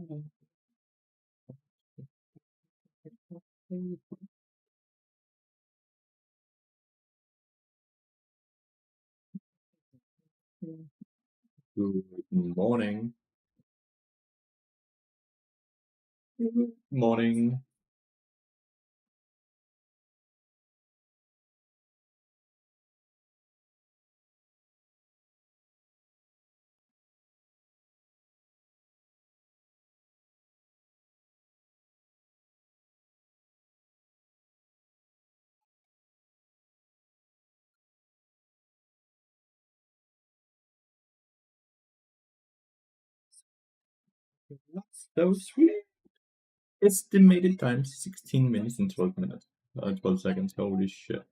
Good morning. Good morning. That's so sweet. Estimated time 16 minutes and 12 minutes. 12 seconds. Holy shit.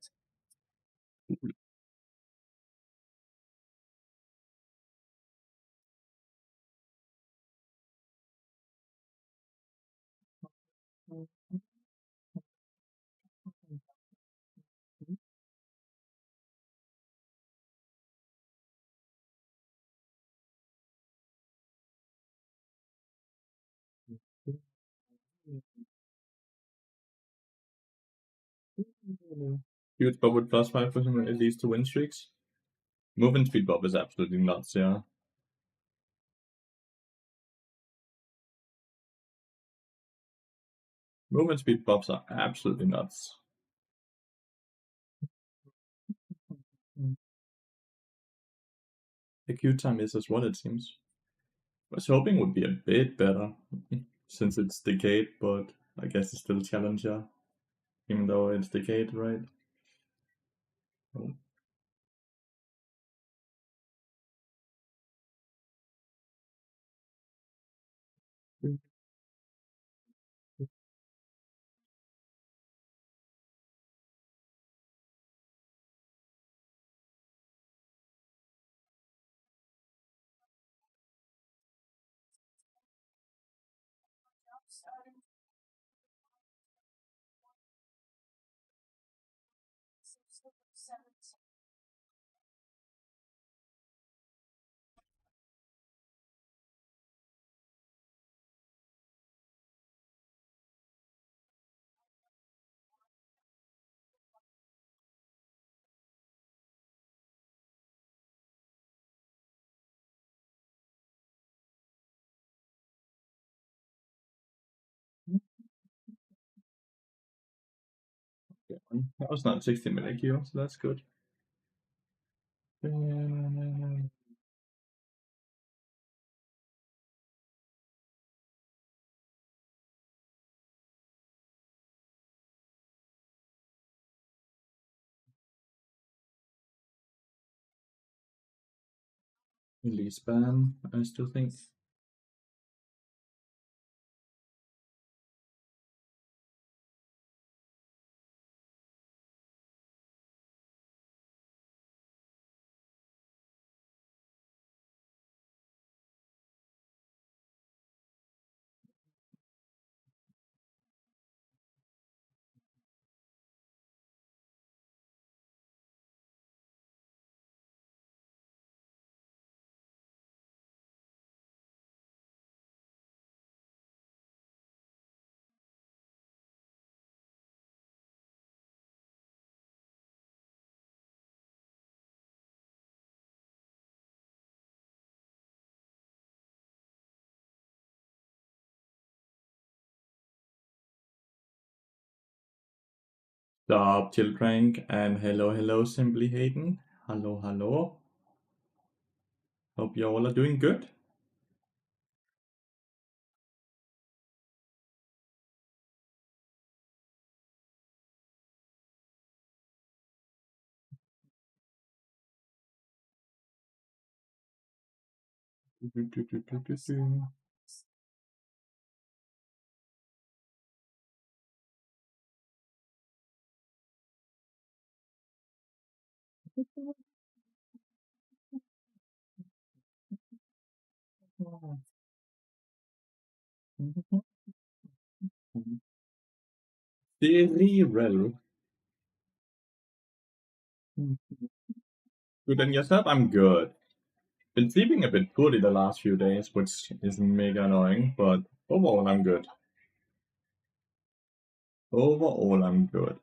Huge bob with plus 5% at least to win streaks. Movement speed bob is absolutely nuts, yeah. Movement speed bobs are absolutely nuts. The queue time is as well, it seems. I was hoping it would be a bit better since it's Decade, but I guess it's still Challenger, even though it's Decade, right? Oh. That was not 16-minute queue, so that's good. Release ban, I still think. Stop, chill crank, and hello, Simply Hayden. Hello. Hope you all are doing good. Cyril. Good, and yourself? I'm good. Been sleeping a bit poorly the last few days, which is mega annoying, but overall I'm good. Overall I'm good.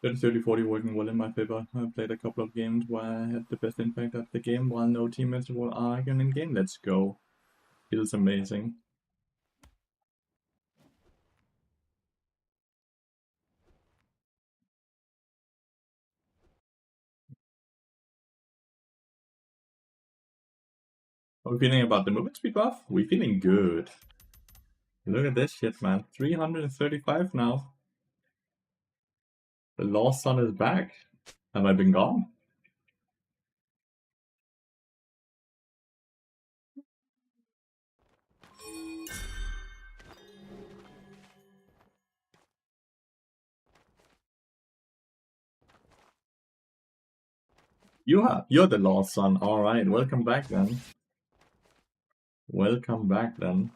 That 30-40 working well in my favor. I played a couple of games where I had the best impact of the game while no teammates were arguing in game. Let's go. Feels amazing. How are we feeling about the movement speed buff? We're feeling good. Look at this shit, man. 335 now. The lost sun is back. Have I been gone? You're the lost sun. Alright, welcome back then. Welcome back then.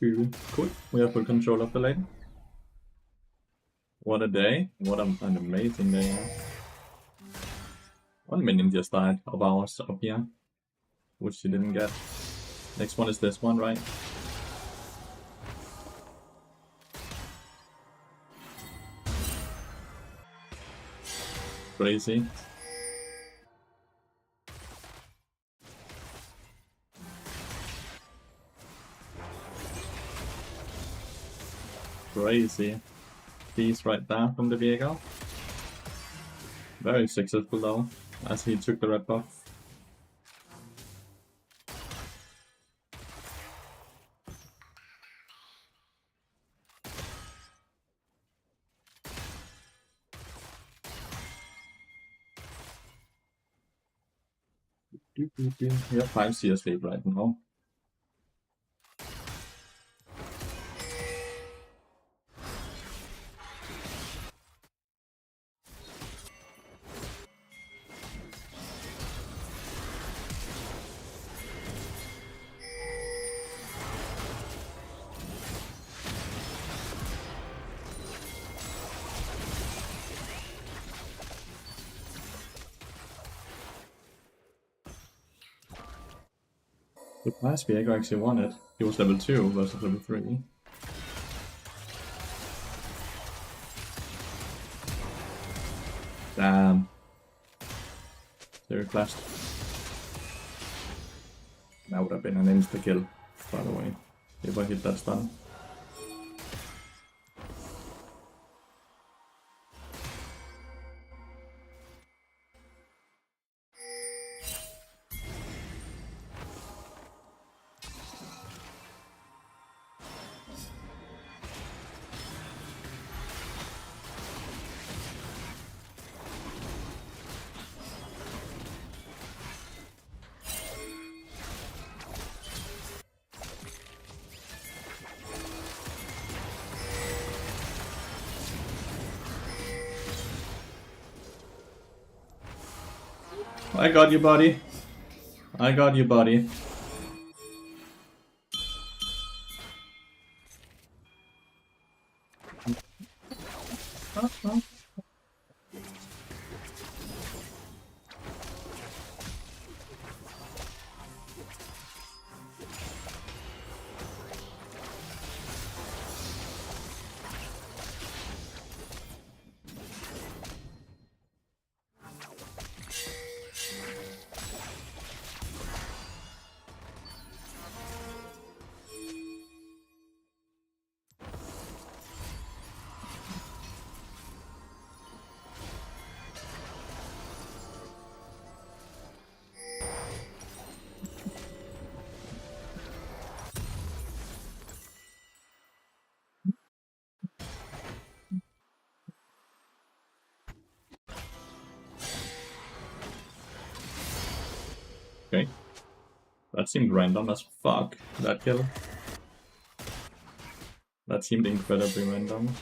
Cool. We have full control of the lane. What a day. What an amazing day. One minion just died of ours up here, which she didn't get. Next one is this one, right? Crazy. Crazy. Piece right there from the Viego. Very successful though, as he took the red buff. We have 5 CS lead right now. The last Viego actually won it. He was level 2 versus level 3. Damn. Zero clashed. That would have been an insta-kill, by the way, if I hit that stun. I got you, buddy. I got you, buddy. Okay. That seemed random as fuck, that kill. That seemed incredibly random.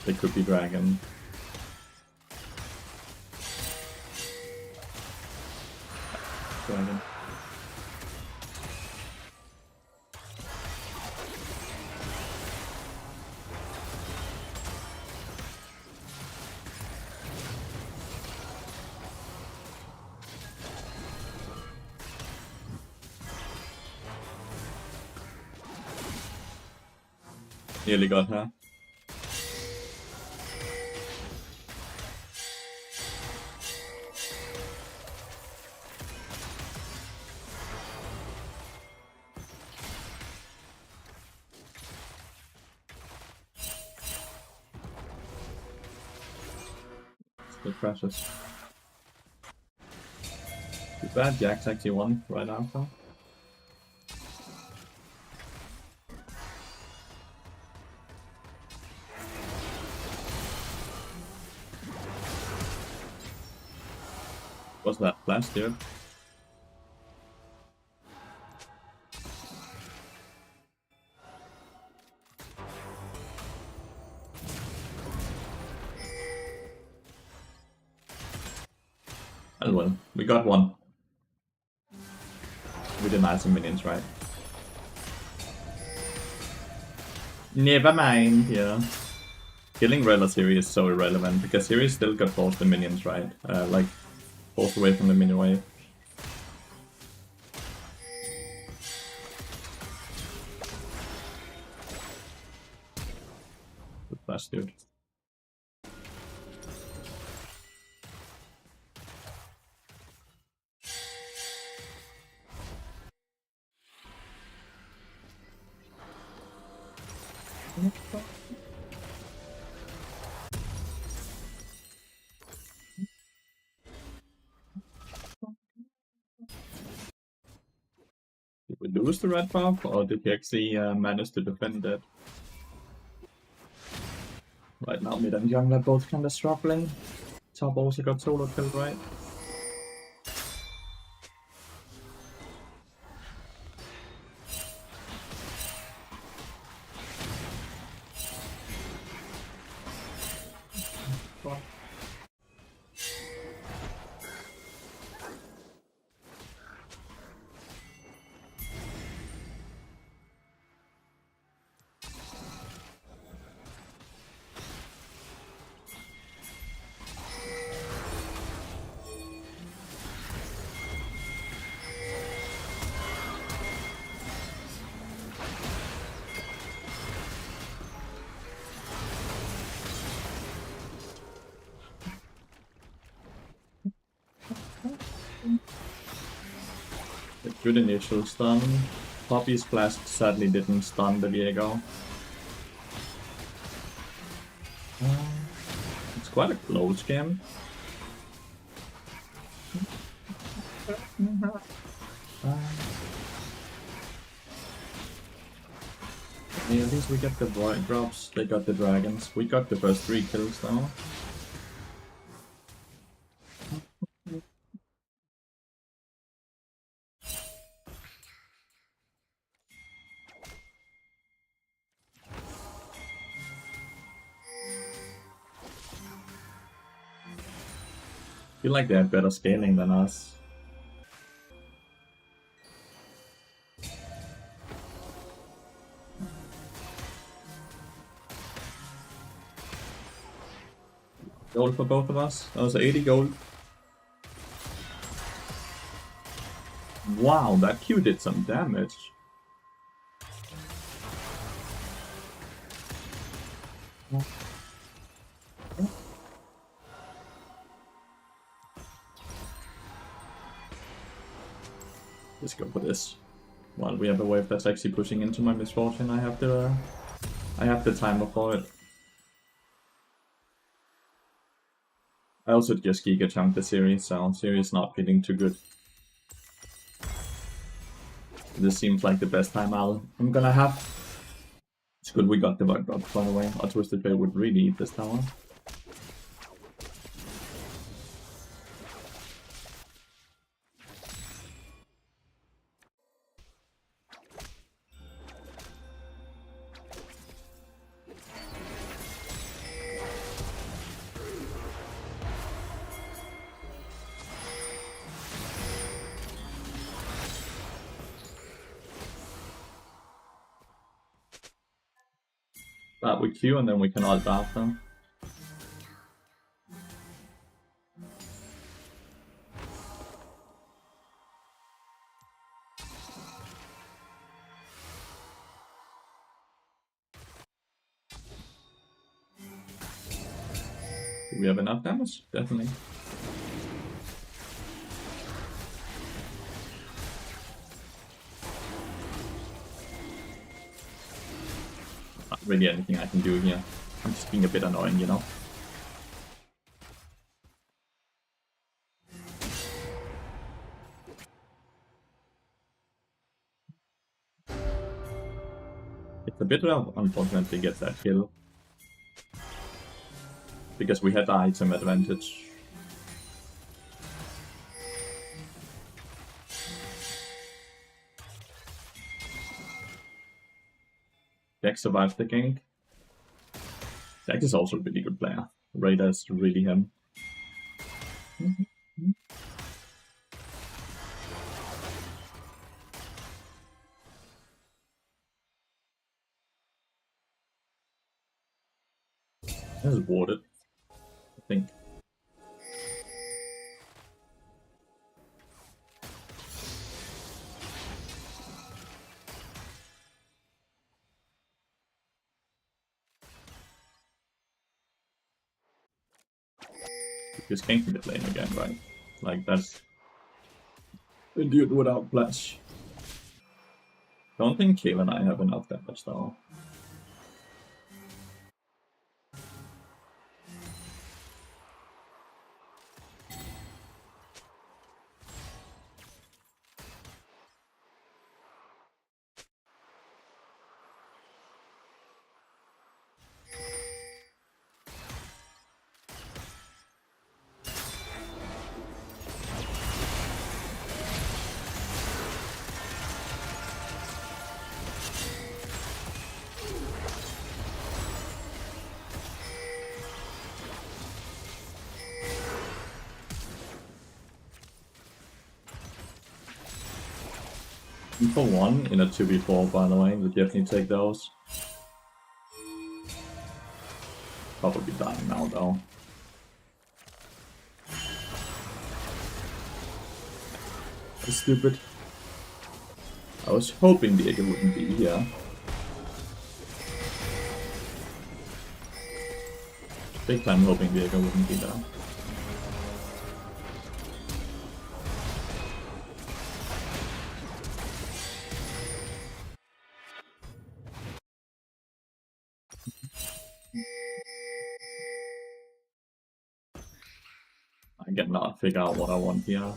It could be dragon. Dragon. Nearly got her. Still precious. Too bad Jack's actually won right after. Was that flash, dude? Well, we got one. We didn't add some minions, right? Never mind, yeah. Killing Lathyrus is so irrelevant, because Lathyrus still got both the minions, right? Like, both away from the minion wave. Good flash, dude. Did we lose the red buff, or did we actually manage to defend it? Right now, mid and jungle are both kinda struggling. Top also got solo killed, right? A good initial stun. Poppy's Blast sadly didn't stun the Viego. It's quite a close game. Yeah, at least we get the void drops, they got the dragons. We got the first 3 kills now. Feel like they have better scaling than us. Gold for both of us. That was 80 gold. Wow, that Q did some damage. Let's go for this. While we have a wave that's actually pushing into my misfortune, I have the timer for it. I also just Giga Chunked the series, so series not feeling too good. This seems like the best time I'm gonna have. It's good we got the bug drop, by the way. Our Twisted Fate would really eat this tower. Start with Q and then we can ult after. Do we have enough damage? Definitely. Not really anything I can do here. I'm just being a bit annoying, you know? It's a bit unfortunate to get that kill. Because we had the item advantage. Jack survived the gank. Jack is also a really good player. Raider is really him. This is warded, I think. Just gank mid lane again, right? Like that's a dude without flash. Don't think Kale and I have enough damage though. For one in a 2v4, by the way, we definitely take those. Probably dying now, though. That's stupid. I was hoping Diego wouldn't be here. Big time hoping Diego wouldn't be there. I cannot figure out what I want here.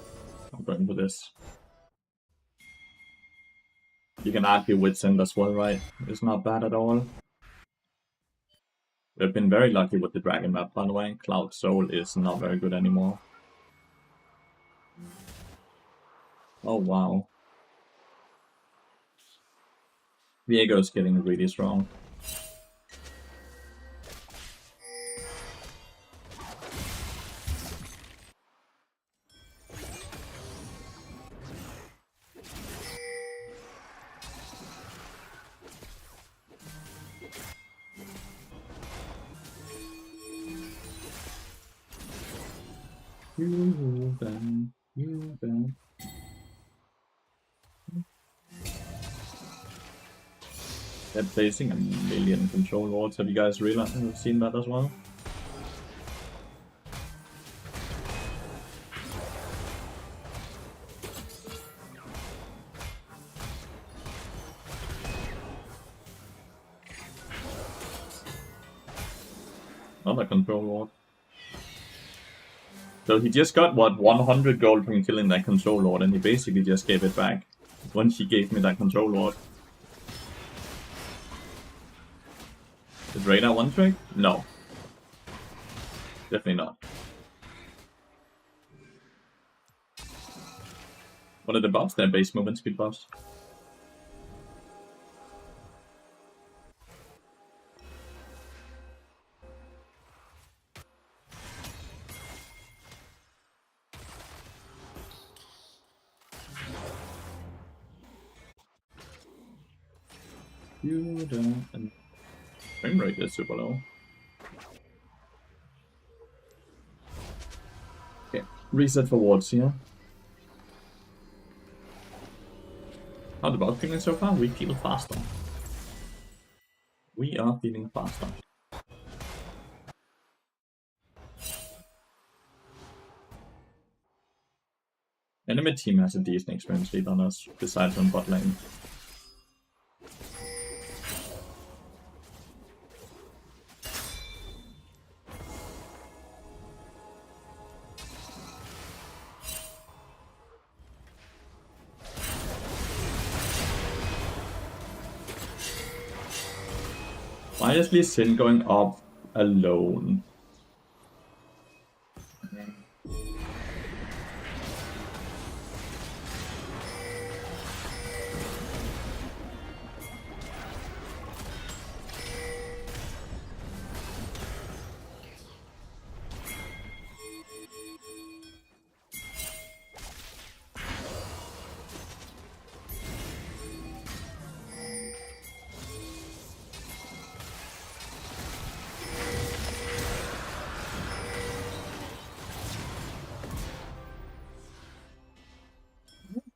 I'm going for this. You can argue with Send as well, right? It's not bad at all. We've been very lucky with the dragon map, by the way. Cloud Soul is not very good anymore. Oh wow. Viego's getting really strong. You then. They're placing a million control wards. Have you guys seen that as well? Another control ward. So he just got, what, 100 gold from killing that control lord, and he basically just gave it back when he gave me that control lord. Did Radar one trick? No. Definitely not. What are the buffs? They're base movement speed buffs. And frame rate is super low. Okay, reset for wards here. How the bot feeling so far? We feel faster. We are feeling faster. Enemy team has a decent experience lead on us, besides on bot lane. Why is Lee Sin going up alone?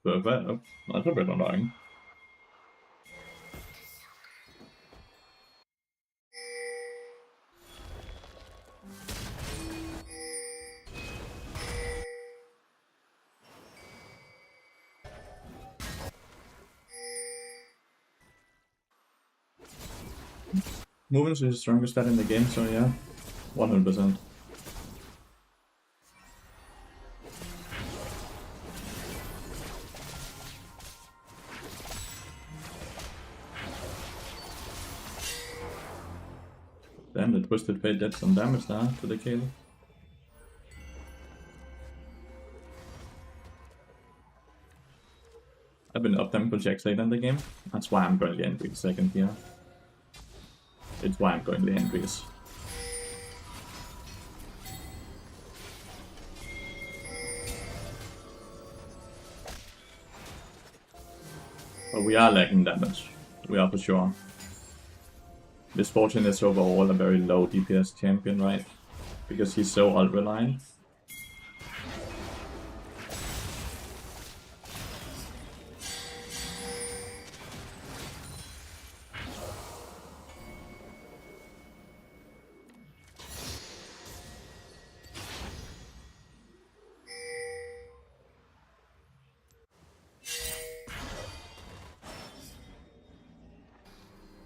Perfect. That's a bit annoying. Movement is the strongest stat in the game, so yeah, 100%. Damn, the Twisted Fate did some damage there to the kill. I've been up tempo checks late in the game. That's why I'm going to Entry second here. It's why I'm going to Entries. But we are lacking damage. We are for sure. Misfortune is overall a very low DPS champion, right? Because he's so ult reliant.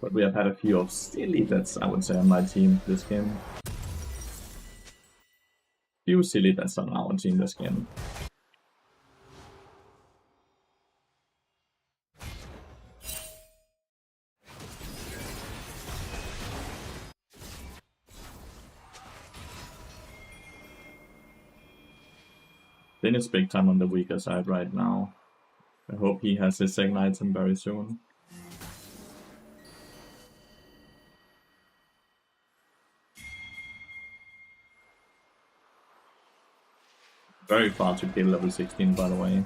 But we have had a few of silly deaths, I would say, on my team this game. Few silly deaths on our team this game. Finn is big time on the weaker side right now. I hope he has his second item very soon. Very far to kill level 16, by the way.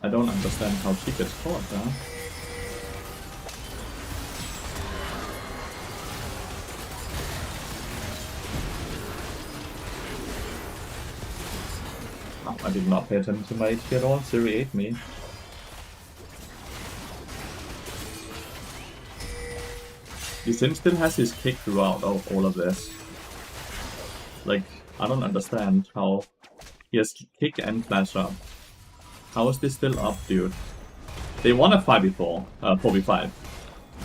I don't understand how she gets caught, huh? Oh, I did not pay attention to my HP at all. Siri ate me. Lee Sin still has his kick throughout all of this. Like, I don't understand how he has kick and flash up. How is this still up, dude? They won a 5v4, 4v5,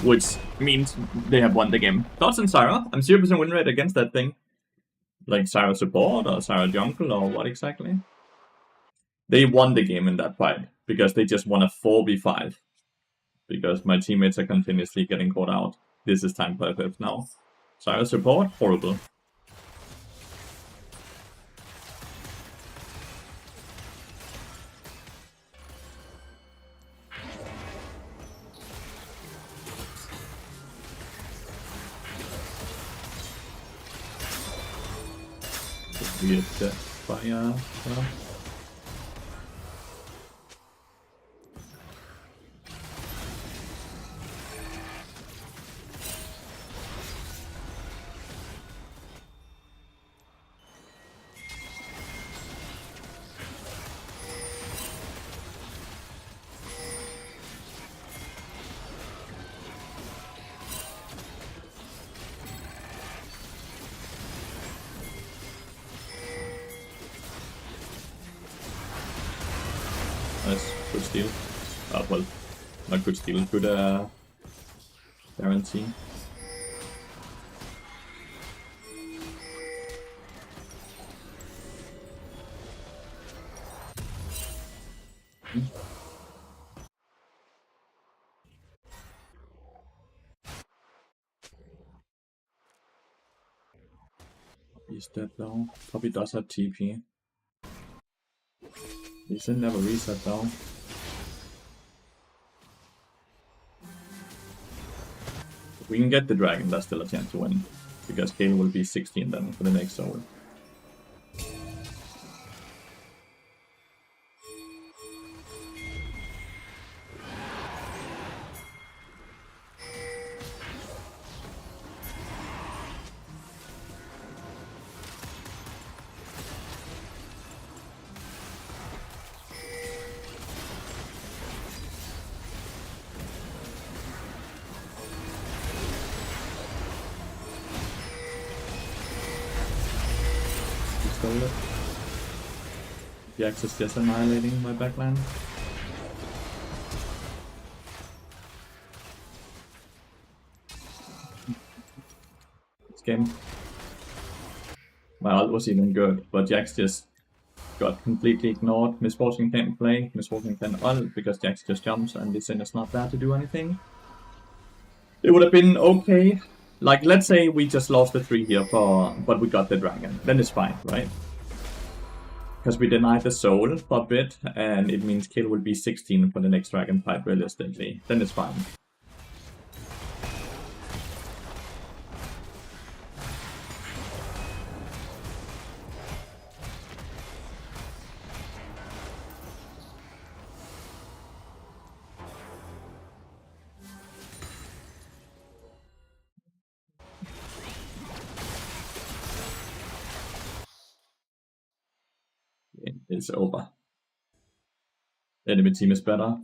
which means they have won the game. Thoughts on Zyra? I'm 0% win rate against that thing. Like Zyra support or Zyra jungle or what exactly? They won the game in that fight because they just won a 4v5. Because my teammates are continuously getting caught out. This is time for FF now. Zyra support, horrible. Weird fire stuff. Nice, good steal. Well, not good steal, good guarantee. He's dead though. Probably does have TP. He should never reset though. If we can get the dragon, that's still a chance to win. Because Kale will be 16 then for the next soul. The Axe is just annihilating my backline. This game. My ult was even good, but Jax just got completely ignored. Misfortune can't play, Misfortune can't ult because Jax just jumps and Lee Sin is not there to do anything. It would have been okay. Like, let's say we just lost the 3 here, but we got the dragon. Then it's fine, right? Because we denied the soul for a bit, and it means kill will be 16 for the next dragon fight realistically. Then it's fine. It's over. Enemy team is better.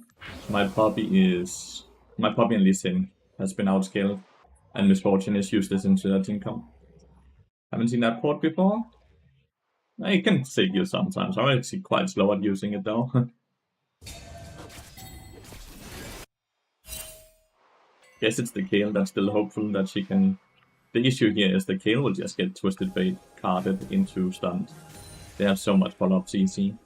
My puppy and Lee Sin has been outscaled, and Misfortune is useless into that team comp. Haven't seen that port before. I can save you sometimes. I'm actually quite slow at using it though. Guess it's the Kale that's still hopeful that she can. The issue here is the Kale will just get Twisted Fate carded into stunt. They have so much follow-up CC.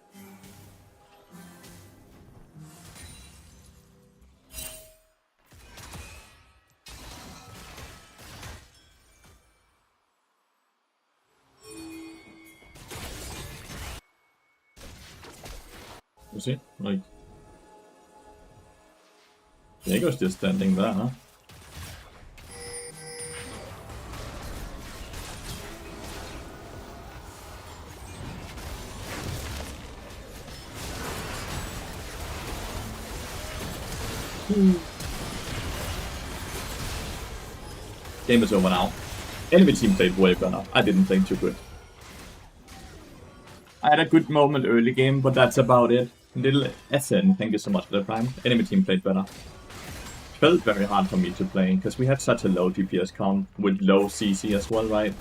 You see? Like, Diego's just standing there, huh? Game is over now. Enemy team played way better. I didn't play too good. I had a good moment early game, but that's about it. Little SN, thank you so much for the prime. Enemy team played better. Felt very hard for me to play, because we had such a low DPS count with low CC as well, right?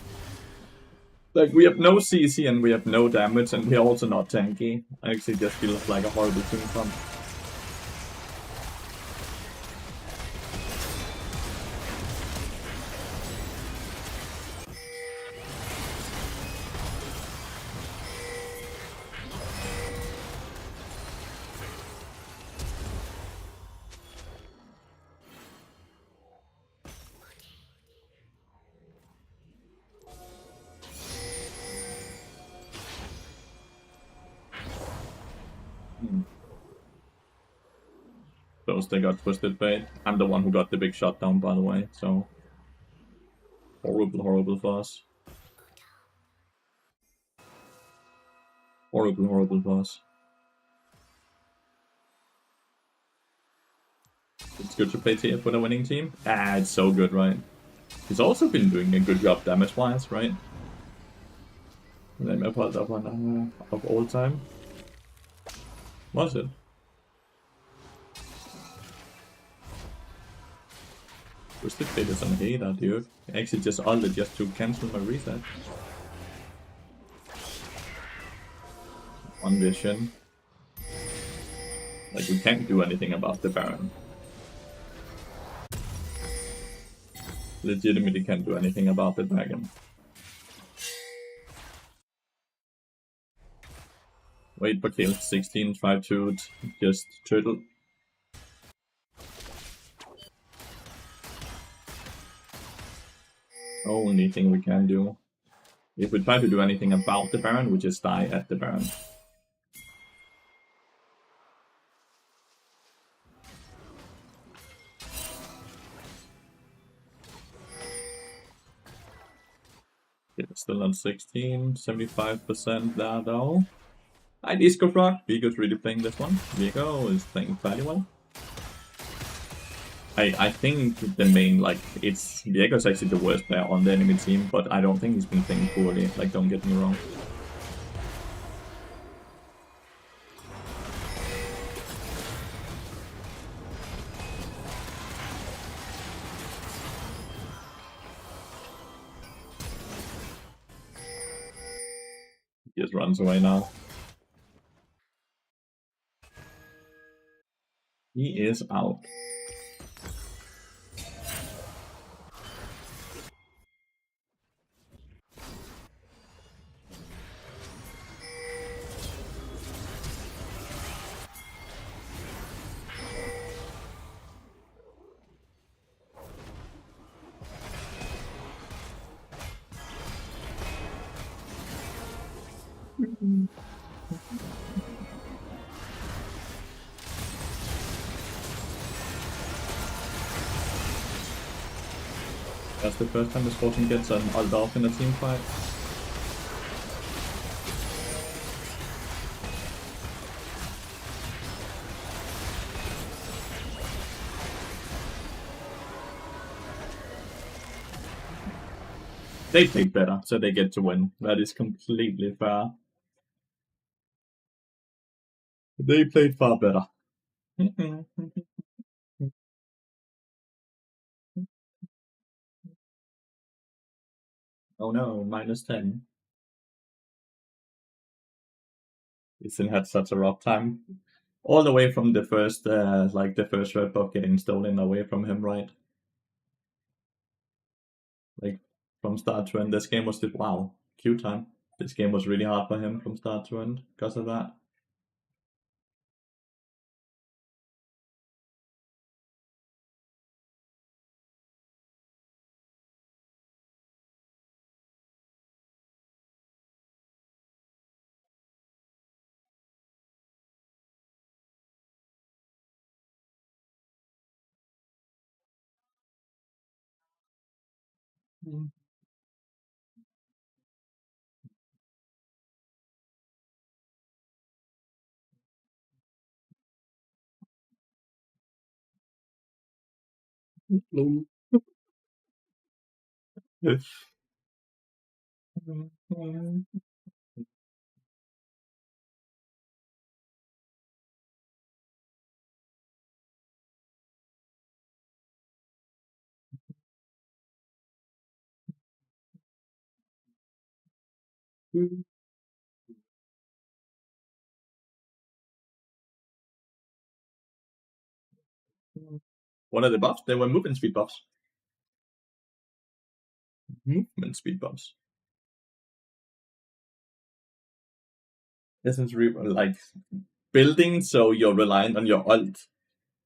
Like, we have no CC and we have no damage, and we're also not tanky. I actually just feel like a horrible team comp. Those they got Twisted Fate. I'm the one who got the big shutdown, by the way, so horrible, horrible for us. Horrible, horrible for us. It's good to play TF with a winning team. Ah, it's so good, right? He's also been doing a good job damage-wise, right? Let me pull that one of all time. Was it? Twisted Fate is on hater, dude. I actually just ulted just to cancel my reset. One vision. Like, we can't do anything about the Baron. Legitimately can't do anything about the dragon. Wait for kill 16, try to just turtle. Only thing we can do. If we try to do anything about the Baron, we just die at the Baron. It's still on 16, 75% there though. Hi Disco Frog, Vigo's really playing this one. Vigo is playing fairly well. I think the main, like, it's Viego's actually the worst player on the enemy team, but I don't think he's been playing poorly, like, don't get me wrong. He just runs away now. He is out. That's the first time Misfortune gets an ult off in a team fight. They played better, so they get to win. That is completely fair. They played far better. Oh no, -10. Isin had such a rough time. All the way from the first, the first red buff getting stolen away from him, right? Like, from start to end, this game was just, wow, Q time. This game was really hard for him from start to end because of that. What are the buffs? They were movement speed buffs. Movement speed buffs. Isn't like building so you're reliant on your ult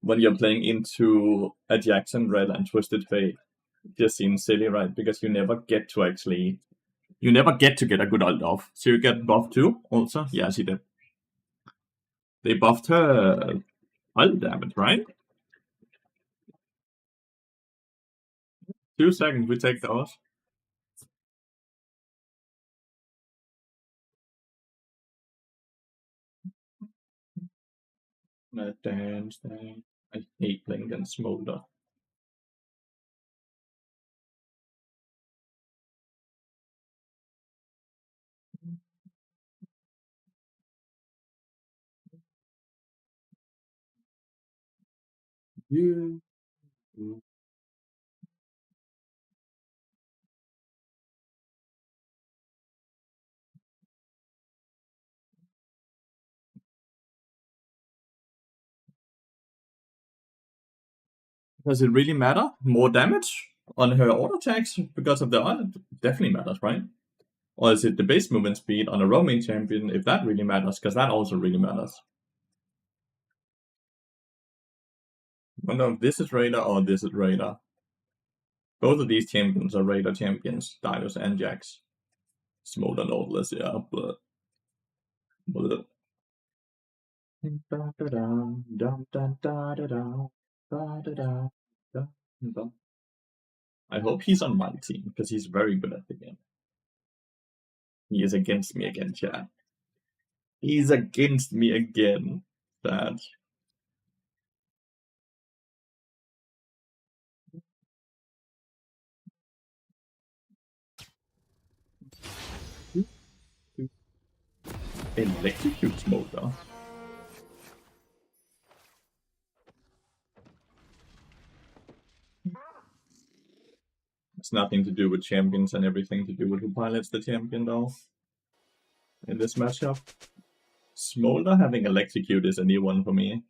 when you're playing into a Jackson Red and Twisted Fate. Just seems silly, right? Because you never get to get a good ult off. So you get buffed too, also? Yeah, she did. They buffed her ult damage, right? 2 seconds, we take those. Dance. I hate playing against Smolder. Yeah. Does it really matter? More damage on her auto attacks because of the ult? Definitely matters, right? Or is it the base movement speed on a roaming champion if that really matters? Because that also really matters. I don't know if this is Raider or this is Raider. Both of these champions are Raider champions, Darius and Jax. Smolder Nautilus, yeah, but. I hope he's on my team because he's very good at the game. He is against me again, chat. He's against me again. That. Electrocute Smolder. It's nothing to do with champions and everything to do with who pilots the champion, though. In this matchup, Smolder having Electrocute is a new one for me.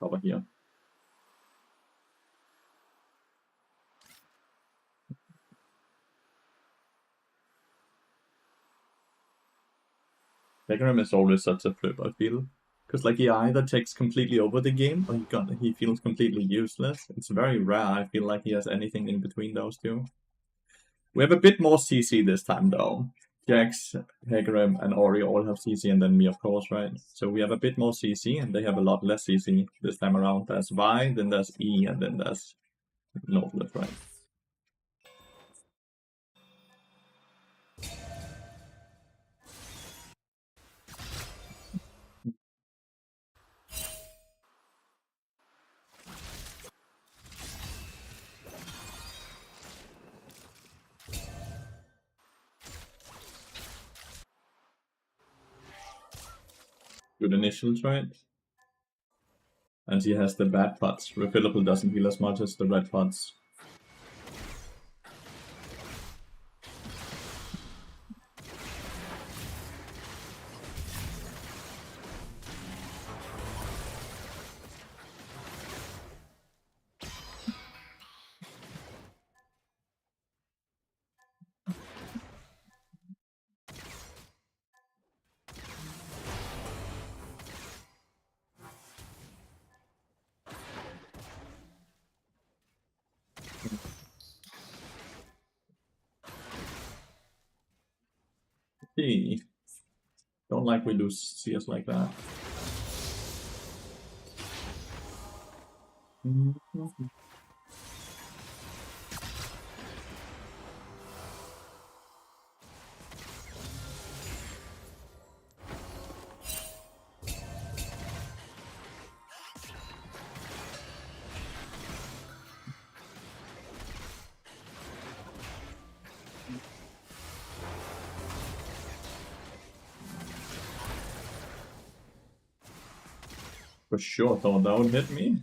Over here. Hecarim is always such a flip, I feel. Because like he either takes completely over the game or he feels completely useless. It's very rare I feel like he has anything in between those two. We have a bit more CC this time though. Jax, Hecarim, and Ori all have CC, and then me, of course, right? So we have a bit more CC, and they have a lot less CC this time around. There's Vi, then there's E, and then there's Nautilus, right? Good initial trade. And she has the bad pots. Refillable doesn't heal as much as the red pots. Hey, don't like we lose CS like that. For sure, thought that would hit me.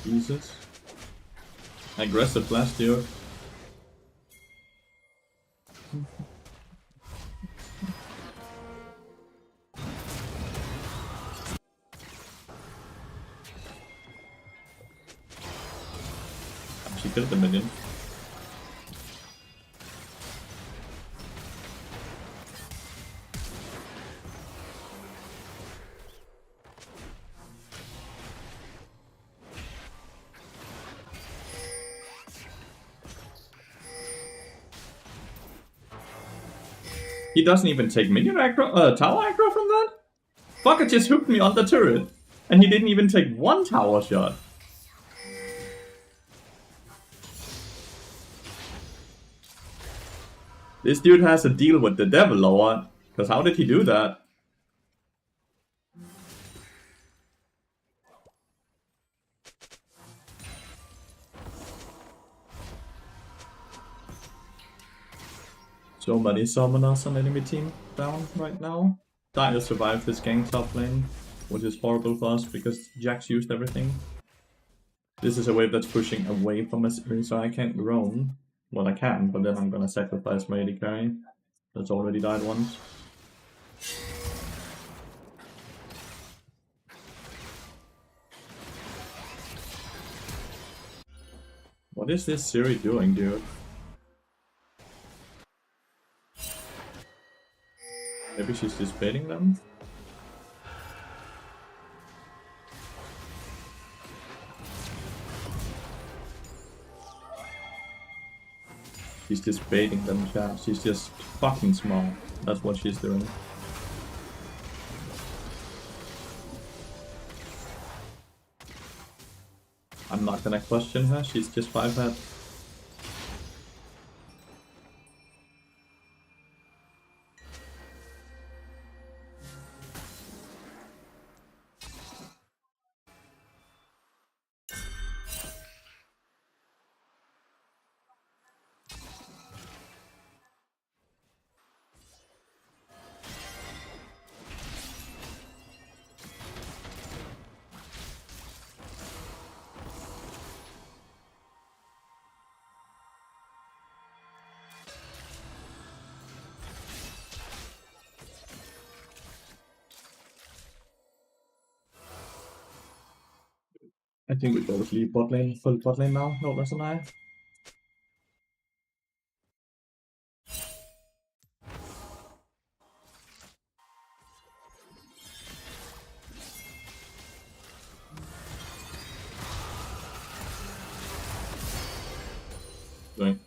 Jesus. Aggressive last year. She killed the minion. He doesn't even take minion aggro, tower aggro from that? Fucker just hooked me on the turret. And he didn't even take one tower shot. This dude has a deal with the devil or what? Because how did he do that? So many summoners on enemy team down right now. Dire survived this gang top lane, which is horrible for us because Jax used everything. This is a wave that's pushing away from us, so I can't groan. Well, I can, but then I'm gonna sacrifice my AD carry. That's already died once. What is this Siri doing, dude? Maybe she's just baiting them? She's just baiting them, chat. She's just fucking small. That's what she's doing. I'm not gonna question her, she's just 5-head. I think we both leave bot lane, full bot lane now, no less than I. Doing.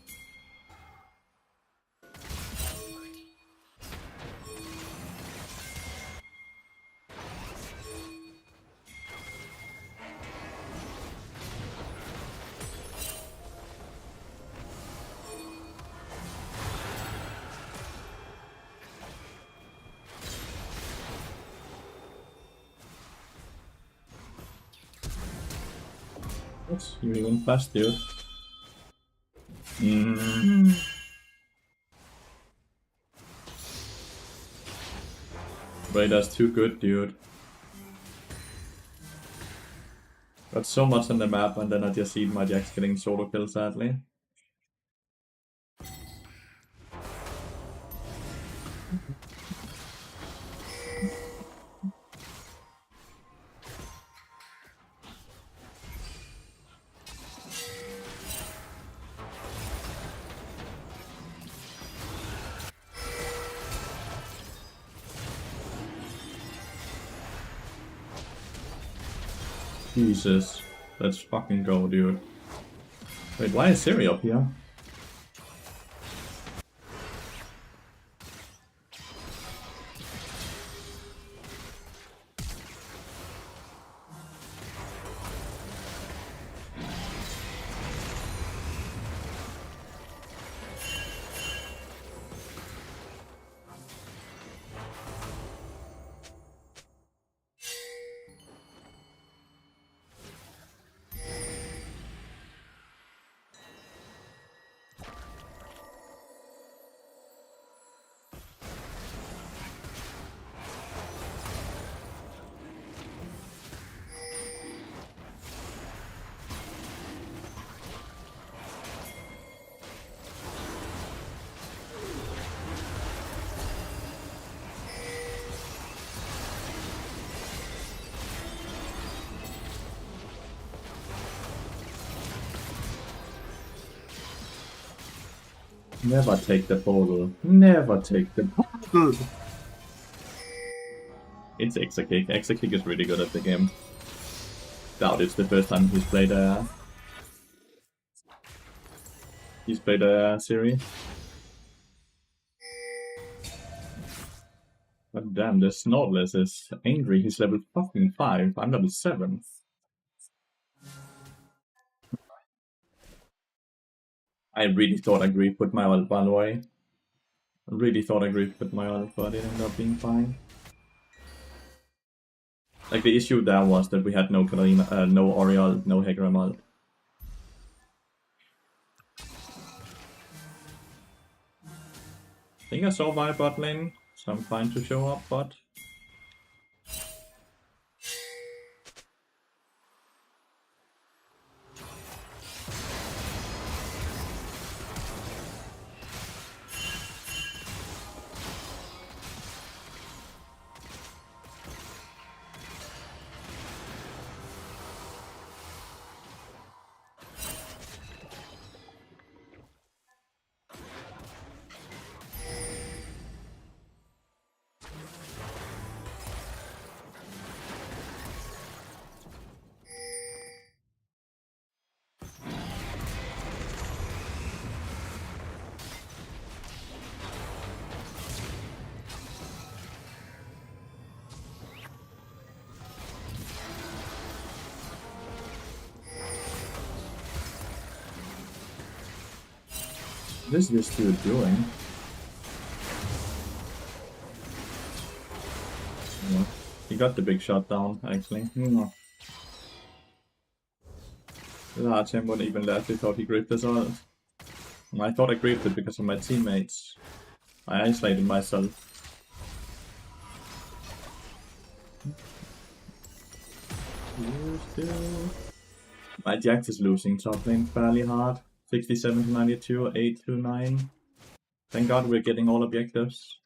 What? You even fast, dude. Mm. Radar's too good, dude. Got so much on the map, and then I just see my Jax getting solo kills, sadly. Jesus. Let's fucking go, dude. Wait, why is Siri up here? Never take the portal. Never take the portal. It's Exakick. Exakick is really good at the game. Doubt it's the first time he's played a series. But damn, the Snortless is angry. He's level fucking 5. I'm level 7. I really thought I griefed with my ult, by the way. I really thought I griefed with my ult, but it ended up being fine. Like, the issue there was that we had no Karina, no Oriol, no Hegram ult. I think I saw my bot lane, so I'm fine to show up, but... What is this dude doing? Yeah. He got the big shot down, actually. Yeah. Large him wouldn't even let. He thought he gripped his ult. And I thought I gripped it because of my teammates. I isolated myself. My Jax is losing top lane fairly hard. 67 to 92, 8 to 9. Thank god we're getting all objectives.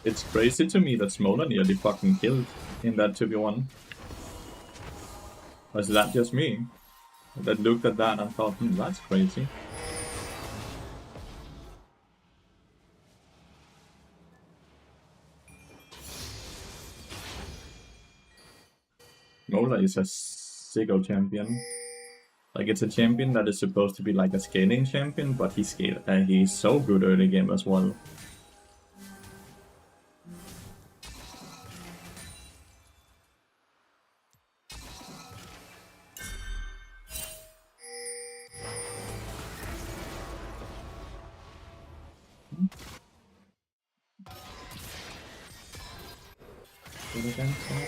It's crazy to me that Smola nearly fucking killed in that 2v1. Was that just me? That looked at that and thought, that's crazy. Mola is a sicko champion. Like, it's a champion that is supposed to be like a scaling champion, but he's so good early game as well. Good against that.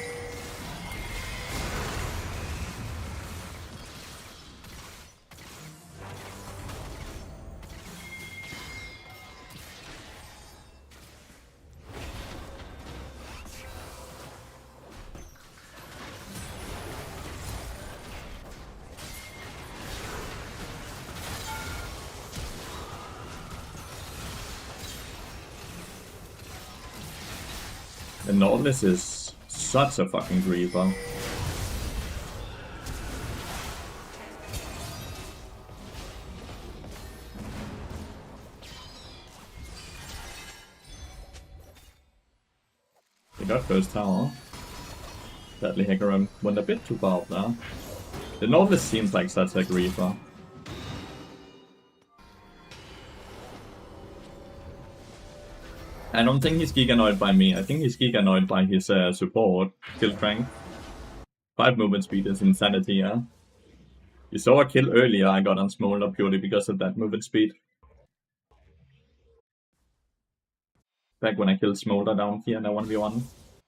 The Nautilus is such a fucking creeper. They got first tower. Sadly, Hecarim went a bit too far up there. The Nautilus seems like such a creeper. I don't think he's geek annoyed by me. I think he's geek annoyed by his support, kill strength. 5 movement speed is insanity, yeah. You saw a kill earlier I got on Smolder purely because of that movement speed. Back when I killed Smolder down here in a 1v1.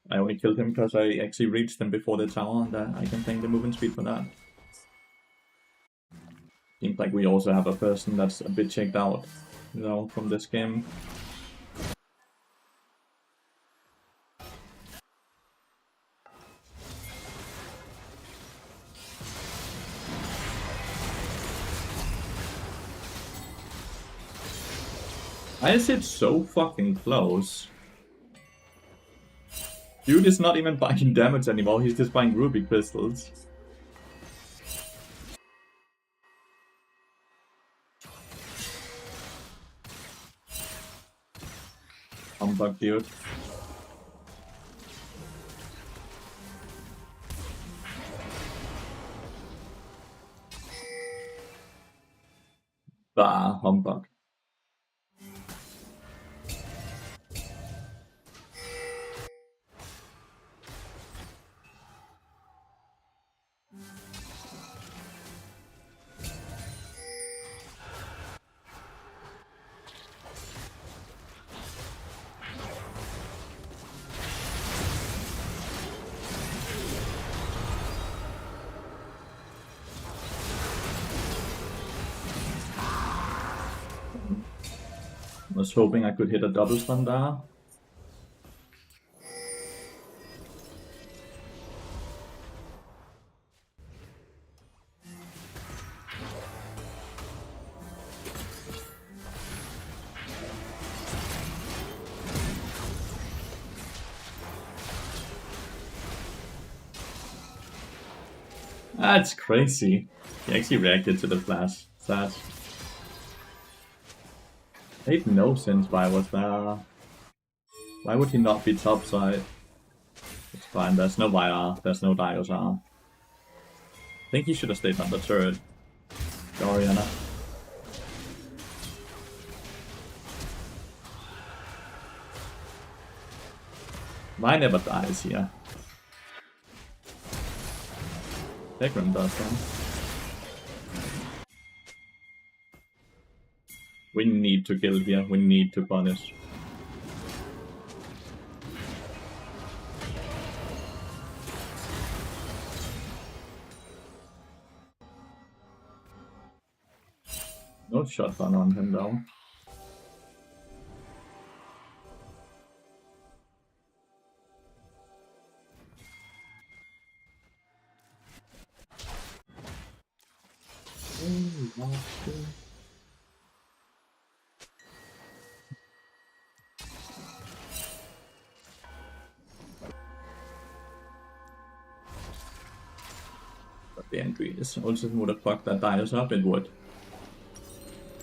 I only killed him because I actually reached him before the tower, and I can thank the movement speed for that. Seems like we also have a person that's a bit checked out, you know, from this game. Why is it so fucking close? Dude is not even buying damage anymore, he's just buying ruby crystals. Humbug, dude. Bah, humbug. Was hoping I could hit a double stun there. That's crazy. He actually reacted to the flash. Sad. Made no sense why I was there. Why would he not be topside? It's fine, there's no YR, there's no Dios R. I think he should have stayed on the turret. Oriana. Mine never dies here. Hecarim does then. We need to kill here, we need to punish. No shotgun on him though. But the entry is also would have fucked that Dios up, it would.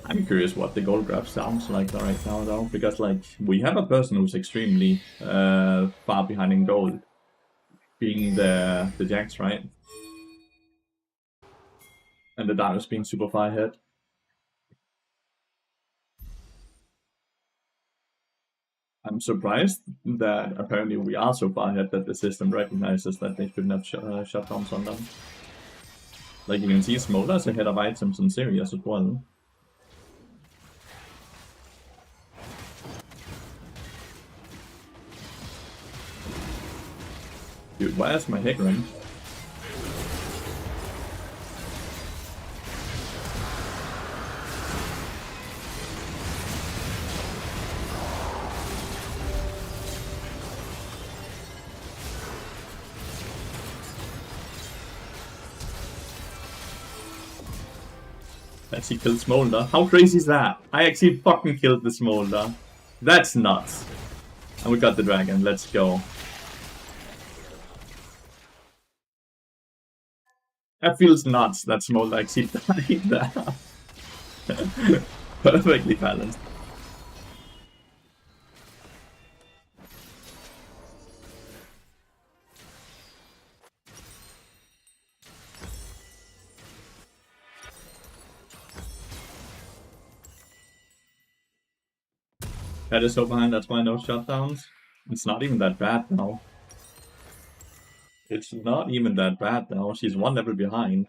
I'm curious what the gold grab sounds like right now though, because like we have a person who's extremely far behind in gold, being the Jax, right? And the Dios being super far ahead. I'm surprised that apparently we are so far ahead that the system recognizes that they shouldn't have shutdowns on them. Like you can see Smolder's ahead of items and Sirius as well. Dude, why is my Hickram? Actually killed Smolder. How crazy is that? I actually fucking killed the Smolder. That's nuts. And we got the dragon. Let's go. That feels nuts that Smolder actually died there. Perfectly balanced. That is so behind, that's why no shutdowns. It's not even that bad now. It's not even that bad now. She's one level behind.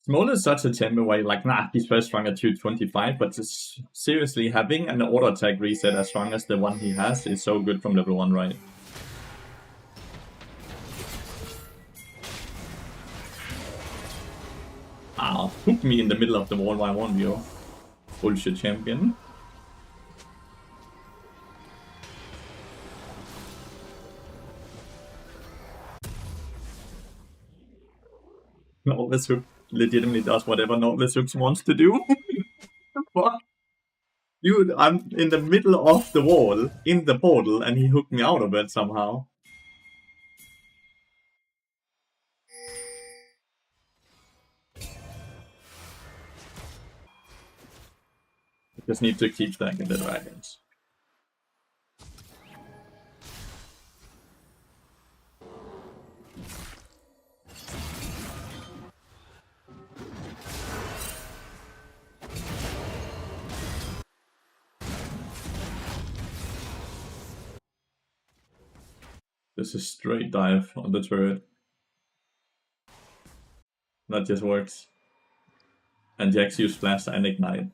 Smolder is such a chamber where you're like, nah, he's first strong at 225, but just seriously, having an auto attack reset as strong as the one he has is so good from level 1, right? Ah, hook me in the middle of the wall by 1v0. Bullshit champion. Nautilus Hook legitimately does whatever Nautilus Hook wants to do. Fuck? Dude, I'm in the middle of the wall, in the portal, and he hooked me out of it somehow. Just need to keep stacking the dragons. This is straight dive on the turret. That just works. And Jax use Flash and Ignite.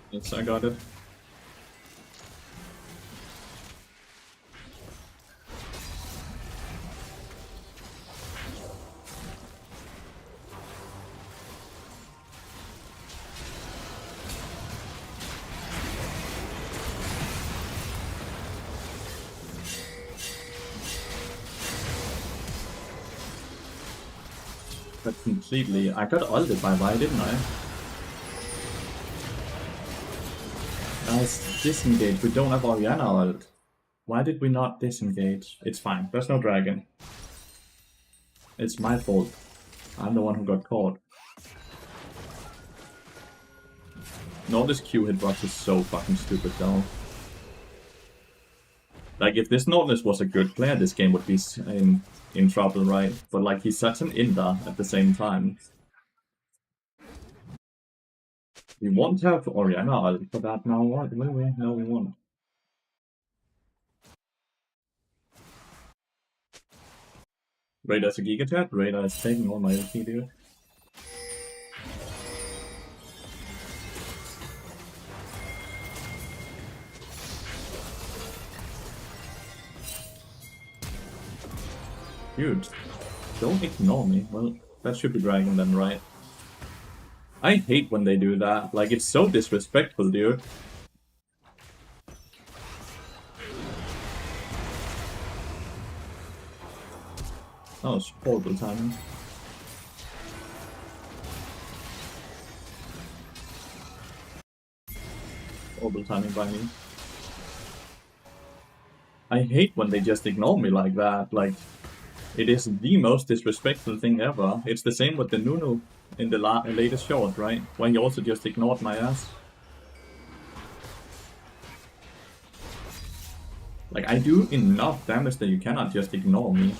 Yes, I got it. But completely. I got ulted by why didn't I? Guys, disengage. We don't have Orianna ult. Why did we not disengage? It's fine. There's no dragon. It's my fault. I'm the one who got caught. No, this Q hitbox is so fucking stupid though. Like, if this Nautilus was a good player, this game would be in trouble, right? But like, he's such an Inder at the same time. We won't have Orianna for that now, what? Will we? No, we won't. Raider's a Giga Chat. Raider is taking all my LP, dude. Dude, don't ignore me. Well, that should be Dragon then, right? I hate when they do that. Like, it's so disrespectful, dude. That was horrible timing. Horrible timing by me. I hate when they just ignore me like that. Like, it is the most disrespectful thing ever. It's the same with the Nunu in the latest short, right? Where he also just ignored my ass. Like, I do enough damage that you cannot just ignore me.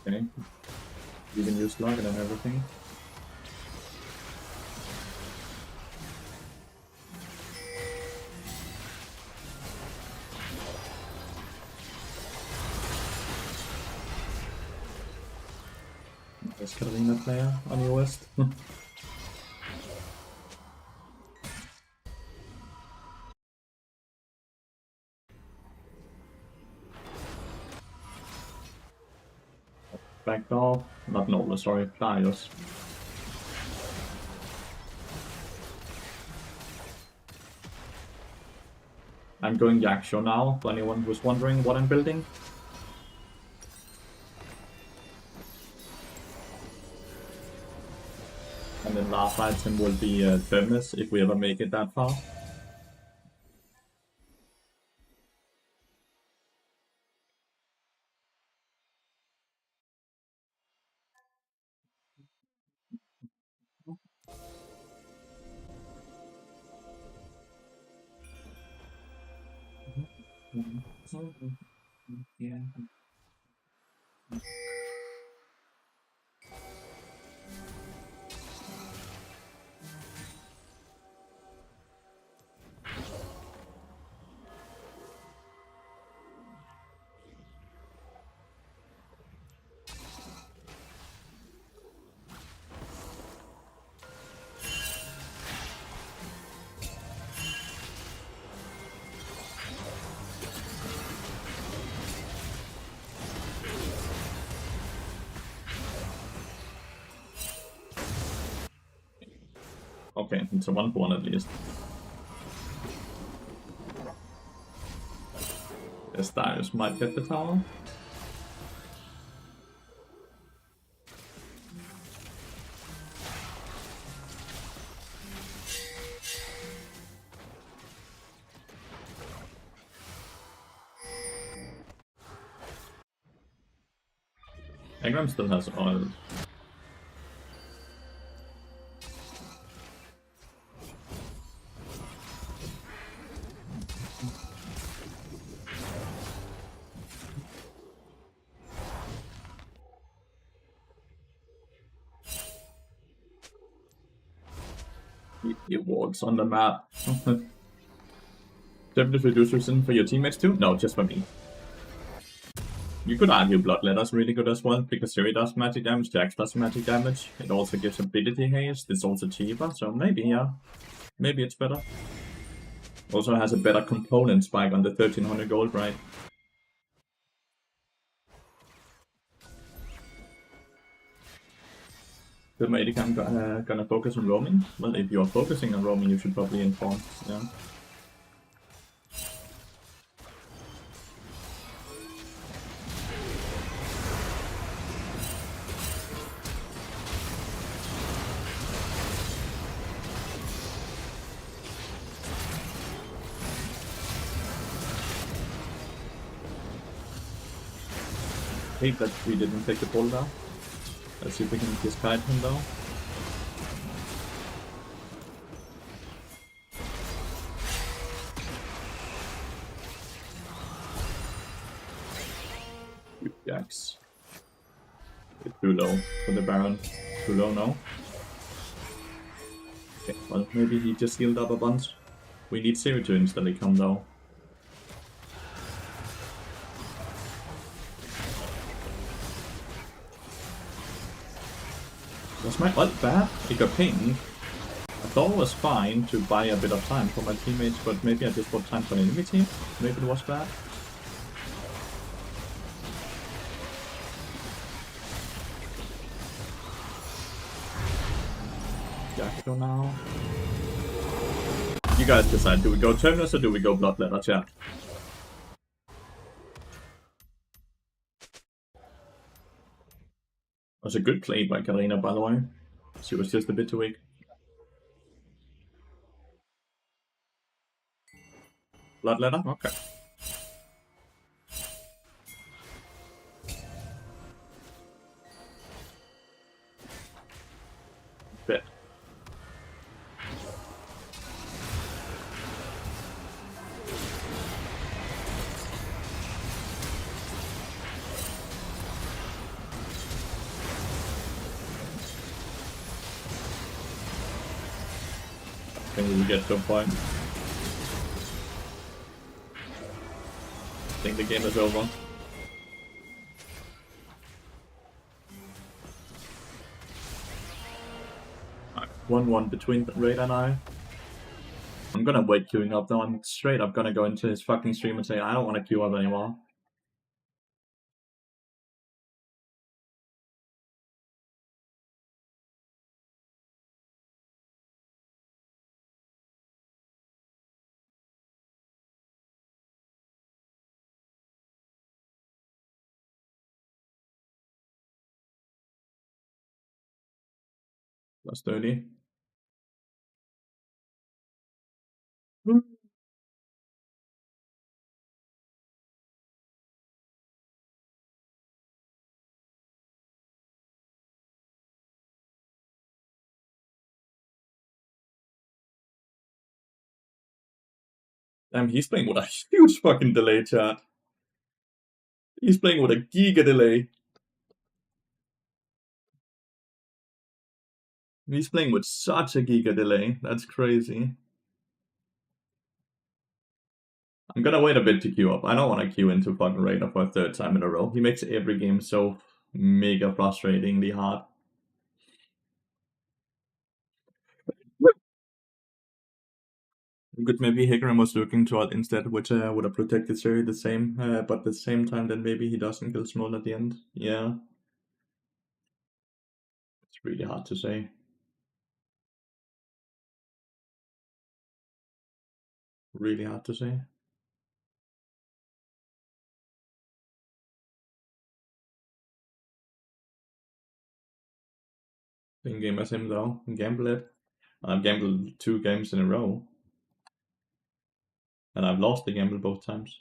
Okay. You can use Login and everything. There's Katarina player on your west. Backdoor. Not Nola, sorry, Lathyrus. I'm going Yaksho now, for anyone who's wondering what I'm building. And then last item will be Thermos, if we ever make it that far. Yeah. Okay, it's a 1-1 at least. Lathyrus might get the tower. Agram still has oil. He walks on the map. Definitely reduce resistance for your teammates too? No, just for me. You could argue Bloodletter's really good as well, because Siri does magic damage, Jax does magic damage. It also gives ability haste, it's also cheaper, so maybe, yeah. Maybe it's better. Also has a better component spike on the 1300 gold, right? Good medic, I'm gonna focus on roaming. Well, if you're focusing on roaming, you should probably inform, yeah. Hate that we didn't take the ball down. Let's see if we can discard him though. Jax. It's too low for the Baron. Too low now. Okay, well, maybe he just healed up a bunch. We need Siri to instantly come though. Was my ult bad? It got pinged. I thought it was fine to buy a bit of time for my teammates, but maybe I just bought time for an enemy team. Maybe it was bad. Yeah, Echo now. You guys decide, do we go Terminus or do we go Bloodletter, chat? Was a good play by Karina, by the way. She was just a bit too weak. Bloodletter? Okay. Bet. I think we get to a point. I think the game is over. Alright, 1-1 between Raid and I. I'm gonna wait queuing up though. I'm straight up gonna go into his fucking stream and say I don't want to queue up anymore. Plus 30. Damn, he's playing with a huge fucking delay, chat. He's playing with a giga delay. He's playing with such a giga delay. That's crazy. I'm gonna wait a bit to queue up. I don't want to queue into fucking Raider for a third time in a row. He makes every game so mega frustratingly hard. Good, maybe Higram was looking toward instead, which would have protected Siri the same, but at the same time, then maybe he doesn't kill Small at the end. Yeah. It's really hard to say. Really hard to say. Same game as him though. Gamble it. I've gambled 2 games in a row. And I've lost the gamble both times.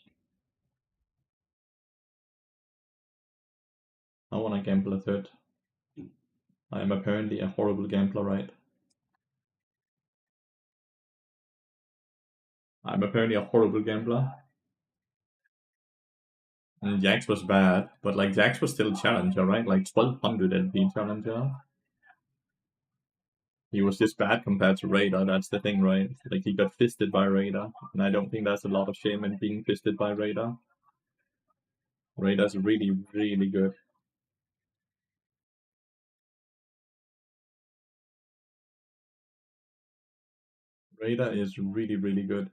I wanna gamble a third. I am apparently a horrible gambler, right? I'm apparently a horrible gambler. And Jax was bad, but like Jax was still challenger, right? Like 1200 LP challenger. He was just bad compared to Raider, that's the thing, right? Like he got fisted by Raider, and I don't think there's a lot of shame in being fisted by Raider. Raider's really, really good. Raider is really, really good.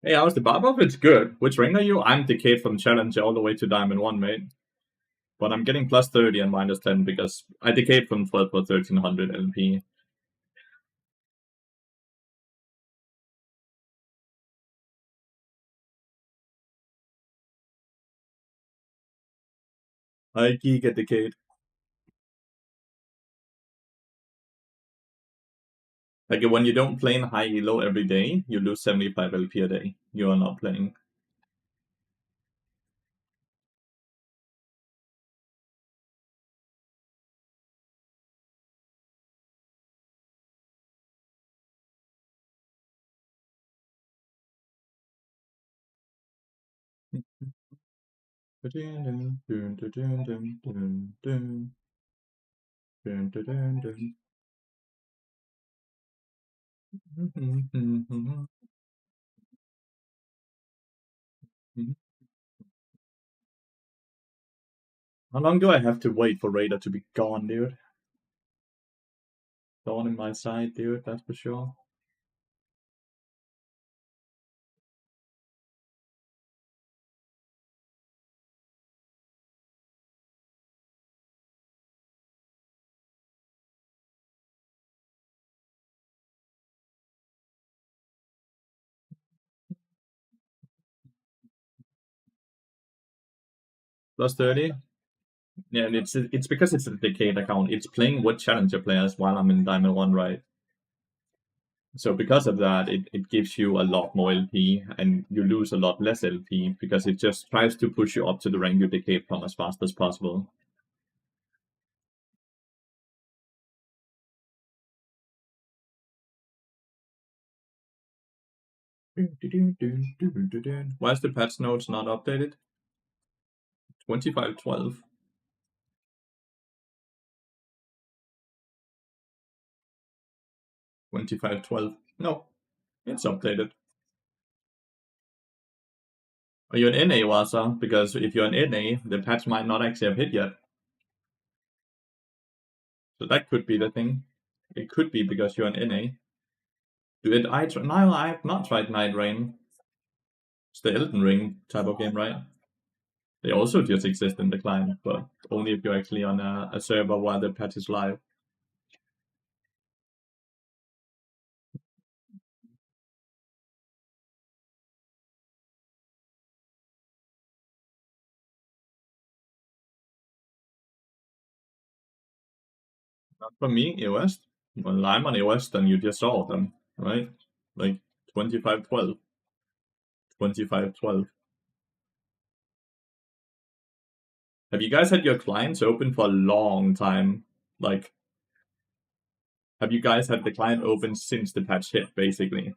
Hey, how's the Barbov? It's good. Which rank are you? I'm Decade from Challenger all the way to Diamond 1, mate. But I'm getting plus 30 and minus 10 because I Decade from 12 for 1300 LP. I Giga Decade. Like when you don't play in high elo every day, you lose 75 LP a day. You are not playing. How long do I have to wait for Raider to be gone, dude? Gone in my side, dude, that's for sure. Plus 30? Yeah, it's because it's a Decade account. It's playing with Challenger players while I'm in Diamond 1, right? So because of that, it gives you a lot more LP and you lose a lot less LP because it just tries to push you up to the rank you Decade from as fast as possible. Why is the patch notes not updated? 2512. 2512. No, it's updated. Are you an NA, Wasa? Because if you're an NA, the patch might not actually have hit yet. So that could be the thing. It could be because you're an NA. No, I have not tried Night Rain. It's the Elden Ring type of game, right? They also just exist in the client, but only if you're actually on a server while the patch is live. Not for me, EOS. When I'm on EOS, then you just saw them, right? Like 2512, 2512. Have you guys had your clients open for a long time? Like, have you guys had the client open since the patch hit, basically?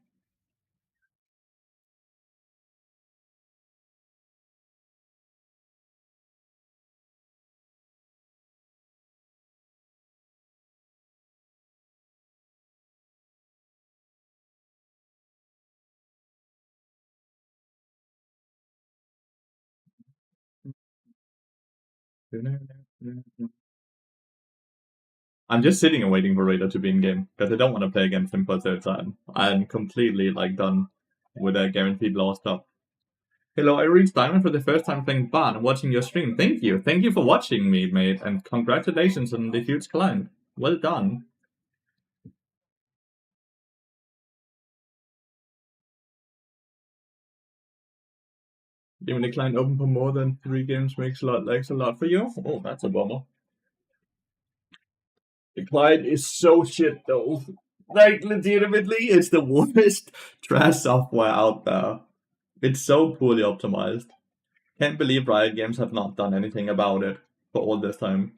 I'm just sitting and waiting for Raider to be in game because I don't want to play against him for a third time. I'm completely like done with that guaranteed loss stuff. Hello, I reached Diamond for the first time playing Bard and watching your stream. Thank you. Thank you for watching me, mate, and congratulations on the huge climb. Well done. Even the client open for more than 3 games makes a lot for you. Oh, that's a bummer. The client is so shit though. Like legitimately, it's the worst trash software out there. It's so poorly optimized. Can't believe Riot Games have not done anything about it for all this time.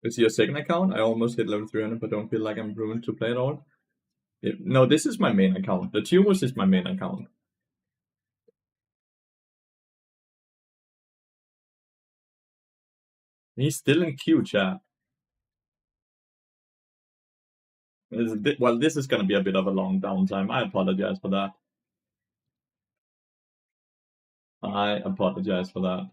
Is your second account? I almost hit level 300, but don't feel like I'm ruined to play at all. No, this is my main account. The Tumors is my main account. He's still in queue, chat. Well, this is going to be a bit of a long downtime. I apologize for that. I apologize for that.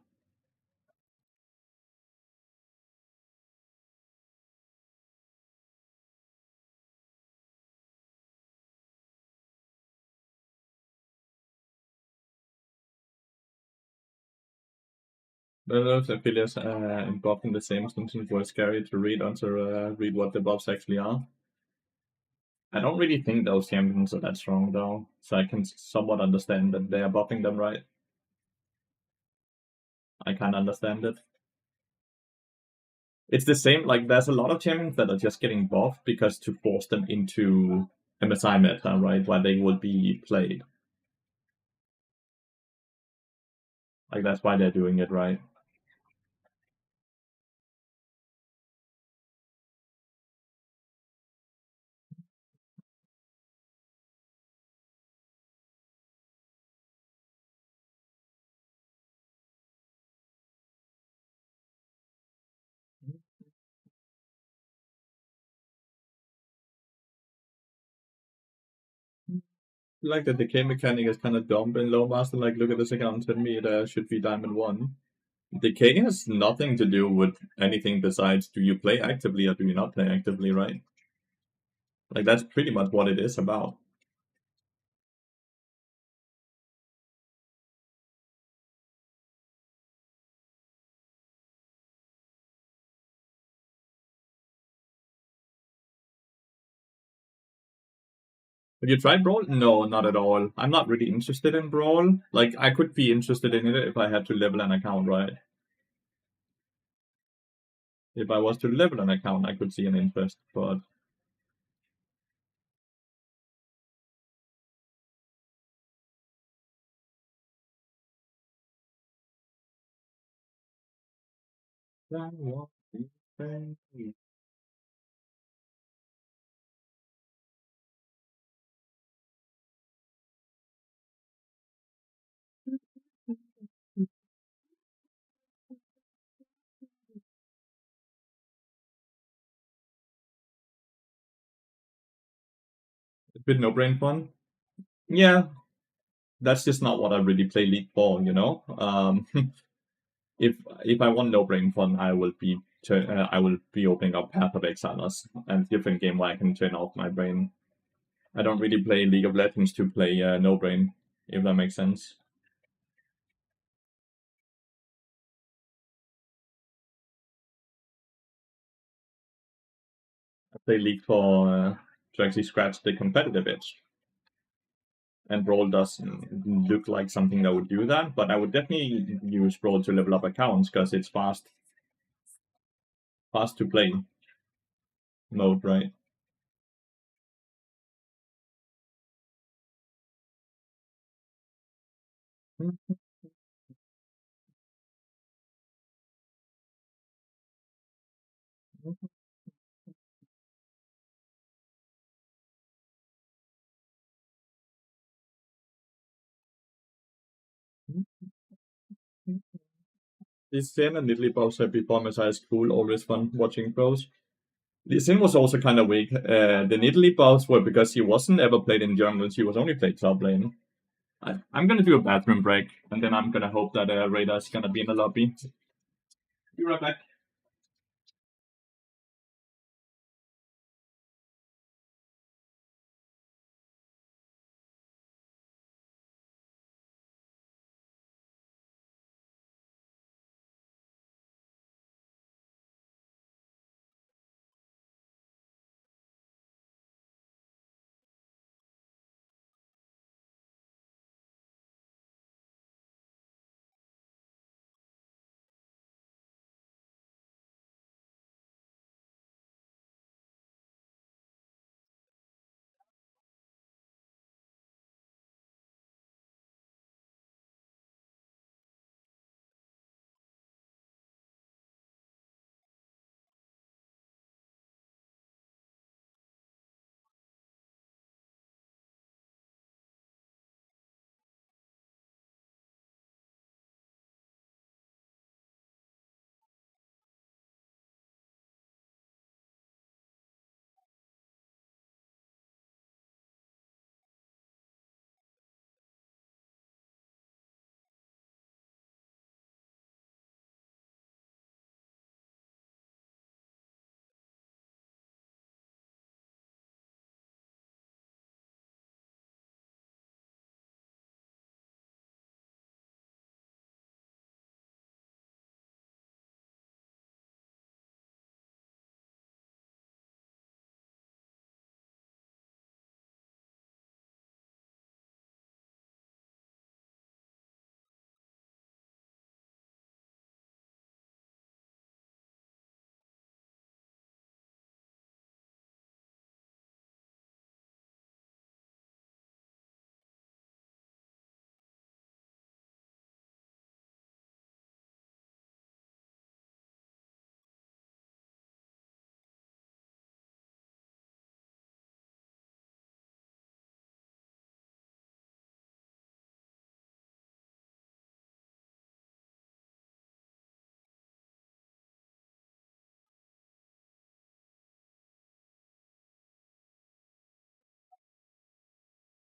Those affiliates involved in the same instance were scary to read until read what the buffs actually are. I don't really think those champions are that strong though, so I can somewhat understand that they are buffing them, right? I can't understand it. It's the same, like there's a lot of champions that are just getting buffed because to force them into MSI meta, right, where they would be played. Like that's why they're doing it, right? Like the decay mechanic is kind of dumb in low master. Like, look at this account, tell me it should be diamond 1. Decay has nothing to do with anything besides do you play actively or do you not play actively, right? Like that's pretty much what it is about. Have you tried Brawl? No, not at all. I'm not really interested in Brawl. Like I could be interested in it if I had to level an account, right? If I was to level an account, I could see an interest, but that won't be fair. A bit no brain fun. Yeah, that's just not what I really play League for, you know. If I want no brain fun, I will be opening up Path of Exilers and different game where I can turn off my brain. I don't really play League of Legends to play no brain, if that makes sense. I play League for to actually scratch the competitive itch, and Brawl doesn't look like something that would do that. But I would definitely use Brawl to level up accounts because it's fast to play mode, right? This Zen and Italy both have before Messiah School, always fun watching pros. The Zen was also kind of weak. The Italy bows were because he wasn't ever played in jungle, he was only played top lane. I'm gonna do a bathroom break, and then I'm gonna hope that Raider's gonna be in the lobby. Be right back.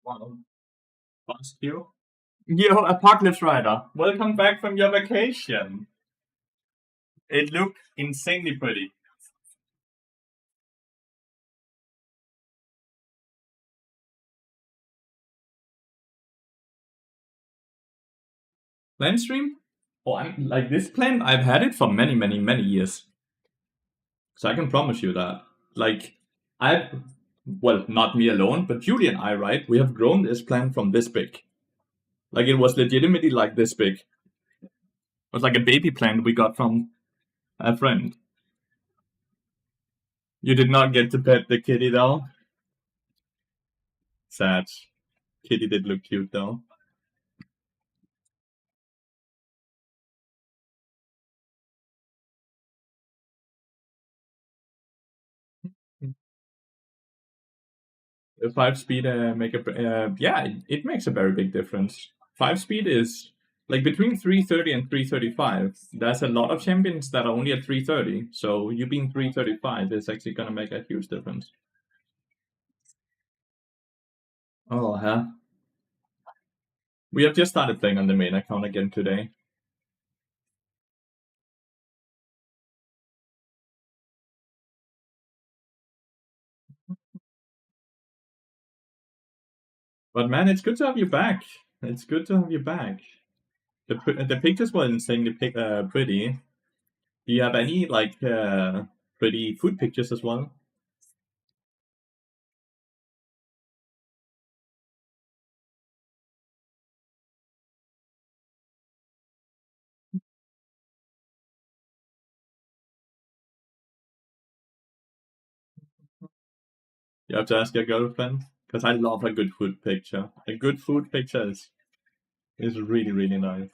Wow. Past you. Yo, Apocalypse Rider, welcome back from your vacation. It looked insanely pretty. Plant stream? Oh, I'm like this plant. I've had it for many, many, many years. So I can promise you that. Like, I've, well, not me alone, but Julie and I, right? We have grown this plant from this big. Like, it was legitimately like this big. It was like a baby plant we got from a friend. You did not get to pet the kitty though. Sad. Kitty did look cute though. The 5 speed make a yeah, it makes a very big difference. 5 speed is like between 330 and 335. There's a lot of champions that are only at 330. So you being 335 is actually gonna make a huge difference. Oh, huh? We have just started playing on the main account again today. But man, it's good to have you back. It's good to have you back. The pictures were insanely pretty. Do you have any like pretty food pictures as well? You have to ask your girlfriend because I love a good food picture. A good food picture is really really nice.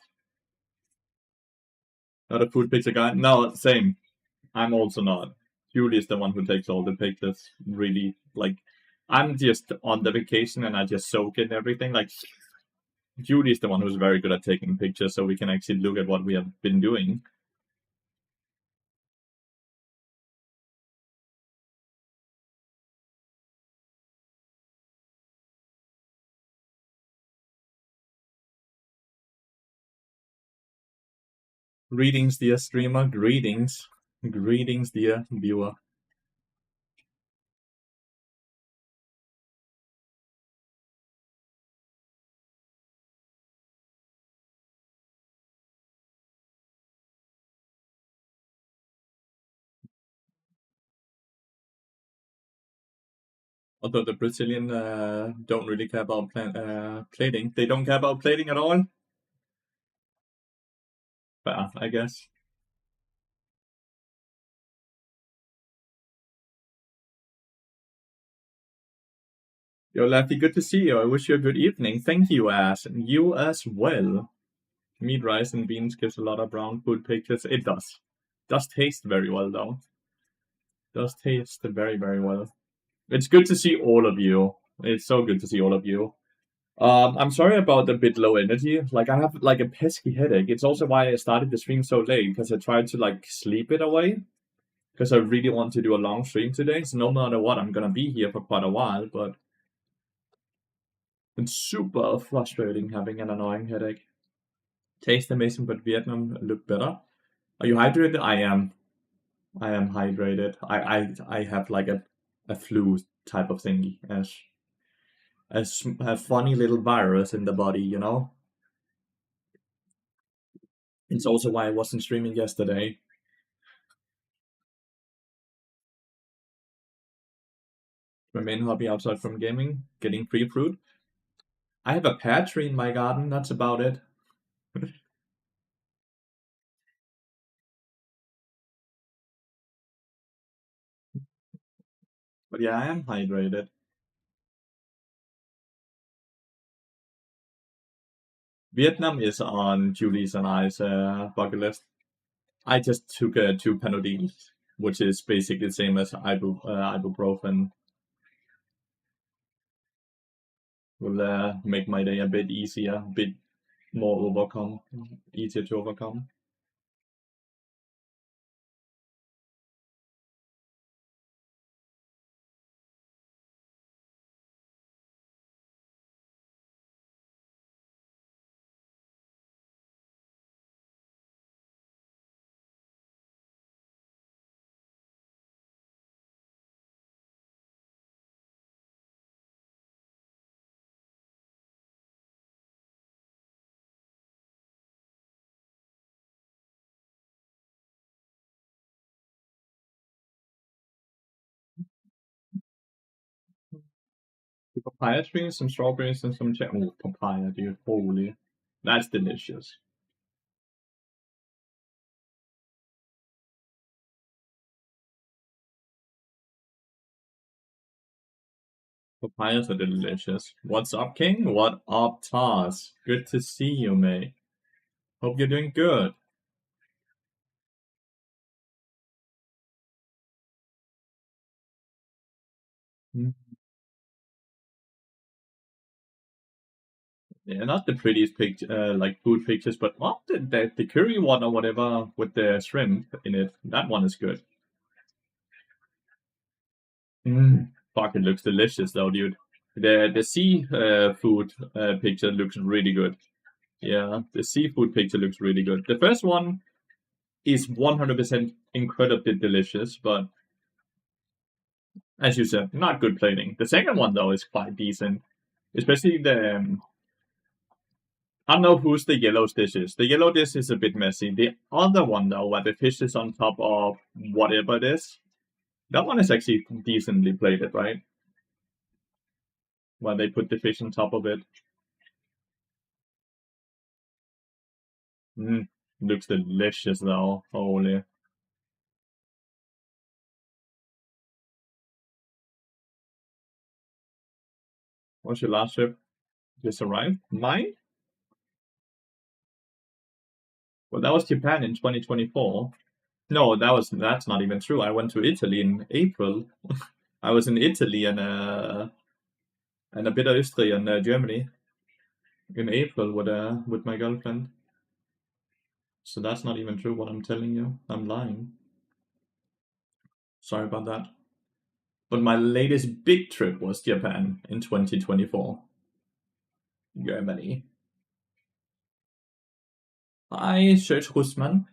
Not a food picture guy. No, same. I'm also not. Julie is the one who takes all the pictures. Really, like I'm just on the vacation and I just soak in everything. Like Julie is the one who's very good at taking pictures, so we can actually look at what we have been doing. Greetings, dear streamer. Greetings, greetings, dear viewer. Although the Brazilian don't really care about plating, they don't care about plating at all. But I guess. Yo, Lefty, good to see you. I wish you a good evening. Thank you, and you as well. Meat, rice, and beans gives a lot of brown food pictures. It does. Does taste very well, though. Does taste very, very well. It's good to see all of you. It's so good to see all of you. I'm sorry about the bit low energy. Like, I have, like, a pesky headache. It's also why I started the stream so late, because I tried to, like, sleep it away. Because I really want to do a long stream today. So no matter what, I'm gonna be here for quite a while, but it's super frustrating having an annoying headache. Taste amazing, but Vietnam look better. Are you hydrated? I am. I am hydrated. I have like a flu type of thing as a funny little virus in the body, you know. It's also why I wasn't streaming yesterday. My main hobby outside from gaming, getting free fruit. I have a pear tree in my garden. That's about it. But yeah, I am hydrated. Vietnam is on Julie's and I's bucket list. I just took 2 Panodils, which is basically the same as ibuprofen. Will make my day a bit easier, a bit more easier to overcome. papaya trees, some strawberries, and some oh, papaya, dude. Holy. That's delicious. Papayas are delicious. What's up, King? What up, Taz? Good to see you, mate. Hope you're doing good. Mm. Yeah, not the prettiest picture, like food pictures, but what the curry one or whatever with the shrimp in it. That one is good. Fuck, it looks delicious though, dude. The sea food picture looks really good. Yeah, the seafood picture looks really good. The first one is 100% incredibly delicious, but as you said, not good plating. The second one though is quite decent, especially the. I don't know whose the yellow dish is. The yellow dish is a bit messy. The other one though, where the fish is on top of whatever it is, that one is actually decently plated, right? Where they put the fish on top of it. Looks delicious though. Holy. What's your last trip? Just arrived? Mine? Well, that was Japan in 2024. No, that's not even true. I went to Italy in April. I was in Italy and a bit of Austria and Germany in April with my girlfriend. So that's not even true. What I'm telling you, I'm lying. Sorry about that. But my latest big trip was Japan in 2024. Germany. I searched Husman,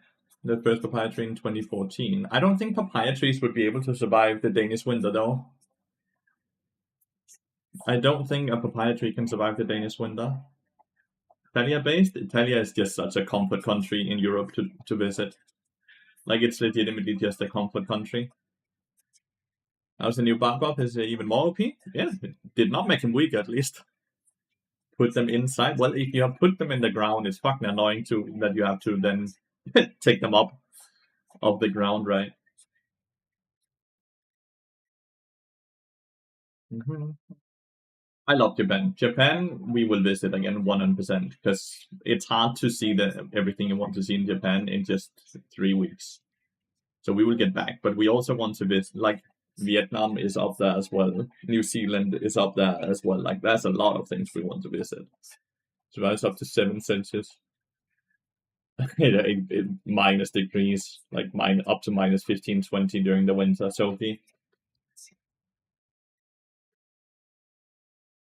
the first papaya tree in 2014. I don't think papaya trees would be able to survive the Danish winter though. I don't think a papaya tree can survive the Danish winter. Italia based? Italia is just such a comfort country in Europe to visit. Like it's legitimately just a comfort country. How's the new Barbop? Is it even more OP? Yeah, it did not make him weak at least. Put them inside. Well, if you have put them in the ground, it's fucking annoying too that you have to then take them up off the ground, right? I love Japan. Japan, we will visit again 100% because it's hard to see everything you want to see in Japan in just 3 weeks. So we will get back, but we also want to visit. Like Vietnam is up there as well. New Zealand is up there as well. Like there's a lot of things we want to visit. So it's up to 7 Celsius. Minus degrees, like up to minus 15, 20 during the winter. Sophie,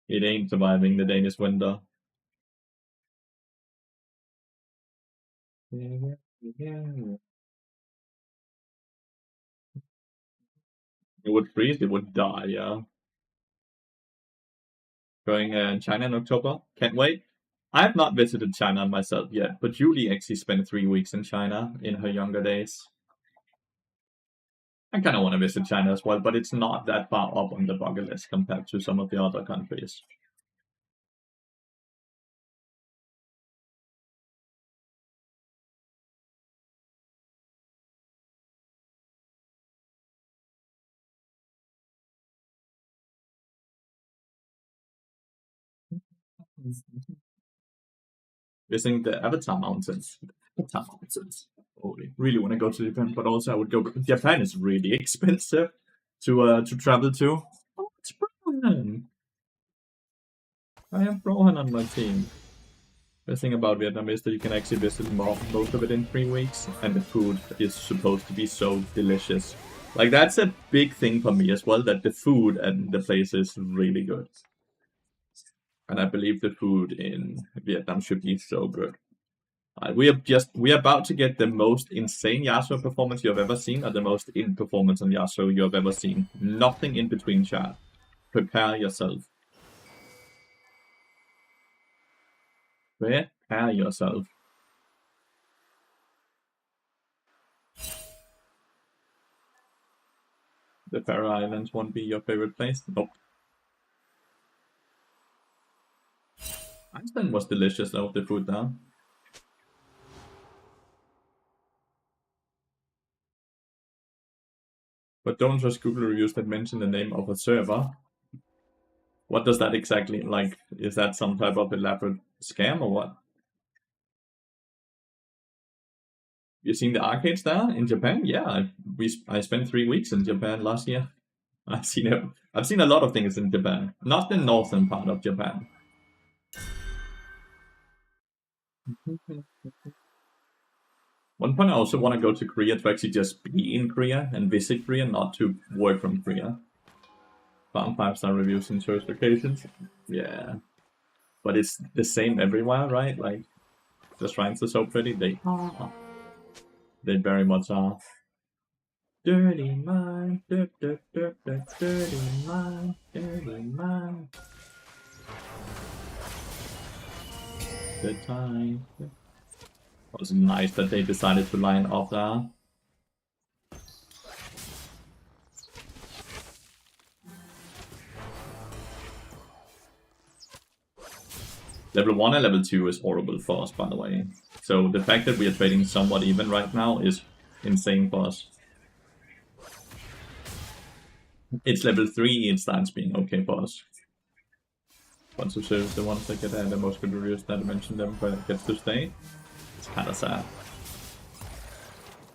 it ain't surviving the Danish winter. It would freeze, it would die, yeah. Going China in October. Can't wait. I have not visited China myself yet, but Julie actually spent 3 weeks in China in her younger days. I kind of want to visit China as well, but it's not that far up on the bucket list compared to some of the other countries. Visiting the Avatar Mountains. Avatar Mountains. Holy, really want to go to Japan, but also I would go. Japan is really expensive to travel to. Oh, it's Brian. I have Rohan on my team. The thing about Vietnam is that you can actually visit most of it in 3 weeks, and the food is supposed to be so delicious. Like that's a big thing for me as well. That the food and the place is really good, and I believe the food in Vietnam should be so good. We are about to get the most insane Yasuo performance you have ever seen, or the most in performance on Yasuo you have ever seen. Nothing in between, chat. Prepare yourself. Prepare yourself. The Faroe Islands won't be your favorite place? Nope. Iceland was delicious though, the food there. But don't just Google reviews that mention the name of a server. What does that exactly like? Is that some type of elaborate scam or what? You seen the arcades there in Japan? Yeah, I spent 3 weeks in Japan last year. I've seen a lot of things in Japan, not the northern part of Japan. One point I also want to go to Korea to actually just be in Korea and visit Korea, not to work from Korea. Found 5-star reviews in tourist locations. Yeah, but it's the same everywhere, right? Like the shrines are so pretty. They very much are. Dirty mind, dirty mind, dirty mind. Good time. It was nice that they decided to line up there. Level 1 and level 2 is horrible for us, by the way. So the fact that we are trading somewhat even right now is insane for us. It's level 3, it starts being okay for us. Once you serve the ones that get the most good reviews that I mentioned them but gets to stay. It's kinda sad.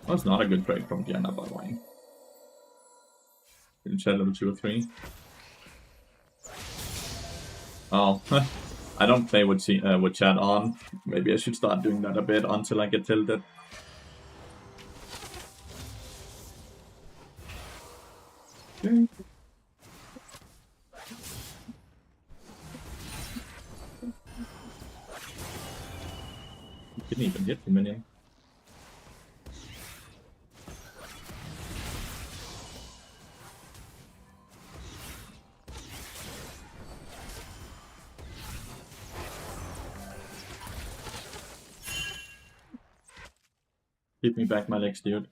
Well, it's not a good trade from Diana, by the way. In chat level 2 or 3. Oh, I don't play with chat on. Maybe I should start doing that a bit until I get tilted. You didn't even hit the minion. Give me back my legs, dude.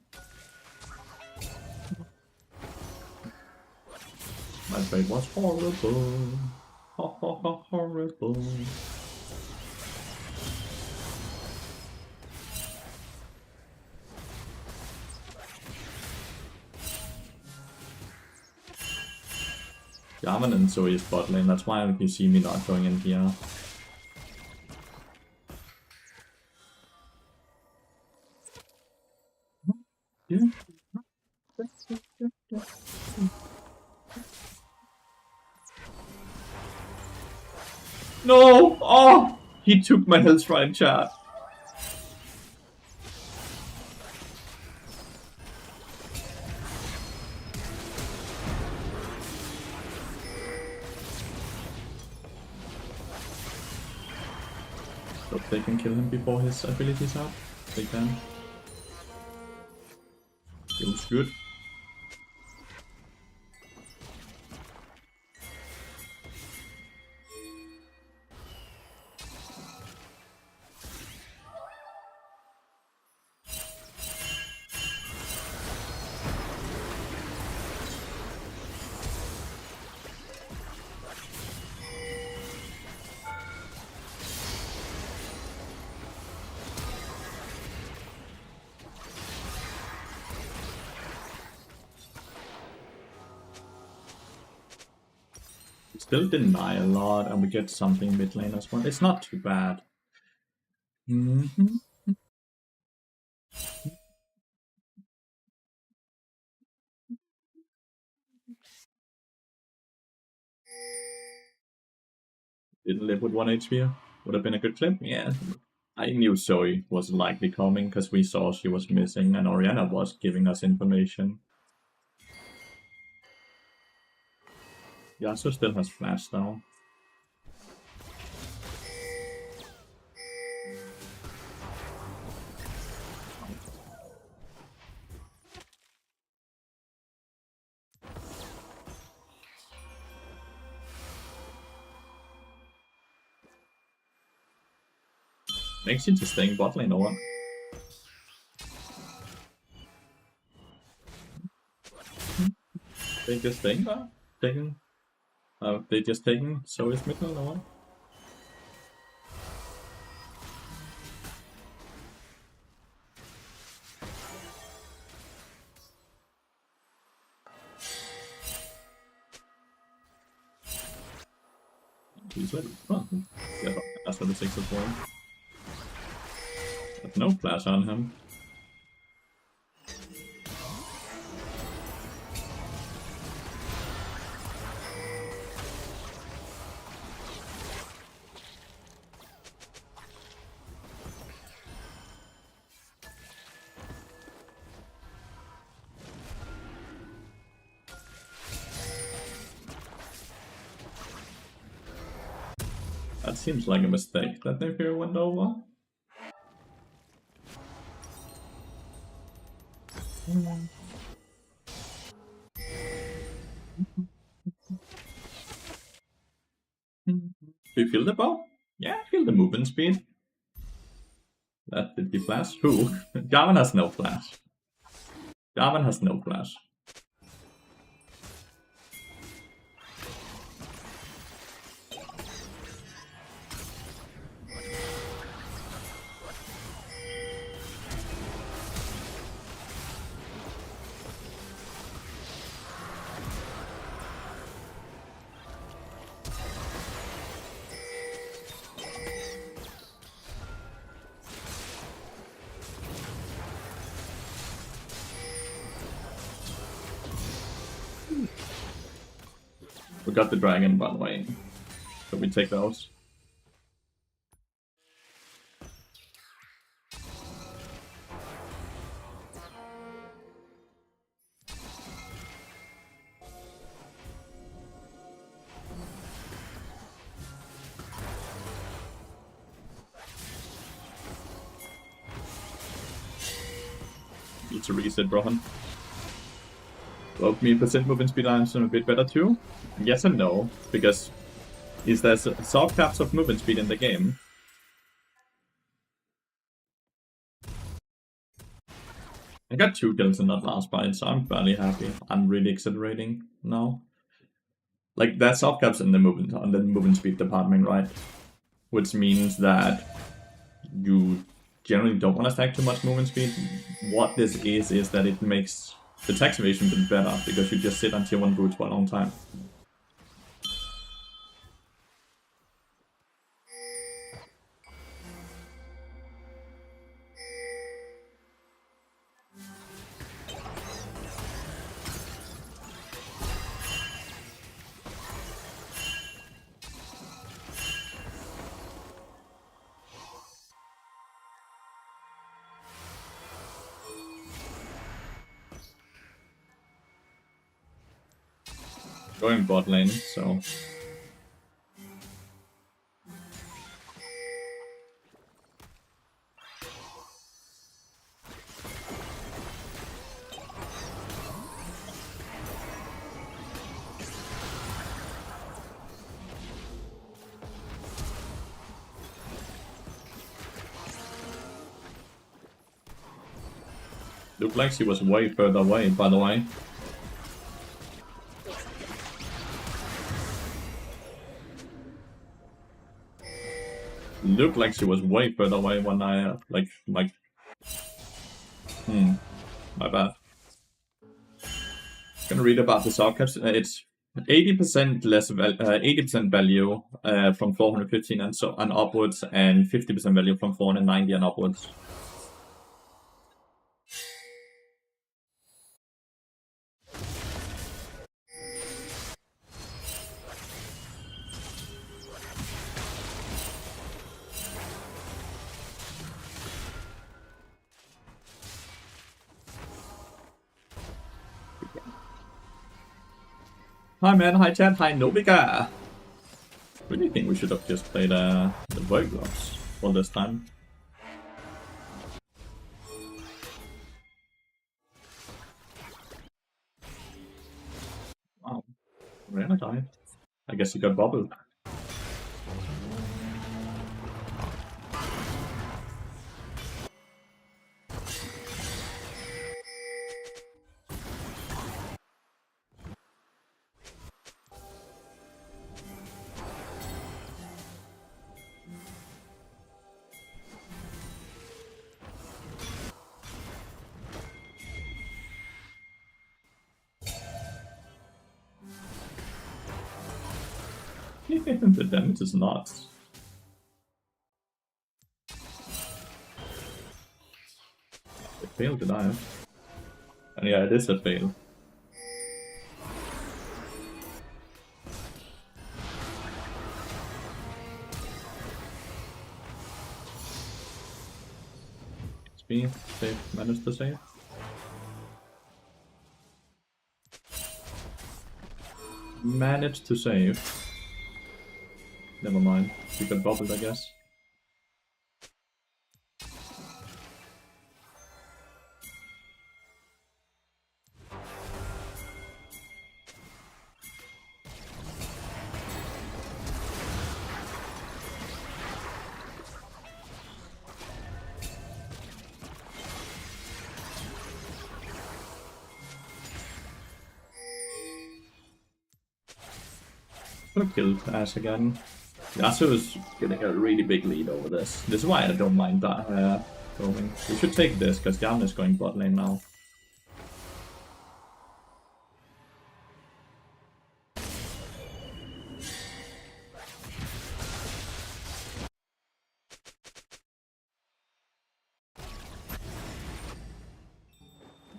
My trade was horrible. Horrible. Yaman and Zoe is bot lane, that's why you see me not going in here. Yeah. No! Oh! He took my health right, chat. Hope they can kill him before his abilities up. They can. Feels good. Still deny a lot, and we get something mid lane as well. It's not too bad. Didn't live with 1 HP. Would have been a good clip. Yeah. I knew Zoe was likely coming because we saw she was missing and Oriana was giving us information. Yasuo still has flash though. Makes you just staying bot lane or what? They just staying there? Taking they just taking Zoe's mid lane or what? He's level 1. Yeah, that's level 6 as well. But no flash on him. That seems like a mistake that Napier went over. Do you feel the bow? Yeah, I feel the movement speed. That did he flash? Who? Jarvan has no flash. Jarvan has no flash. We got the dragon, by the way. So we take those. Need to reset, Brohan. Well, me percent movement speed lines are a bit better too? Yes and no, because is there soft caps of movement speed in the game? I got 2 kills in that last fight, so I'm fairly happy. I'm really accelerating now. Like, there's soft caps in the movement on the movement speed department, right? Which means that you generally don't want to stack too much movement speed. What this is that it makes the tax evasion a bit better, because you just sit on tier 1 roots for a long time. Going bot lane, so looked like she was way further away, by the way. Looked like she was way further away when I, my bad. Gonna read about the soft caps. It's 80% less, 80% value from 415 and upwards, and 50% value from 490 and upwards. Hi man, hi chat, hi Novika! Really think we should have just played the Void Gloves for this time. Wow, Rena died. I guess he got bubbled. The damage is nuts. It failed to die. And yeah, it is a fail. XP, save, managed to save. Managed to save. Never mind, we got bubbled, I guess. Killed Ash again. Yasuo is getting a really big lead over this. This is why I don't mind that going. We should take this because Jan is going bot lane now.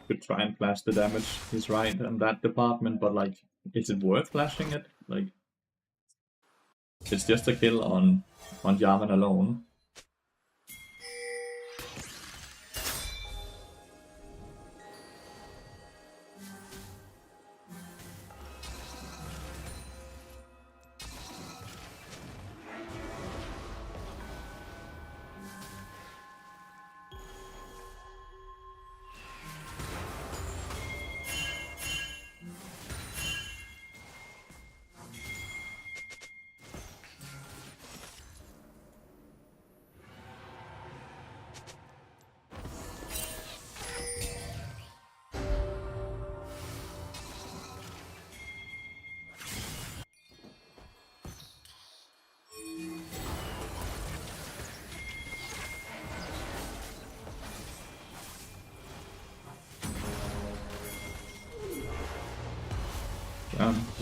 Could try and flash the damage. He's right in that department, but like, is it worth flashing it? Like, it's just a kill on Jarvan alone.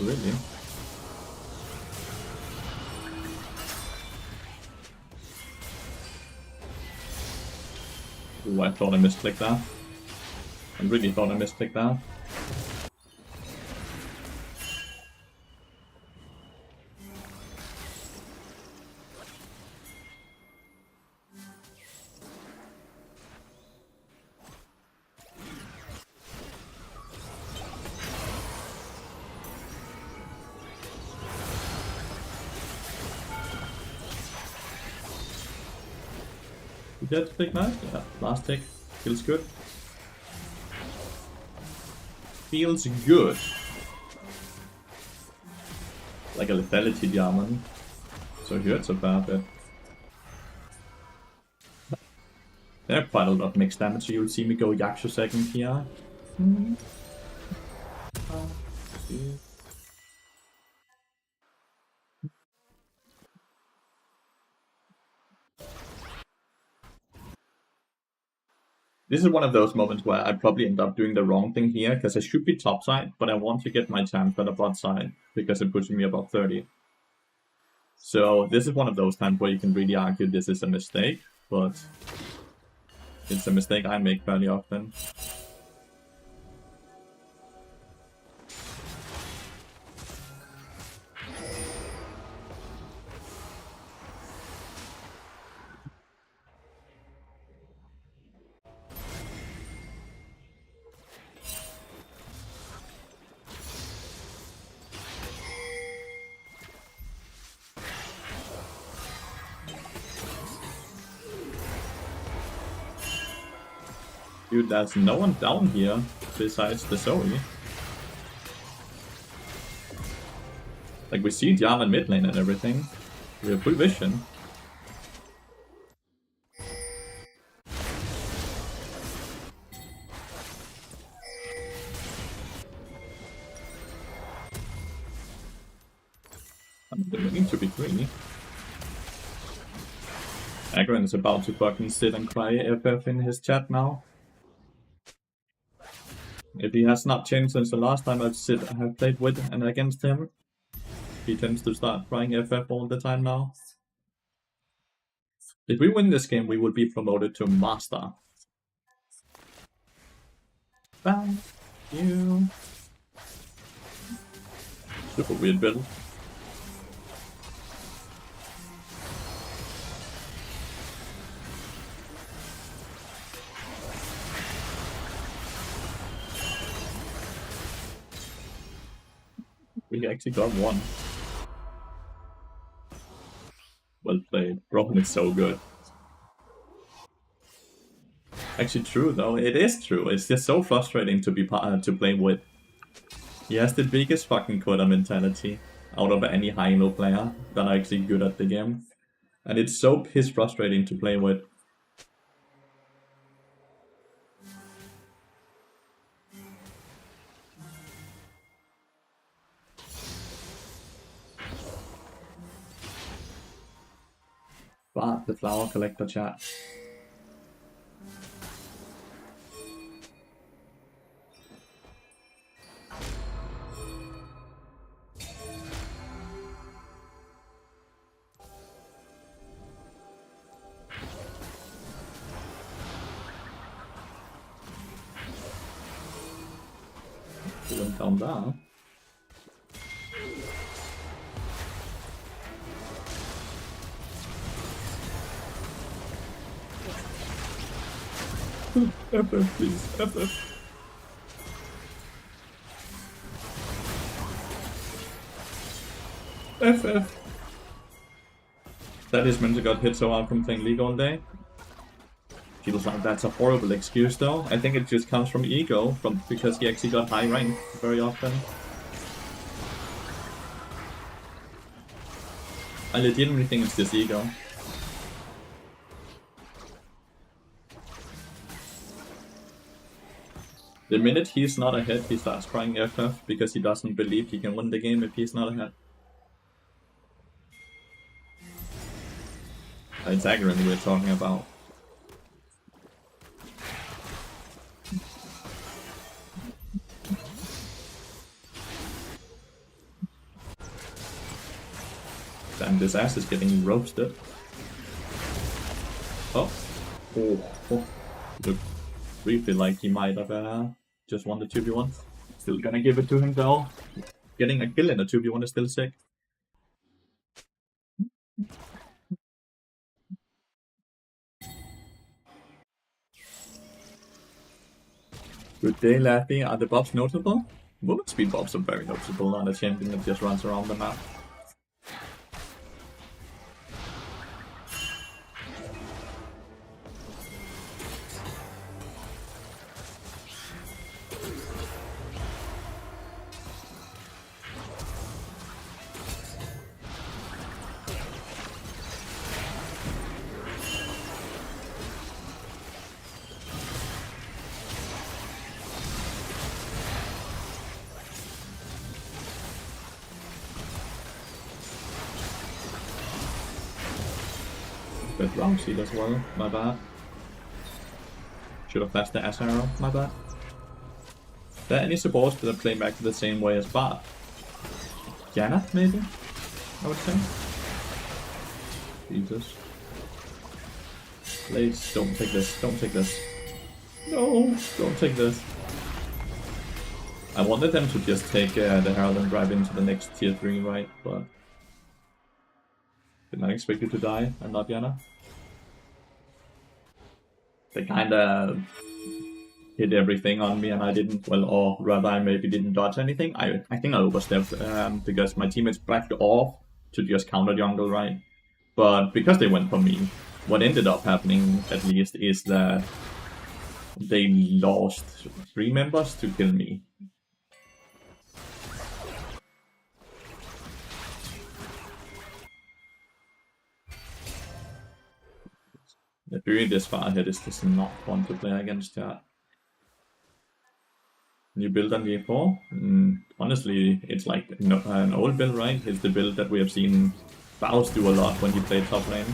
Really? Ooh, I thought I misclicked that. I really thought I misclicked that. Did that take knife? Yeah, last tick. Feels good. Feels good. Like a lethality diamond. So here it's a fair bit. There are quite a lot of mixed damage, so you'll see me go Yaksha second here. This is one of those moments where I probably end up doing the wrong thing here, because I should be topside, but I want to get my champ on the bot side, because it pushes me above 30. So this is one of those times where you can really argue this is a mistake, but it's a mistake I make fairly often. Dude, there's no one down here besides the Zoe. Like, we see Jarvan mid lane and everything. We have full vision. I'm beginning to be greedy. Agron is about to fucking sit and cry FF in his chat now. If he has not changed since the last time I've played with and against him, he tends to start trying FF all the time now. If we win this game, we will be promoted to Master. Thank you. Super weird build. We actually got one. Well played. Rohan is so good. Actually true though, it is true. It's just so frustrating to be to play with. He has the biggest fucking quota mentality out of any high-low player that are actually good at the game. And it's so piss frustrating to play with. But the flower collector chat. Went down there. FF, please. FF. FF. That is meant to got hit so hard from playing League all day. Feels like that's a horrible excuse though. I think it just comes from ego, because he actually got high rank very often. I legitimately think it's just ego. The minute he's not ahead, he starts crying FF because he doesn't believe he can win the game if he's not ahead. It's Agron we're talking about. Damn, this ass is getting roasted. Oh. Oh. Look briefly like he might have just won the 2v1. Still gonna give it to him though. Getting a kill in a 2v1 is still sick. Good day, Lathy. Are the buffs notable? Movement speed buffs are very noticeable on a champion that just runs around the map. But wrong seed as well, my bad. Should have flashed the S arrow, my bad. There are any supports that are playing back the same way as Bart? Janna, maybe? I would say. Jesus. Please, don't take this, don't take this. No, don't take this. I wanted them to just take the Herald and drive into the next tier 3, right? But did not expect you to die. I'm not Janna. They kinda hit everything on me and I didn't, well, or rather I maybe didn't dodge anything. I think I overstepped because my teammates backed off to just counter jungle, right? But because they went for me, what ended up happening at least is that they lost 3 members to kill me. If you're this far ahead, it's just not fun to play against that. New build on game 4? Honestly, it's like an old build, right? It's the build that we have seen Faust do a lot when he played top lane.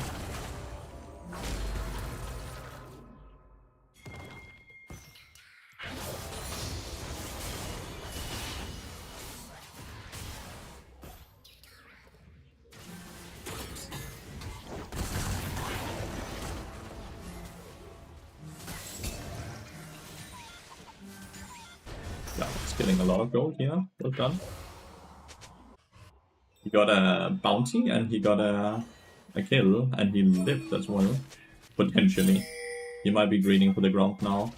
Yeah, he's getting a lot of gold here. Well done. He got a bounty and he got a kill and he lived as well. Potentially. He might be greeting for the ground now.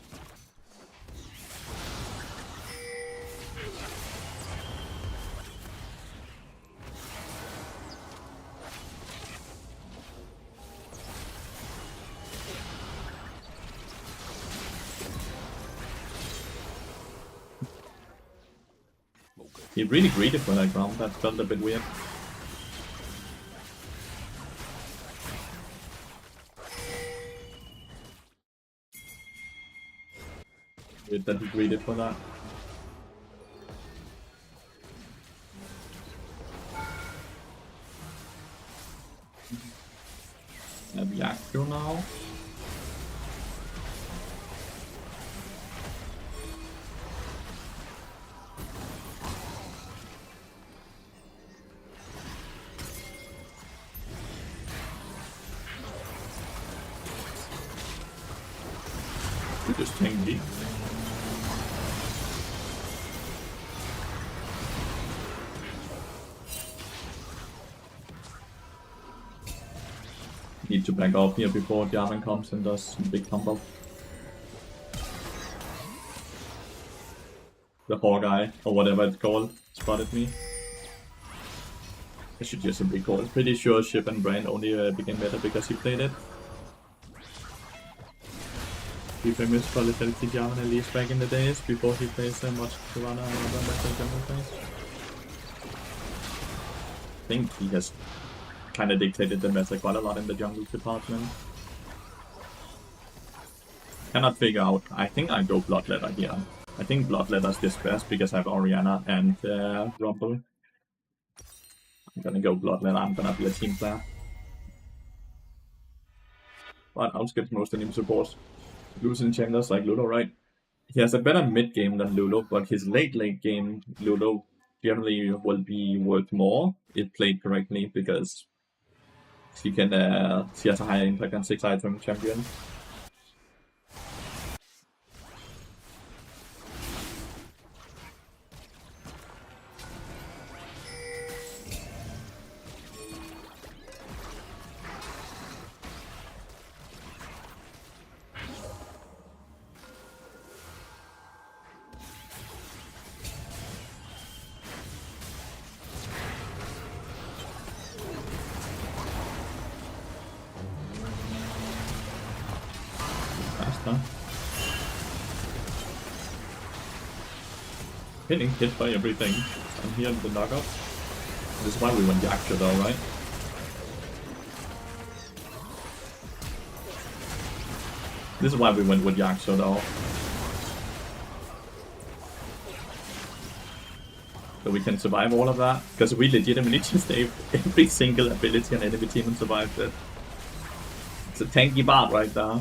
He really greeted for that ground. That felt a bit weird. Weird that he greeted for that. Have Yakko now. You just tanked me. Need to back off here before Jarvan comes and does some big combo. The Hawkeye, or whatever it's called, spotted me. I should just simply call it. Pretty sure Ship and Brand only became better because he played it. He famous for Lathyrus Jarvan at least back in the days, before he plays much Piranha and other better jungle plays. I think he has kind of dictated the meta quite a lot in the jungle department. Cannot figure out. I think I go Bloodletter here. I think Bloodletter's this best because I have Orianna and Rumble. I'm gonna go Bloodletter. I'm gonna be a team player. But I'll skip most enemy supports. Losing chambers like Lulu, right? He has a better mid game than Lulu, but his late game Lulu generally will be worth more if played correctly because she can she has a higher impact on 6 item champion. Faster. Hitting hit by everything. I'm here in the knockup. This is why we went Yaksha though, right? This is why we went with Yaksha though. So we can survive all of that. Because we legitimately just saved every single ability on enemy team and survived it. It's a tanky bard right there.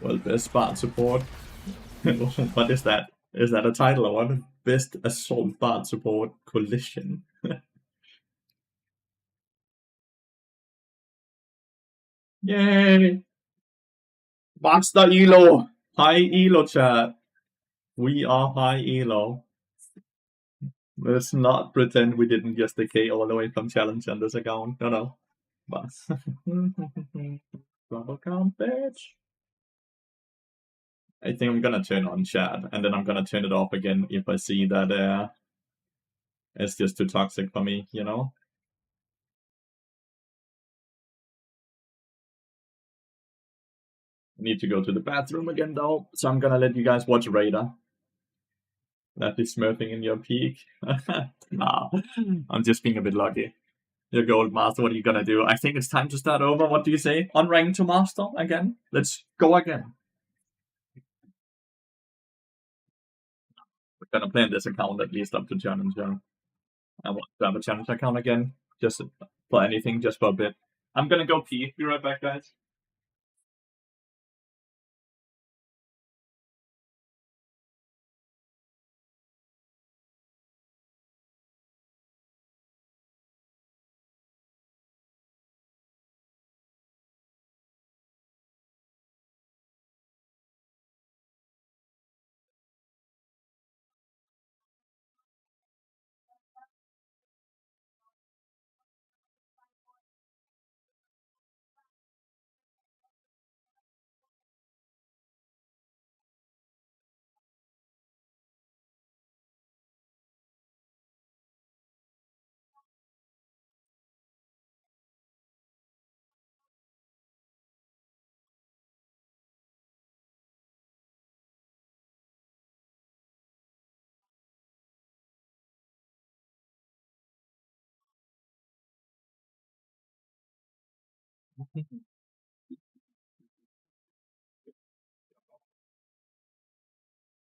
Well, best bard support. What is that? Is that a title or what? Best assault bard support collision. Yay! Master Elo! High Elo chat. We are high Elo. Let's not pretend we didn't just decay all the way from challenge on this account. No. But Bubblegum bitch. I think I'm gonna turn on chat and then I'm gonna turn it off again if I see that it's just too toxic for me, you know? I need to go to the bathroom again though, so I'm gonna let you guys watch Raider. That is smurfing in your peak. Nah, I'm just being a bit lucky. Your gold master, what are you gonna do? I think it's time to start over. What do you say? Unranked to master again? Let's go again. We're gonna play in this account at least up to challenger. I want to have a challenge account again, just for anything, just for a bit. I'm gonna go pee. Be right back, guys.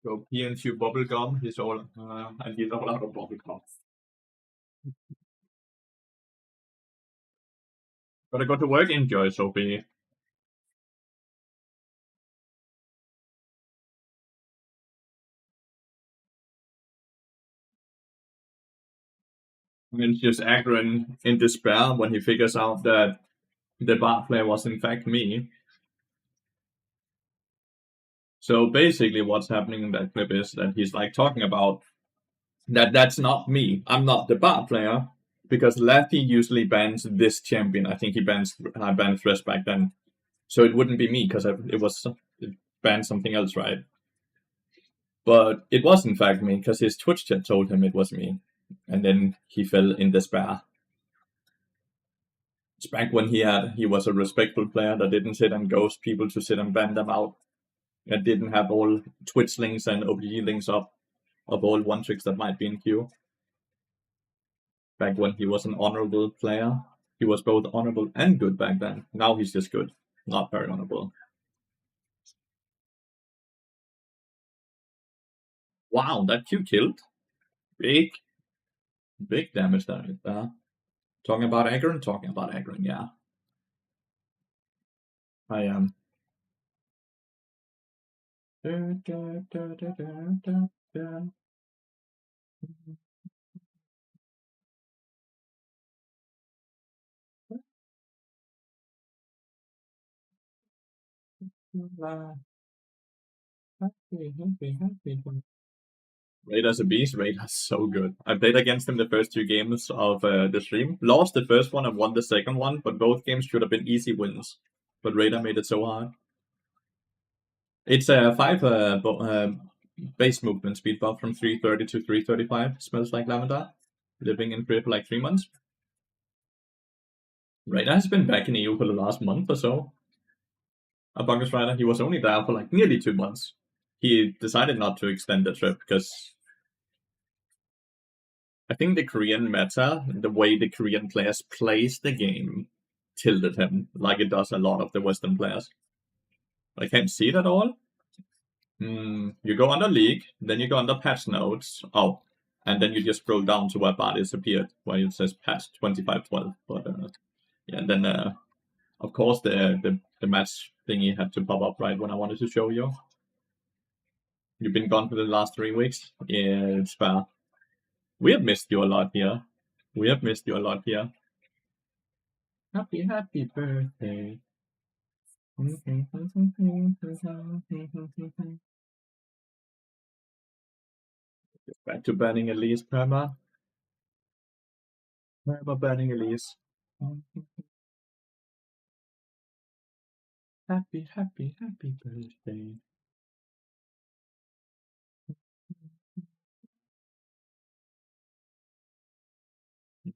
Go pee into bubble gum. He's all and he's all out of bubble gum. Gotta go to work. Enjoy, Sophie. And just aggro in despair when he figures out that the bar player was in fact me. So basically, what's happening in that clip is that he's like talking about that's not me. I'm not the bar player because Lathyrus usually bans this champion. I think I banned Thresh back then, so it wouldn't be me because it banned something else, right? But it was in fact me because his Twitch chat told him it was me, and then he fell in despair. It's back when he was a respectful player that didn't sit and ghost people to sit and ban them out. That didn't have all Twitch links and OBG links up of all one tricks that might be in queue. Back when he was an honorable player, he was both honorable and good back then. Now he's just good, not very honorable. Wow, that Q killed. Big damage there. Talking about aggro, yeah. I am. Raider's a beast. Raider's so good. I played against him the first 2 games of the stream. Lost the first one and won the second one, but both games should have been easy wins. But Raider made it so hard. It's a 5 base movement speed buff from 330 to 335. Smells like lavender. Living in Korea for like 3 months. Raider has been back in EU for the last month or so. Among Us Rider, he was only there for like nearly 2 months. He decided not to extend the trip because I think the Korean meta, the way the Korean players plays the game, tilted him like it does a lot of the Western players. I can't see it at all. You go under League, then you go under Patch Notes. Oh, and then you just scroll down to where Bard disappeared, where it says Patch 2512. But yeah, and then of course the match thingy had to pop up right when I wanted to show you. You've been gone for the last 3 weeks. Yeah, it's fair. We have missed you a lot here. Happy birthday. Back to banning Elise, Perma. Perma banning Elise. Happy birthday.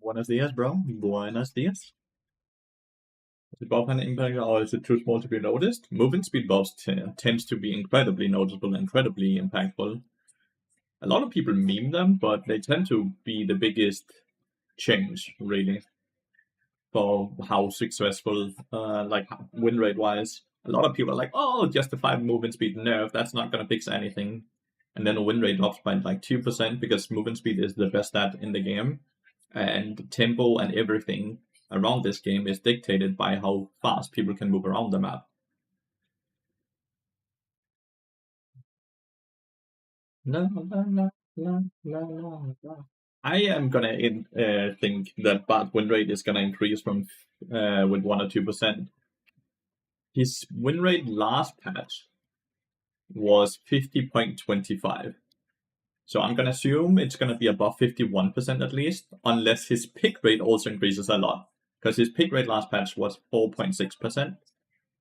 Buenos dias, bro. Buenos dias. Is it buff and impact, or is it too small to be noticed? Movement speed buffs tends to be incredibly noticeable, incredibly impactful. A lot of people meme them, but they tend to be the biggest change, really, for how successful, like win rate wise. A lot of people are like, oh, just a 5 movement speed nerf, that's not going to fix anything. And then the win rate drops by like 2% because movement speed is the best stat in the game. and tempo and everything around this game is dictated by how fast people can move around the map. La, la, la, la, la, la, la. I am gonna think that Bart win rate is gonna increase from with 1 or 2%. His win rate last patch was 50.25. So I'm gonna assume it's gonna be above 51% at least, unless his pick rate also increases a lot. Because his pick rate last patch was 4.6%.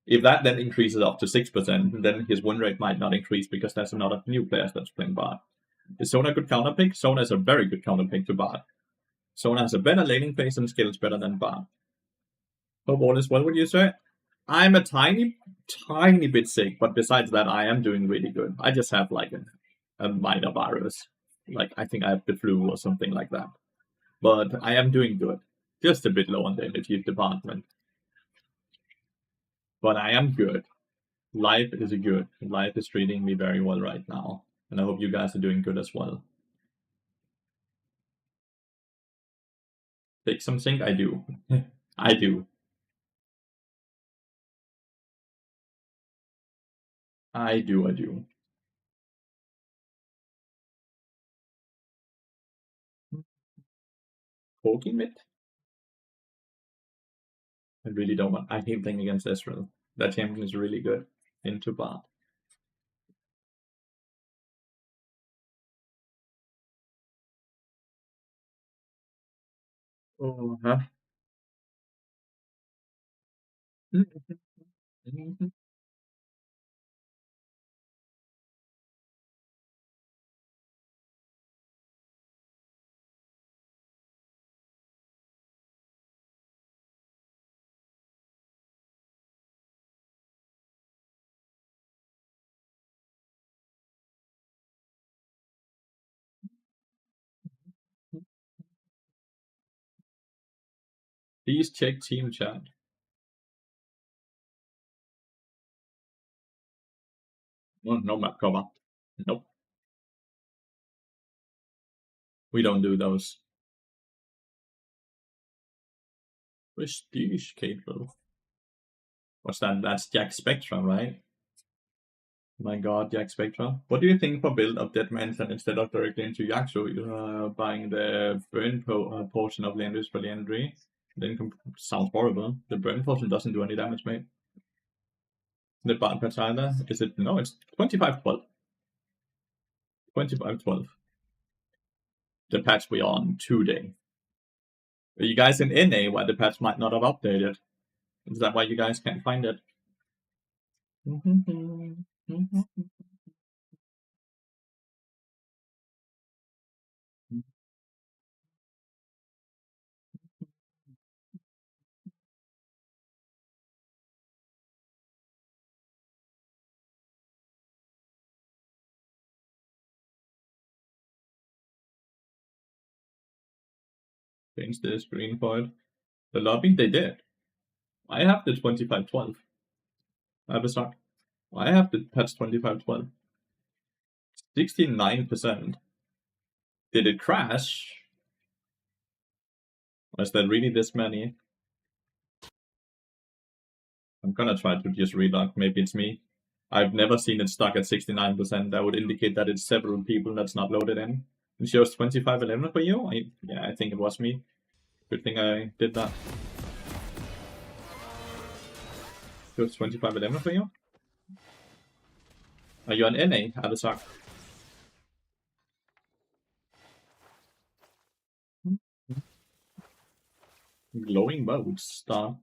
If that then increases up to 6%, then his win rate might not increase because there's a lot of new players that's playing Bard. Is Sona a good counter pick? Sona is a very good counter pick to Bard. Sona has a better laning phase and skills better than Bard. Hope all is well with you, sir. I'm a tiny bit sick, but besides that, I am doing really good. I just have like a minor virus. Like, I think I have the flu or something like that. But I am doing good. Just a bit low on the energy department. But I am good. Life is good. Life is treating me very well right now. And I hope you guys are doing good as well. Take some zinc? I do. I do. I do. Pokemit? I really don't want. I hate playing against Ezreal. That champion is really good. Into Bard. Oh, huh? Please check team chat. Oh, no map cover. Nope. We don't do those. Prestige cable. What's that? That's Jack Spectra, right? My god, Jack Spectra. What do you think for build of Dead Mansion instead of directly into Yaxo? You're buying the burn portion of Landis for Leandry. Then sounds horrible. The burn portion doesn't do any damage, mate. The Bard patch either. Is it? No, it's 2512. 2512. The patch we are on today. Are you guys in NA where the patch might not have updated? Is that why you guys can't find it? Change the screen for it. The lobby, they did. I have the 2512. I have a stock. I have the patch 2512. 69%. Did it crash? Was there really this many? I'm gonna try to just relog. Maybe it's me. I've never seen it stuck at 69%. That would indicate that it's several people that's not loaded in. It shows 2511 for you? I think it was me. Good thing I did that. It was 2511 for you? Are you on NA, Adesak? Glowing mode star.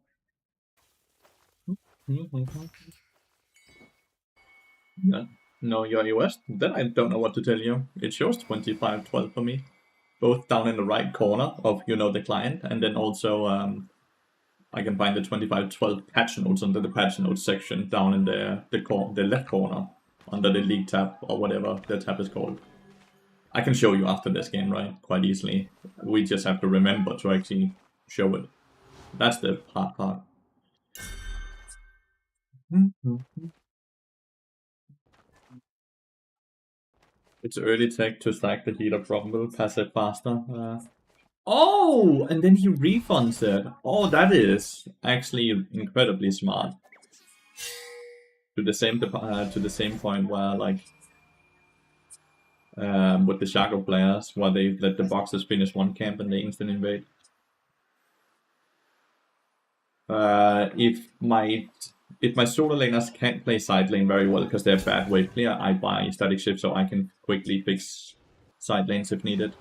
Yeah. No, you're US? Then I don't know what to tell you. It shows 2512 for me. Both down in the right corner of, the client, and then also I can find the 2512 patch notes under the patch notes section down in the left corner under the league tab or whatever the tab is called. I can show you after this game, right? Quite easily. We just have to remember to actually show it. That's the hard part. It's early tech to stack the healer crumble, pass it faster. Oh, and then he refunds it. Oh, that is actually incredibly smart. To the same point where like with the Shaco players, where they let the boxers finish one camp and they instant invade. If my solo laners can't play side lane very well because they're bad wave clear, I buy static shift so I can quickly fix side lanes if needed.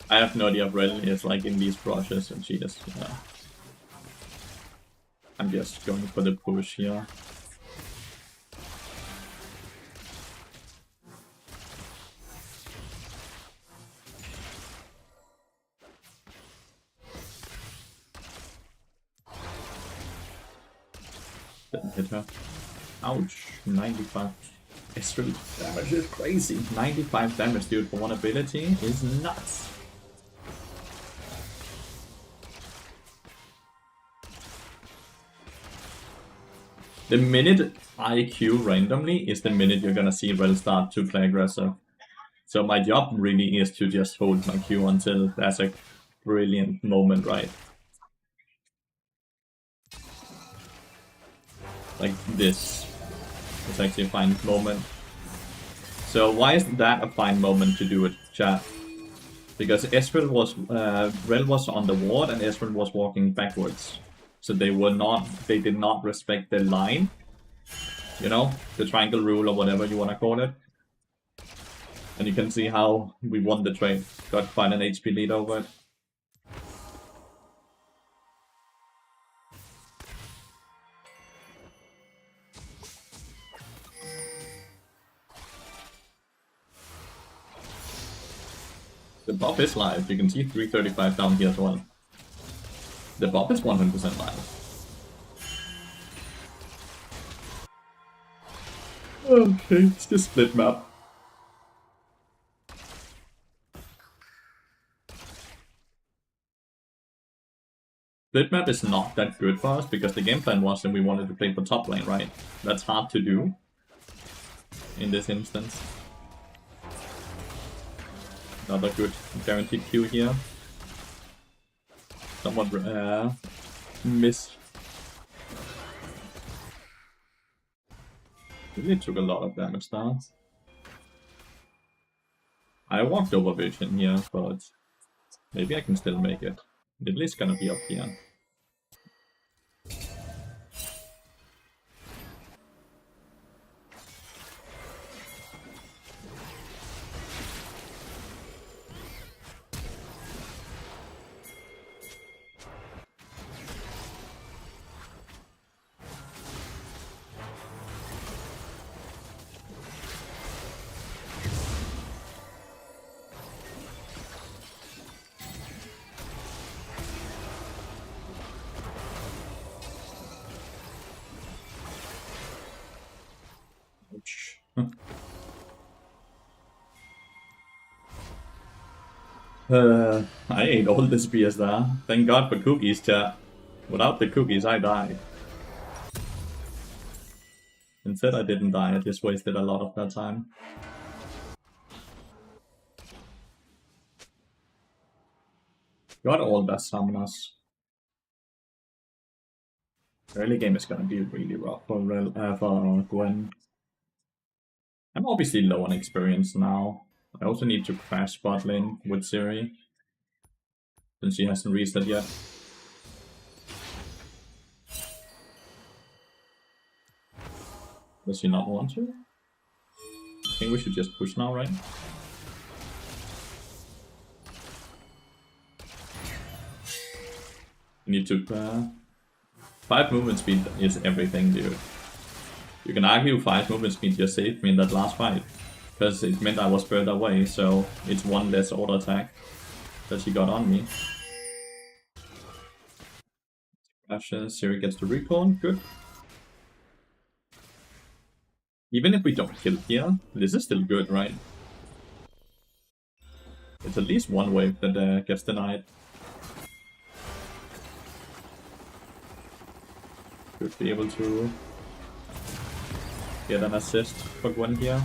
I have no idea if Rel is like in these brushes and she is. I'm just going for the push here. Didn't hit her. Ouch, 95. Extreme damage is crazy. 95 damage, dude, for one ability is nuts. The minute I Q randomly is the minute you're gonna see Rel start to play aggressive. So my job really is to just hold my Q until there's a brilliant moment, right? Like this. It's actually a fine moment. So why is that a fine moment to do it, chat? Because Rel was on the ward and Ezreal was walking backwards. So they did not respect the line. You know, the triangle rule or whatever you want to call it. And you can see how we won the trade. Got quite an HP lead over it. The buff is live. You can see 335 down here as well. The buff is 100% live. Okay, it's the split map. Split map is not that good for us because the game plan was that we wanted to play for top lane, right? That's hard to do in this instance. Another good guaranteed Q here. Somewhat miss. Really took a lot of damage down. I walked over vision here, but maybe I can still make it. At least gonna be up here. I ate all the spears there. Thank God for cookies, chat. Without the cookies, I died. Instead, I didn't die. I just wasted a lot of that time. Got all that summoners. Early game is gonna be really rough for Gwen. I'm obviously low on experience now. I also need to crash bot lane with Siri, since she hasn't reset yet. Does she not want to? I think we should just push now, right? You need to 5 movement speed is everything, dude. You can argue 5 movement speed just saved me in that last fight, because it meant I was further away, so it's 1 less auto attack that she got on me. Crashes, Siri gets the recall, good. Even if we don't kill here, this is still good, right? It's at least 1 wave that gets denied. Should be able to get an assist for Gwen here.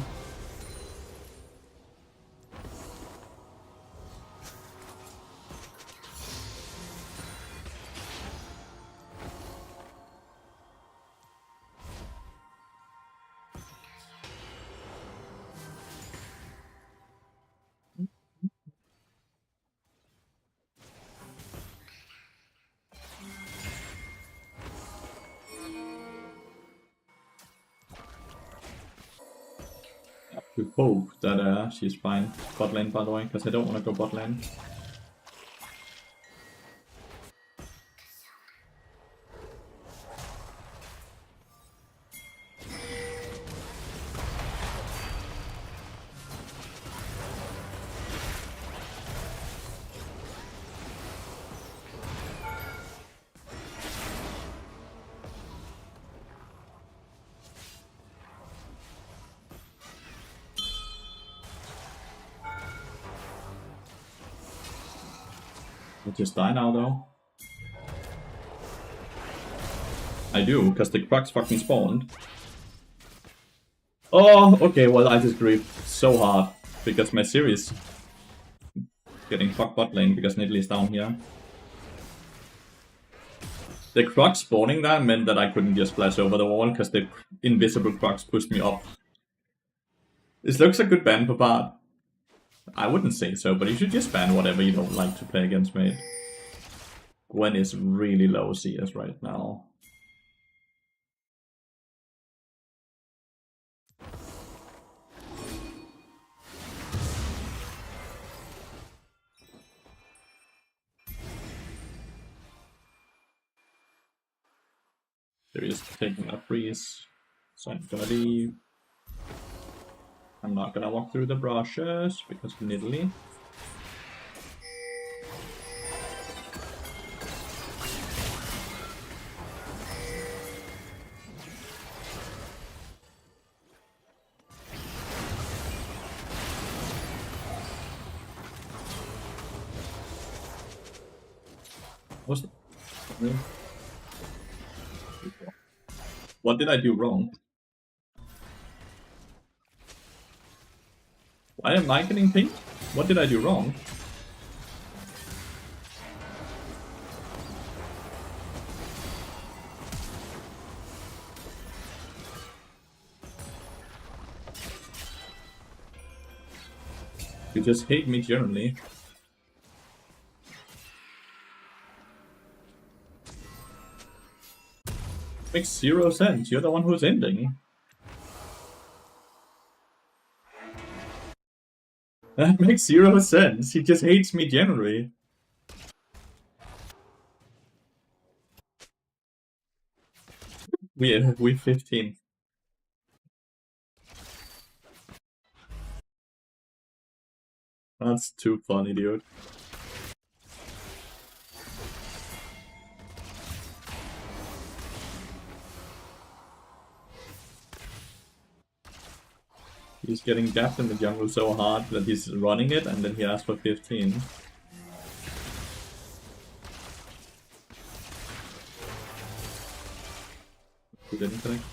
We hope that she's fine. Bot lane, by the way, because I don't want to go bot lane. I'll just die now, though. I do, because the Crux fucking spawned. Oh, okay, well, I just grieved so hard, because my series getting fucked bot lane, because Nidalee is down here. The Crux spawning there meant that I couldn't just flash over the wall, because the invisible Crux pushed me up. This looks a good ban for Bard. I wouldn't say so, but you should just ban whatever you don't like to play against, mate. Gwen is really low CS right now. There is taking a freeze, so I'm gonna leave. I'm not gonna walk through the brushes because of Nidalee. What's the... What did I do wrong? Why am I getting pinged? What did I do wrong? You just hate me generally. Makes 0 sense. You're the one who's ending. That makes 0 sense. He just hates me generally. We 15. That's too funny, dude. He's getting gapped in the jungle so hard that he's running it, and then he asks for 15. He didn't connect.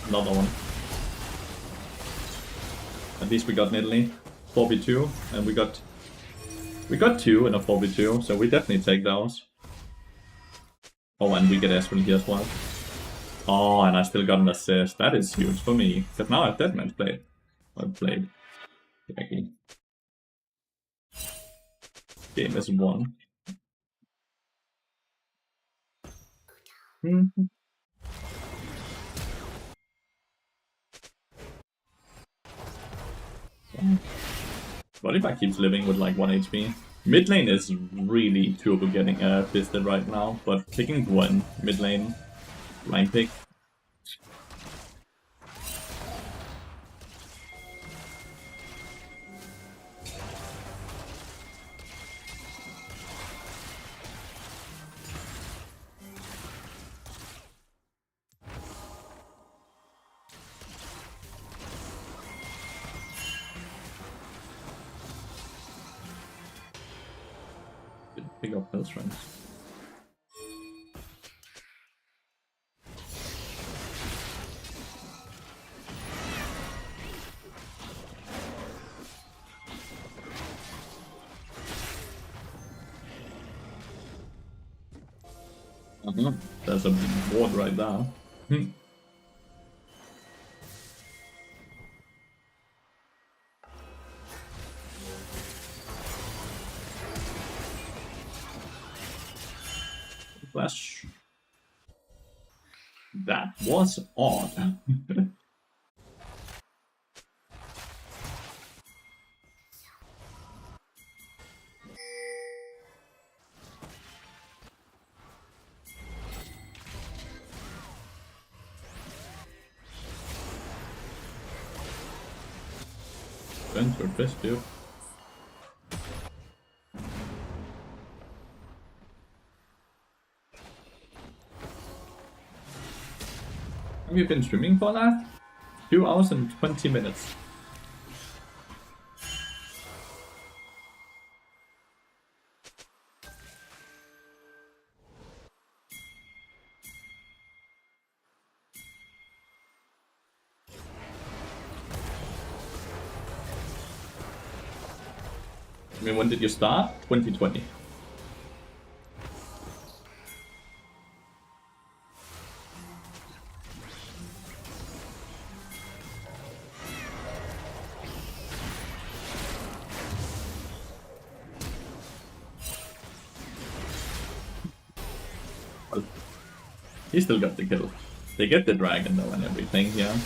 Another one. At least we got Nidalee. 4v2, and we got 2 in a 4v2, so we definitely take those. Oh, and we get Espen here as well. Oh, and I still got an assist. That is huge for me. Because now I have Deadman's Blade. I've played. Jackie. Game is won. What if I keep living with like 1 HP? Mid lane is really turbo getting fisted right now, but picking Gwen mid lane, line pick. Pick up health strength. There's a ward right there. Flash. That was odd. Enter fist, dude. Have you been streaming for that? 2 hours and 20 minutes. I mean, when did you start? 2020. Well, he still got the kill. They get the dragon though and everything, yeah.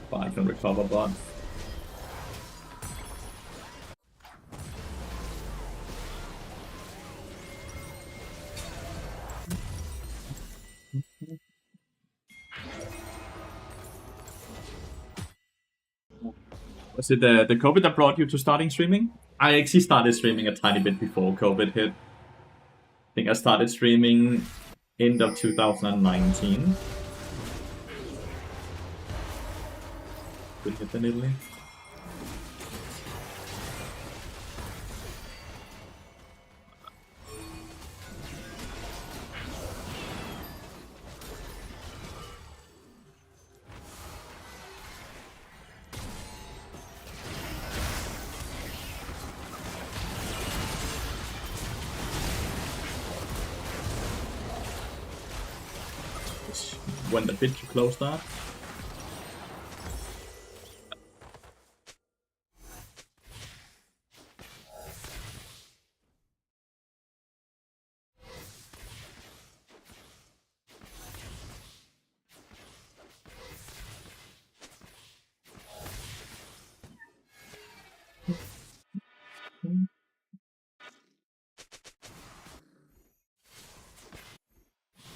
But I can recover bot. Was it the COVID that brought you to starting streaming? I actually started streaming a tiny bit before COVID hit. I think I started streaming end of 2019. Good hit in Italy. Went a bit too close there.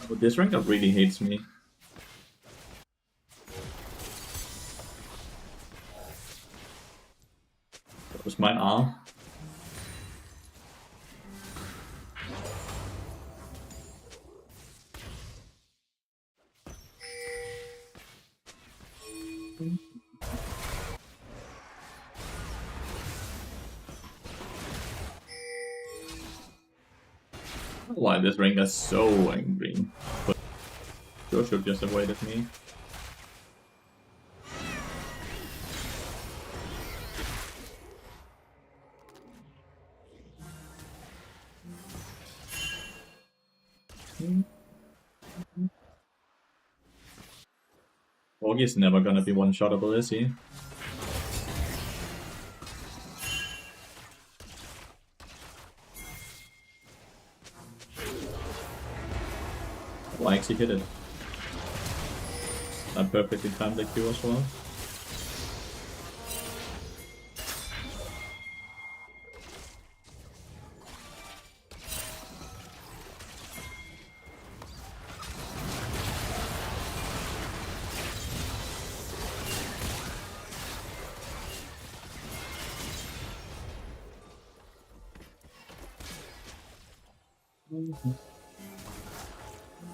But this rank up really hates me. That was my R. Why this ring is so angry. But sure should just avoided me. Augie's never gonna be one-shottable, is he? Oh, I actually hit it. I perfectly timed the Q as well.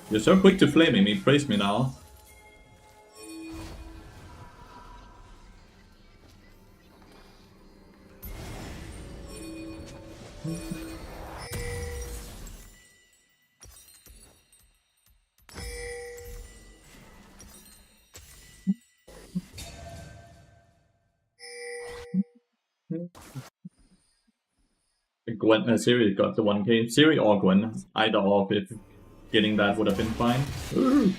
You're so quick to flaming me, praise me now. Gwen, Siri got the 1k. Siri or Gwen, either or, if getting that would have been fine. Ooh.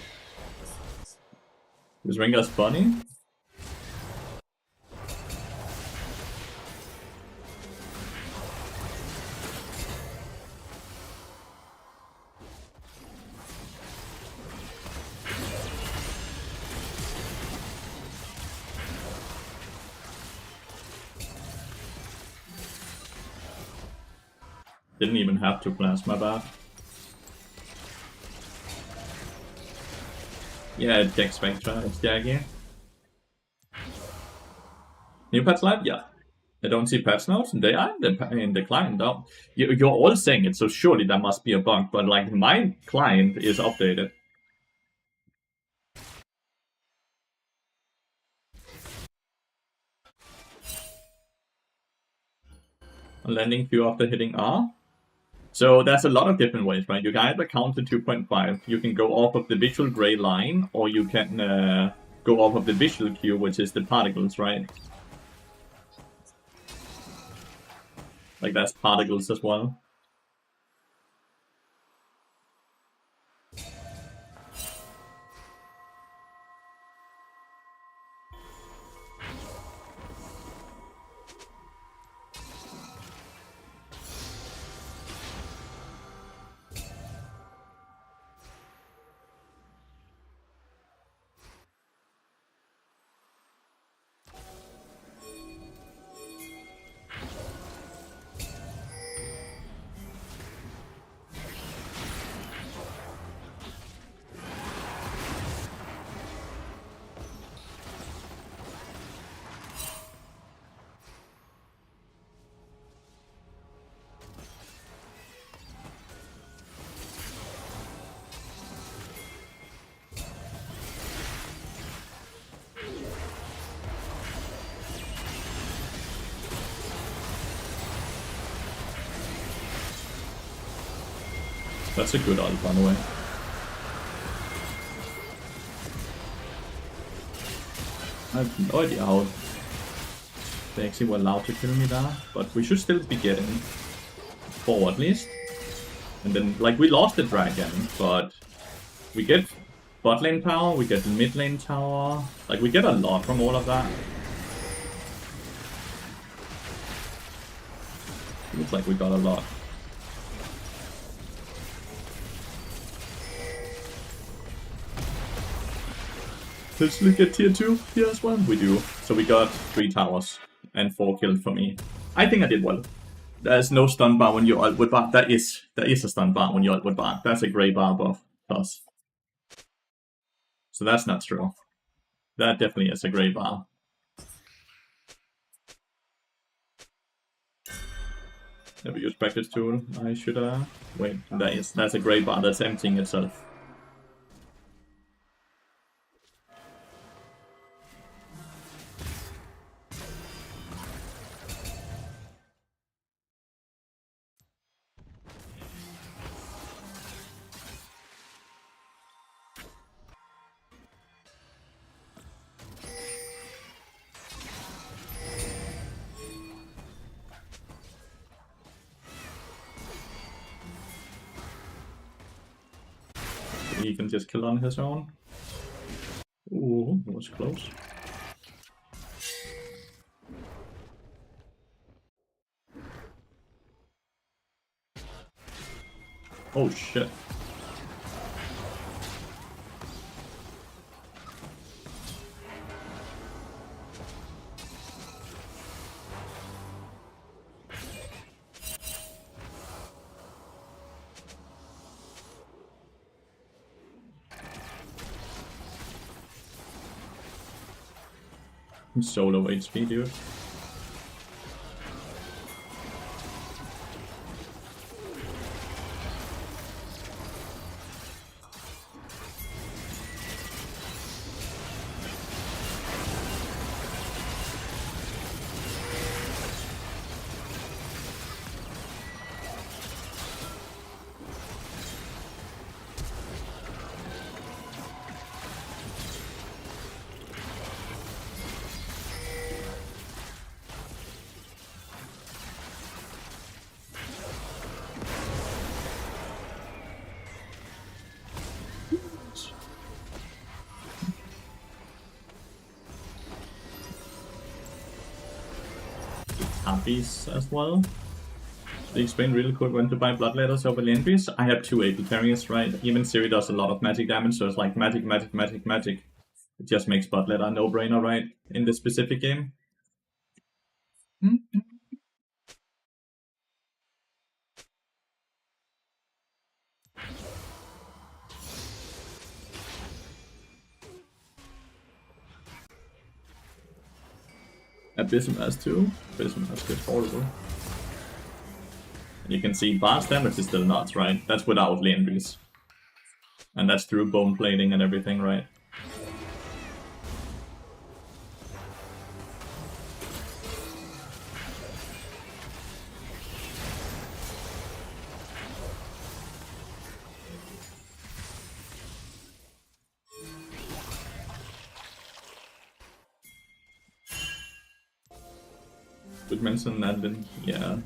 Is Rengar's funny? Didn't even have to plasma bath. Yeah, Dex Spectra, it's Jaggy. New patch live? Yeah. I don't see patch notes, and they are in the client though. You're all saying it, so surely that must be a bug, but like my client is updated. Landing few after hitting R. So there's a lot of different ways, right? You can either count to 2.5, you can go off of the visual gray line, or you can go off of the visual cue, which is the particles, right? Like that's particles as well. That's a good ult, by the way. I have no idea how they actually were allowed to kill me there, but we should still be getting 4 at least. And then, like, we lost the dragon, but we get bot lane power, we get mid lane tower, like, we get a lot from all of that. Looks like we got a lot. Let's look at tier 2 here as well. We do. So we got 3 towers and 4 kills for me. I think I did well. There's no stun bar when you ult with bar. There is a stun bar when you ult with bar. That's a grey bar buff plus. So that's not true. That definitely is a grey bar. Have we used practice tool? I should wait. That's a grey bar. That's emptying itself. He can just kill on his own. Ooh, that was close. Oh shit. I'm so low HP, dude. Harpies as well. They explain really quick when to buy Bloodletters over Landries. I have 2 AP carriers, right? Even Siri does a lot of magic damage, so it's like magic, magic, magic, magic. It just makes Bloodletter a no-brainer, right? In this specific game. Abysm has 2. Abysm has good horrible. And you can see Bard's damage is still nuts, right? That's without Landries. And that's through bone plating and everything, right? Would mention that, then yeah.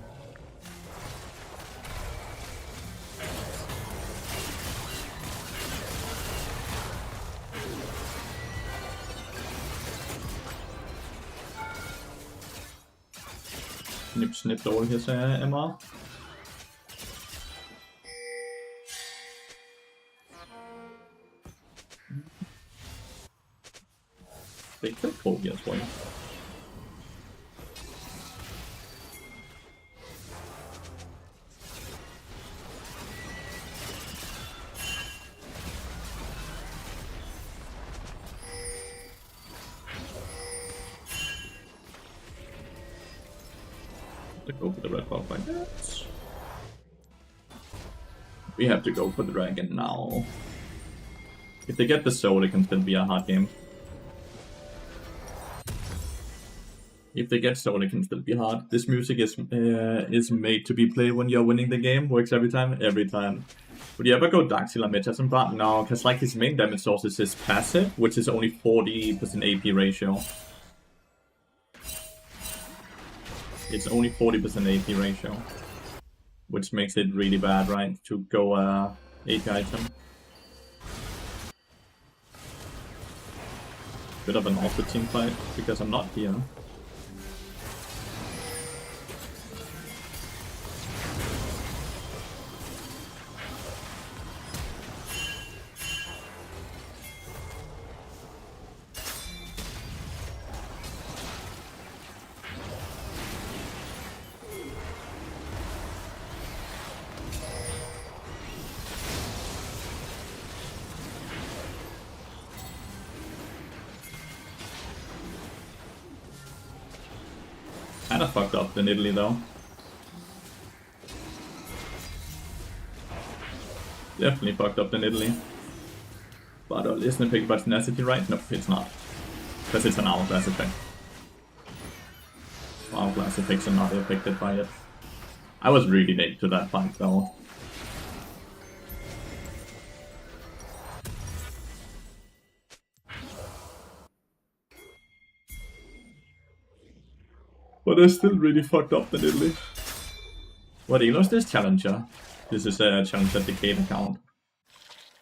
Snip, snip dårligt her, sagde jeg, Emma. They could pull here as well. To go for the red buff like that. We have to go for the dragon now. If they get the soul, it can still be a hard game. If they get soul, it can still be hard. This music is made to be played when you're winning the game. Works every time. Every time. Would you ever go Dark Sealer Metas and Bard? No, because like his main damage source is his passive, which is only 40% AP ratio. It's only 40% AP ratio, which makes it really bad, right? To go AP item. Bit of an awkward team fight because I'm not here. Kinda fucked up in Italy though. Definitely fucked up in Italy. But isn't it picked by tenacity, right? No, it's not. Because it's an hourglass effect. Hourglass effects are not affected by it. I was really late to that fight though. But they're still really fucked up in Italy. What Elo's this challenger? This is a challenger decade account.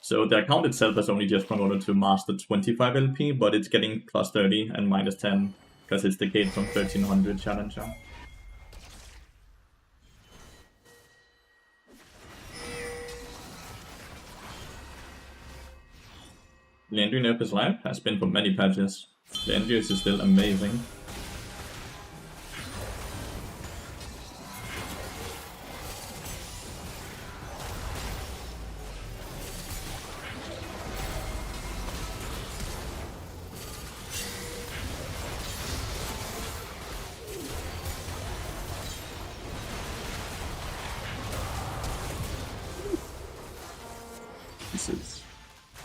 So the account itself has only just promoted to master 25 LP, but it's getting plus 30 and minus 10 because it's decade from 1300 challenger. Legendary nerf is live, has been for many patches. Legendary is still amazing. Jesus.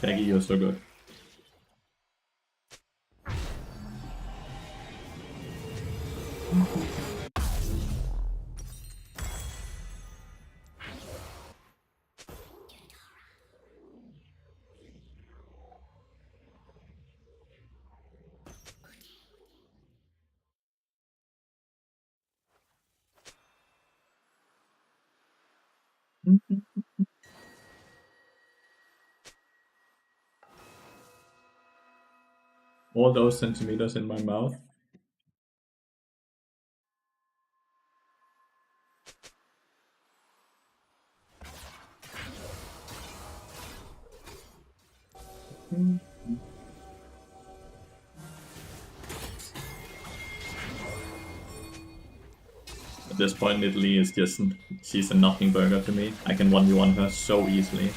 Peggy, you're so good. All those centimeters in my mouth. At this point, Italy is just, she's a nothing burger to me. I can 1v1 her so easily.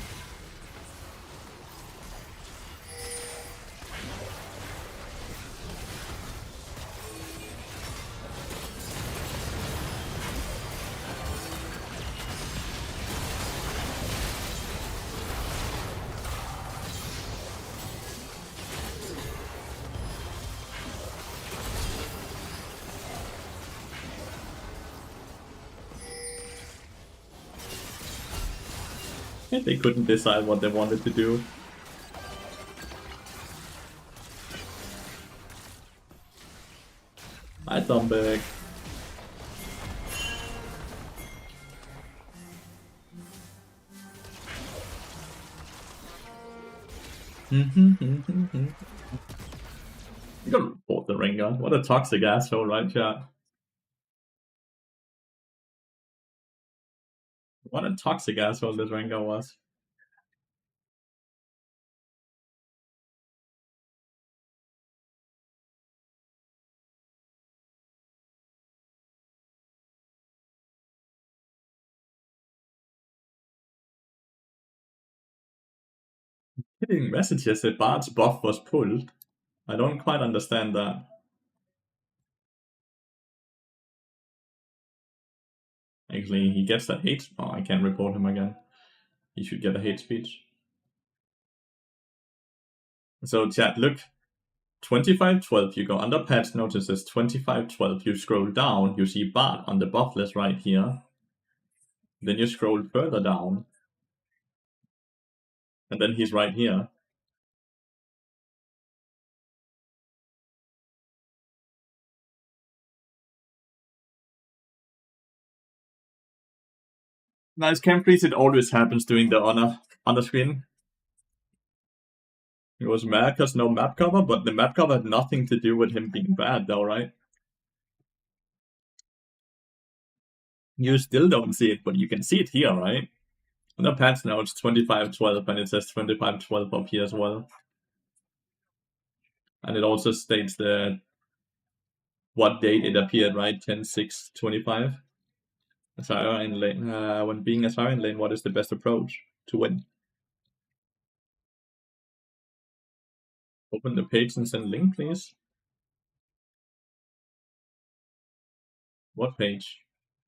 And they couldn't decide what they wanted to do. Hi, Thumbeg. You gotta report the ringer. What a toxic asshole, right, chat? What a toxic asshole this ringer was. Hitting messages that Bart's buff was pulled. I don't quite understand that. Actually, he gets that hate. Oh, I can't report him again. He should get a hate speech. So, chat, look. 2512, you go under patch notices 2512, you scroll down, you see Bart on the buff list right here. Then you scroll further down. And then he's right here. Nice camp please, it always happens during the honor screen. He was mad because no map cover, but the map cover had nothing to do with him being bad though, right? You still don't see it, but you can see it here, right? On the patch now it's 2512 and it says 2512 up here as well. And it also states the what date it appeared, right? 10/6/25. Asara in lane. When being Asara in lane, what is the best approach to win? Open the page and send link, please. What page?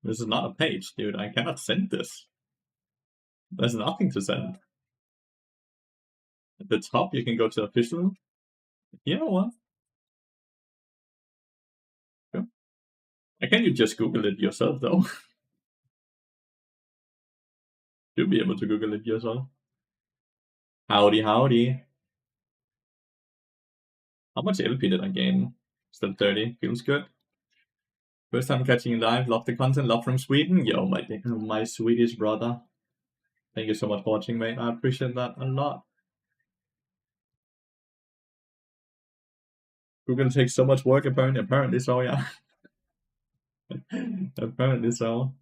This is not a page, dude. I cannot send this. There's nothing to send. At the top, you can go to official. You know what? Why can't you just Google it yourself, though? You'll be able to Google it yourself. Howdy, howdy. How much LP did I gain? Still 30. Feels good. First time catching live. Love the content. Love from Sweden. Yo, my Swedish brother. Thank you so much for watching, mate. I appreciate that a lot. Google takes so much work, apparently so, yeah. Apparently so.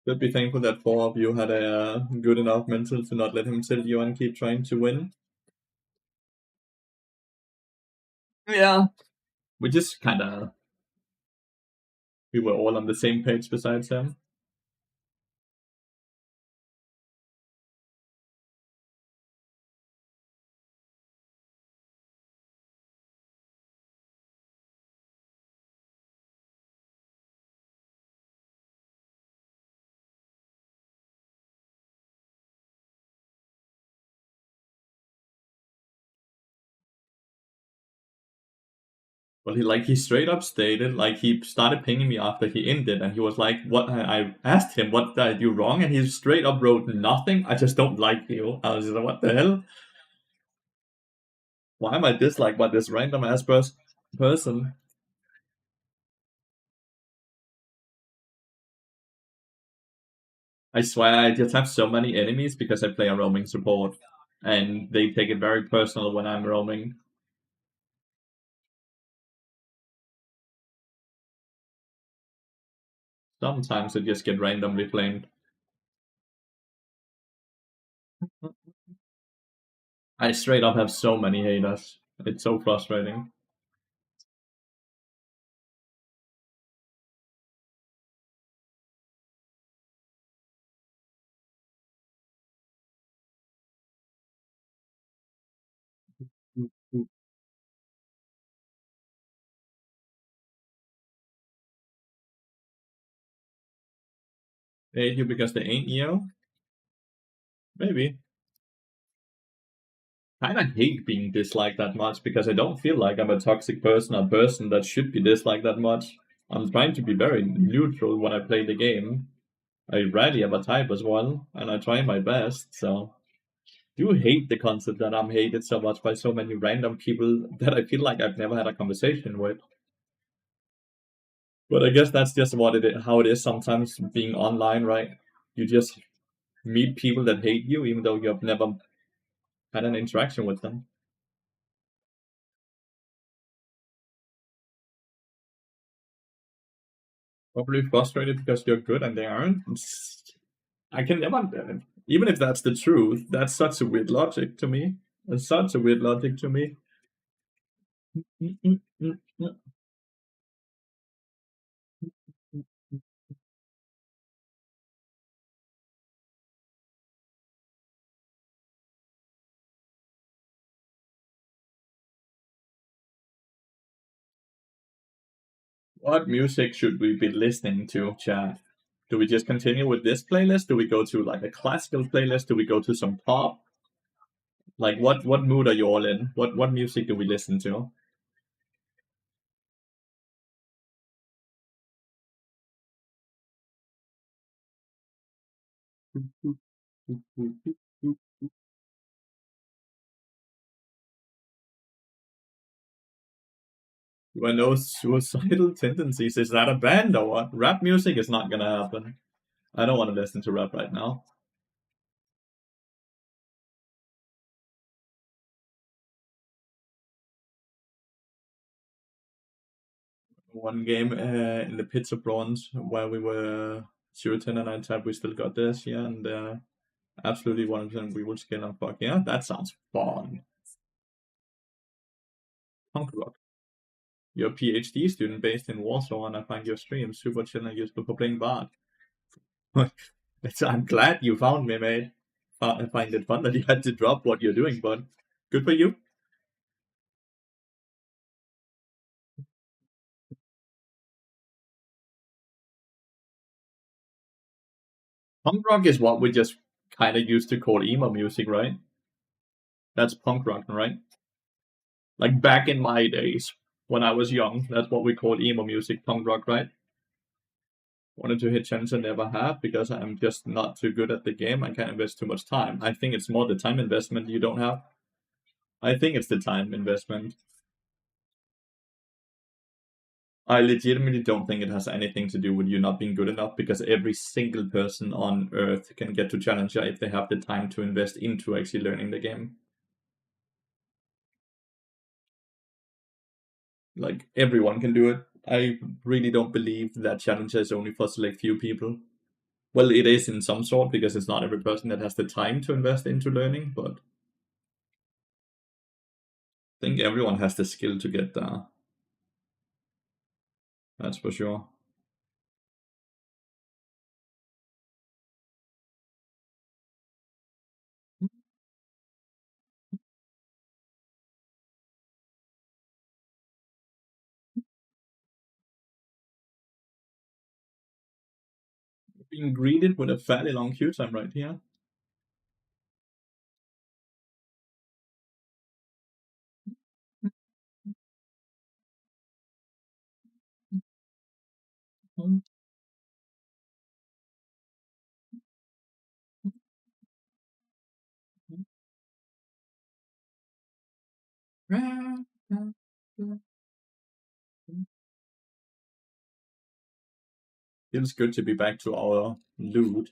Should be thankful that 4 of you had a good enough mental to not let him tilt you and keep trying to win. Yeah. We just kinda... We were all on the same page besides him. But he straight up stated, like, he started pinging me after he ended, and he was like, what? I asked him, what did I do wrong? And he straight up wrote, nothing, I just don't like you. I was just like, what the hell? Why am I disliked by this random ass person? I swear I just have so many enemies because I play a roaming support. And they take it very personal when I'm roaming. Sometimes I just get randomly flamed. I straight up have so many haters. It's so frustrating. They hate you because they ain't you? Maybe. I kinda hate being disliked that much because I don't feel like I'm a toxic person, a person that should be disliked that much. I'm trying to be very neutral when I play the game. I rarely ever type as well, and I try my best, so do hate the concept that I'm hated so much by so many random people that I feel like I've never had a conversation with. But I guess that's just how it is sometimes being online, right? You just meet people that hate you even though you've never had an interaction with them. Probably frustrated because you're good and they aren't. I can never, even if that's the truth, that's such a weird logic to me. It's such a weird logic to me. What music should we be listening to, chat? Do we just continue with this playlist? Do we go to like a classical playlist? Do we go to some pop? Like what mood are you all in? What music do we listen to? When those suicidal tendencies, is that a band or what? Rap music is not gonna happen. I don't want to listen to rap right now. One game in the pits of bronze where we were 0-10 and 9 tab, we still got this, yeah, and absolutely 100% we will scale and fuck. Yeah, that sounds fun. Punk rock. You're a PhD student based in Warsaw, and I find your stream super chill and useful for playing Bard. I'm glad you found me, mate. I find it fun that you had to drop what you're doing, but good for you. Punk rock is what we just kind of used to call emo music, right? That's punk rock, right? Like back in my days when I was young, that's what we called emo music, punk rock, right? Wanted to hit challenge I never have because I'm just not too good at the game. I can't invest too much time. I think it's more the time investment you don't have. I think it's the time investment. I legitimately don't think it has anything to do with you not being good enough because every single person on earth can get to Challenger if they have the time to invest into actually learning the game. Like, everyone can do it. I really don't believe that Challenger is only for select few people. Well, it is in some sort because it's not every person that has the time to invest into learning, but I think everyone has the skill to get there. That's for sure. Being greeted with a fairly long queue time right here. Feels good to be back to our loot.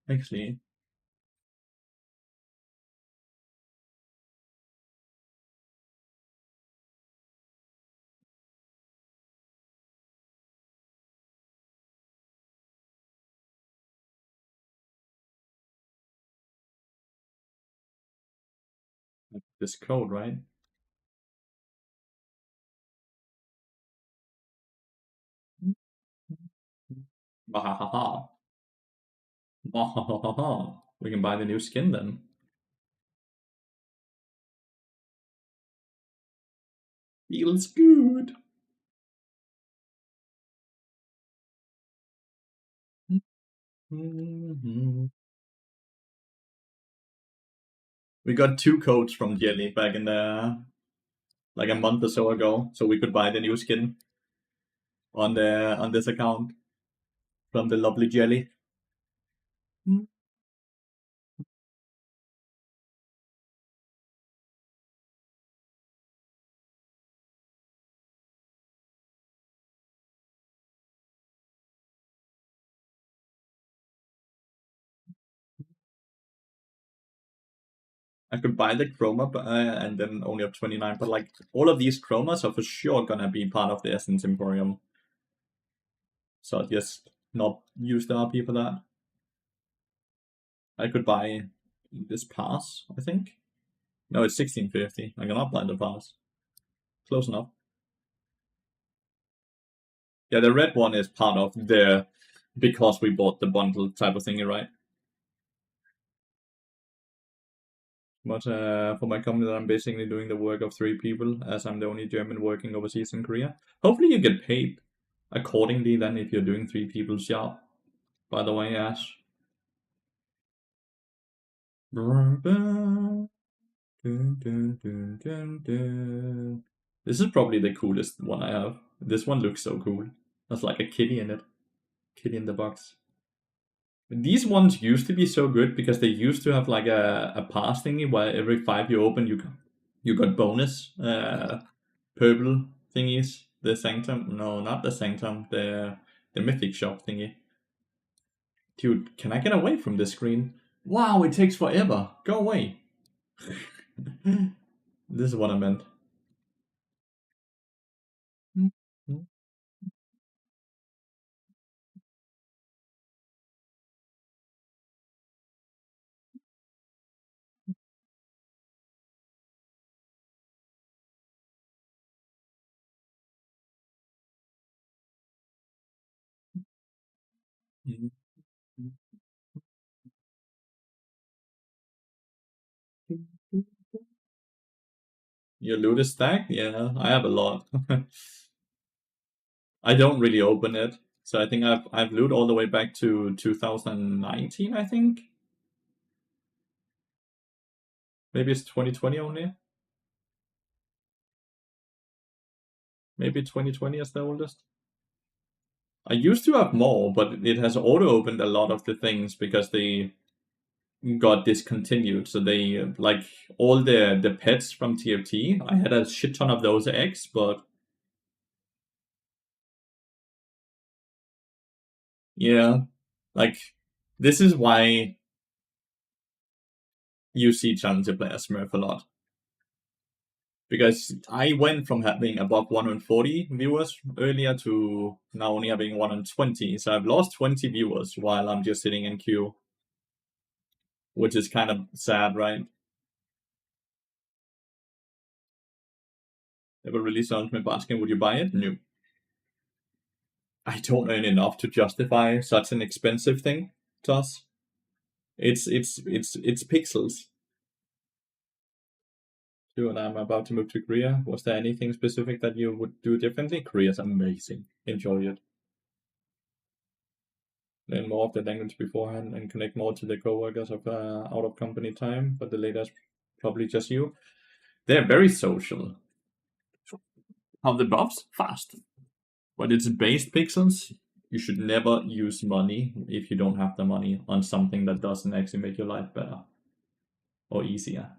Actually, this code, right? Wahahaha. Wahahaha. We can buy the new skin then. Feels good. Mhm. We got 2 codes from Jelly back in the like a month or so ago, so we could buy the new skin on this account from the lovely Jelly. I could buy the chroma and then only have 29, but like all of these chromas are for sure gonna be part of the Essence Emporium. So I'll just not use the RP for that. I could buy this pass, I think. No, it's 1650. I cannot buy the pass. Close enough. Yeah, the red one is part of the because we bought the bundle type of thingy, right? But for my company, I'm basically doing the work of 3 people, as I'm the only German working overseas in Korea. Hopefully, you get paid accordingly then if you're doing 3 people's job. By the way, Ash. This is probably the coolest one I have. This one looks so cool. There's like a kitty in it. Kitty in the box. These ones used to be so good because they used to have like a pass thingy where every 5 you open, you got bonus purple thingies. The Sanctum, no, not the Sanctum, the Mythic Shop thingy. Dude, can I get away from this screen? Wow, it takes forever. Go away. This is what I meant. Your loot is stacked? Yeah, I have a lot. I don't really open it, so I think I've loot all the way back to 2019. I think maybe it's 2020 only. Maybe 2020 is the oldest. I used to have more, but it has auto opened a lot of the things because they got discontinued. So they like all the pets from TFT. I had a shit ton of those eggs, but yeah, like this is why you see Challenger players Smurf a lot. Because I went from having above 140 viewers earlier to now only having 120. So I've lost 20 viewers while I'm just sitting in queue, which is kind of sad, right? If a release announcement basket, would you buy it? No. I don't earn enough to justify such an expensive thing to us. It's pixels. Dude, I'm about to move to Korea. Was there anything specific that you would do differently? Korea's amazing. Enjoy it. Learn more of the language beforehand and connect more to the coworkers of out of company time, but the latest probably just you. They're very social. How the buffs? Fast. But it's based pixels. You should never use money if you don't have the money on something that doesn't actually make your life better or easier.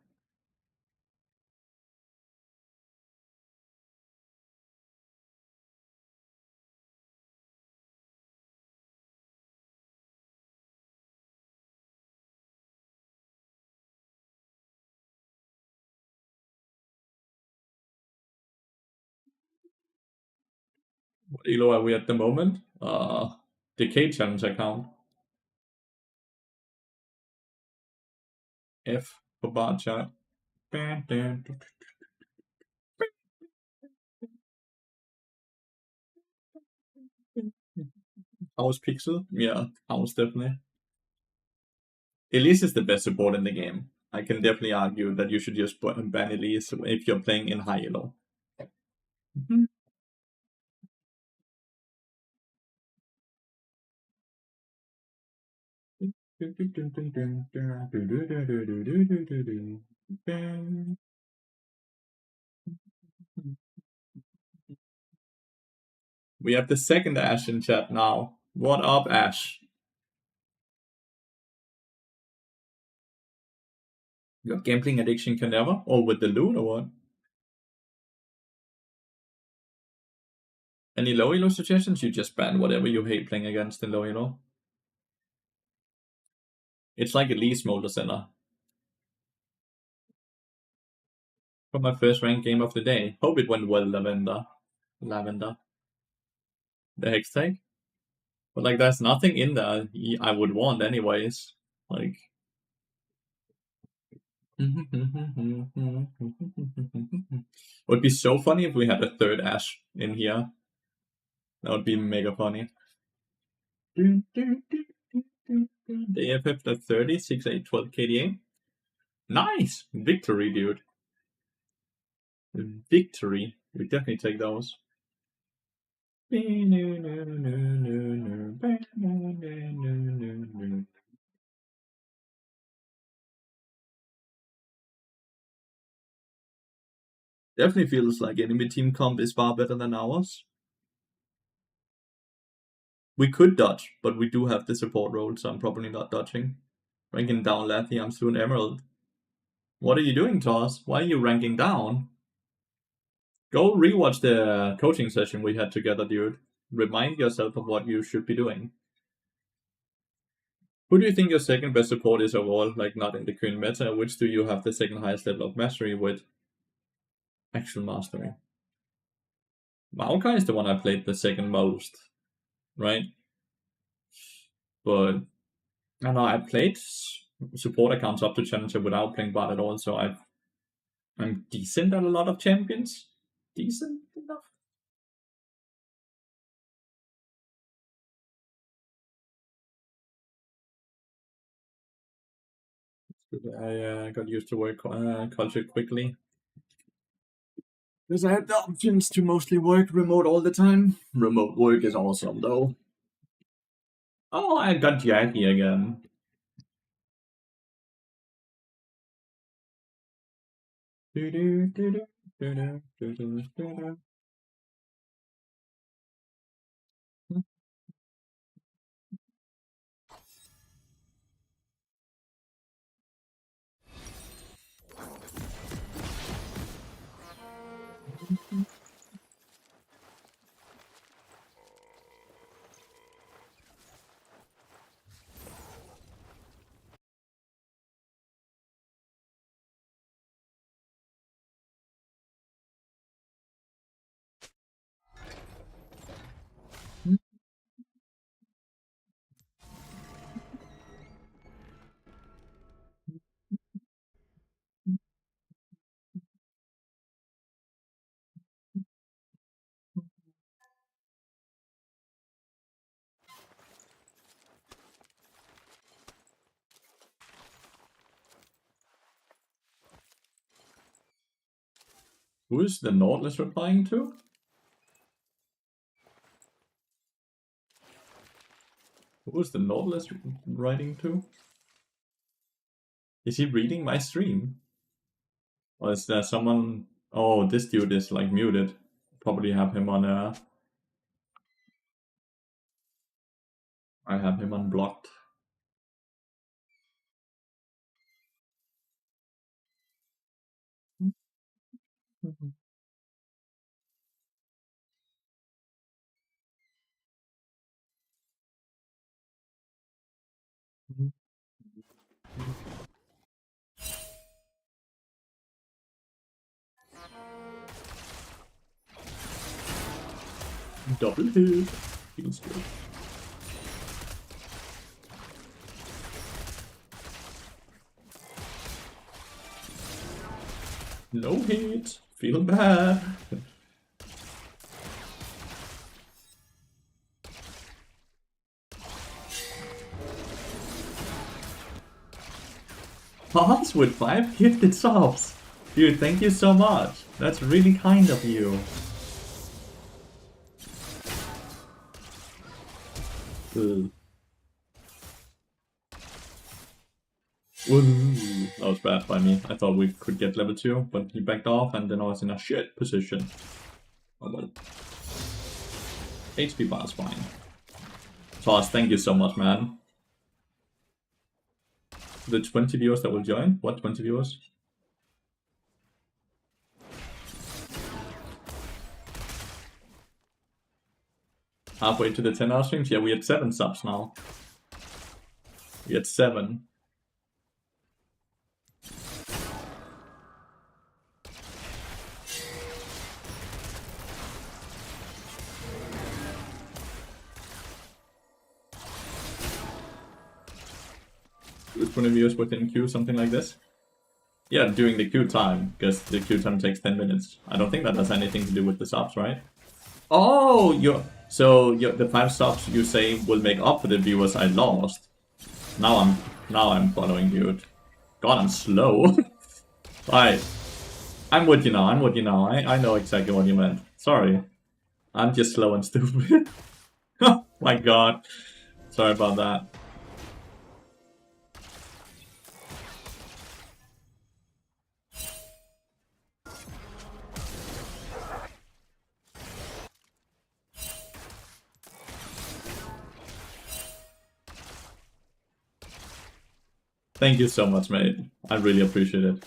What elo are we at the moment? Decade challenge account. F for bar chart. House Pixel? Yeah, House definitely. Elise is the best support in the game. I can definitely argue that you should just ban Elise if you're playing in high elo. We have the second Ash in chat now. What up, Ash? Your gambling addiction can never? Or with the loot or what? Any low elo suggestions? You just ban whatever you hate playing against in low elo. It's like Elise Molder Center. For my first ranked game of the day. Hope it went well, Lavender. The Hex Tag. But like, there's nothing in there I would want anyways. Like... Would be so funny if we had a third Ash in here. That would be mega funny. The AFF at 30, 6, 8, 12 KDA. Nice! Victory, dude. Victory. We definitely take those. Definitely feels like enemy team comp is far better than ours. We could dodge, but we do have the support role, so I'm probably not dodging. Ranking down Lathyrus, I'm soon Emerald. What are you doing, Toss? Why are you ranking down? Go rewatch the coaching session we had together, dude. Remind yourself of what you should be doing. Who do you think your second best support is overall, like not in the current meta? Which do you have the second highest level of mastery with? Actual mastery. Maokai is the one I played the second most, right? But I don't know, I played support accounts up to Challenger without playing Bard at all, so I'm decent at a lot of champions. Decent enough. I got used to work culture quickly. Because I had the options to mostly work remote all the time. Remote work is awesome, though. Oh, I got Jackie again. Who is the Nautilus replying to? Who is the Nautilus writing to? Is he reading my stream? Or is there someone... Oh, this dude is like muted. Probably have him on I have him unblocked. Double hit. Feels good. No hit. Feel bad. Pops with 5 gifted subs. Dude, thank you so much. That's really kind of you. Ugh. Ooh, that was bad by me. I thought we could get level 2, but he backed off and then I was in a shit position. Oh well. HP bar is fine. Toss, thank you so much, man. The 20 viewers that will join? What 20 viewers? Halfway to the 10-hour streams? Yeah, we had 7 subs now. We had 7. With 20 viewers within queue, something like this? Yeah, during the queue time, because the queue time takes 10 minutes. I don't think that has anything to do with the subs, right? Oh, the 5 subs you say will make up for the viewers I lost. Now I'm following you. God, I'm slow. Right. I'm with you now, I know exactly what you meant. Sorry. I'm just slow and stupid. Oh my god. Sorry about that. Thank you so much, mate. I really appreciate it.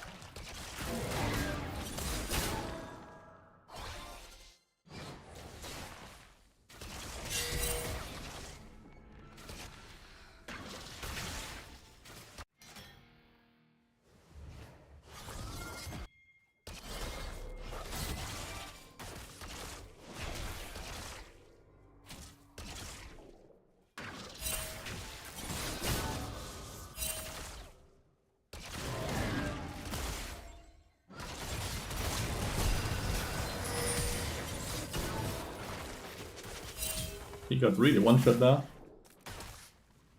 He got really one-shot there.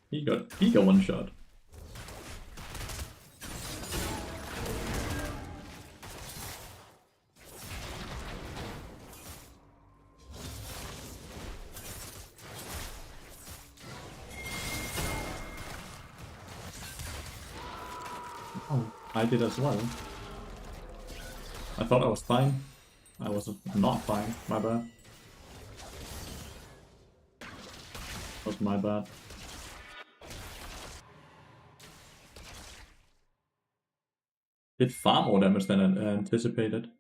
He got one-shot. Oh, I did as well. I thought I was fine. I was not fine. My bad. That was my bad. Did far more damage than anticipated.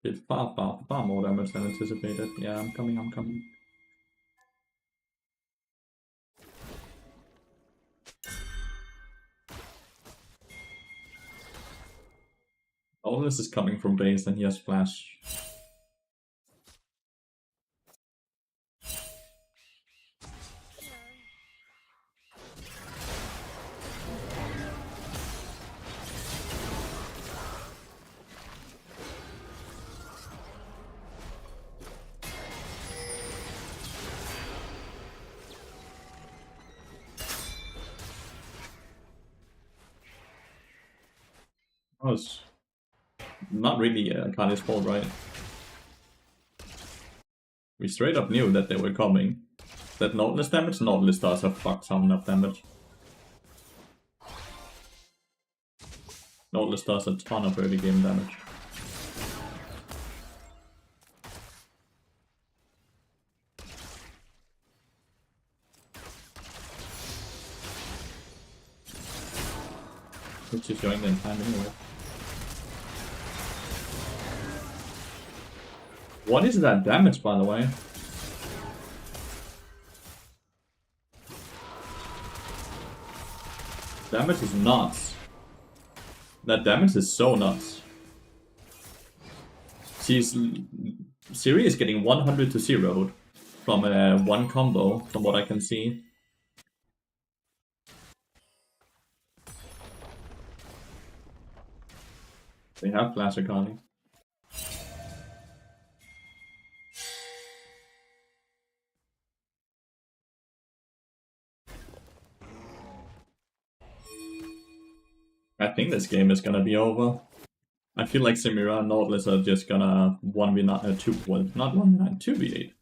Did far more damage than anticipated. Yeah, I'm coming. All this is coming from base and he has flash. That was not really Akali's fault, right? We straight up knew that they were coming. That Nautilus damage? Nautilus does have fuck some enough damage. Nautilus does a ton of early game damage. Which is going in time anyway. What is that damage, by the way? Damage is nuts. That damage is so nuts. Siri is getting 100 to 0 from one combo, from what I can see. They have Classic Army. I think this game is gonna be over. I feel like Samira and Nautilus are just gonna 1v9, 2, well, not 1v9, 2v8.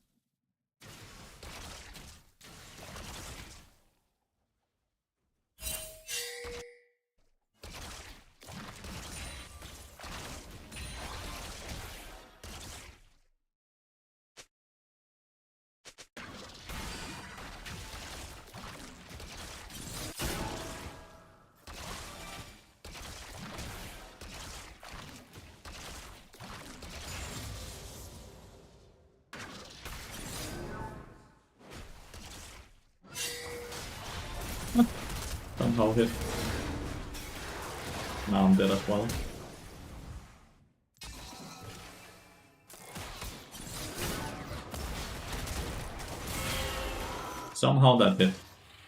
Somehow hit. Now I'm dead as well. Somehow that hit.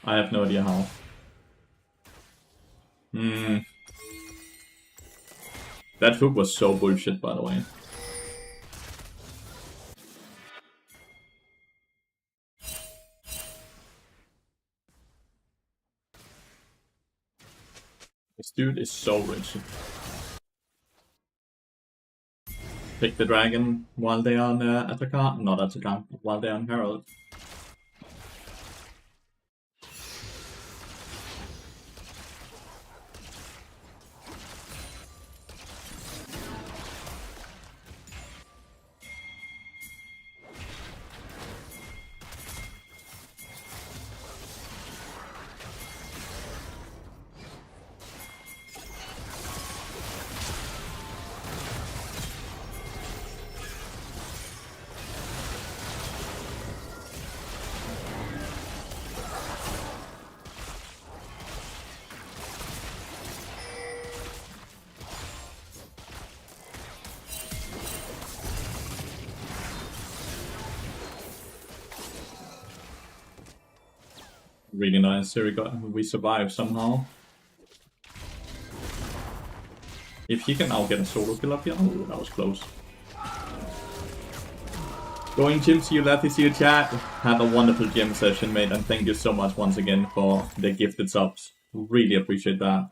I have no idea how. That hook was so bullshit, by the way. This dude is so rich. Pick the dragon while they are on Attacker. Not Attacker, while they are on Herald. Really nice. Here we survived somehow. If he can now get a solo kill up here, oh, that was close. Going gym, see you, Lathyrus, see you, chat. Have a wonderful gym session, mate, and thank you so much once again for the gifted subs. Really appreciate that.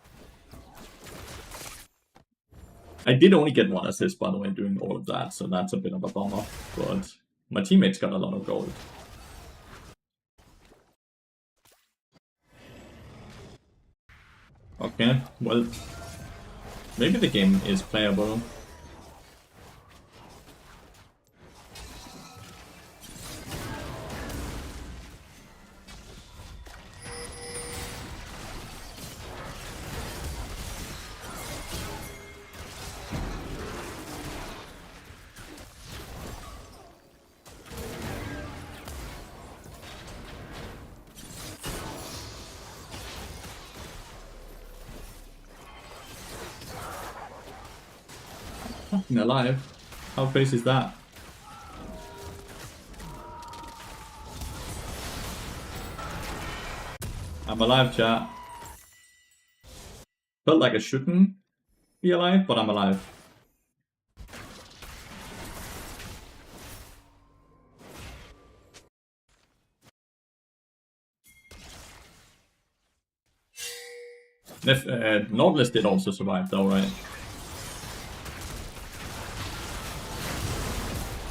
I did only get 1 assist, by the way, doing all of that, so that's a bit of a bummer. But my teammates got a lot of gold. Okay, well, maybe the game is playable. Fucking alive. How crazy is that? I'm alive, chat. Felt like I shouldn't be alive, but I'm alive. Nautilus did also survive though, right?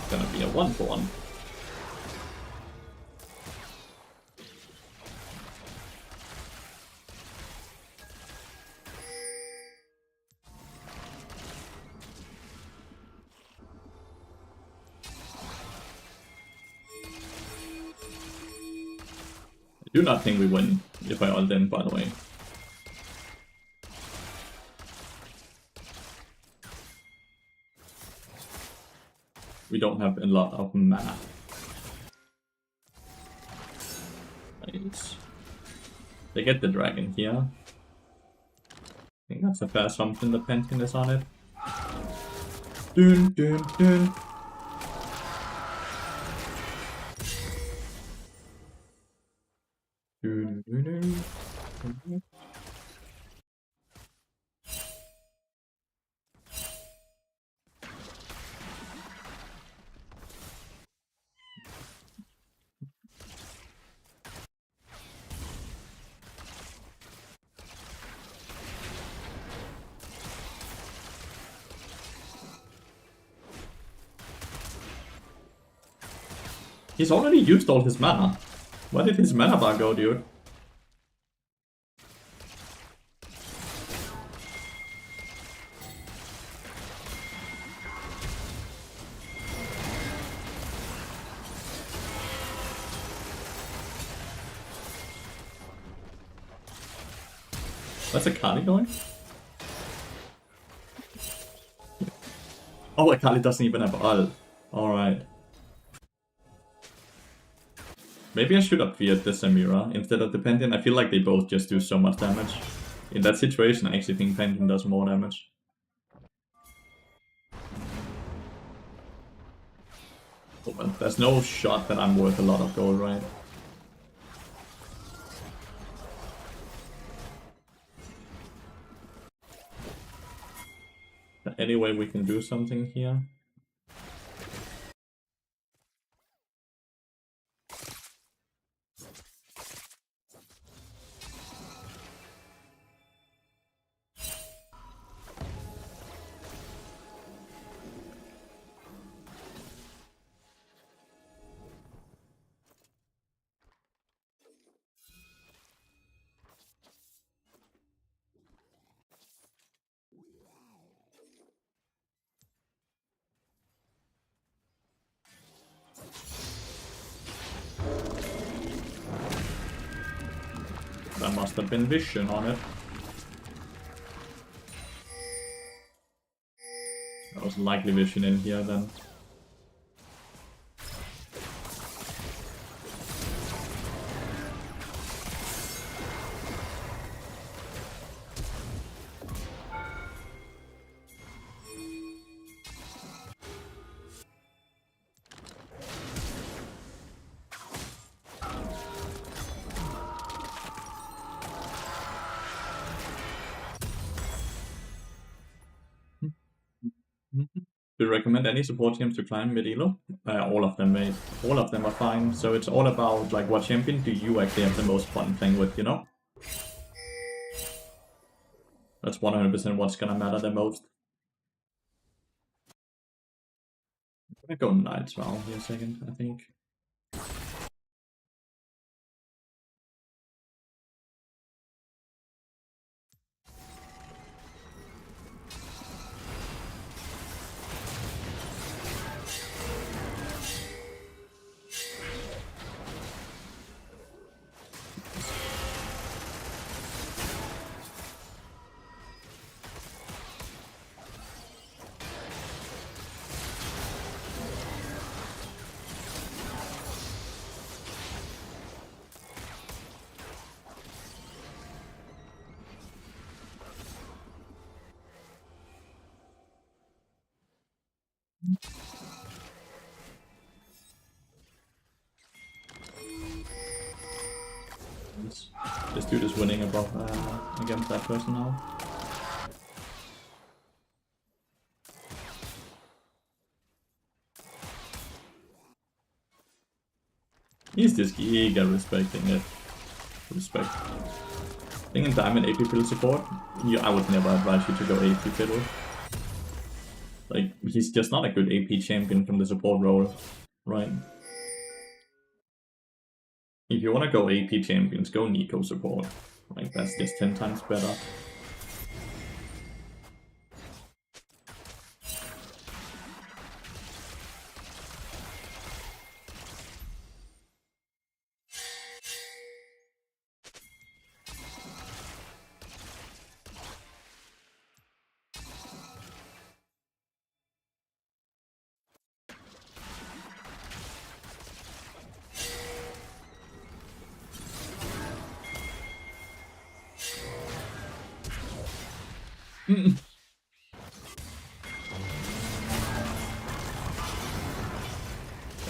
Gonna be a 1-for-1. I do not think we win if I ult in, by the way. We don't have a lot of mana. Nice. They get the dragon here. I think that's a fair assumption the Pantheon is on it. Dun dun dun. Dun, dun, dun, dun. He's already used all his mana. Where did his mana bar go, dude? Where's Akali going? Oh, Akali doesn't even have ult. Alright. Maybe I should have feared the Samira instead of the Pantheon. I feel like they both just do so much damage. In that situation, I actually think Pantheon does more damage. Oh, well, there's no shot that I'm worth a lot of gold, right? Any way we can do something here? There must have been vision on it. There was likely vision in here then. Do you recommend any support teams to climb mid elo? All of them, mate. All of them are fine. So it's all about like what champion do you actually have the most fun playing with, you know? That's 100% what's gonna matter the most. I'm gonna go Night's Vow here a second, I think. This dude is winning above against that person now. He's just giga respecting it. Respect. I think in Diamond AP fiddle support, I would never advise you to go AP fiddle. Like, he's just not a good AP champion from the support role, right? If you want to go AP champions, go Nico support. Like, that's just 10 times better.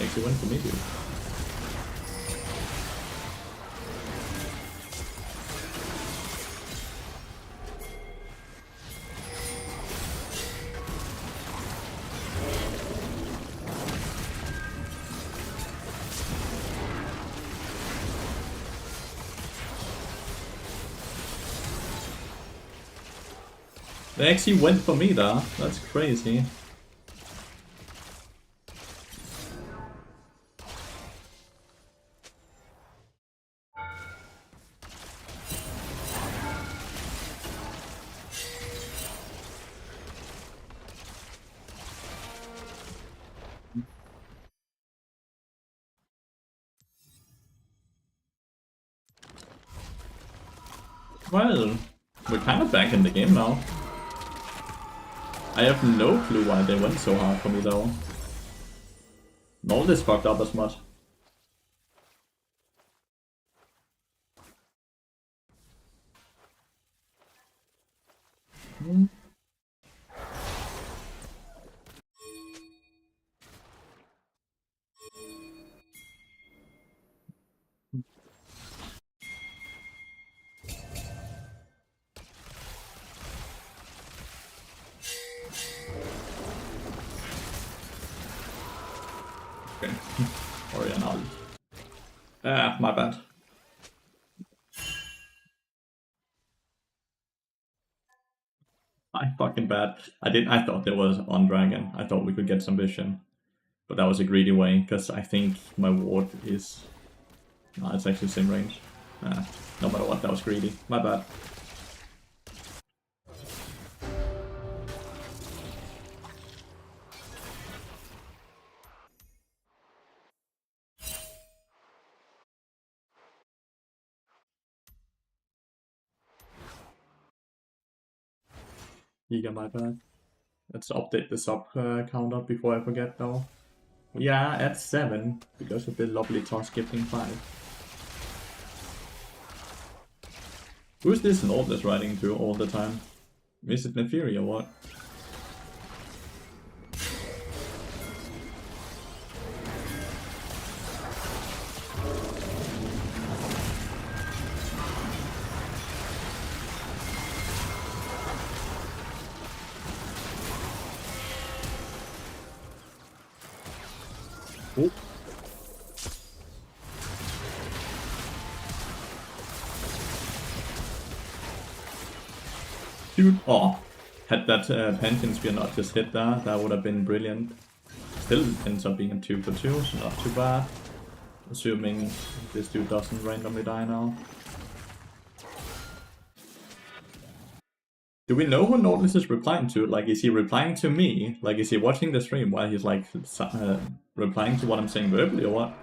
Actually went for me, dude. They actually went for me there. That's crazy. Well, we're kind of back in the game now. I have no clue why they went so hard for me though. Nor this fucked up as much. Okay. Oriental. Ah, my bad. I fucking bad. I thought there was on dragon. I thought we could get some vision. But that was a greedy way, because I think my ward is... No, it's actually same range. No matter what, that was greedy. My bad. Giga, my bad. Let's update the sub counter before I forget though. Yeah, at 7, because of the lovely toss gifting 5. Who's this Nord that's riding to all the time? Is it Lathyrus or what? Oh. Dude, oh, had that Pantheon Spear not just hit that would have been brilliant. Still ends up being a 2 for 2, so not too bad. Assuming this dude doesn't randomly die now. Do we know who Nautilus is replying to? Like, is he replying to me? Like, is he watching the stream while he's like replying to what I'm saying verbally or what?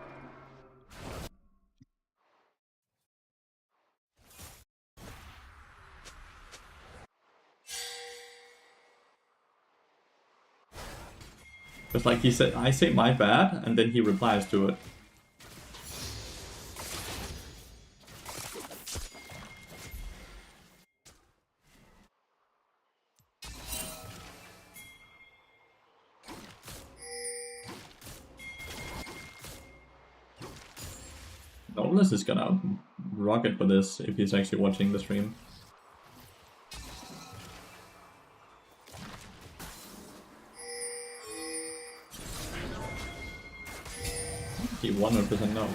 Because like he said, I say my bad, and then he replies to it. Nautilus is gonna rocket for this if he's actually watching the stream. He 100% knows.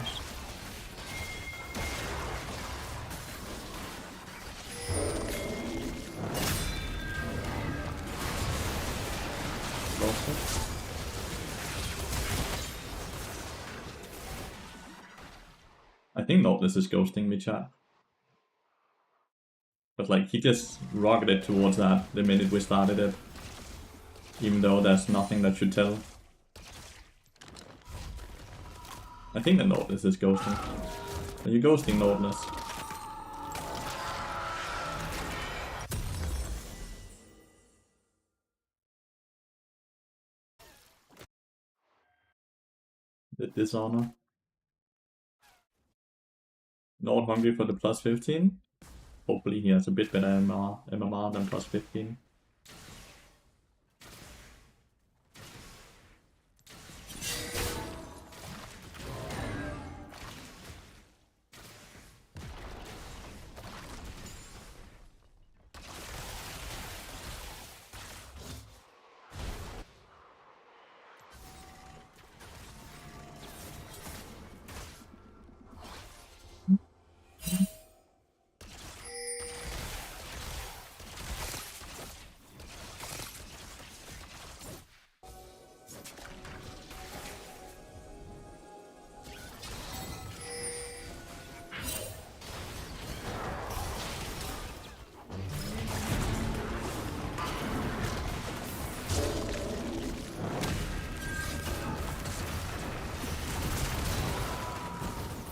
I think Nautilus is ghosting me, chat. But like, he just rocketed towards that the minute we started it. Even though there's nothing that should tell. I think the Nautilus is ghosting. Are you ghosting Nautilus? The dishonor. Not hungry for the plus 15. Hopefully he has a bit better MMR than plus 15.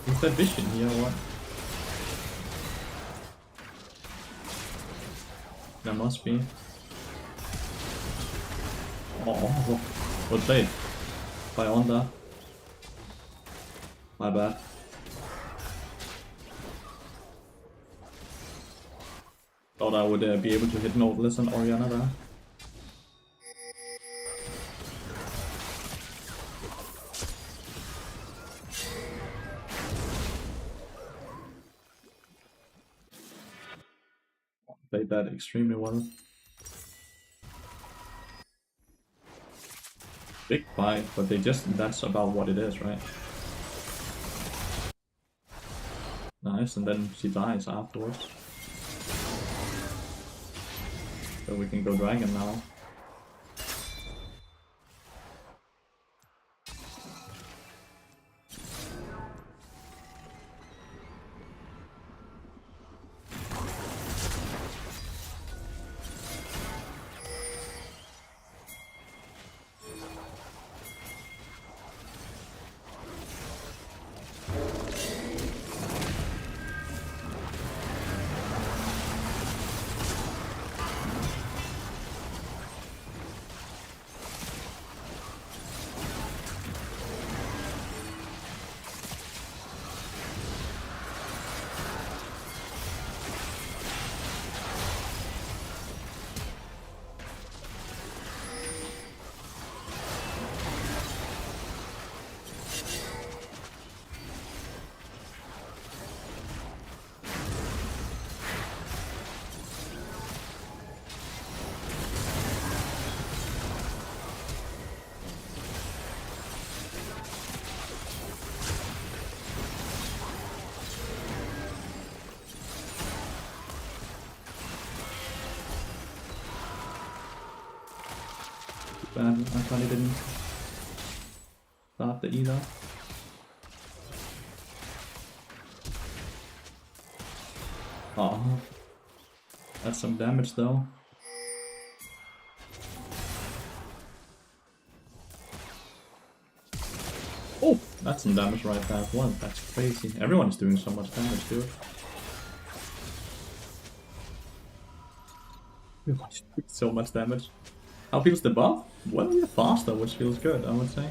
Is that vision here or what? There must be. Oh, well played. By on that. My bad. Thought I would be able to hit Nautilus and Oriana there. Played that extremely well. Big fight, but that's about what it is, right? Nice, and then she dies afterwards. So we can go dragon now. Bad, I probably didn't start the either. Oh, that's some damage though. Oh, that's some damage right there as well. That's crazy. Everyone is doing so much damage, dude. So much damage. How feels the buff? Well, we're faster, which feels good, I would say.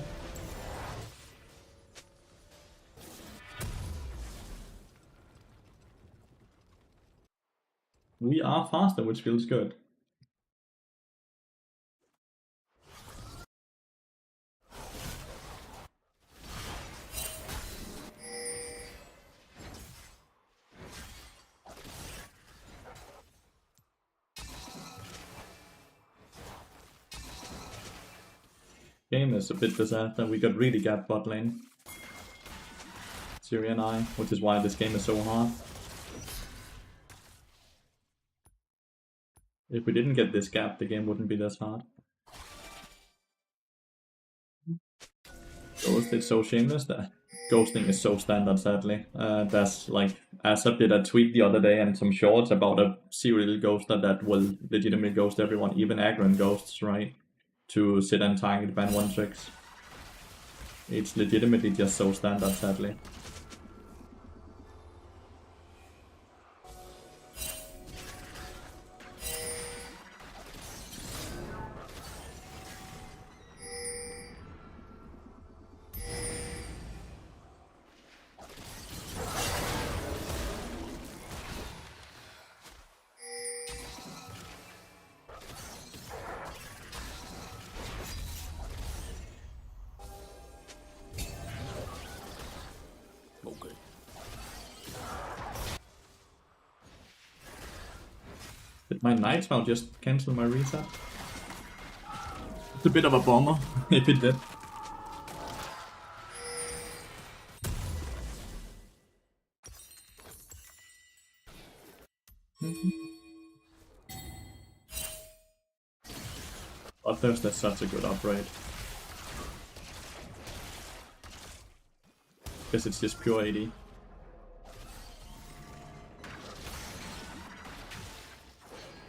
We are faster, which feels good. Game is a bit disaster. We got really gapped bot lane. Syria and I, which is why this game is so hard. If we didn't get this gap, the game wouldn't be this hard. Ghost is so shameless that ghosting is so standard, sadly. That's like, Asap did a tweet the other day and some shorts about a serial ghoster that will legitimately ghost everyone, even aggro ghosts, right? To sit and target ban 1-tricks. It's legitimately just so standard, sadly. Okay. Did my Nightmare just cancel my reset? It's a bit of a bummer if it did. Lathyrus, that's such a good upgrade. Because it's just pure AD.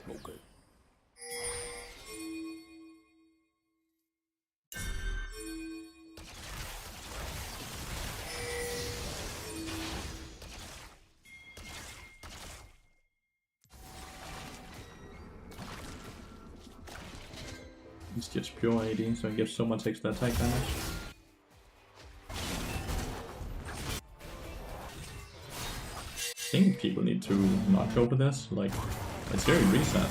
Okay. just pure AD, so it gives so much extra attack damage. I think people need to not go to this, like, it's very reset.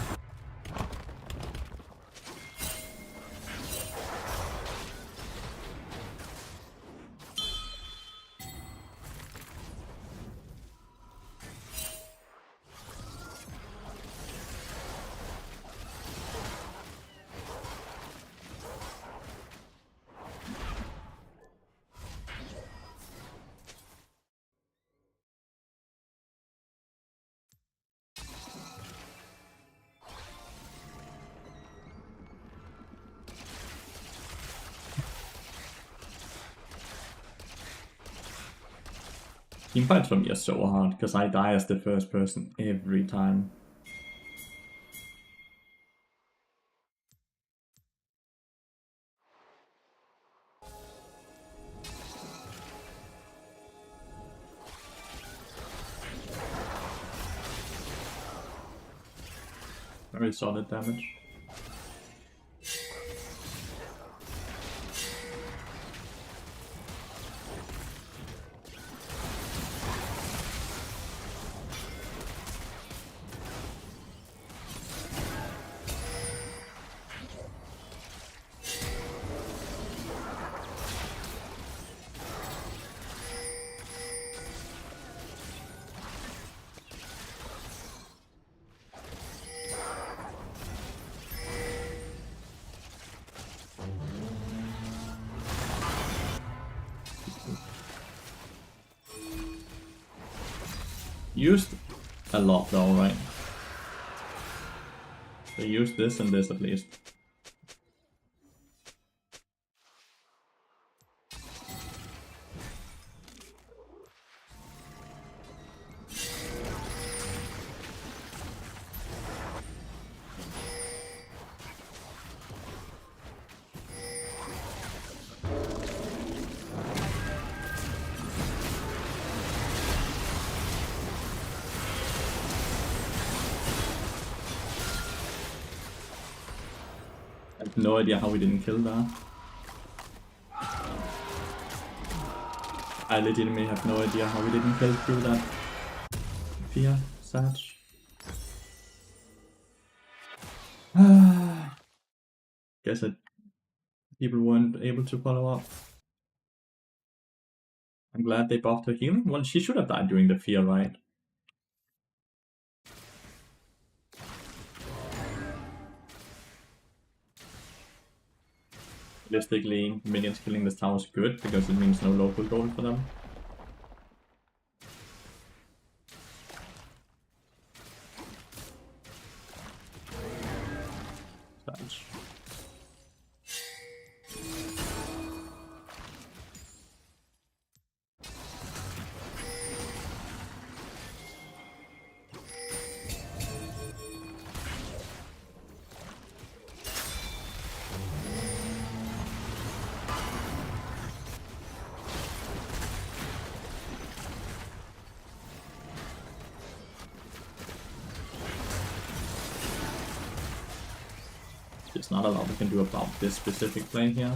Teamfights for me are so hard, because I die as the first person every time. Very solid damage. Used a lot though, right? They used this and this at least. I have no idea how we didn't kill that. I legitimately have no idea how we didn't kill through that fear satch. Guess that people weren't able to follow up. I'm glad they buffed her healing. Well, she should have died during the fear, right? Realistically, minions killing this tower is good because it means no local gold for them. Satch. There's not a lot we can do about this specific play here.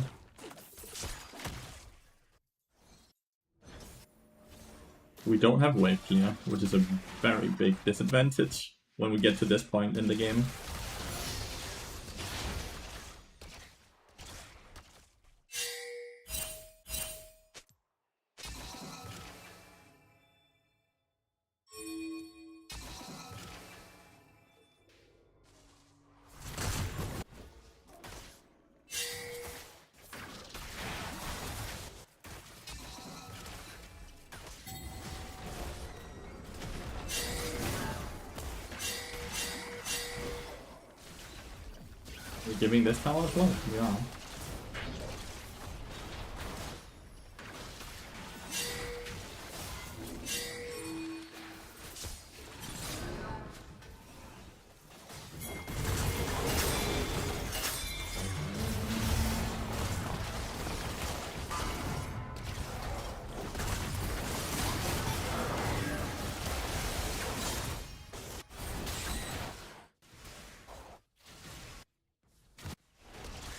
We don't have wave clear, which is a very big disadvantage when we get to this point in the game. We're giving this tower as well? Yeah.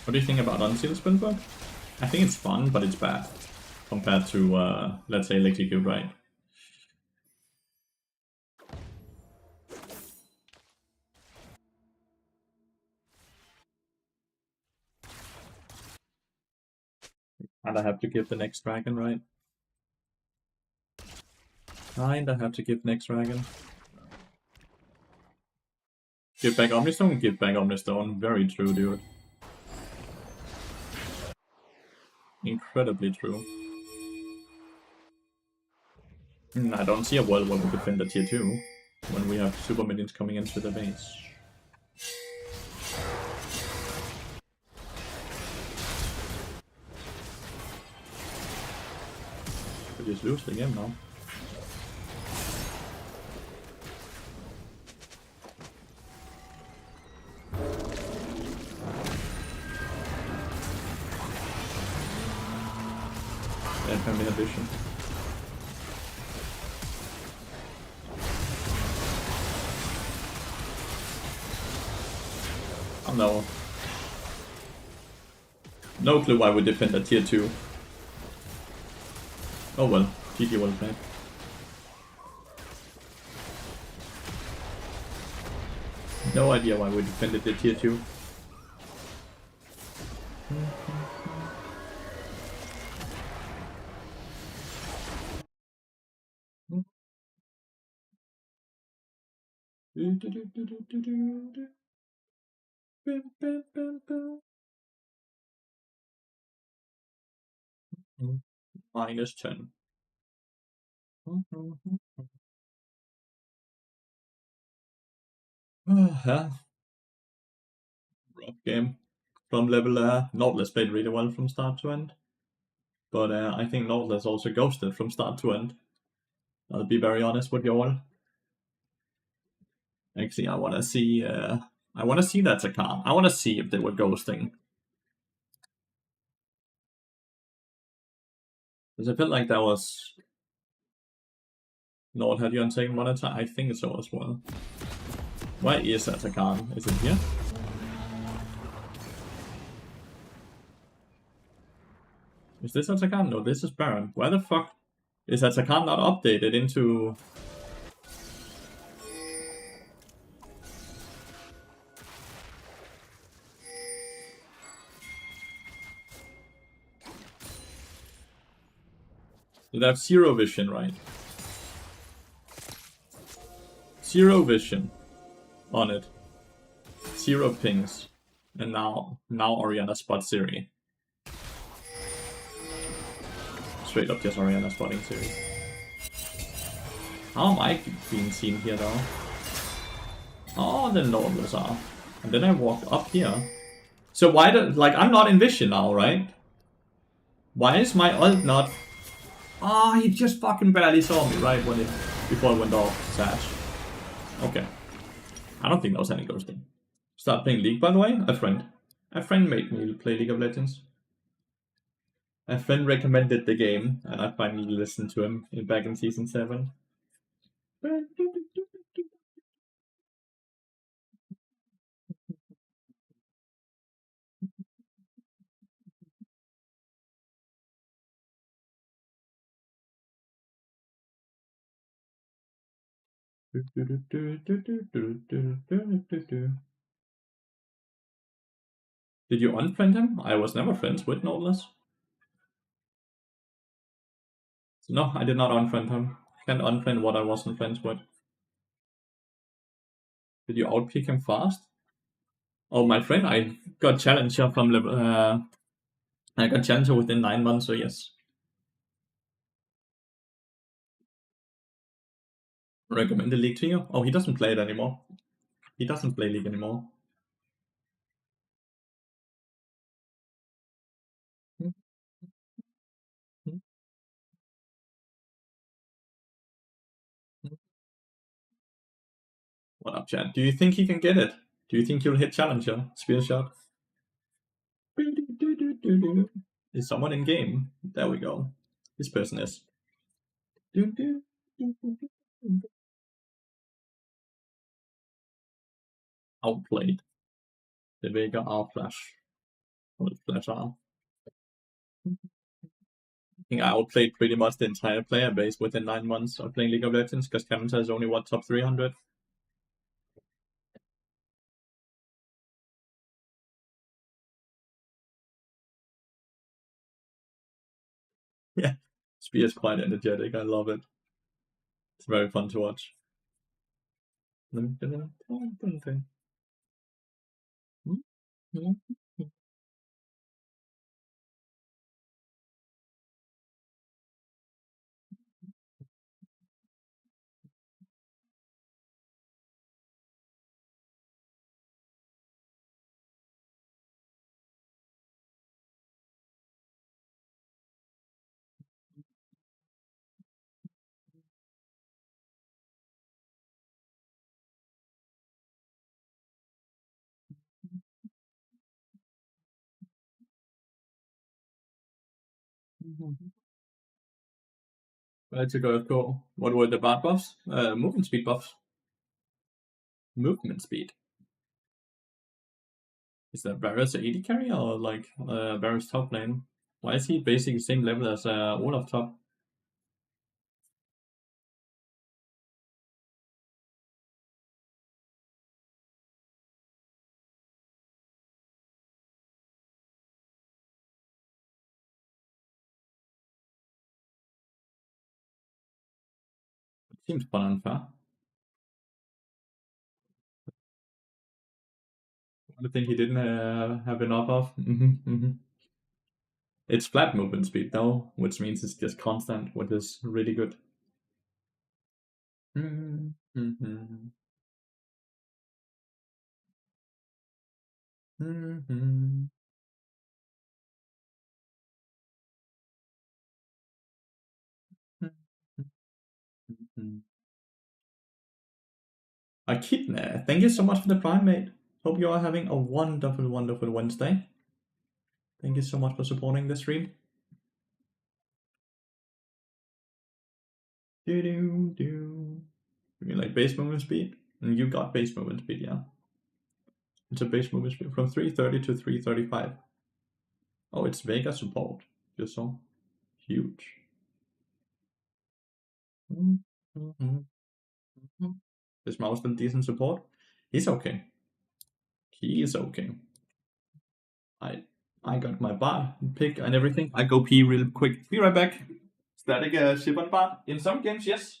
What do you think about Unsealed Spellbook? I think it's fun, but it's bad compared to, let's say, Electrocute, right? And I have to give the next dragon, right? And I have to give next dragon. Give back Omnistone, give back Omnistone. Very true, dude. Incredibly true. I don't see a world where we defend the tier 2 when we have super minions coming into the base. We just lose the game now. Yeah, family addition. Oh no. No clue why we defend a tier 2. Oh well, GG well played. No idea why we defended the tier 2. -10. Yeah, rough game. From level Nautilus played really well from start to end. But I think Nautilus also ghosted from start to end. I'll be very honest with you all. Actually, I wanna see that Zakan. I wanna see if they were ghosting. Because I felt like that was Nord had you on second monitor. I think so as well. Why is that Zakan? Is it here? Is this Zakan? No, this is Baron. Why the fuck is Zakan not updated into? They have zero vision, right? Zero vision on it. Zero pings. And now Oriana spots Siri. Straight up just Oriana spotting Siri. How am I being seen here though? Oh, the Nautilus are. And then I walked up here. So why I'm not in vision now, right? Why is my ult not... Oh, he just fucking barely saw me, right, before it went off, Sash. Okay. I don't think that was any ghosting. Start playing League, by the way? A friend. A friend made me play League of Legends. A friend recommended the game, and I finally listened to him back in Season 7. Did you unfriend him? I was never friends with Nautilus. No, I did not unfriend him. Can't unfriend what I wasn't friends with. Did you outpick him fast? Oh, my friend, I got challenger from level. I got challenger within 9 months, so yes. Recommend the League to you? Oh, he doesn't play it anymore. He doesn't play League anymore. What up, chat? Do you think he can get it? Do you think he'll hit challenger? Spear shot. Is someone in game? There we go. This person is. Outplayed. The Vega R flash. with flash arm. I think I outplayed pretty much the entire player base within 9 months of playing League of Legends, because Kamenta is only top 300. Yeah, Spear is quite energetic. I love it. It's very fun to watch. Where to go? What were the bad buffs? Movement speed buffs. Movement speed. Is that Varus a AD carry or like Varus top lane? Why is he basically the same level as Olaf top? It seems fun unfair. I think he didn't have enough of. It's flat movement speed though, which means it's just constant, which is really good. Akitne, thank you so much for the prime, mate. Hope you are having a wonderful, wonderful Wednesday. Thank you so much for supporting the stream. You mean like base movement speed? And you got base movement speed, yeah. It's a base movement speed from 330 to 335. Oh, it's Vega support. Just so huge. Is Mouse still decent support? He's okay. He is okay. I got my bar pick and everything. I go pee real quick. Be right back. Static ship on bar. In some games, yes.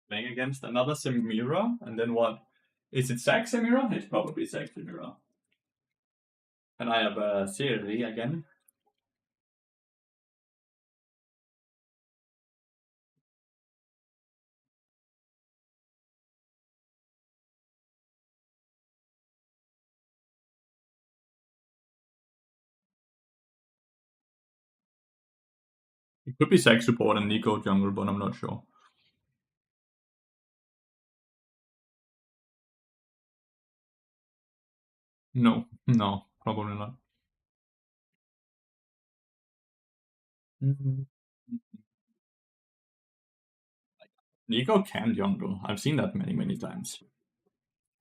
Playing against another Semira, and then what? Is it Zac Semira? It's probably Zac Semira. And I have a Siri again. It could be Zac support and Nico jungle, but I'm not sure. No, probably not. Nico can jungle. I've seen that many, many times.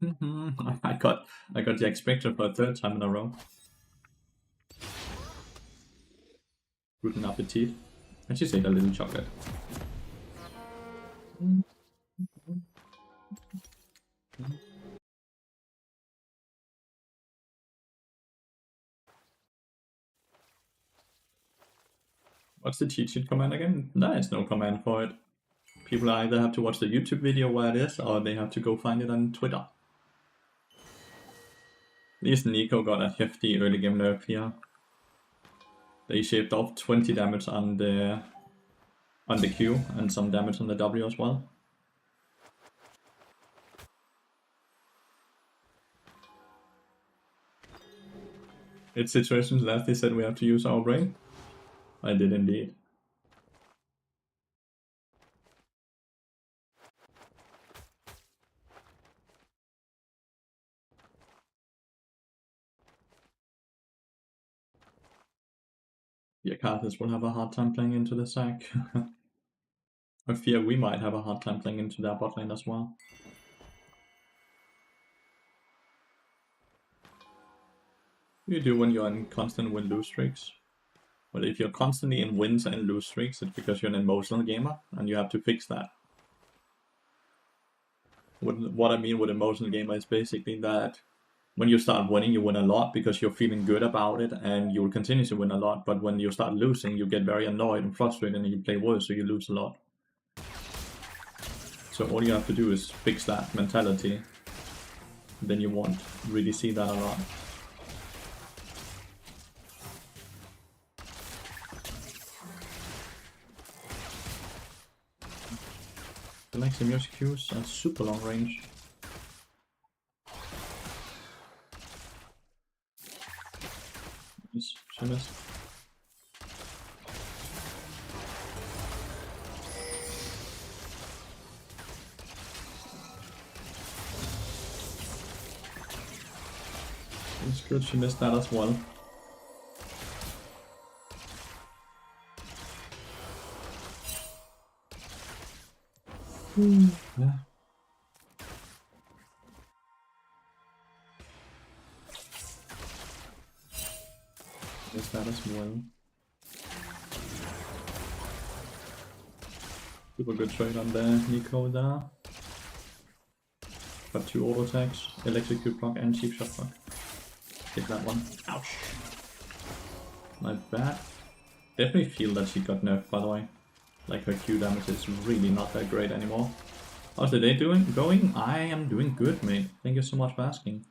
I got the X-Spectre for a third time in a row. Guten Appetit. I just ate a little chocolate. What's the cheat sheet command again? There is no command for it. People either have to watch the YouTube video where it is, or they have to go find it on Twitter. At least Nico got a hefty early game nerf here. They shaved off 20 damage on the Q and some damage on the W as well. It's situations last they said we have to use our brain. I did indeed. Yeah, Carthus will have a hard time playing into the sack. I fear we might have a hard time playing into their bot lane as well. You do when you're in constant win-lose streaks. But if you're constantly in wins and lose streaks, it's because you're an emotional gamer, and you have to fix that. What I mean with emotional gamer is basically that when you start winning, you win a lot because you're feeling good about it, and you will continue to win a lot. But when you start losing, you get very annoyed and frustrated, and you play worse, so you lose a lot. So all you have to do is fix that mentality. Then you won't really see that a lot. The next music cues are super long range. Nice, she missed. It's good she missed that as well. Yeah. Missed that as well. Super good trade on the Nico there. Got 2 auto attacks, electrocute block and cheap shot block. Hit that one. Ouch. Not bad. Definitely feel that she got nerfed, by the way. Like her Q damage is really not that great anymore. How's the day going? I am doing good, mate. Thank you so much for asking.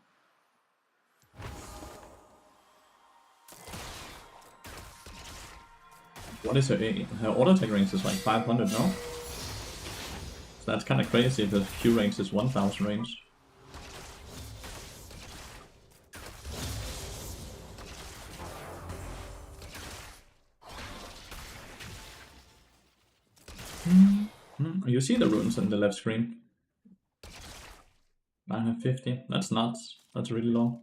What is her auto attack range is like 500, no? So that's kind of crazy if the Q range is 1000 range. You see the runes in the left screen. 950. That's nuts. That's really low.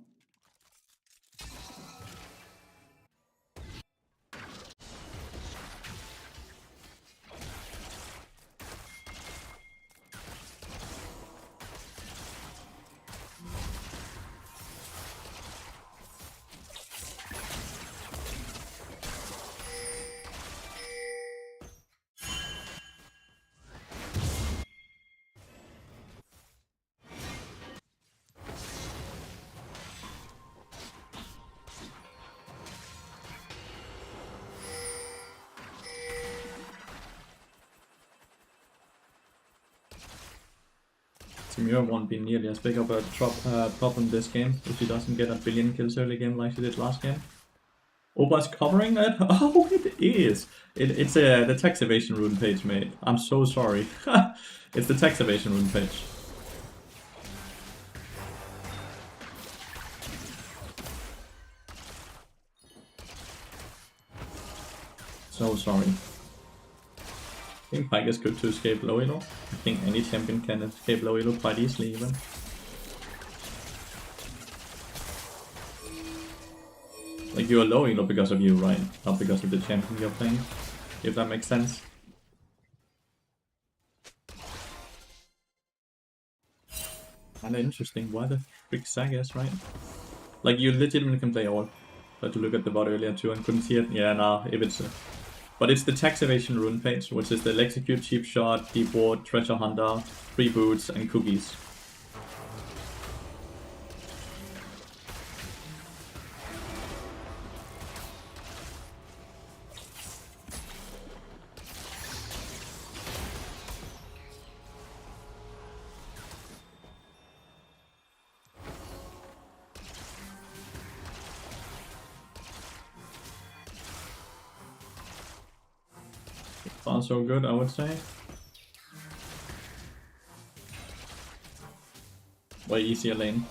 Samira won't be nearly as big of a problem this game if he doesn't get a billion kills early game like he did last game. Oba's covering it? Oh, it is! It's the tax evasion rune page, mate. I'm so sorry. It's the tax evasion rune page. So sorry. I think Pyke is good to escape low elo. I think any champion can escape low elo quite easily even. Like you're low elo because of you, right? Not because of the champion you're playing. If that makes sense. Kinda interesting. Why the frick Sagas, right? Like you legitimately can play all. But to look at the bot earlier too and couldn't see it. Yeah, nah, if it's but it's the tax evasion rune page, which is the execute, cheap shot, deep ward, treasure hunter, free boots, and cookies. Not so good, I would say. Way easier lane.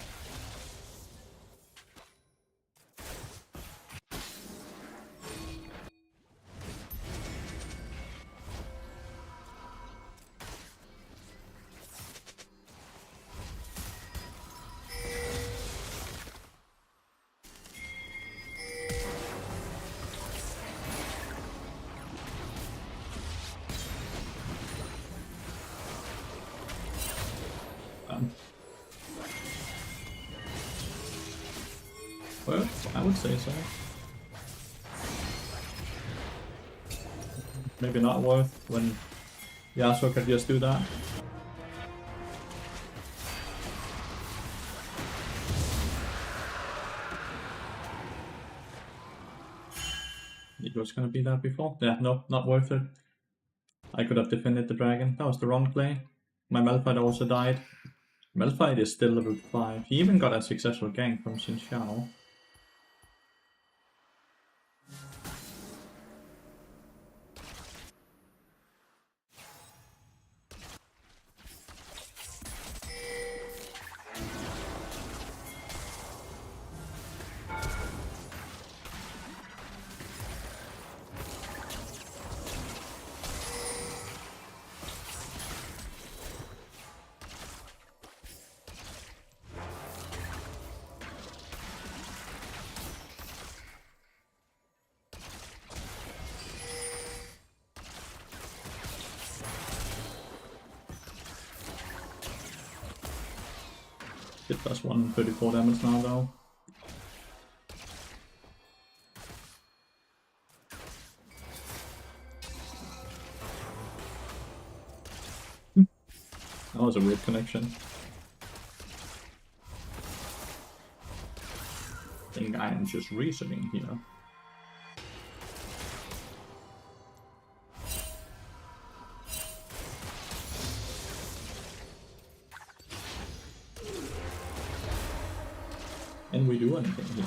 Well, I would say so. Maybe not worth when Yasuo can just do that. It was gonna be that before. Yeah, no, not worth it. I could have defended the dragon. That was the wrong play. My Malphite also died. Malphite is still level 5. He even got a successful gank from Xin Xiao. It does 134 damage now though. That was a weird connection. I think I am just reasoning here. Can we do anything here?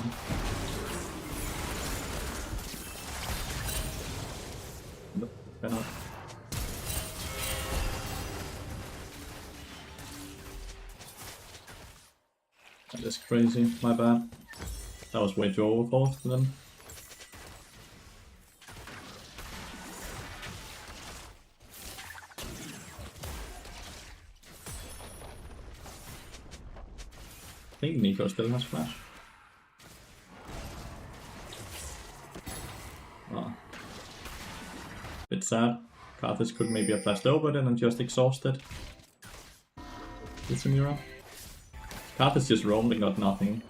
Nope, cannot. That is crazy, my bad. That was way too overforced for them. I think Nico still has flash. Oh. Bit sad. Karthus could maybe have flashed over then and just exhausted. With Samira. Karthus just roamed and got nothing.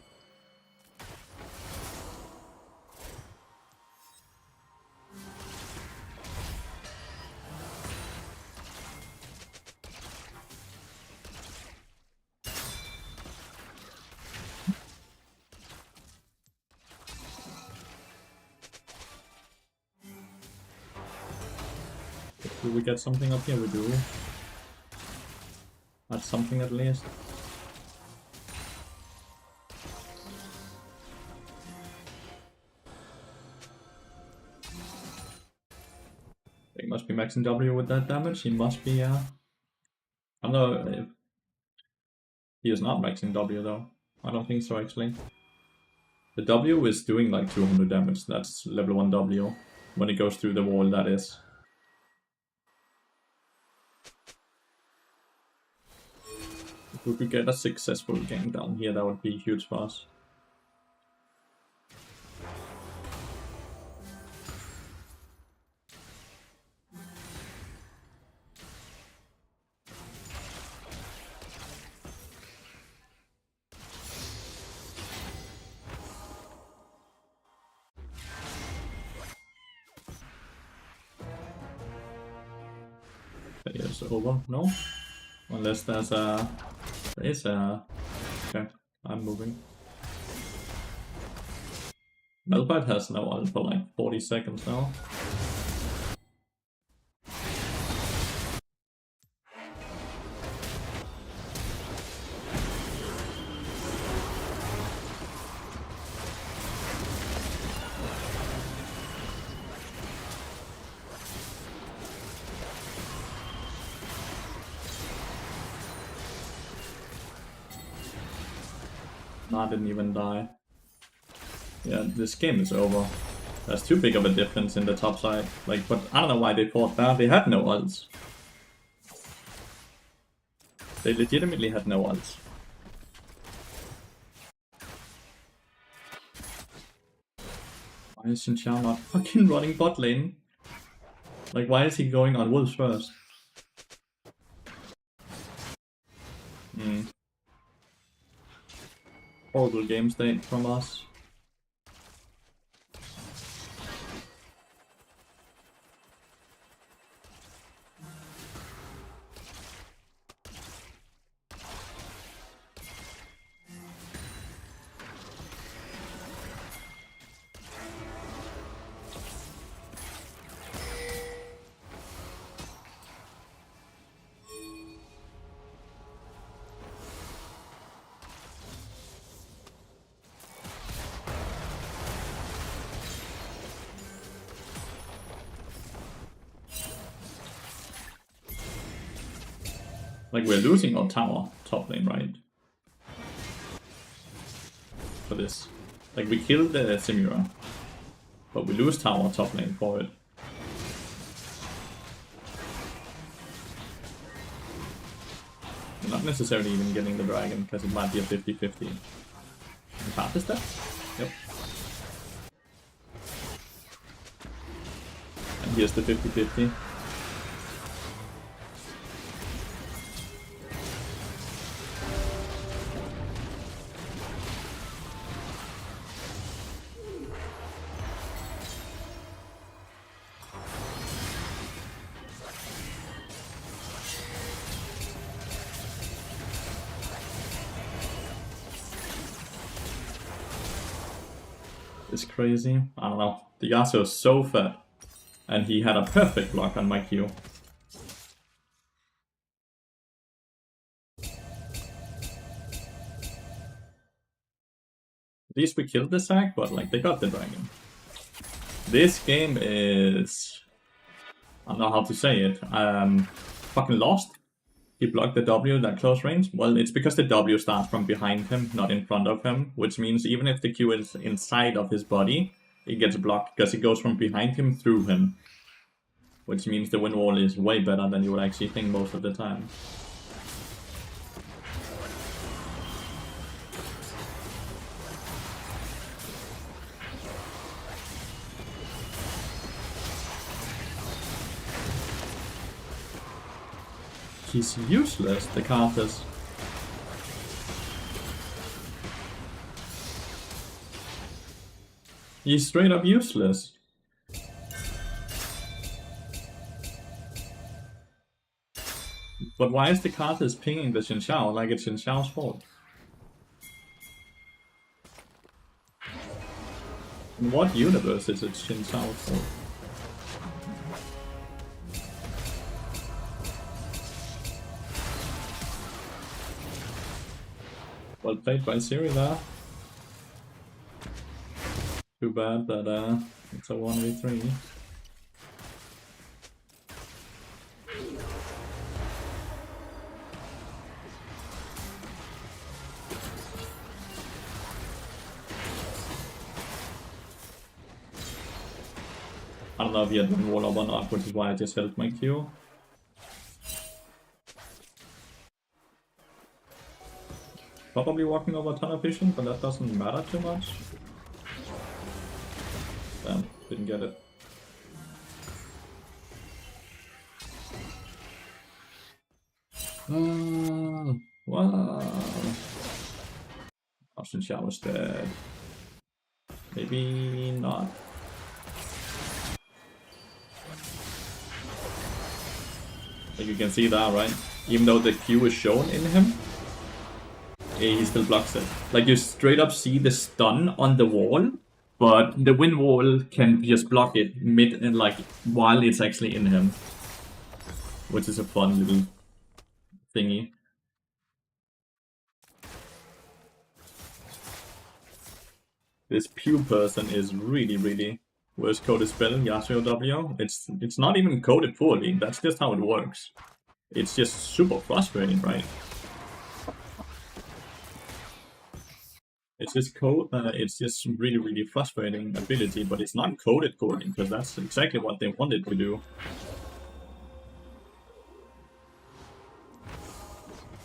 Do we get something up here? We do. That's something at least. He must be maxing W with that damage. He must be, I don't know if he is not maxing W though. I don't think so actually. The W is doing like 200 damage. That's level 1 W. When it goes through the wall, that is. If we could get a successful gank down here, that would be huge for us. It's over, no? Unless there's a... There is a... Okay, I'm moving. Malphite has no ult for like 40 seconds now. Nah, didn't even die. Yeah, this game is over. There's too big of a difference in the top side. Like, but I don't know why they fought that. They had no ults. They legitimately had no ults. Why is Xinjiao not fucking running bot lane? Like, why is he going on wolves first? Horrible game state from us. Like, we're losing our tower top lane, right? For this. Like, we killed the Simura, but we lose tower top lane for it. We're not necessarily even getting the dragon, because it might be a 50-50. Path is that? Yep. And here's the 50-50. It's crazy. I don't know. The Yasuo is so fat. And he had a perfect block on my Q. At least we killed the sack, but like they got the dragon. This game is... I don't know how to say it. Fucking lost. He blocked the W at close range. Well, it's because the W starts from behind him, not in front of him. Which means even if the Q is inside of his body, it gets blocked because it goes from behind him through him. Which means the win wall is way better than you would actually think most of the time. He's useless, the Carthus. He's straight up useless. But why is the Carthus pinging the Xinjiao like it's Xinjiao's fault? In what universe is it Xinjiao's fault? Well played by Siri there. Too bad that it's a 1v3. I don't know if he had one wall up or not, which is why I just held my Q. Probably walking over a ton of vision, but that doesn't matter too much. Damn, didn't get it. Wow. Option shot was dead. Maybe not. Like you can see that, right? Even though the Q is shown in him, he still blocks it. Like you straight up see the stun on the wall, but the wind wall can just block it mid and like while it's actually in him, which is a fun little thingy. This Pew person is really worst coded spell, Yasuo W. It's not even coded poorly, that's just how it works. It's just super frustrating, right? It's just code. It's just really, really frustrating ability, but it's not coded coding because that's exactly what they wanted to do.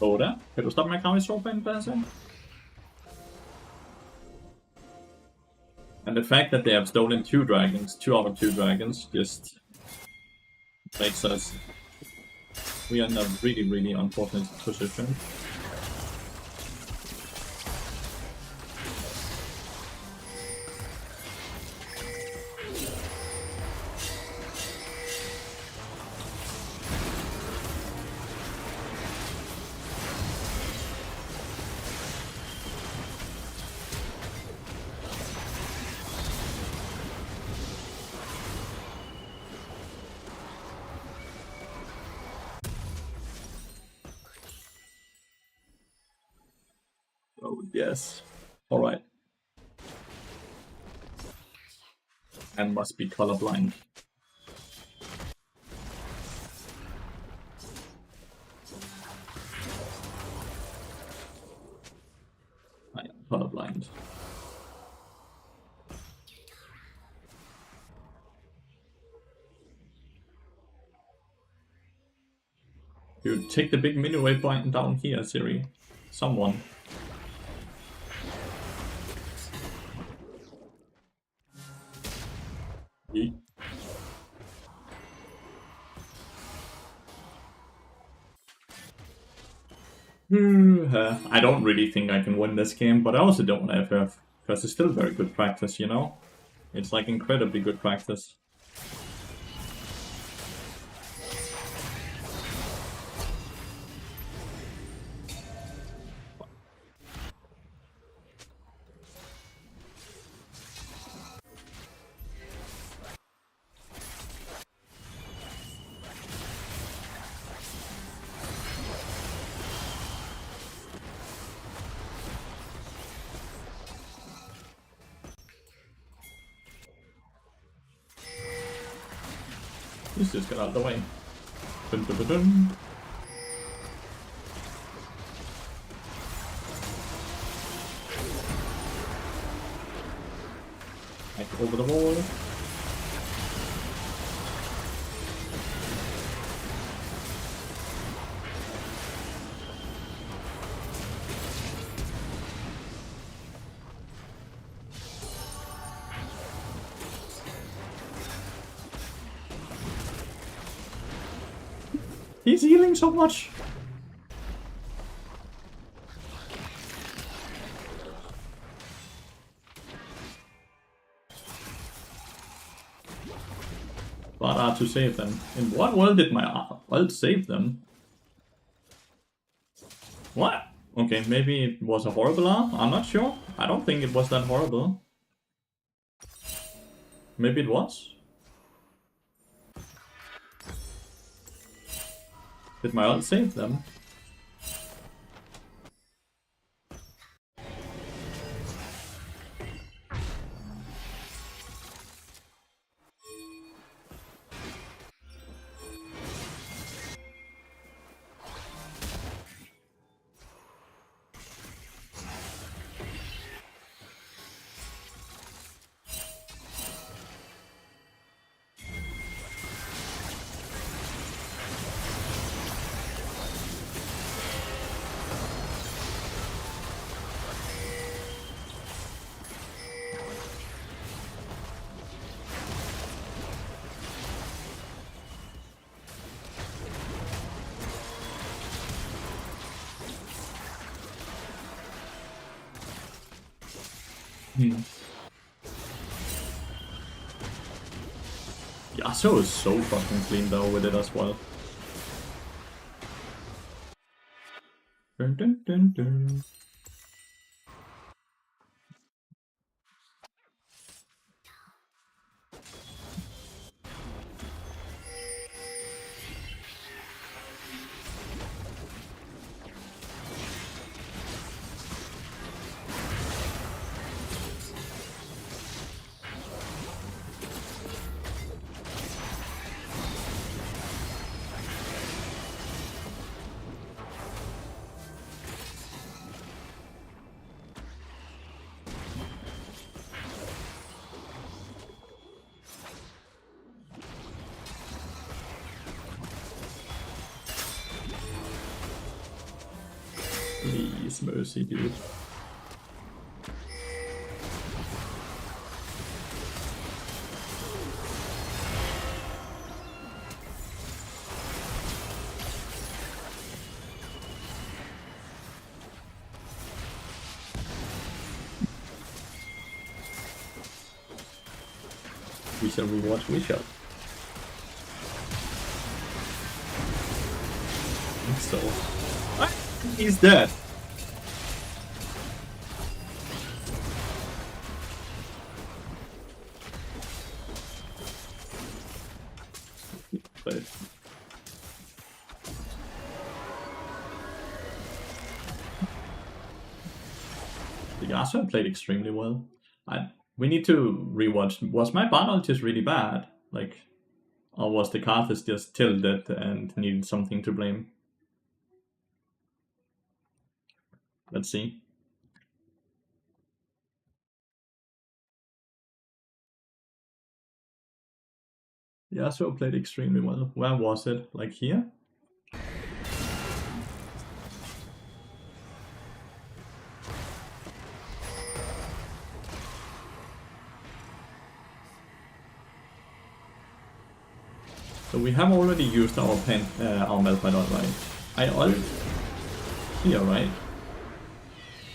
Oda, kan du stoppe med at grave i sofaen, Basse? And the fact that they have stolen 2 dragons, 2 out of 2 dragons, just makes us... We are in a really, really unfortunate position. Oh, yes. Alright. And must be colorblind. I am colorblind. You take the big mini point down here, Siri. Someone. Yeet. I don't really think I can win this game, but I also don't want FF, because it's still very good practice, you know? It's like incredibly good practice. Let's just get out of the way. Dun, dun, dun, dun. Like over the wall. He's healing so much. But to save them. In what world did my ult save them? What? Okay, maybe it was a horrible art? I'm not sure. I don't think it was that horrible. Maybe it was? Did my ult save them? Yasuo is so fucking clean though with it as well. Dun, dun, dun, dun. Please, mercy, dude. We shall rewatch, we shall. I think so. Ah, he's dead. But the Yasuo played extremely well. We need to rewatch. Was my Barnal just really bad? Like, or was the Karthus just tilted and needed something to blame? Let's see. Yasuo played extremely well. Where was it? Like here? So we have already used our Malphite ult, right? I ult here, right?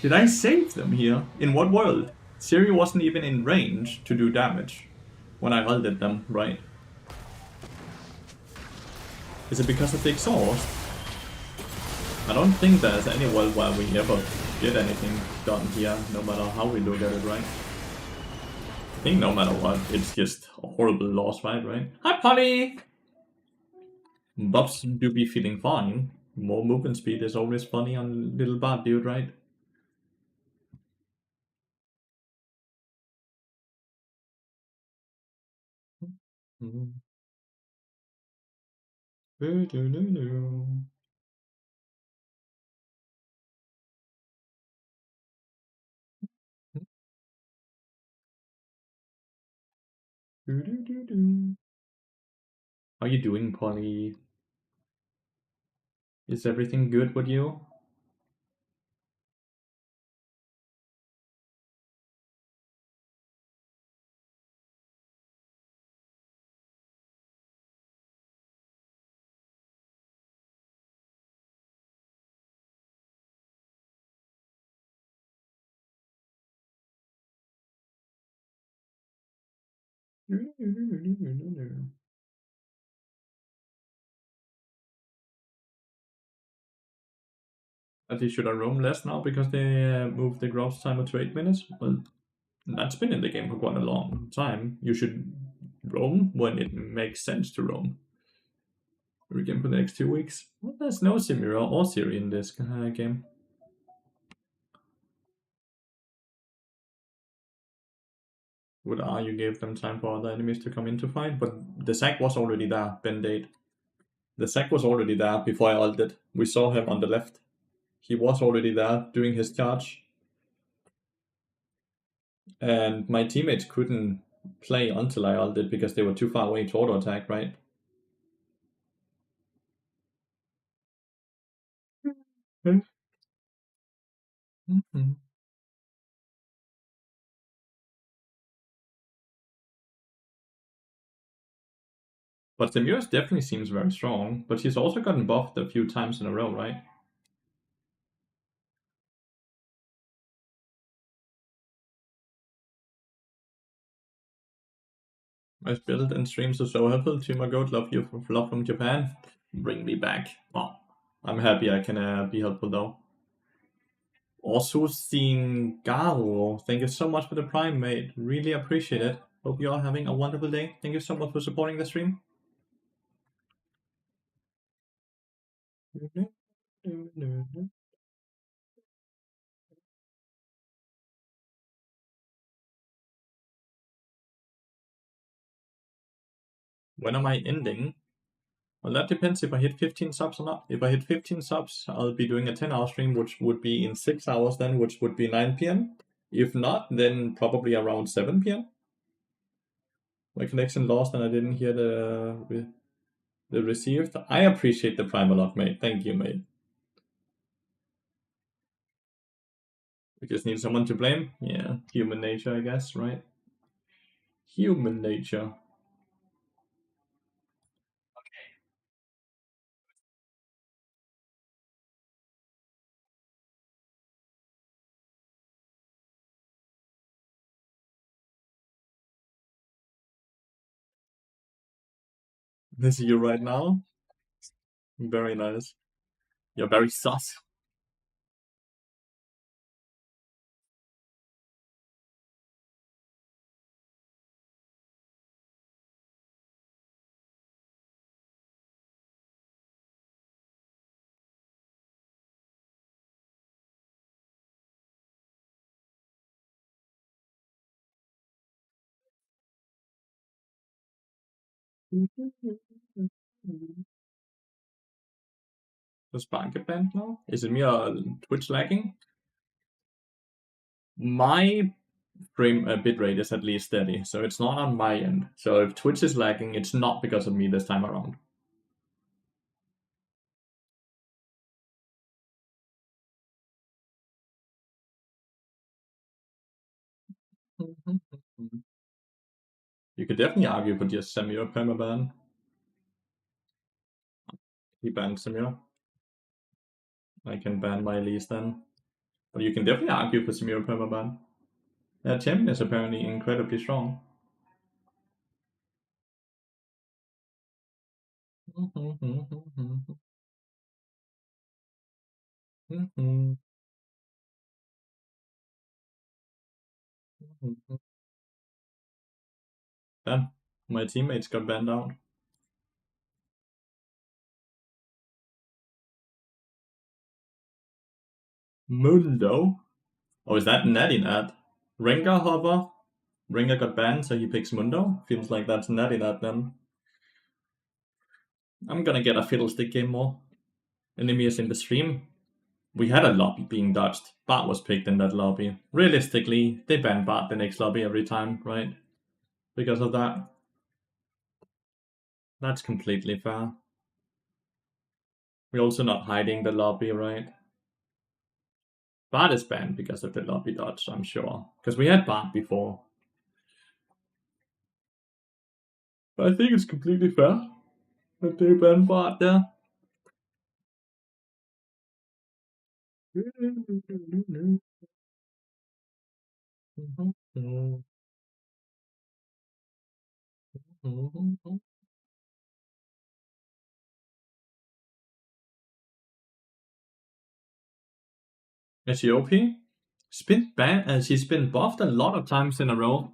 Did I save them here? In what world? Siri wasn't even in range to do damage when I ulted them, right? Is it because of the exhaust? I don't think there's any world where we ever get anything done here, no matter how we look at it, right? I think no matter what, it's just a horrible loss, right? Hi, Polly! Buffs do be feeling fine. More movement speed is always funny on little bad dude, right? Mm. How you doing, Polly? Is everything good with you? At least should I roam less now because they moved the growth timer to 8 minutes? Well, that's been in the game for quite a long time. You should roam when it makes sense to roam. Every game for the next 2 weeks. Well, there's no Simira or Siri in this game. Would argue gave them time for other enemies to come in to fight, but the sack was already there, Band-Aid. The sack was already there before I ulted. We saw him on the left. He was already there doing his charge. And my teammates couldn't play until I ulted because they were too far away to auto attack, right? Mm-hmm. But Semiras definitely seems very strong, but she's also gotten buffed a few times in a row, right? Nice build and streams are so helpful. To my goat, love you from love from Japan. Bring me back. Oh, I'm happy I can be helpful though. Also seen Garo. Thank you so much for the Prime, mate. Really appreciate it. Hope you are having a wonderful day. Thank you so much for supporting the stream. When am I ending? Well, that depends if I hit 15 subs or not. If I hit 15 subs, I'll be doing a 10-hour stream, which would be in 6 hours then, which would be 9 p.m. If not, then probably around 7 p.m. My connection lost and I didn't hear the received. I appreciate the Prime a lot, mate. Thank you, mate. We just need someone to blame. Yeah, human nature, I guess, right? Human nature. This is you right now. Very nice. You're very sus. Does Spark get banned now? Is it me or Twitch lagging? My frame bitrate is at least steady, so it's not on my end. So if Twitch is lagging, it's not because of me this time around. You could definitely argue for just Samir permaban. He banned Samir. I can ban my Elise then. But you can definitely argue for Samir permaban. Yeah, Tim is apparently incredibly strong. Then my teammates got banned out. Mundo? Oh, is that Natty Nat? Rengar hover? Rengar got banned, so he picks Mundo? Feels like that's Natty Nat then. I'm gonna get a Fiddlestick game more. Enemies in the stream. We had a lobby being dodged. Bart was picked in that lobby. Realistically, they ban Bart the next lobby every time, right? Because of that. That's completely fair. We're also not hiding the lobby, right? Bart is banned because of the lobby dodge, I'm sure. Because we had Bart before. But I think it's completely fair that they ban Bart there. Is she OP? She's been buffed a lot of times in a row.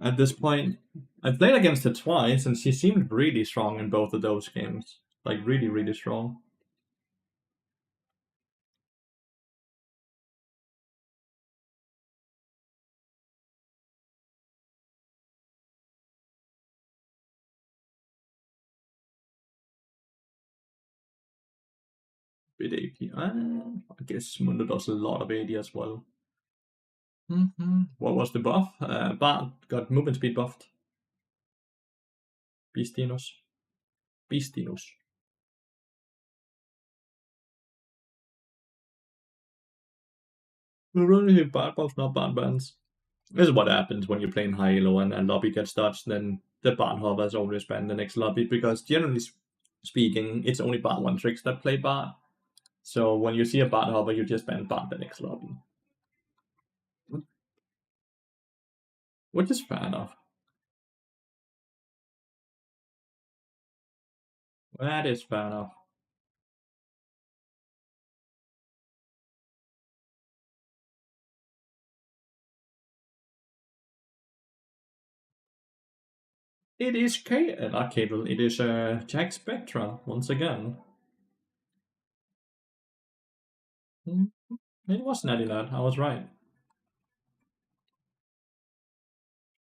At this point, I played against her twice, and she seemed really strong in both of those games. Like really, really strong. Bit AP. I guess Mundo does a lot of AD as well. What was the buff? Bart got movement speed buffed. Beastinos. Beastinos. We're running Bart buffs, not Bart bans. This is what happens when you play in high elo and a lobby gets dodged, then the Bart hover is always banned the next lobby, because generally speaking, it's only Bart one tricks that play Bart. So when you see a Bart hover, you just ban Bart the next lobby. Which is fair enough. That is fair enough. It is not Cable, it is Jack Spectra once again. It was Natty Lad, I was right.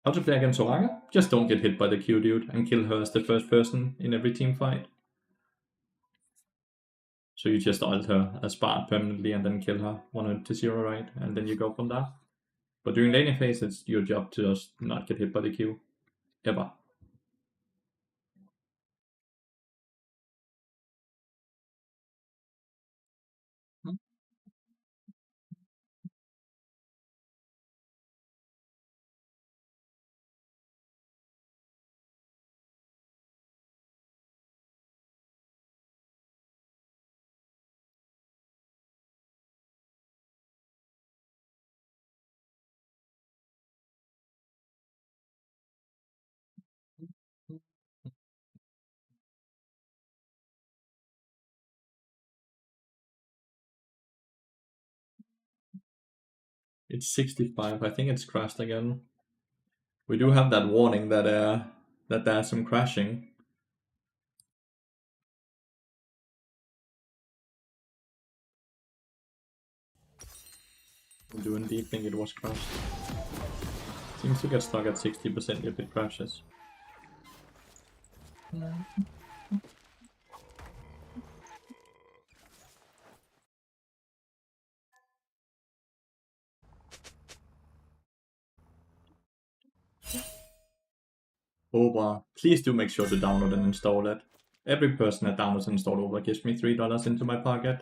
How to play against Soraka? Just don't get hit by the Q dude and kill her as the first person in every team fight. So you just ult her as Bart permanently and then kill her 100 to 0, right? And then you go from there. But during laning phase, it's your job to just not get hit by the Q. Ever. It's 65. I think it's crashed again. We do have that warning that there's some crashing. I do indeed think it was crashed. Seems to get stuck at 60% if it crashes. Oba, please do make sure to download and install it. Every person that downloads and installs Oba gives me $3 into my pocket.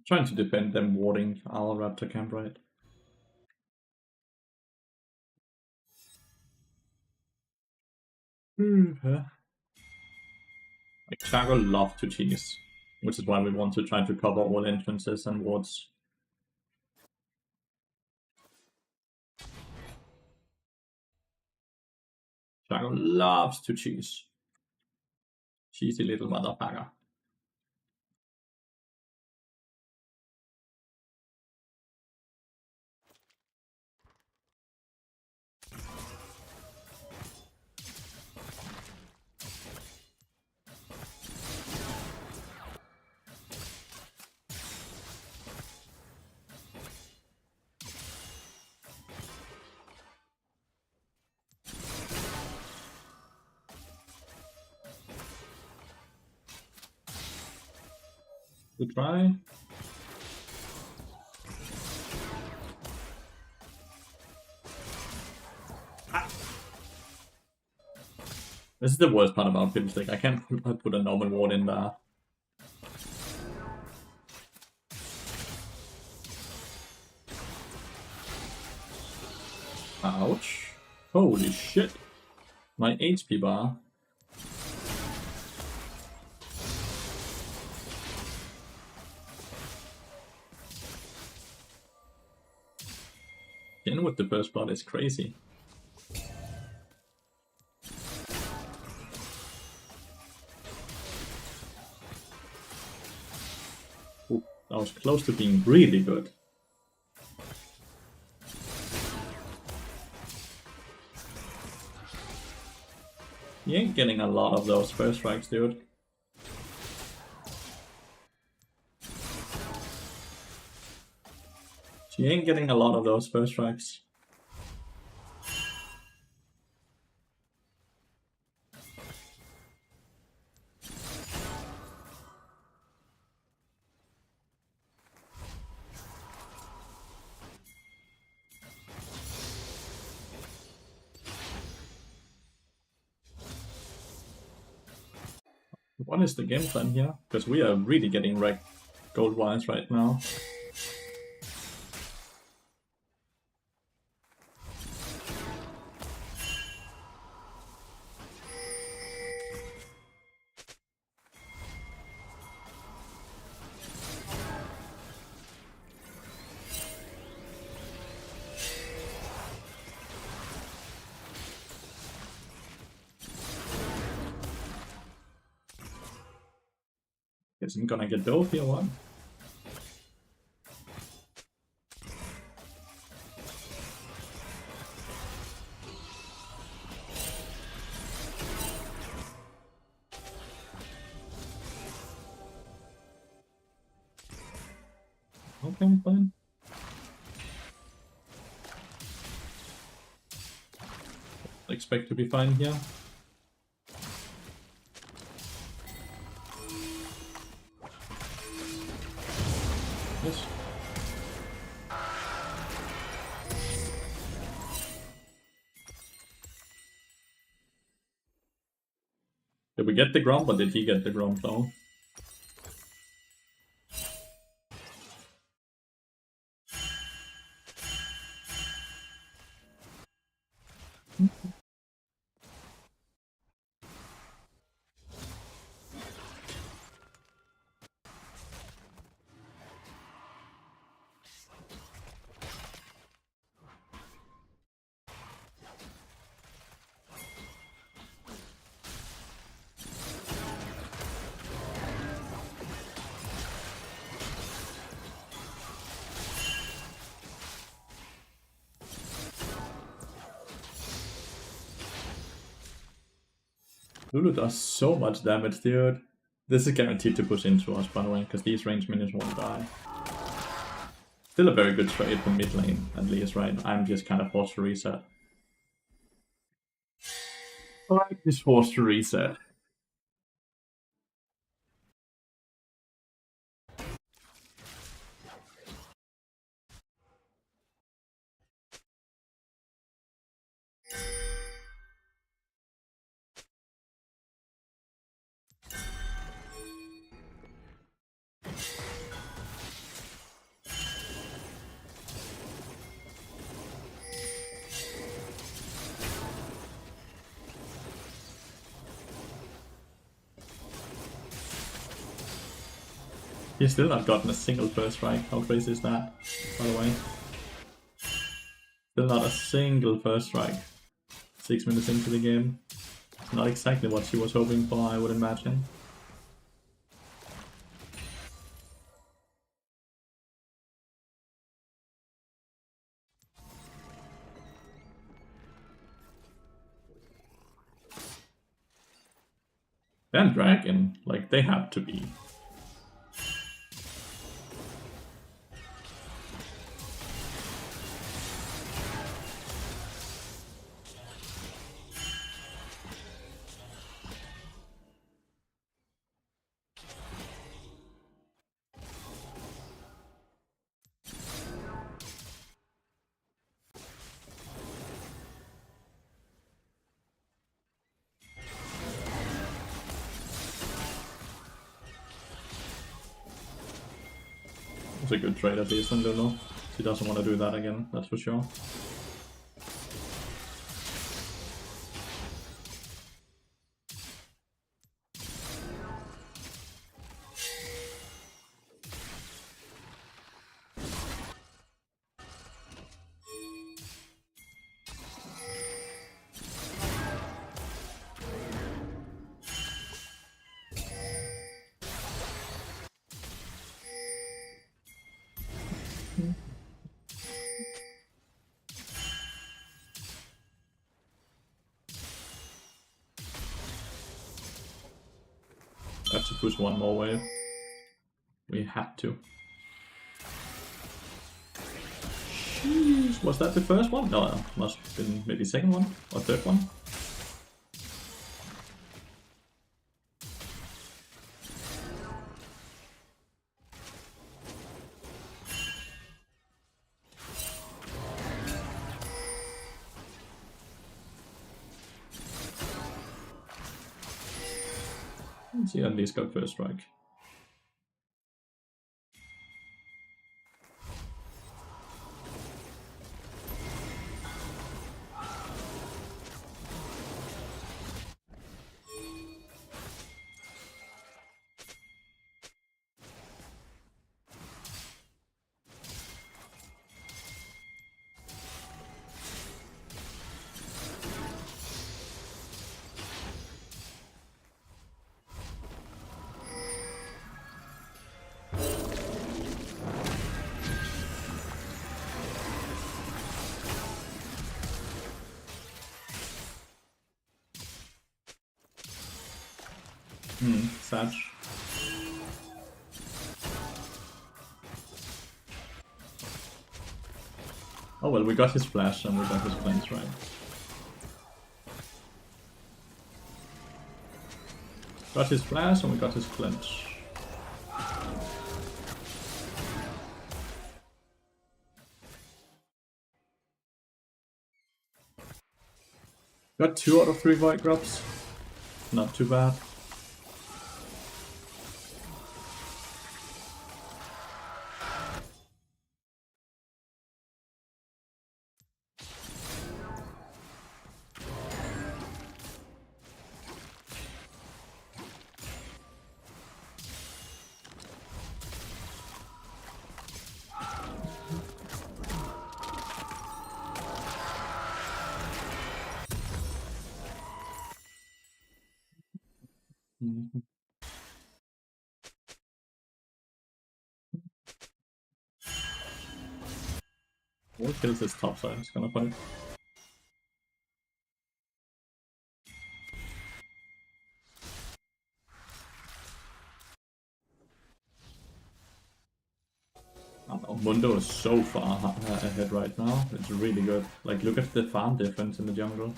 Trying to defend them warding our raptor camp, right? Like, Chago love to cheese, which is why we want to try to cover all entrances and wards. Chago loves to cheese. Cheesy little motherfucker. Good try. This is the worst part about Fiddlestick. I can't put a normal ward in there. Ouch. Holy shit. My HP bar. In with the first blood is crazy. Ooh, that was close to being really good. You ain't getting a lot of those first strikes, dude. She ain't getting a lot of those first strikes. What is the game plan here? Because we are really getting wrecked gold-wise right now. Guess I'm gonna get dove here, what? Okay, I'm fine. Expect to be fine here. Yes. Did we get the grump, or did he get the grump though? Lulu does so much damage, dude. This is guaranteed to push into us, by the way, because these range minions won't die. Still a very good trade for mid lane, at least, right? I'm just kind of forced to reset. I'm just forced to reset. He's still not gotten a single first strike. How crazy is that, by the way? Still not a single first strike. 6 minutes into the game. It's not exactly what she was hoping for, I would imagine. And Dragon, like, they have to be. It's a good trade at least on Lulu. She doesn't want to do that again, that's for sure. Have to push one more wave. We had to. Jeez, was that the first one? No, must have been maybe second one or third one. She at least got first strike. Sad. Oh well, we got his flash and we got his cleanse, right? Got his flash and we got his cleanse. Got 2 out of 3 Void Grubs. Not too bad. What kills this top side? It's gonna fight. I don't know, Mundo is so far ahead right now. It's really good. Like, look at the farm difference in the jungle.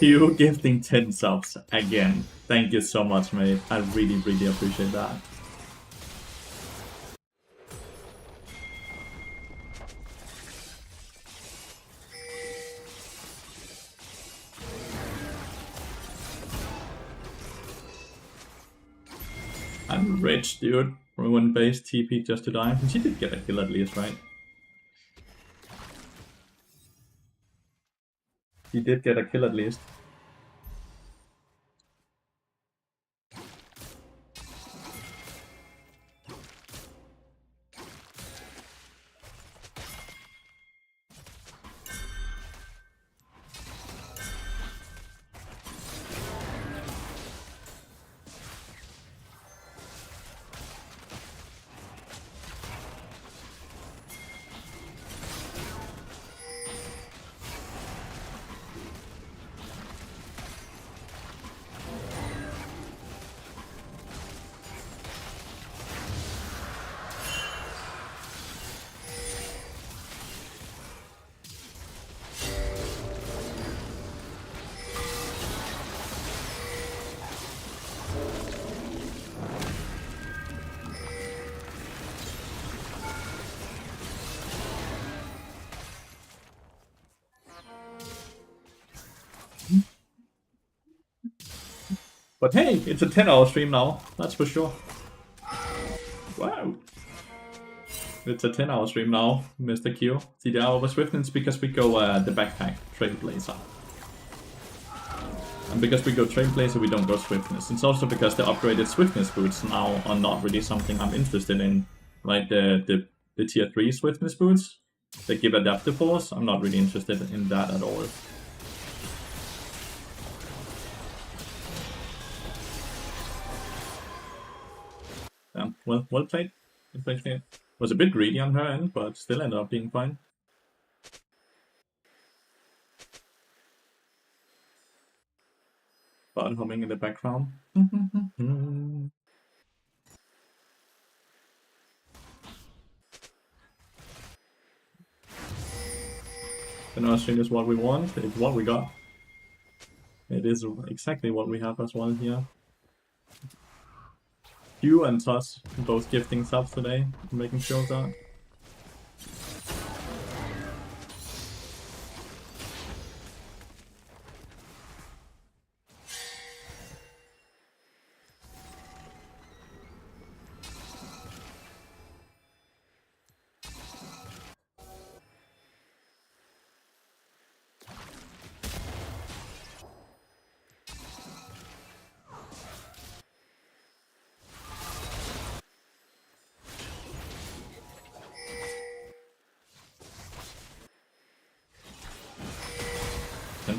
You gifting 10 subs again. Thank you so much, mate. I really, really appreciate that. I'm rich, dude. Ruin base TP just to die. She did get a kill at least, right? He did get a kill at least. But hey, it's a 10-hour stream now, that's for sure. Wow. It's a 10-hour stream now, Mr. Q. CDR over Swiftness because we go the backpack Trailblazer. And because we go Trailblazer, we don't go Swiftness. It's also because the upgraded Swiftness boots now are not really something I'm interested in. Like the tier 3 Swiftness boots that give adaptive force, I'm not really interested in that at all. Yeah, well played. Was a bit greedy on her end, but still ended up being fine. But humming in the background. The nursing is what we want. It's what we got. It is exactly what we have as well here. You and Tuss both gifting subs today, making sure of that.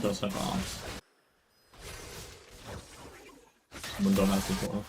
Does have arms. Mundo has as well.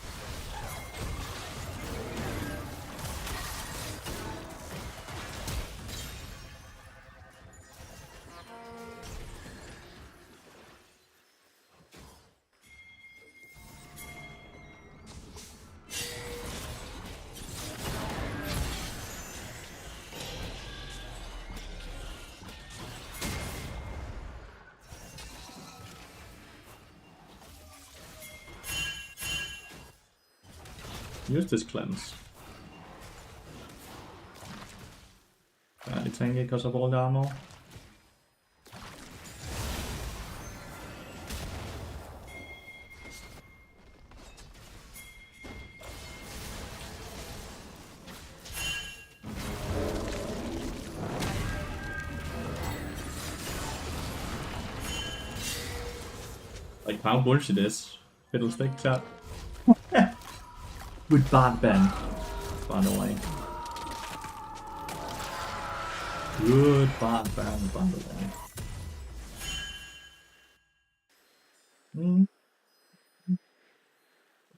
Use this cleanse. It's tanky because of all the armor. Like how bullshit is Fiddlestick chat. With bad Ben, by the way. Good bad Ben, by the way.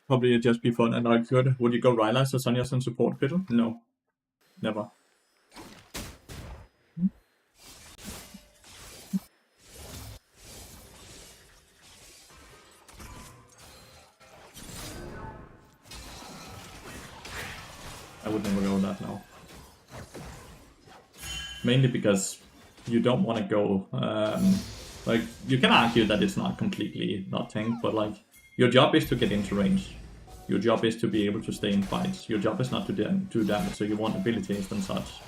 Probably just be fun and not good. Would you go Rylai's or Sonya's and support Fiddle? No. Never. I would never go that now. Mainly because you don't want to go, like, you can argue that it's not completely not tank, but like, your job is to get into range. Your job is to be able to stay in fights. Your job is not to do damage, so you want abilities and such.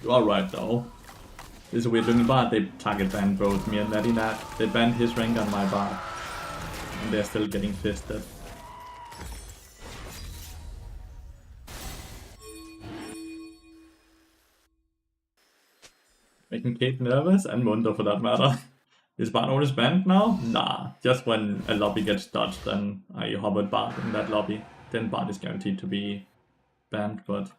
You are right though. This is weird looking bard. They target banned both me and Nadinat. They banned his rank on my bard. And they're still getting fisted. Making Kate nervous, and Mundo for that matter. Is bard always banned now? Nah, just when a lobby gets dodged and I hovered bard in that lobby, then bard is guaranteed to be banned, but...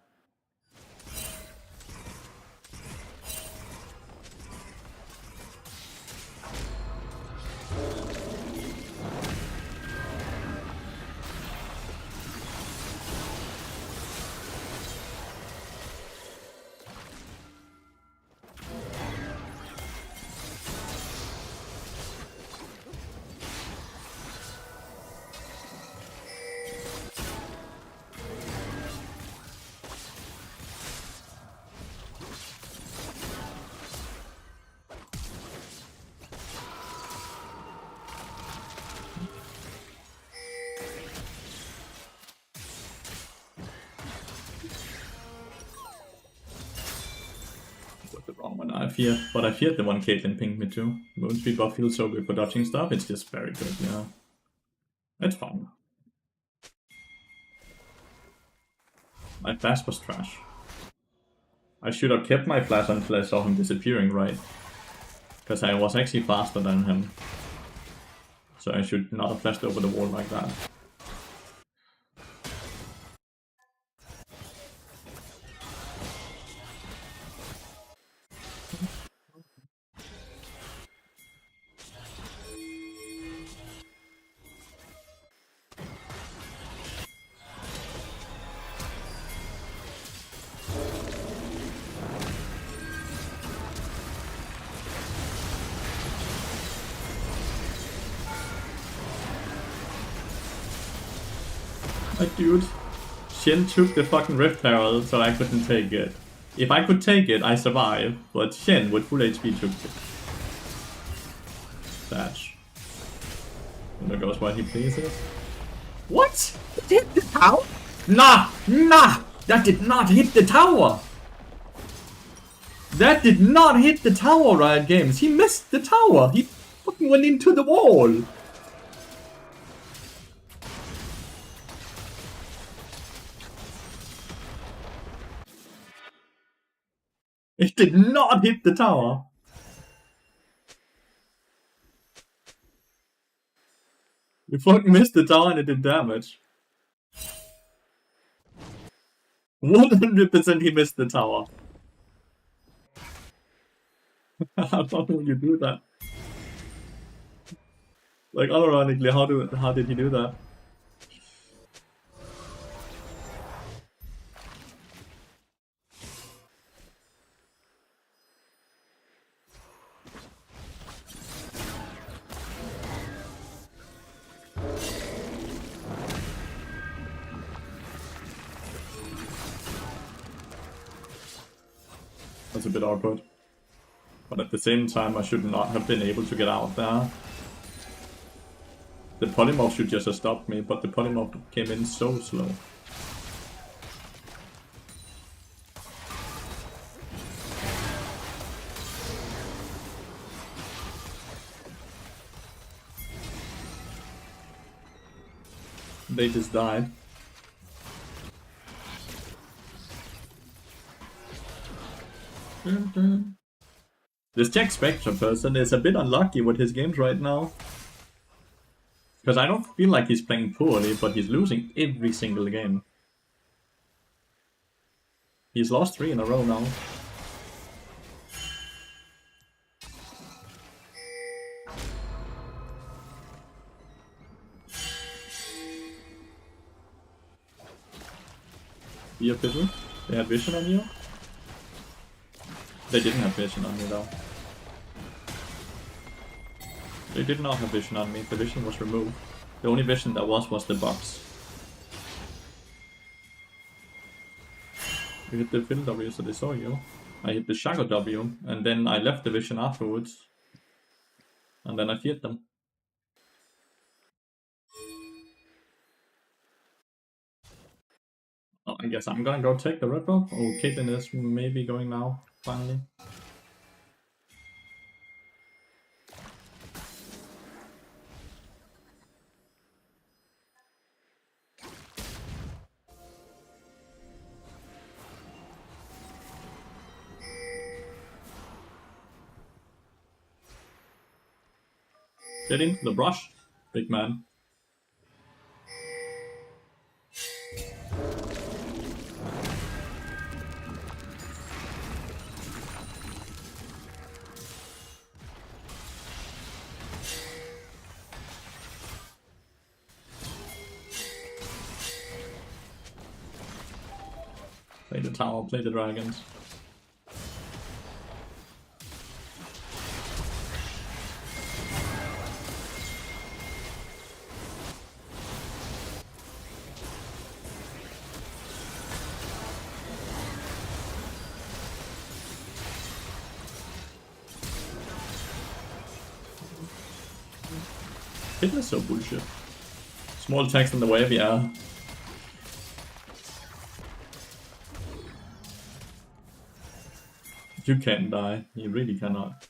the wrong one. I feared the one Caitlyn pinged me too. Moonspeed buff feels so good for dodging stuff. It's just very good, yeah. It's fun. My flash was trash. I should have kept my flash until I saw him disappearing, right? Because I was actually faster than him. So I should not have flashed over the wall like that. Like, dude, Shin took the fucking Rift Herald, so I couldn't take it. If I could take it, I survive, but Shin with full HP took it. Thatch. And there goes what he pleases. What? It hit the tower? Nah! Nah! That did not hit the tower! That did not hit the tower, Riot Games. He missed the tower. He fucking went into the wall. It did not hit the tower. You fucking missed the tower and it did damage. 100% he missed the tower. How will you do that? Like, unironically, how did he do that? That's a bit awkward. But at the same time, I should not have been able to get out there. The polymorph should just have stopped me, but the polymorph came in so slow. They just died. This Jack Spectre person is a bit unlucky with his games right now. Because I don't feel like he's playing poorly, but he's losing every single game. He's lost 3 in a row now. Be official? They had vision on you? They didn't have vision on me though. They did not have vision on me, the vision was removed. The only vision that was the box. You hit the Fill W so they saw you. I hit the Shadow W, and then I left the vision afterwards. And then I feared them. Oh, I guess I'm gonna go take the red buff. Oh, Caitlyn is maybe going now, finally. Get into the brush, big man. Play the tower, play the dragons. It is so bullshit. Small text in the wave, yeah. You can't die. You really cannot.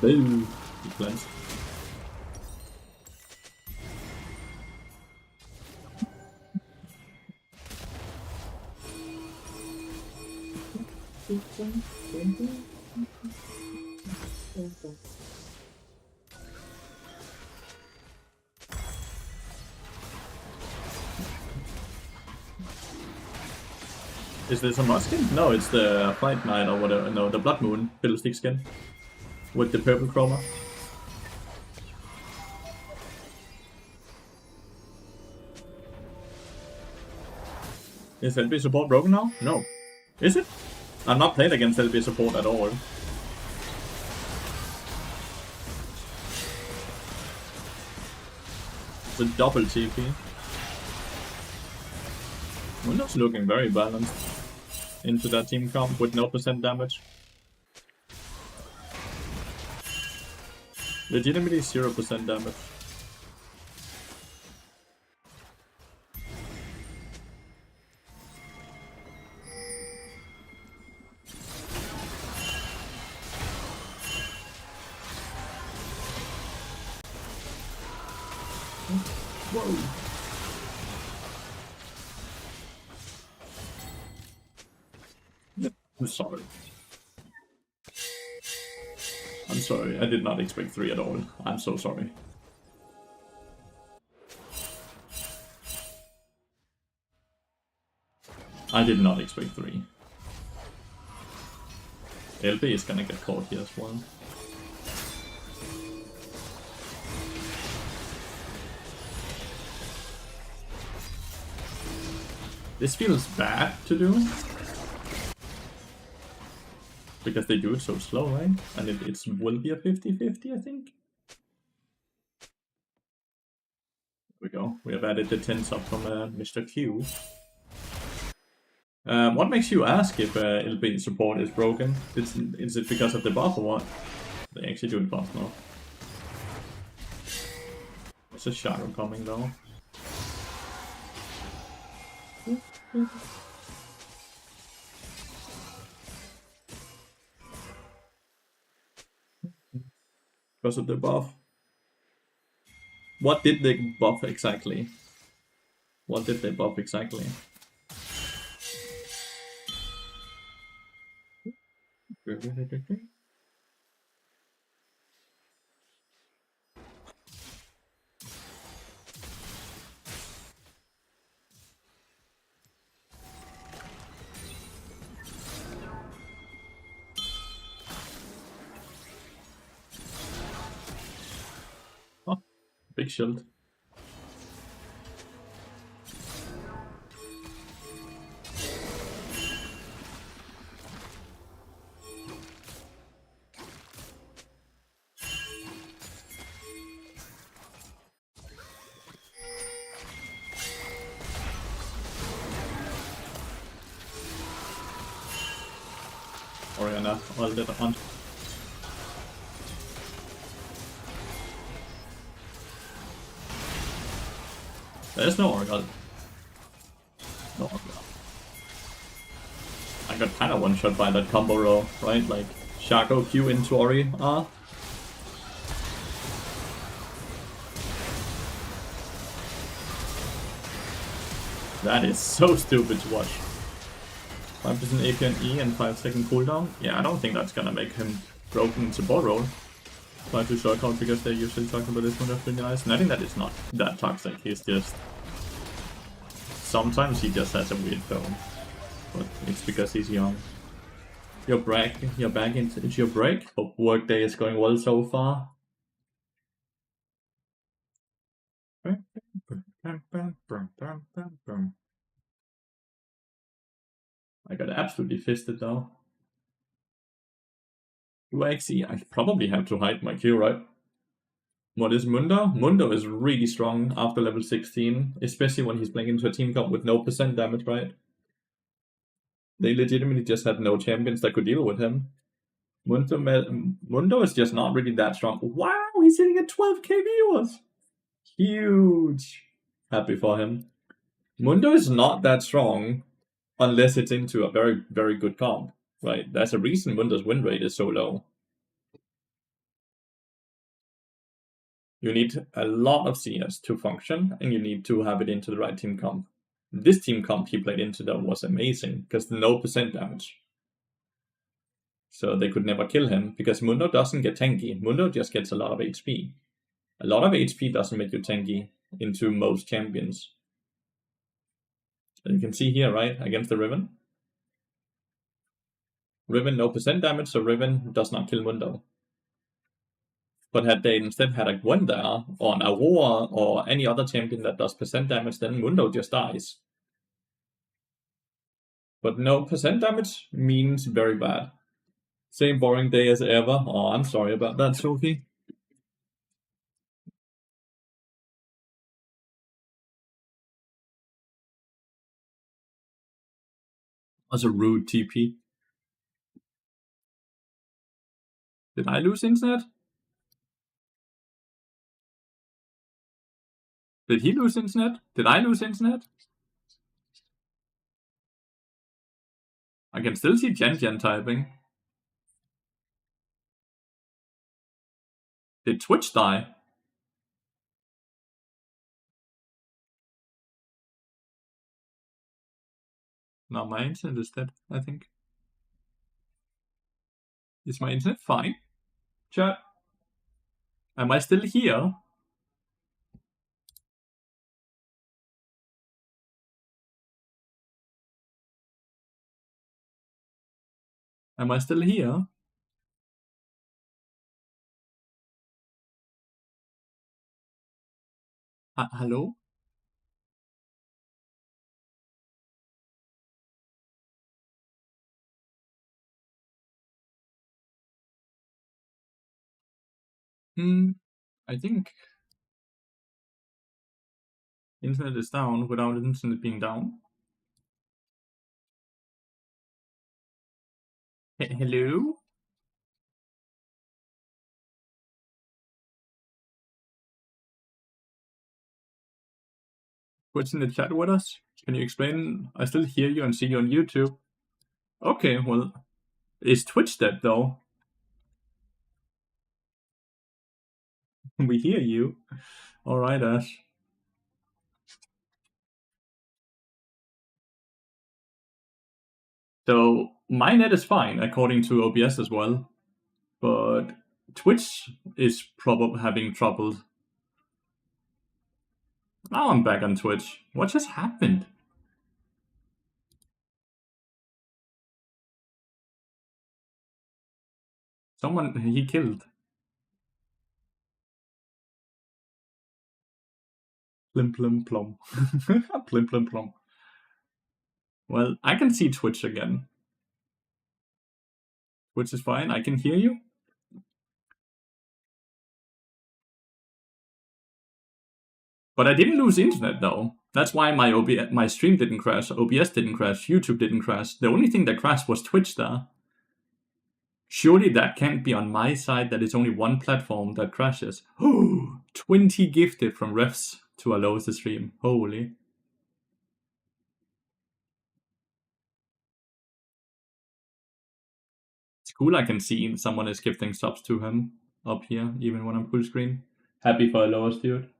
Boom. Good plans. Is this a must skin? No, it's the Fight Knight or whatever. No, the Blood Moon Fiddlestick skin. With the purple chroma. Is LB support broken now? No. Is it? I'm not playing against LB support at all. It's a double TP. Window's looking very balanced into that team comp with no percent damage. Legitimately 0% damage. Whoa. I'm sorry. I'm sorry, I did not expect 3 at all. I'm so sorry. I did not expect 3. LB is gonna get caught here as well. This feels bad to do. Because they do it so slow, right? And it will be a 50-50, I think. There we go. We have added the 10s up from Mr. Q. What makes you ask if LB support is broken? Is it because of the buff or what? They actually do the buff now. There's a shadow coming though. Because of the buff. What did they buff exactly? What did they buff exactly? Oh, big shield. Oriana, all the on. There's no Oriana. No Oriana. I got kinda one shot by that combo roll, right? Like Shaco Q into Ori. That is so stupid to watch. 5% AP and E and 5-second cooldown. Yeah, I don't think that's gonna make him broken in support role. Try to short out because they usually talk about this one really nice. And I think that is not that toxic. He's just sometimes he just has a weird phone. But it's because he's young. You're back into your break. Hope workday is going well so far. I got absolutely fisted though. Do I actually? I probably have to hide my Q, right? What is Mundo? Mundo is really strong after level 16, especially when he's playing into a team comp with no percent damage, right? They legitimately just had no champions that could deal with him. Mundo is just not really that strong. Wow, he's sitting at 12k viewers! Huge! Happy for him. Mundo is not that strong unless it's into a very, very good comp, right? There's a reason Mundo's win rate is so low. You need a lot of CS to function, and you need to have it into the right team comp. This team comp he played into though was amazing, because no percent damage. So they could never kill him, because Mundo doesn't get tanky. Mundo just gets a lot of HP. A lot of HP doesn't make you tanky into most champions. And you can see here, right, against the Riven. Riven no percent damage, so Riven does not kill Mundo. But had they instead had a Gwenda or an Aurora or any other champion that does percent damage, then Mundo just dies. But no percent damage means very bad. Same boring day as ever. Oh, I'm sorry about that, Sophie. Was a rude TP. Did I lose internet? Did he lose internet? Did I lose internet? I can still see Jen typing. Did Twitch die? No, my internet is dead, I think. Is my internet fine? Chat. Am I still here? Am I still here? Hello? Hmm, I think internet is down without internet being down. Hello? What's in the chat with us? Can you explain? I still hear you and see you on YouTube. Okay, well, is Twitch dead though? We hear you. Alright, Ash. So, my net is fine, according to OBS as well. But Twitch is probably having trouble. Now I'm back on Twitch. What just happened? Someone he killed. Plim plim plom. Plim plim plom. Well, I can see Twitch again. Which is fine. I can hear you. But I didn't lose internet though. That's why my stream didn't crash, OBS didn't crash, YouTube didn't crash. The only thing that crashed was Twitch there. Surely that can't be on my side, that it's only one platform that crashes. 20 gifted from refs to allow the stream. Holy. It's cool I can see someone is gifting subs to him up here, even when I'm full screen. Happy for Lathyrus, dude.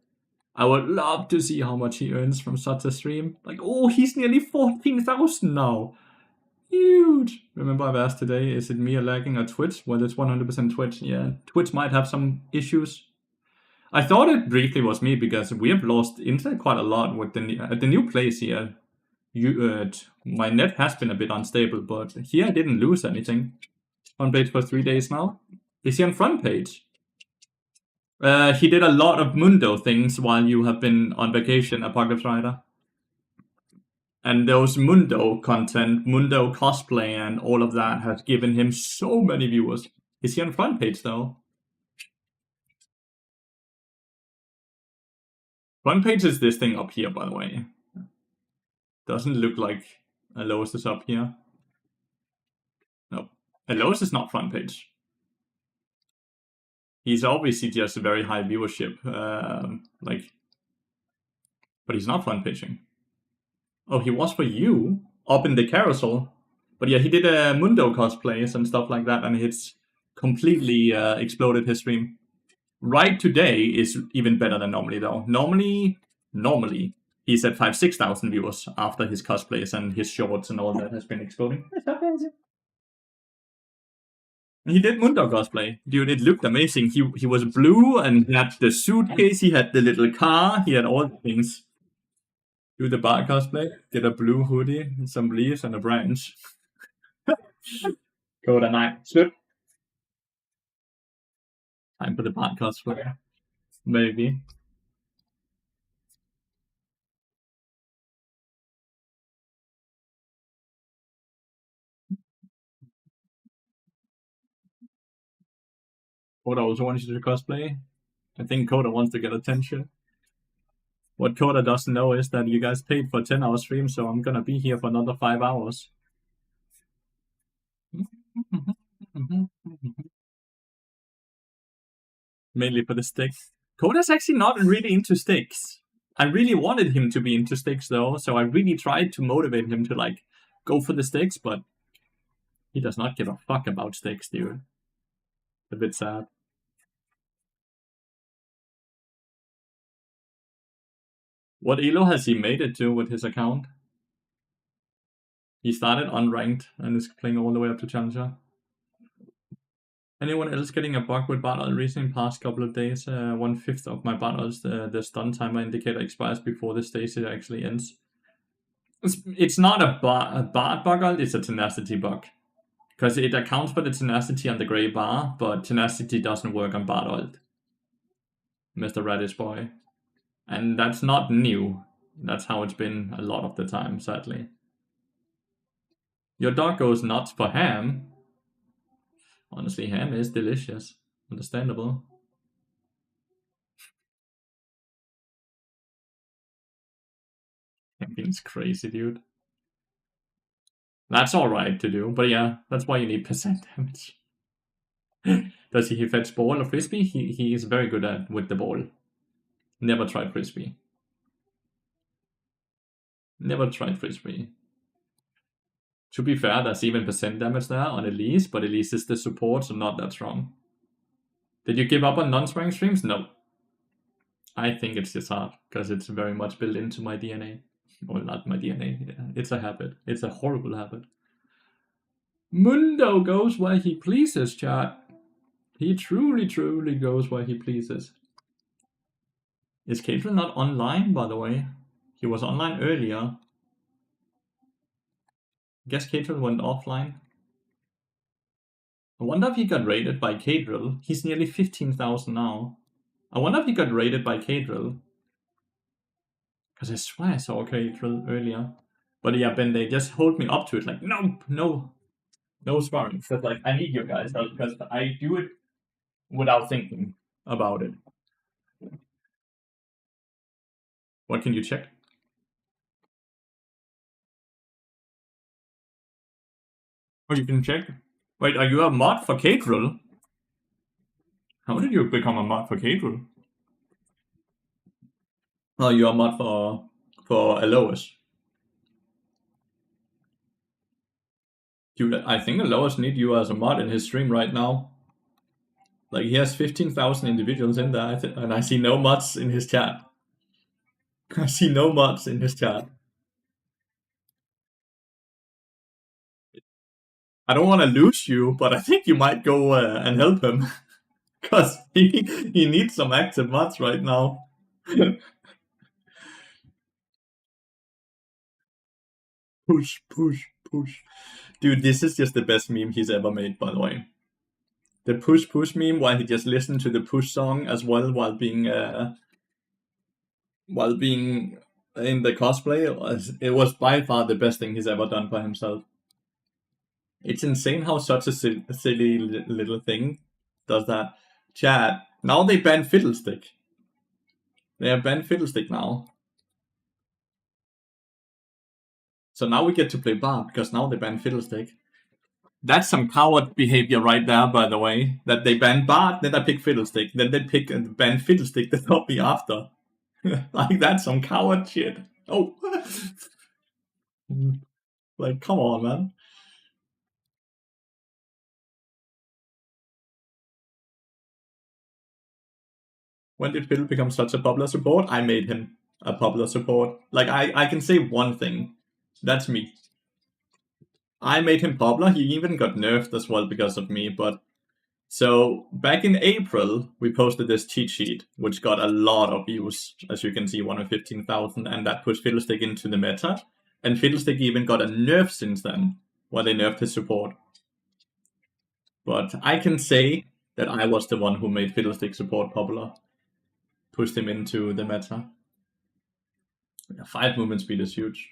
I would love to see how much he earns from such a stream. Like, oh, he's nearly 14,000 now. Huge. Remember I've asked today, is it me lagging or Twitch? Well, it's 100% Twitch. Yeah, Twitch might have some issues. I thought it briefly was me because we have lost internet quite a lot with the new place here. My net has been a bit unstable, but here I didn't lose anything. On page for 3 days now. Is he on front page? He did a lot of Mundo things while you have been on vacation, Apocalypse Rider. And those Mundo content, Mundo cosplay, and all of that has given him so many viewers. Is he on front page though? Front page is this thing up here, by the way. Doesn't look like Alois is up here. No, Alois is not front page. He's obviously just a very high viewership, but he's not front paging. Oh, he was for you up in the carousel, but yeah, he did a Mundo cosplays and stuff like that, and it's completely exploded his stream. Right today is even better than normally though. Normally he's at 5,000-6,000 viewers after his cosplays and his shorts and all that has been exploding. He did Mundo cosplay. Dude, it looked amazing. He was blue and he had the suitcase, he had the little car, he had all the things. Do the bar cosplay, get a blue hoodie, some leaves and a branch. Go to night. Slip. Time for the bar cosplay. Maybe. Coda also wants you to cosplay. I think Coda wants to get attention. What Coda doesn't know is that you guys paid for a 10-hour stream, so I'm gonna be here for another 5 hours. Mainly for the sticks. Coda's actually not really into sticks. I really wanted him to be into sticks though, so I really tried to motivate him to like go for the sticks, but he does not give a fuck about sticks, dude. A bit sad. What elo has he made it to with his account? He started unranked and is playing all the way up to Challenger. Anyone else getting a bug with battle recently past couple of days? 1/5 of my battles, the stun timer indicator expires before the stage actually ends. It's not a bad bug, it's a tenacity bug. Because it accounts for the tenacity on the gray bar, but tenacity doesn't work on Bard ult, Mr. Radish boy. And that's not new. That's how it's been a lot of the time, sadly. Your dog goes nuts for ham. Honestly, ham is delicious. Understandable. Camping's crazy, dude. That's alright to do, but yeah, that's why you need percent damage. Does he fetch ball or frisbee? He is very good at with the ball. Never tried frisbee. Never tried frisbee. To be fair, there's even percent damage there on Elise, but Elise is the support, so not that strong. Did you give up on non-swearing streams? No. I think it's just hard, because it's very much built into my DNA. Well, not my DNA. Yeah, it's a habit. It's a horrible habit. Mundo goes where he pleases, chat. He truly, truly goes where he pleases. Is Caitlyn not online, by the way? He was online earlier. Guess Caitlyn went offline. I wonder if he got raided by Cadrill. He's nearly 15,000 now. I wonder if he got raided by Cadrill. Because I swear I saw Cadrill earlier. But yeah, Ben, they just hold me up to it like, nope, no sparring. So like, I need your guys' help because I do it without thinking about it. What can you check? Oh, you can check? Wait, are you a mod for Cadrill? How did you become a mod for Cadrill? Oh, you're a mod for Alois. Dude, I think Alois need you as a mod in his stream right now. Like, he has 15,000 individuals in there, and I see no mods in his chat. I see no mods in his chat. I don't want to lose you, but I think you might go and help him. Because he needs some active mods right now. Push, push, push. Dude, this is just the best meme he's ever made, by the way. The push, push meme, while he just listened to the push song as well while being in the cosplay, it was by far the best thing he's ever done for himself. It's insane how such a silly little thing does that. Chat, now they ban Fiddlestick. They have banned Fiddlestick now. So now we get to play Bard, because now they ban Fiddlestick. That's some coward behavior right there, by the way. That they ban Bard, then they pick Fiddlestick, then they pick and ban Fiddlestick the copy after. Like, that's some coward shit. Oh. Like, come on, man. When did Fiddle become such a popular support? I made him a popular support. Like, I can say one thing. That's me. I made him popular. He even got nerfed as well because of me, but... So, back in April, we posted this cheat sheet, which got a lot of views, as you can see, 115,000, and that pushed Fiddlestick into the meta. And Fiddlestick even got a nerf since then, where they nerfed his support. But I can say that I was the one who made Fiddlestick support popular. Pushed him into the meta. 5 movement speed is huge.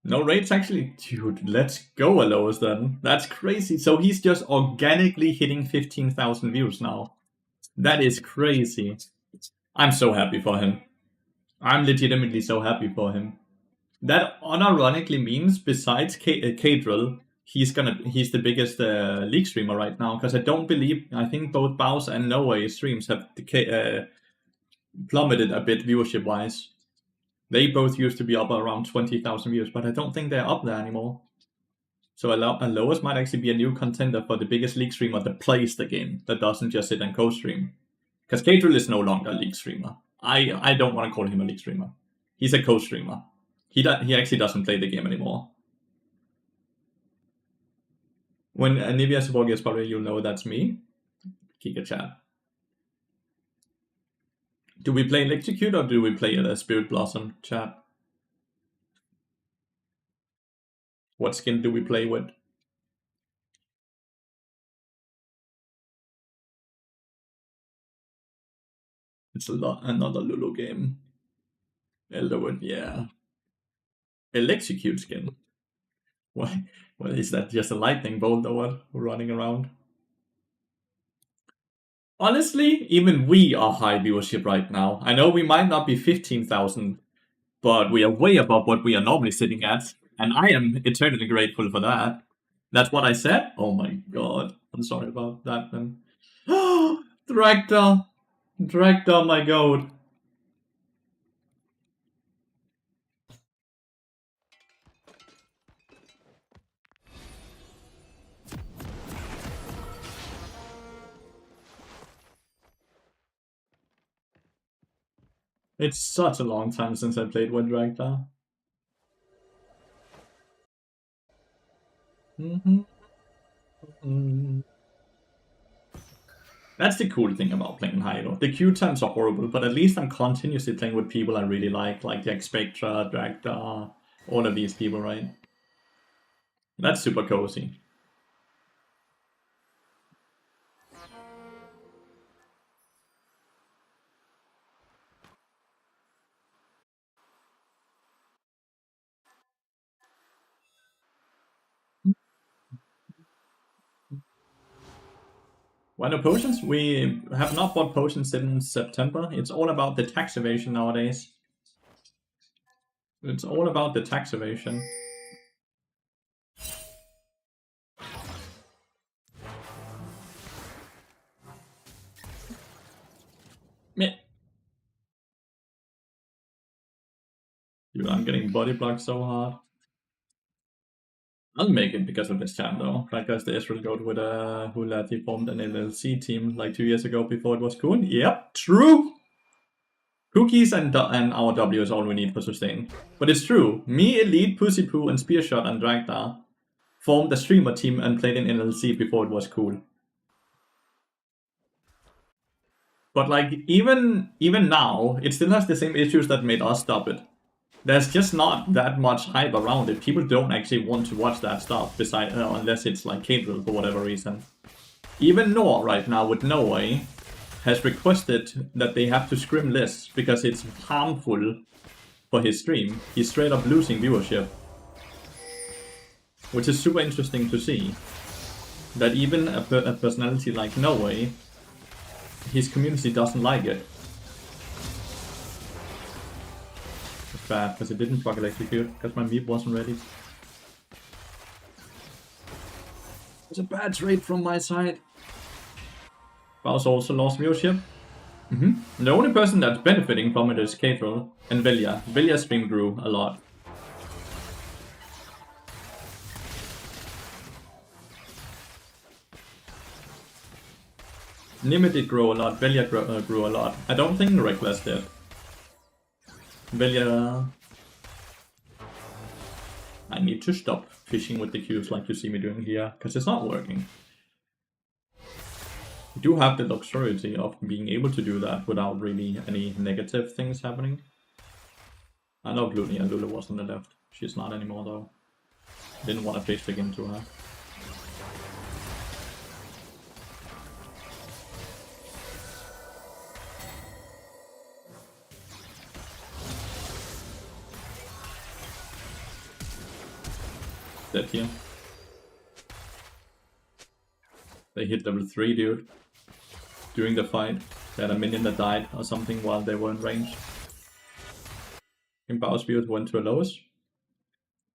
No raids actually? Dude, let's go Alois then. That's crazy. So he's just organically hitting 15,000 views now. That is crazy. I'm so happy for him. I'm legitimately so happy for him. That unironically means, besides Cadrill, he's the biggest league streamer right now. Because I think both Baus and Noe streams have plummeted a bit viewership-wise. They both used to be up around 20,000 views, but I don't think they're up there anymore. So Alois might actually be a new contender for the biggest league streamer that plays the game, that doesn't just sit and co-stream. Because Cadrill is no longer a league streamer. I don't want to call him a league streamer. He's a co-streamer. He actually doesn't play the game anymore. When Nivea support gets popular, you'll know that's me. Kika chat. Do we play Electrocute or do we play Spirit Blossom, chat? What skin do we play with? It's another Lulu game. Elderwood, yeah. Electrocute skin. Why? Well, is that just a lightning bolt or what? Running around? Honestly, even we are high viewership right now. I know we might not be 15,000, but we are way above what we are normally sitting at, and I am eternally grateful for that. That's what I said? Oh my god. I'm sorry about that then. Dragda! Dragda, my god. It's such a long time since I played with Dragda. That's the cool thing about playing Hydro. The queue times are horrible, but at least I'm continuously playing with people I really like the Spectra, Dragda, all of these people, right? That's super cozy. Why no potions? We have not bought potions since September. It's all about the tax evasion nowadays. It's all about the tax evasion. Meh. Dude, I'm getting body blocked so hard. I'll make it because of this chat though. Because the Israel goat with who Lathyrus formed an LLC team like 2 years ago before it was cool. Yep, true! Cookies and our W is all we need for sustain. But it's true. Me, Elite, Pussy Poo, and Spearshot and Dragda formed a streamer team and played in LLC before it was cool. But like even now, it still has the same issues that made us stop it. There's just not that much hype around it. People don't actually want to watch that stuff, besides unless it's like catered for whatever reason. Even Noah right now with No Way has requested that they have to scrim lists because it's harmful for his stream. He's straight up losing viewership. Which is super interesting to see. That even a personality like No Way, his community doesn't like it. It's bad, because it didn't fucking execute, because my meep wasn't ready. It's a bad trade from my side. Bowser also lost viewership. The only person that's benefiting from it is Catril and Velia. Velia's stream grew a lot. Nimit did grow a lot, Velia grew a lot. I don't think Reckless did. Velia... I need to stop fishing with the cubes like you see me doing here, because it's not working. You do have the luxury of being able to do that without really any negative things happening. I know Gloomy and Lulu was on the left. She's not anymore though. Didn't want to face stick into her. Dead here. They hit level 3, dude. During the fight. They had a minion that died or something while they were in range. In Power Spirit went to a lowest.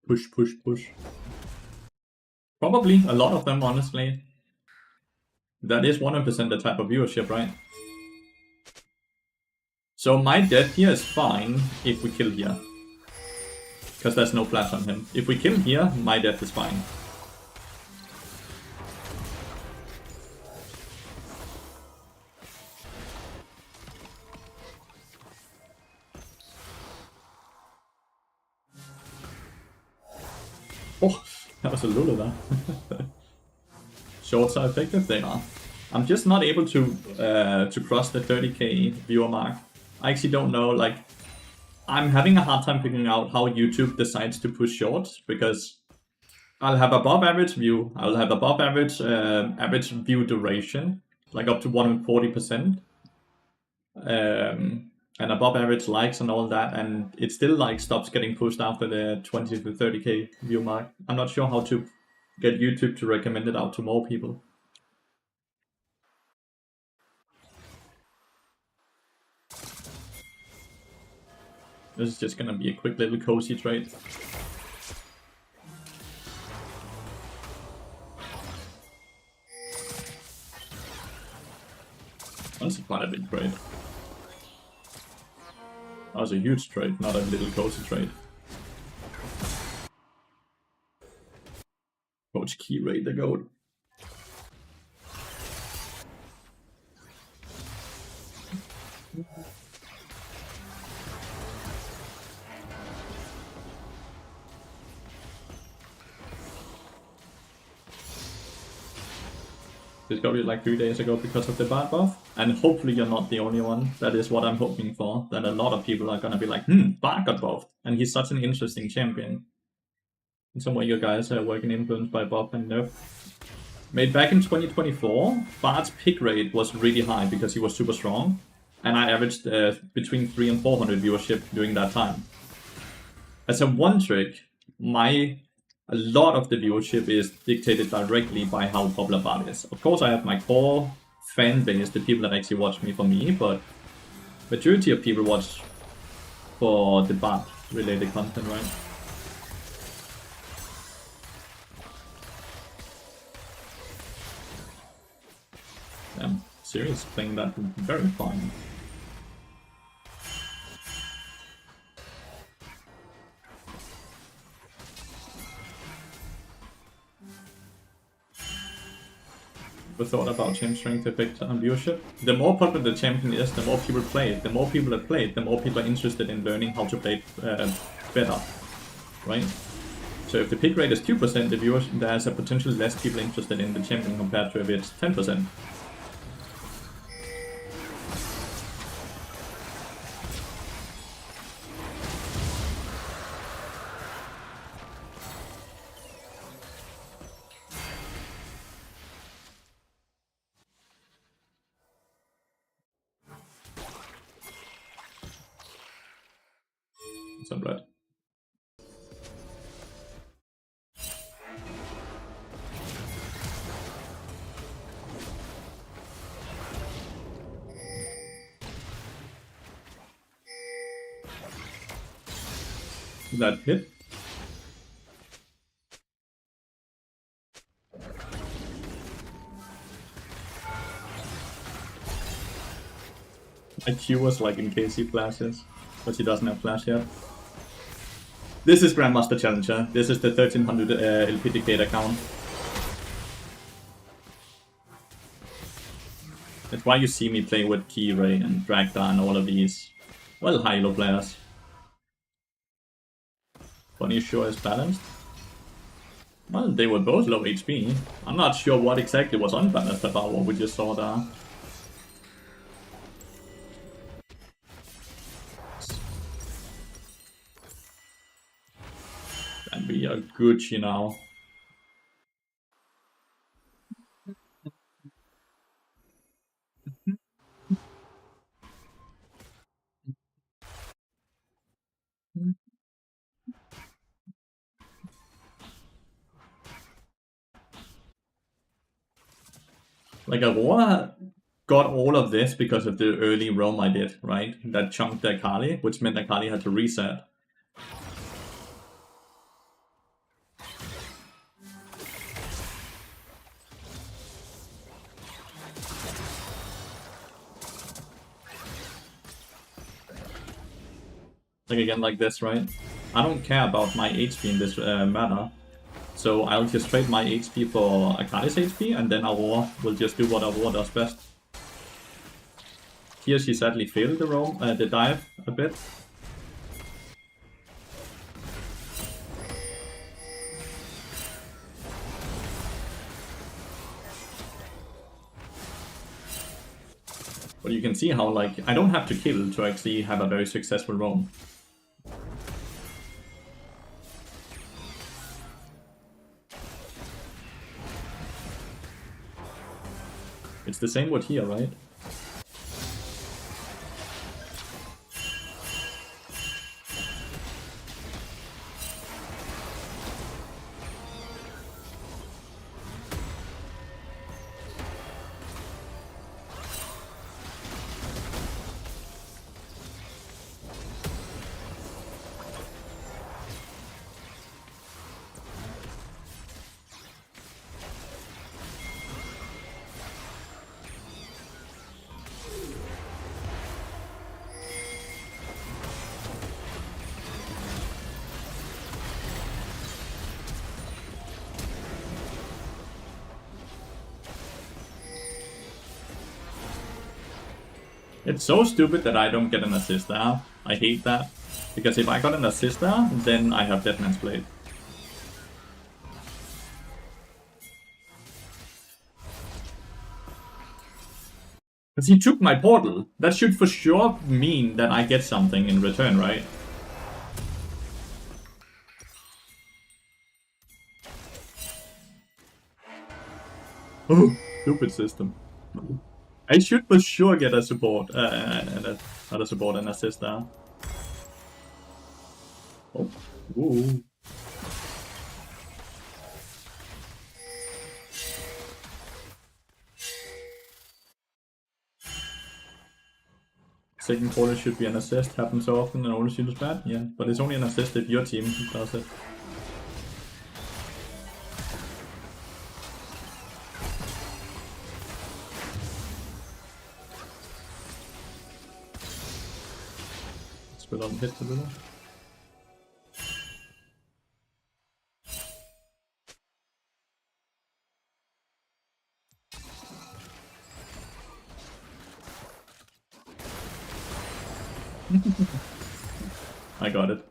Push, push, push. Probably a lot of them, honestly. That is 100% the type of viewership, right? So my death here is fine if we kill here. Because there's no flash on him. If we kill here, my death is fine. Oh, that was a Lulu there. Shorts are effective, they are. I'm just not able to cross the 30k viewer mark. I actually don't know, like, I'm having a hard time figuring out how YouTube decides to push shorts, because I'll have above average view, I'll have above average average view duration, like up to 140%. and above average likes and all that, and it still like stops getting pushed after the 20 to 30k view mark. I'm not sure how to get YouTube to recommend it out to more people. This is just gonna be a quick little cozy trade. That's quite a big trade. That was a huge trade, not a little cozy trade. Coach Key rate the goat. Discovered like 3 days ago because of the bad buff, and hopefully you're not the only one. That is what I'm hoping for, that a lot of people are gonna be like, Bard got buffed, and he's such an interesting champion. In some way you guys are working influenced by buff and nerf. Made back in 2024, Bard's pick rate was really high because he was super strong, and I averaged between 300 and 400 viewership during that time. As a one trick, a lot of the viewership is dictated directly by how popular Bard is. Of course, I have my core fan base, the people that actually watch me for me, but majority of people watch for the Bard related content, right? Serious playing that very fine. Ever thought about champ strength effect on viewership? The more popular the champion is, the more people play it. The more people that play it, the more people are interested in learning how to play it better, right? So if the pick rate is 2%, the viewers, there's a potentially less people interested in the champion compared to if it's 10%. Some blood. That hit. My Q was like in case he flashes, but he doesn't have flash yet. This is Grandmaster Challenger. This is the 1300 LP Decade account. That's why you see me play with Keyray and Dragda and all of these, well, high-low players. Bunny sure is balanced. Well, they were both low HP. I'm not sure what exactly was unbalanced about what we just saw there. And we are Gucci now. Like Aurora got all of this because of the early roam I did, right? That chunked the Akali, which meant Akali had to reset. Like again, like this, right? I don't care about my HP in this matter. So I'll just trade my HP for Akali's HP, and then Aurora will just do what Aurora does best. Here she sadly failed the roam, the dive a bit. But you can see how, like, I don't have to kill to actually have a very successful roam. It's the same with here, right? It's so stupid that I don't get an assist there. I hate that. Because if I got an assist there, then I have Dead Man's Blade. Because he took my portal. That should for sure mean that I get something in return, right? Oh, stupid system. I should for sure get a support, not a support, an assist there. Oh, ooh. Second quarter should be an assist, happens so often and only seems bad, yeah. But it's only an assist if your team does it. Spit on hit to do that. I got it.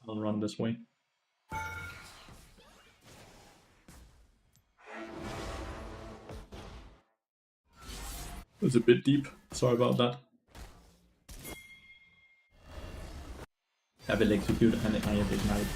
I'll run this way. It was a bit deep. Sorry about that. I will execute and I have ignite.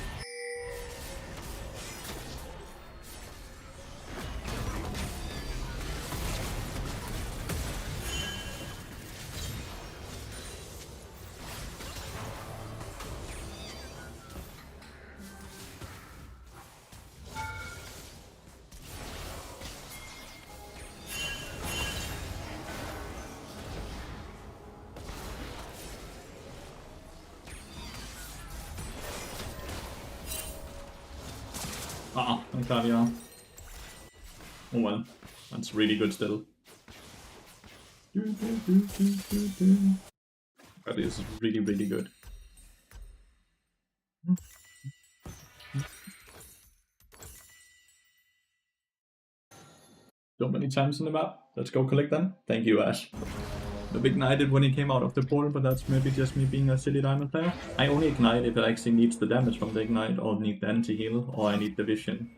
I can't, yeah. Oh well, that's really good still. That is really, really good. So many times in the map. Let's go collect them. Thank you, Ash. The ignited when he came out of the portal, but that's maybe just me being a silly diamond player. I only ignite if it actually needs the damage from the ignite, or need the anti-heal, or I need the vision.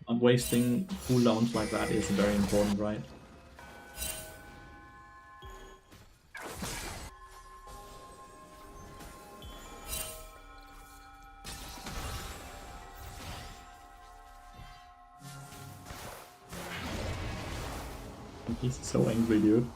Not wasting cooldowns like that is very important, right? He's so angry, dude.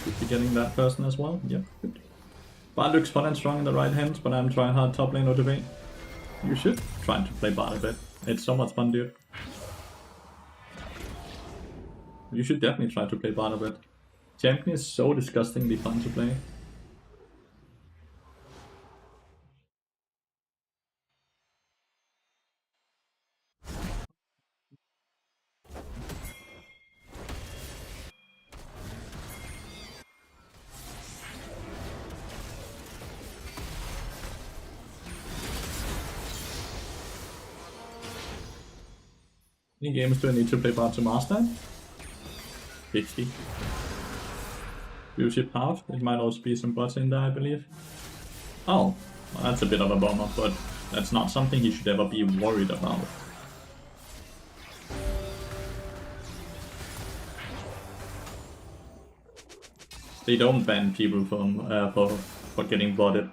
Should be getting that person as well. Yep, good. Bard looks fun and strong in the right hands, but I'm trying hard top lane or debate. You should try to play Bard a bit. It's so much fun, dude. You should definitely try to play Bard a bit. Champion is so disgustingly fun to play. How many games do I need to play Bard to master? 50. Viewership half. It might also be some bots in there, I believe. Oh, well, that's a bit of a bummer, but that's not something he should ever be worried about. They don't ban people from for getting botted.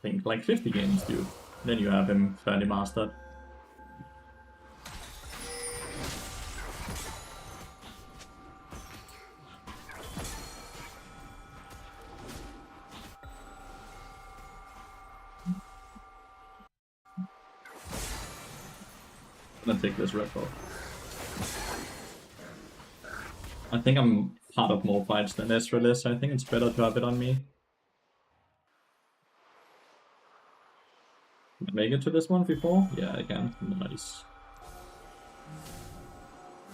think like 50 games, dude. Then you have him fairly mastered. I'm gonna take this red buff. I think I'm part of more fights than Lathyrus. I think it's better to have it on me. Can I make it to this one before? Yeah, I can. Nice.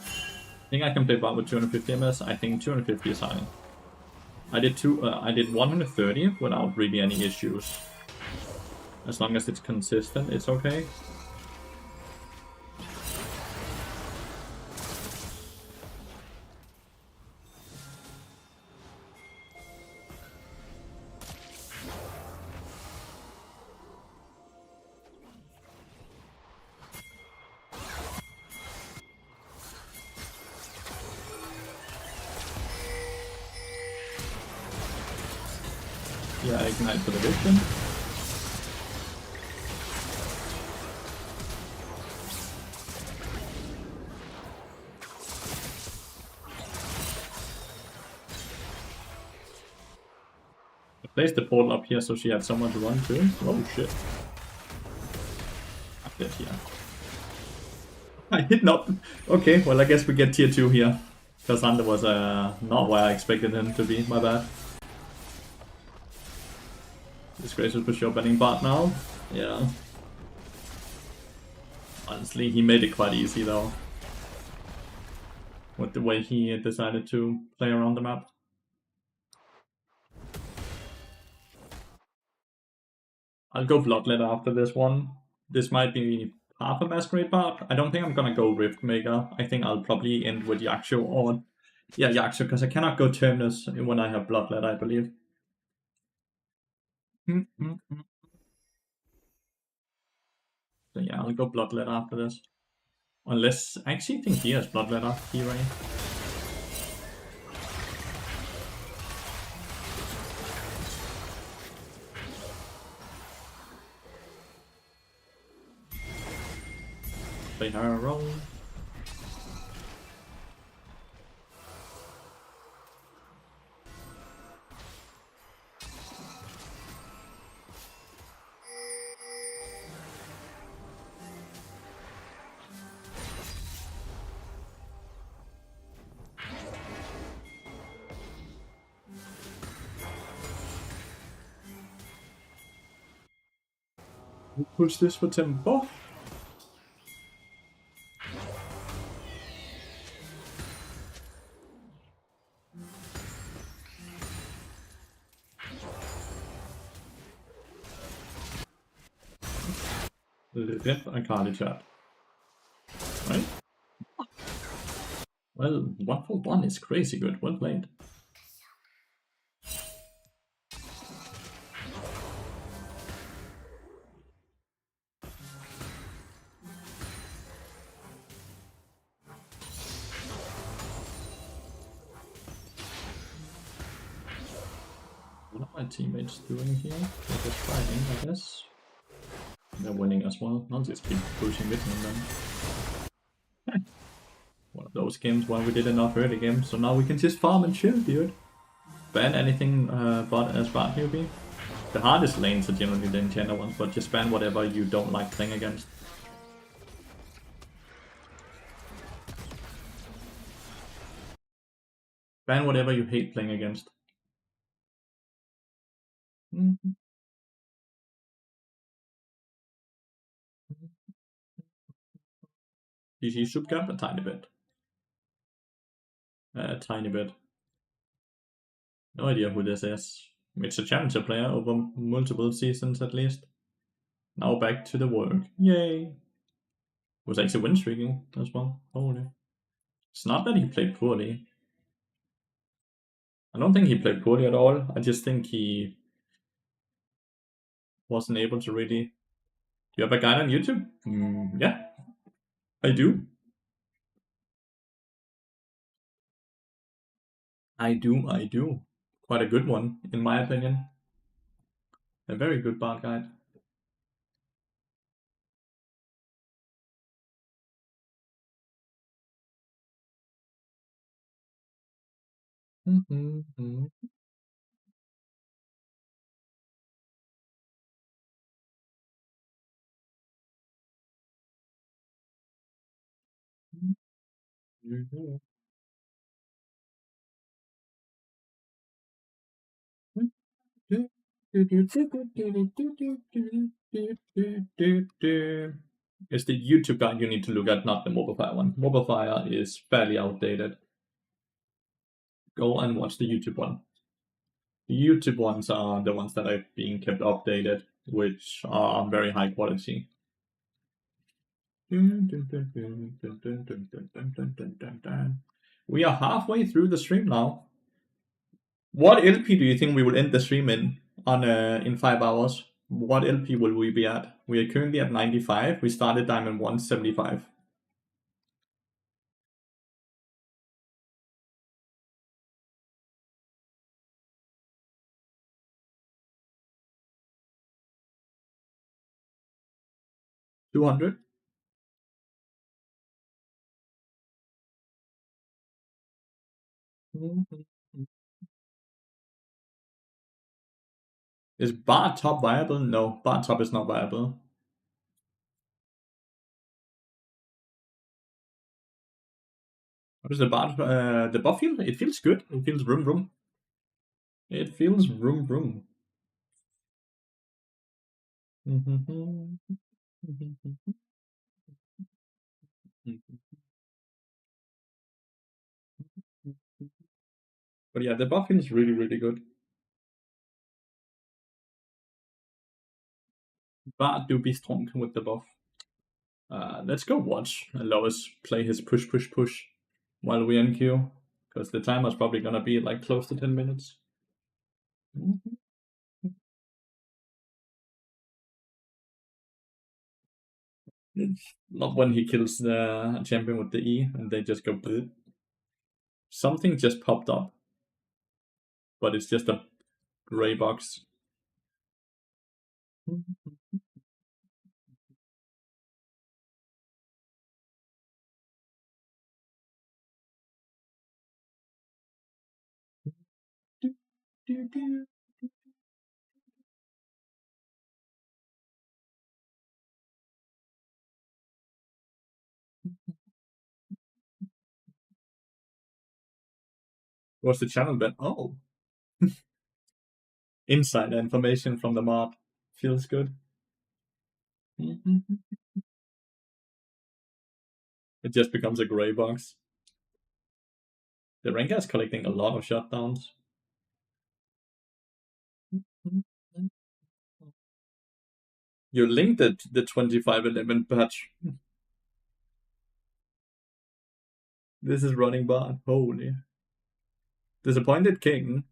I think I can play bot with 250 ms. I think 250 is high. I did 130 without really any issues. As long as it's consistent, it's okay. Yeah, ignite for the victim. I placed the portal up here so she had someone to run to. Oh shit. I'm dead here. I did not. Okay, well I guess we get tier 2 here. Because Hunter was not where I expected him to be, my bad. Disgraces for sure banning bot now. Yeah. Honestly, he made it quite easy though. With the way he decided to play around the map. I'll go Bloodletter after this one. This might be half a Masquerade bot. I don't think I'm gonna go Rift Maker. I think I'll probably end with Yaxio or... Yeah, Yaxio, because I cannot go Terminus when I have Bloodletter, I believe. So yeah, I'll go Bloodletter after this. Unless... I actually think he has Bloodletter, T-Ray. Play her roll. Push this for tempo. Ref and Carly chat. Right? Well, 1 for 1 is crazy good. Well played. What are my teammates doing here? They're just fighting, I guess. They're winning as well. I'll just keep pushing with them then. One of those games where we did enough early games, so now we can just farm and chill, dude. Ban anything bot as bot newbie. The hardest lanes are generally the enchanter ones, but just ban whatever you don't like playing against. Ban whatever you hate playing against. GG Subcap a tiny bit. A tiny bit. No idea who this is. It's a challenger player over multiple seasons at least. Now back to the work. Yay! Was actually win streaking as well. Holy. It's not that he played poorly. I don't think he played poorly at all. I just think he wasn't able to really... You have a guide on YouTube? Yeah, I do. I do. Quite a good one, in my opinion. A very good bard guide. It's the YouTube guide you need to look at, not the Mobile Fire one. Mobile Fire is fairly outdated. Go and watch the YouTube one. The YouTube ones are the ones that are being kept updated, which are very high quality. We are halfway through the stream now. What LP do you think we will end the stream in 5 hours? What LP will we be at? We are currently at 95. We started Diamond 175. $200? Is Bard top viable? No, Bard top is not viable. What is the Bard? The buff feel? It feels good. It feels room room. It feels room room. But yeah, the buff feels really, really good. Bard do be strong with the buff. Let's go watch Lathyrus play his push, push, push while we NQ, because the timer's probably gonna be like close to 10 minutes. Not when he kills the champion with the E and they just go bleh. Something just popped up, but it's just a gray box. What's the channel bet? Oh, insider information from the mod. Feels good. It just becomes a gray box. The Rengar is collecting a lot of shutdowns. You linked it the 2511 patch. This is running bad. Holy. Disappointed King.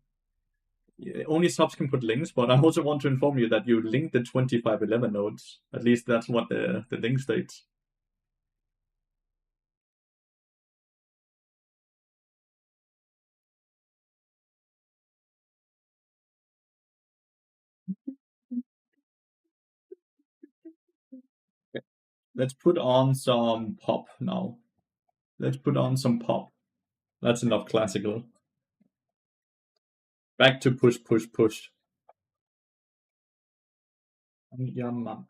Only subs can put links, but I also want to inform you that you linked the 2511 nodes. At least that's what the link states. Okay. Let's put on some pop now. Let's put on some pop. That's enough classical. Back to push, push, push. Yeah, man.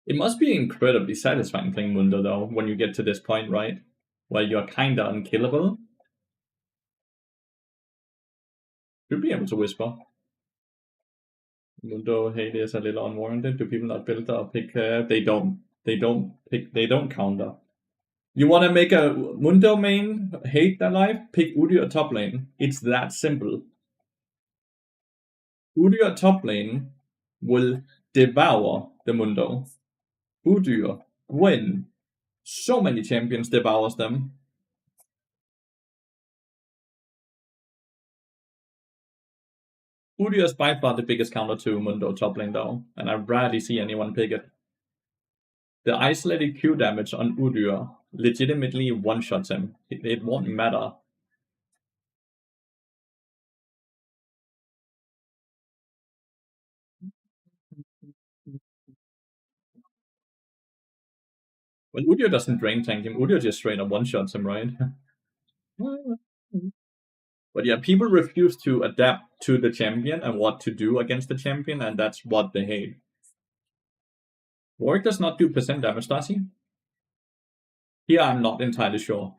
It must be incredibly satisfying playing Mundo, though, when you get to this point, right? Where you're kinda unkillable. You'll be able to whisper. Mundo hate is a little unwarranted. Do people not build or pick? They don't. They don't pick. They don't counter. You want to make a Mundo main hate their life? Pick Udyr top lane. It's that simple. Udyr top lane will devour the Mundo. Udyr, Gwen, so many champions devours them. Udyr is by far the biggest counter to Mundo top lane though, and I rarely see anyone pick it. The isolated Q damage on Udyr legitimately one-shots him. It won't matter. Well, Udyr doesn't drain tank him. Udyr just straight up one-shots him, right? But yeah, people refuse to adapt to the champion and what to do against the champion, and that's what they hate. Warwick does not do percent damage, does he? Here I'm not entirely sure.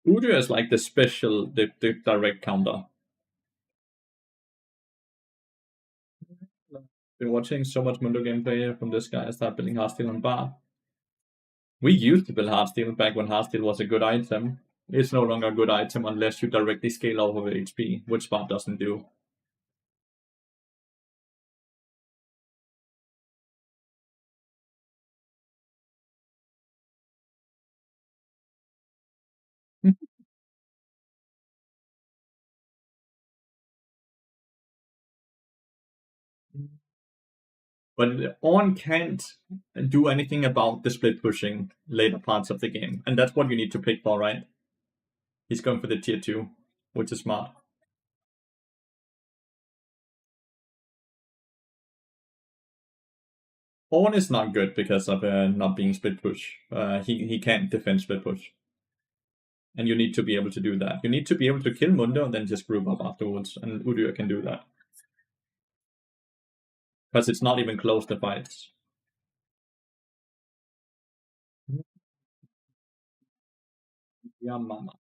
Udyr is like the special, the direct counter. Been watching so much Mundo gameplay from this guy. I start building Heartsteel on bar. We used to build Heartsteel back when Heartsteel was a good item. It's no longer a good item unless you directly scale off of HP, which bar doesn't do. But Ornn can't do anything about the split pushing later parts of the game, and that's what you need to pick for, right? He's going for the tier 2, which is smart. Ornn is not good because of not being split push. He can't defend split push. And you need to be able to do that. You need to be able to kill Mundo and then just group up afterwards, and Udyr can do that. Because it's not even close to fights. Yeah, mama.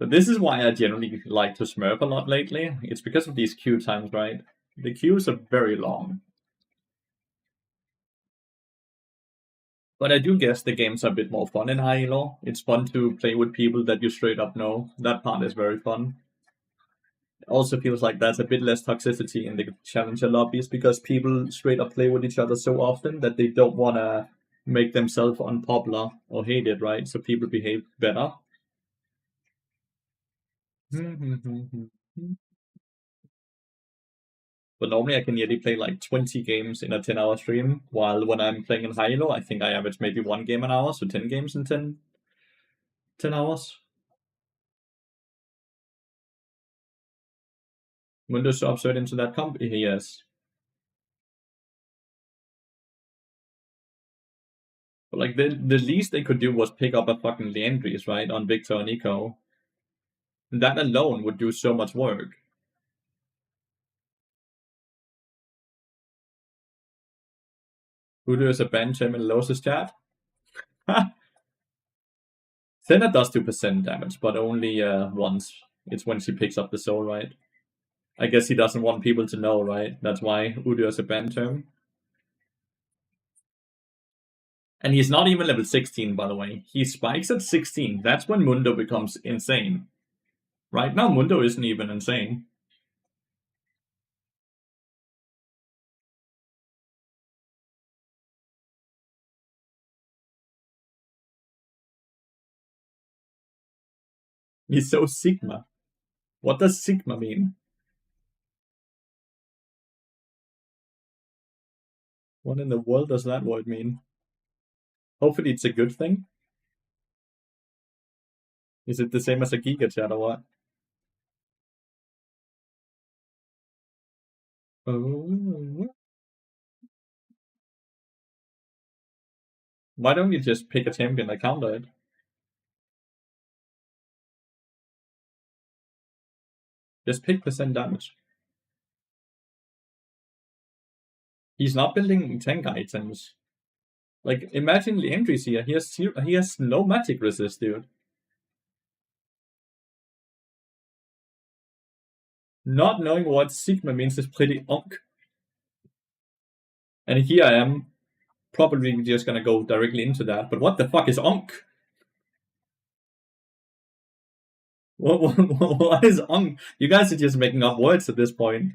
So this is why I generally like to smurf a lot lately. It's because of these queue times, right? The queues are very long. But I do guess the games are a bit more fun in high elo. It's fun to play with people that you straight up know. That part is very fun. It also feels like there's a bit less toxicity in the challenger lobbies because people straight up play with each other so often that they don't want to make themselves unpopular or hated, right? So people behave better. But normally I can nearly play like 20 games in a 10-hour stream, while when I'm playing in high elo, I think I average maybe 1 game an hour, so 10 games in 10 hours. Mundo's so absurd into that comp? Yes. But like the least they could do was pick up a fucking Leandries, right, on Victor and Nico. That alone would do so much work. Who does a bench him and loses chat? Senna does 2% damage, but only once. It's when she picks up the soul, right? I guess he doesn't want people to know, right? That's why Udyr is a ban term. And he's not even level 16, by the way. He spikes at 16. That's when Mundo becomes insane. Right now, Mundo isn't even insane. He's so Sigma. What does Sigma mean? What in the world does that word mean? Hopefully it's a good thing. Is it the same as a Giga chat or what? Oh. Why don't you just pick a champion that counter it? Just pick percent damage. He's not building tank items. Like, imagine the entries here. He has no magic resist, dude. Not knowing what Sigma means is pretty unk. And here I am, probably just gonna go directly into that. But what the fuck is unk? What is unk? You guys are just making up words at this point.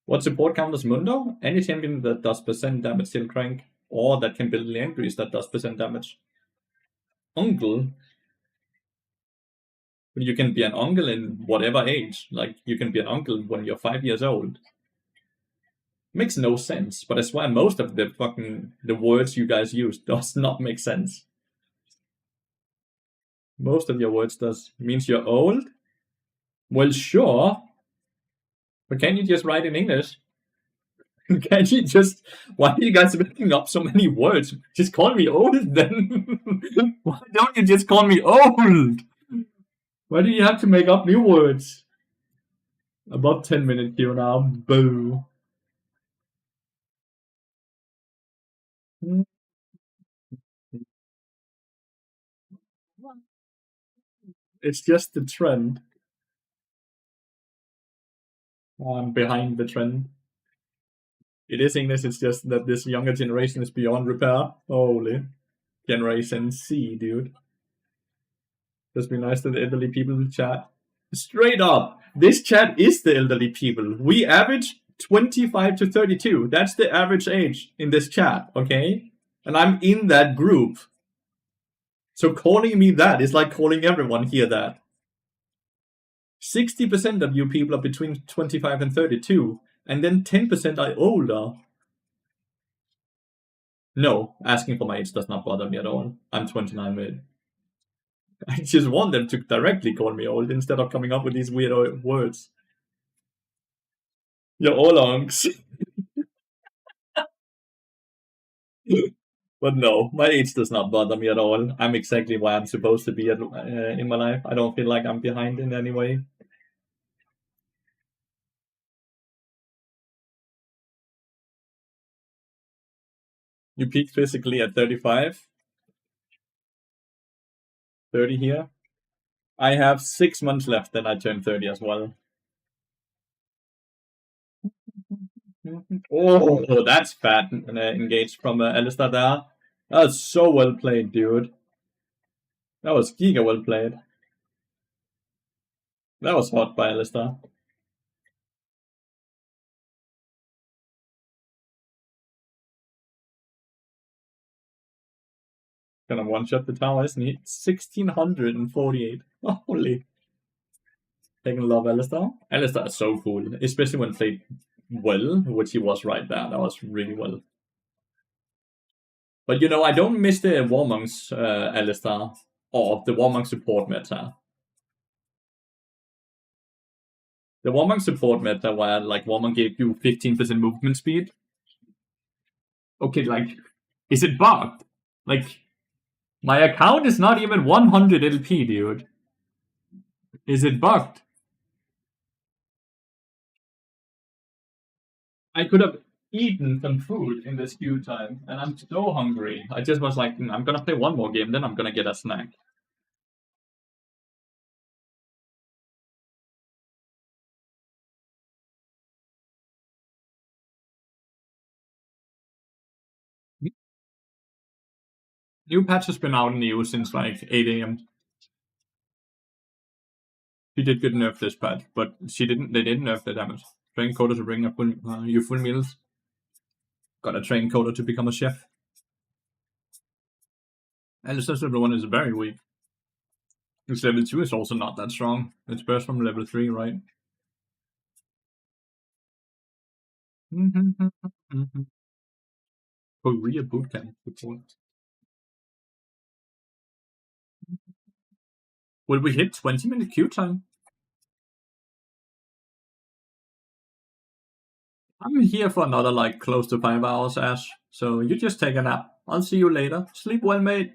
What support counters Mundo? Any champion that does percent damage still crank, or that can build Leandries that does percent damage. Uncle? You can be an uncle in whatever age. Like, you can be an uncle when you're 5 years old. Makes no sense, but I swear most of the words you guys use does not make sense. Most of your words means you're old? Well, sure. But can't you just write in English? Can't you just? Why are you guys making up so many words? Just call me old then. Why don't you just call me old? Why do you have to make up new words? About 10 minutes here now. Boo. It's just the trend. I'm behind the trend. It is English, it's just that this younger generation is beyond repair. Holy. Generation C, dude. Just be nice to the elderly people in the chat. Straight up, this chat is the elderly people. We average 25 to 32. That's the average age in this chat, okay? And I'm in that group. So calling me that is like calling everyone here that. 60% of you people are between 25 and 32, and then 10% are older. No, asking for my age does not bother me at all. I'm 29 mid. I just want them to directly call me old instead of coming up with these weird words. You're all unks. But no, my age does not bother me at all. I'm exactly where I'm supposed to be in my life. I don't feel like I'm behind in any way. You peak physically at 35. 30 here. I have 6 months left, then I turn 30 as well. Oh, that's fat engaged from Alistair there. That was so well played, dude. That was giga well played. That was hot by Alistair. Gonna one-shot the tower, isn't he? 1648. Holy. Taking love Alistair. Alistair is so cool, especially when played well, which he was right there. That was really well. But you know, I don't miss the Warmonks Alistair or the Warmonk support meta. The Warmonk support meta where like Warmonk gave you 15% movement speed. Okay, like, is it bugged? Like, my account is not even 100 LP, dude. Is it bugged? I could have eaten some food in this queue time, and I'm so hungry. I just was like, I'm gonna play one more game, then I'm gonna get a snack. New patch has been out in the EU since like 8 a.m. She did good nerf this patch, but they didn't nerf the damage. Train Coda to bring up you full meals. Gotta train Coda to become a chef. And the level 1 is very weak. This level 2 is also not that strong. It's burst from level 3, right? Korea bootcamp report. Will we hit 20-minute queue time? I'm here for another like close to 5 hours, Ash. So you just take a nap. I'll see you later. Sleep well, mate.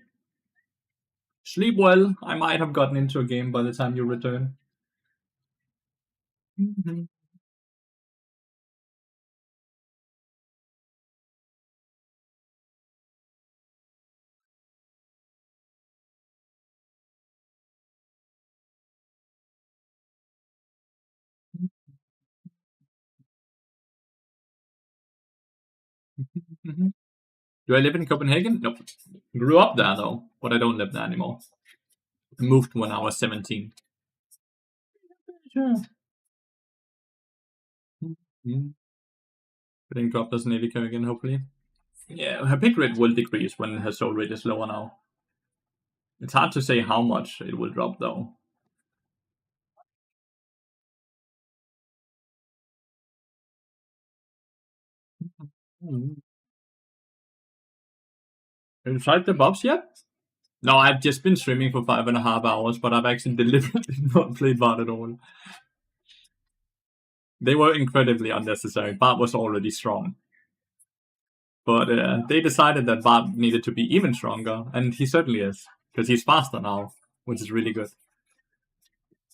Sleep well. I might have gotten into a game by the time you return. Do I live in Copenhagen? Nope. Grew up there though, but I don't live there anymore. I moved when I was 17. Sure. Getting dropped as an AD carry again, hopefully. Yeah, her pick rate will decrease when her soul rate is lower now. It's hard to say how much it will drop though. Have you tried the buffs yet? No, I've just been streaming for 5.5 hours, but I've actually deliberately not played Bard at all. They were incredibly unnecessary. Bard was already strong. But they decided that Bart needed to be even stronger, and he certainly is, because he's faster now, which is really good.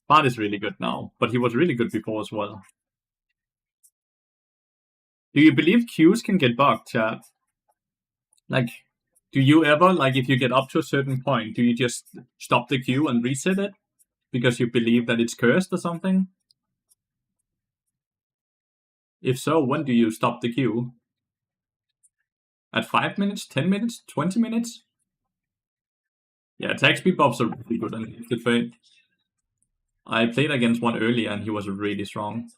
Bart is really good now, but he was really good before as well. Do you believe queues can get bugged, chat? Like, do you ever, like, if you get up to a certain point, do you just stop the queue and reset it because you believe that it's cursed or something? If so, when do you stop the queue? At 5 minutes, 10 minutes, 20 minutes? Yeah, attack speed buffs are really good on Gifted Fate. I played against one earlier and he was really strong.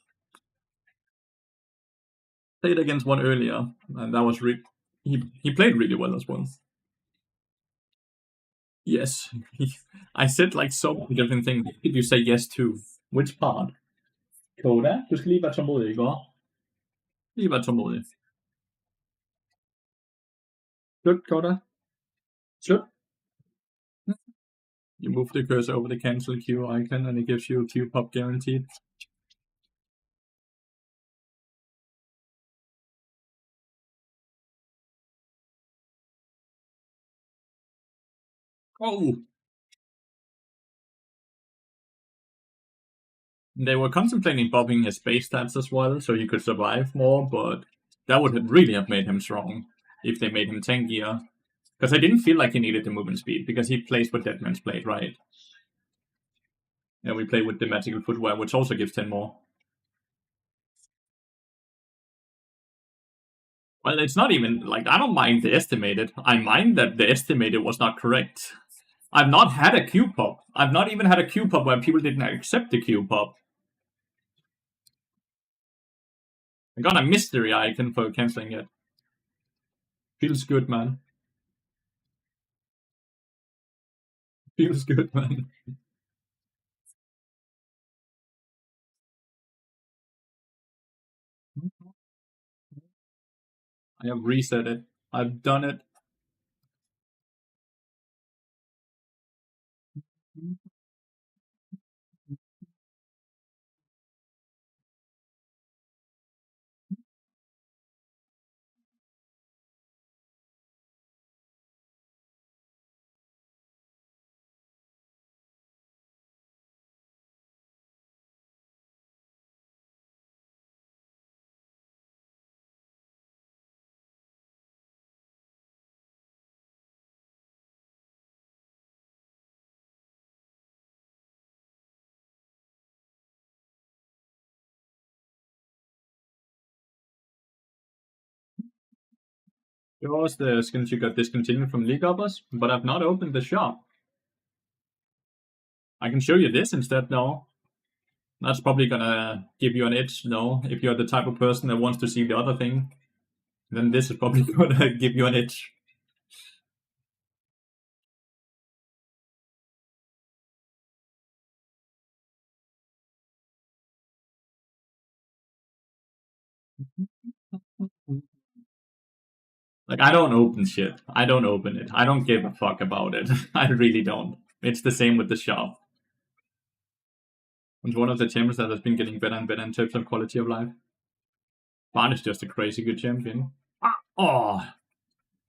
Played against one earlier and that was he played really well as well. Yes, I said like so many different things. What did you say yes to? Which part? Coda, du skal lige være tålmodig, ikke? Lige være tålmodig. Slut, Coda. Slut. You move the cursor over the cancel queue icon and it gives you a queue pop guaranteed. Oh! They were contemplating buffing his base stats as well, so he could survive more, but that would have really have made him strong if they made him tankier. Because I didn't feel like he needed the movement speed, because he plays with Deadman's Blade, right? And we play with the Magical Footwear, which also gives 10 more. Well, it's not even, like, I don't mind the estimated. I mind that the estimated was not correct. I've not had a Q pop. I've not even had a Q pop where people didn't accept the Q pop. I got a mystery icon for canceling it. Feels good, man. Feels good, man. I have reset it. I've done it. Yours, the skins you got discontinued from League Uppers, but I've not opened the shop. I can show you this instead, though. That's probably gonna give you an edge, though. If you're the type of person that wants to see the other thing, then this is probably gonna give you an edge. Like, I don't open shit. I don't open it. I don't give a fuck about it. I really don't. It's the same with the shop. It's one of the champions that has been getting better and better in terms of quality of life. Bart is just a crazy good champion. Oh,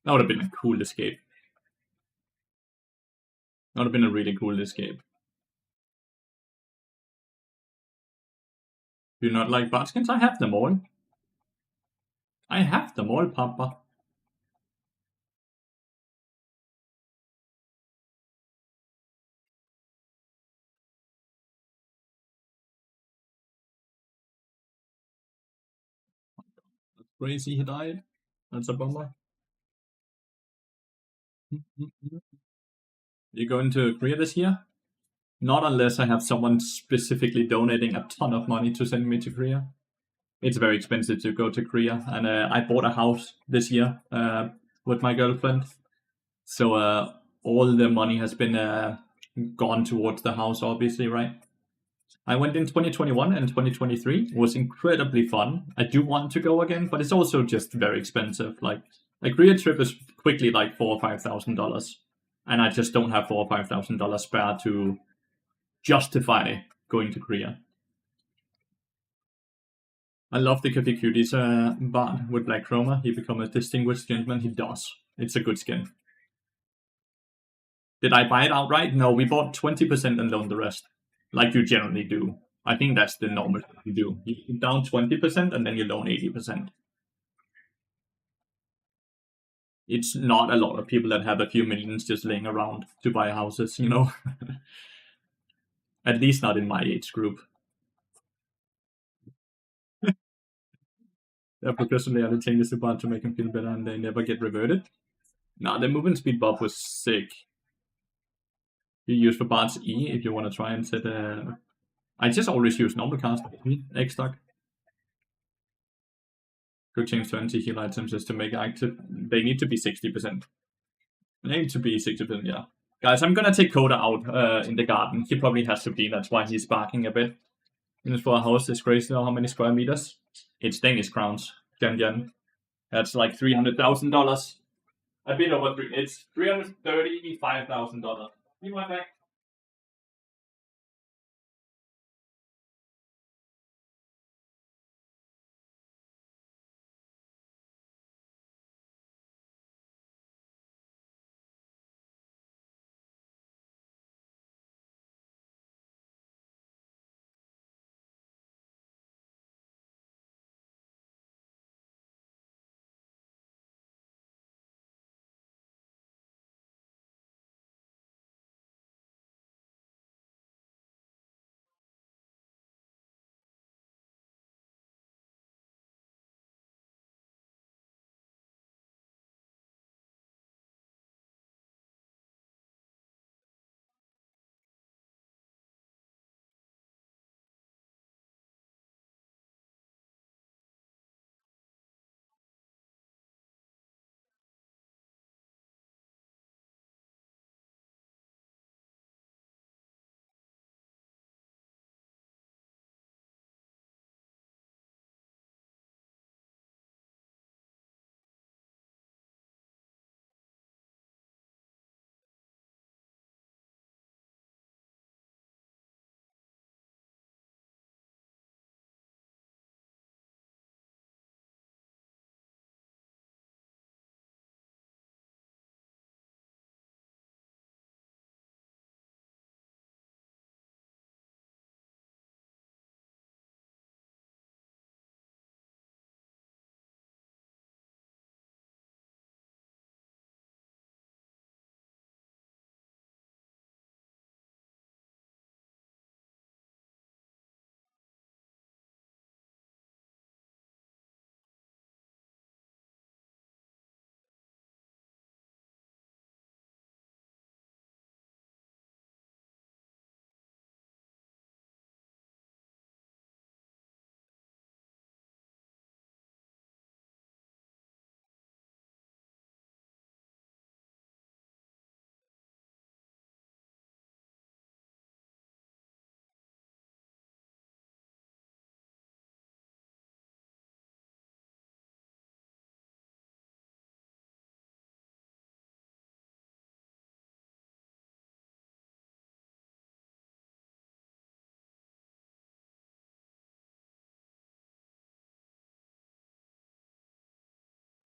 that would have been a cool escape. That would have been a really cool escape. Do you not like Bart skins? I have them all. I have them all, Papa. That's crazy he died. That's a bummer. You going to Korea this year? Not unless I have someone specifically donating a ton of money to send me to Korea. It's very expensive to go to Korea, and I bought a house this year with my girlfriend. So all the money has been gone towards the house, obviously, right? I went in 2021 and 2023. It was incredibly fun. I do want to go again, but it's also just very expensive. Like a Korea trip is quickly like $4,000 or $5,000, and I just don't have $4,000 or $5,000 spare to justify going to Korea. I love the Cafe Cuties Bard with Black Chroma. He become a distinguished gentleman. He does. It's a good skin. Did I buy it outright? No, we bought 20% and loaned the rest, like you generally do. I think that's the normal thing you do. You put down 20% and then you loan 80%. It's not a lot of people that have a few millions just laying around to buy houses, you know? At least not in my age group. They're progressively added changes to Bard to make him feel better and they never get reverted. Nah, the movement speed buff was sick. You use for Bard's E if you want to try and set a. I just always use normal cast X stock. Good change to anti heal items is to make active. They need to be 60%. They need to be 60%, yeah. Guys, I'm gonna take Coda out in the garden. He probably has to be, that's why he's barking a bit. And for a house, it's crazy how many square meters. It's Danish crowns. Gen. That's like $300,000. A bit over three. It's $335,000. Be right back.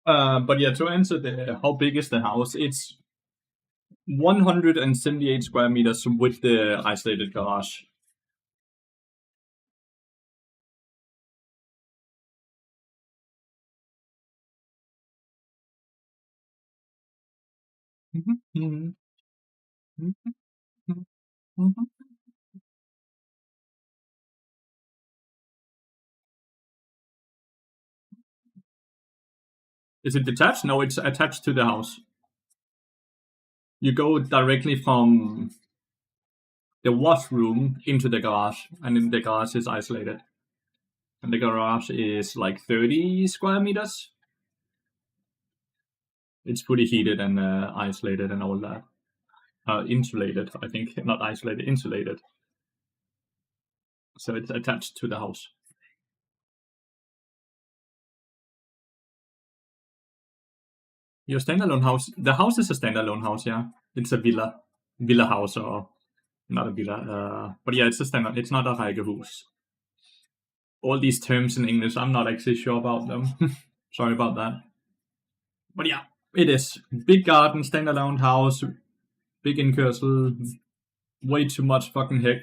But yeah, to answer the how big is the house, it's 178 square meters with the isolated garage. Is it detached? No, it's attached to the house. You go directly from the washroom into the garage, and then the garage is isolated. And the garage is like 30 square meters. It's fully heated and isolated and all that. Insulated, I think. Not isolated, insulated. So it's attached to the house. Your standalone house. The house is a standalone house, yeah. It's a villa house, or not a villa. But yeah, it's a standard. It's not a rækkehus. All these terms in English, I'm not actually sure about them. Sorry about that. But yeah, it is. Big garden, standalone house, big indkørsel, way too much fucking heck.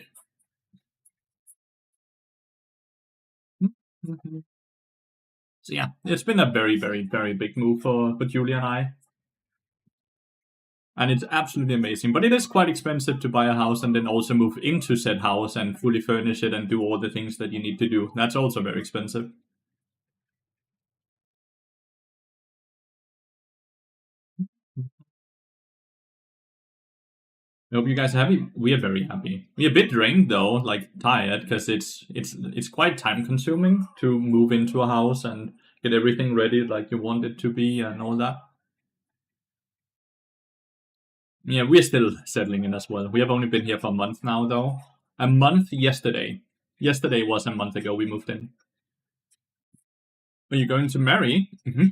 So yeah, it's been a very, very, very big move for Julia and I. And it's absolutely amazing. But it is quite expensive to buy a house and then also move into said house and fully furnish it and do all the things that you need to do. That's also very expensive. I hope you guys are happy. We are very happy. We're a bit drained though, like tired, because it's quite time consuming to move into a house and get everything ready like you want it to be and all that. Yeah, we're still settling in as well. We have only been here for a month now though. A month yesterday. Yesterday was a month ago we moved in. Are you going to marry?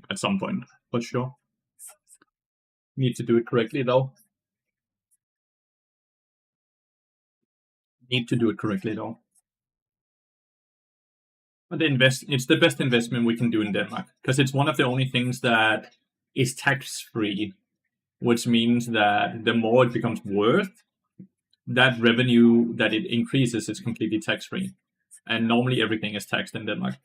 At some point, for sure. Need to do it correctly though. Need to do it correctly though. But it's the best investment we can do in Denmark because it's one of the only things that is tax free, which means that the more it becomes worth, that revenue that it increases is completely tax free. And normally everything is taxed in Denmark.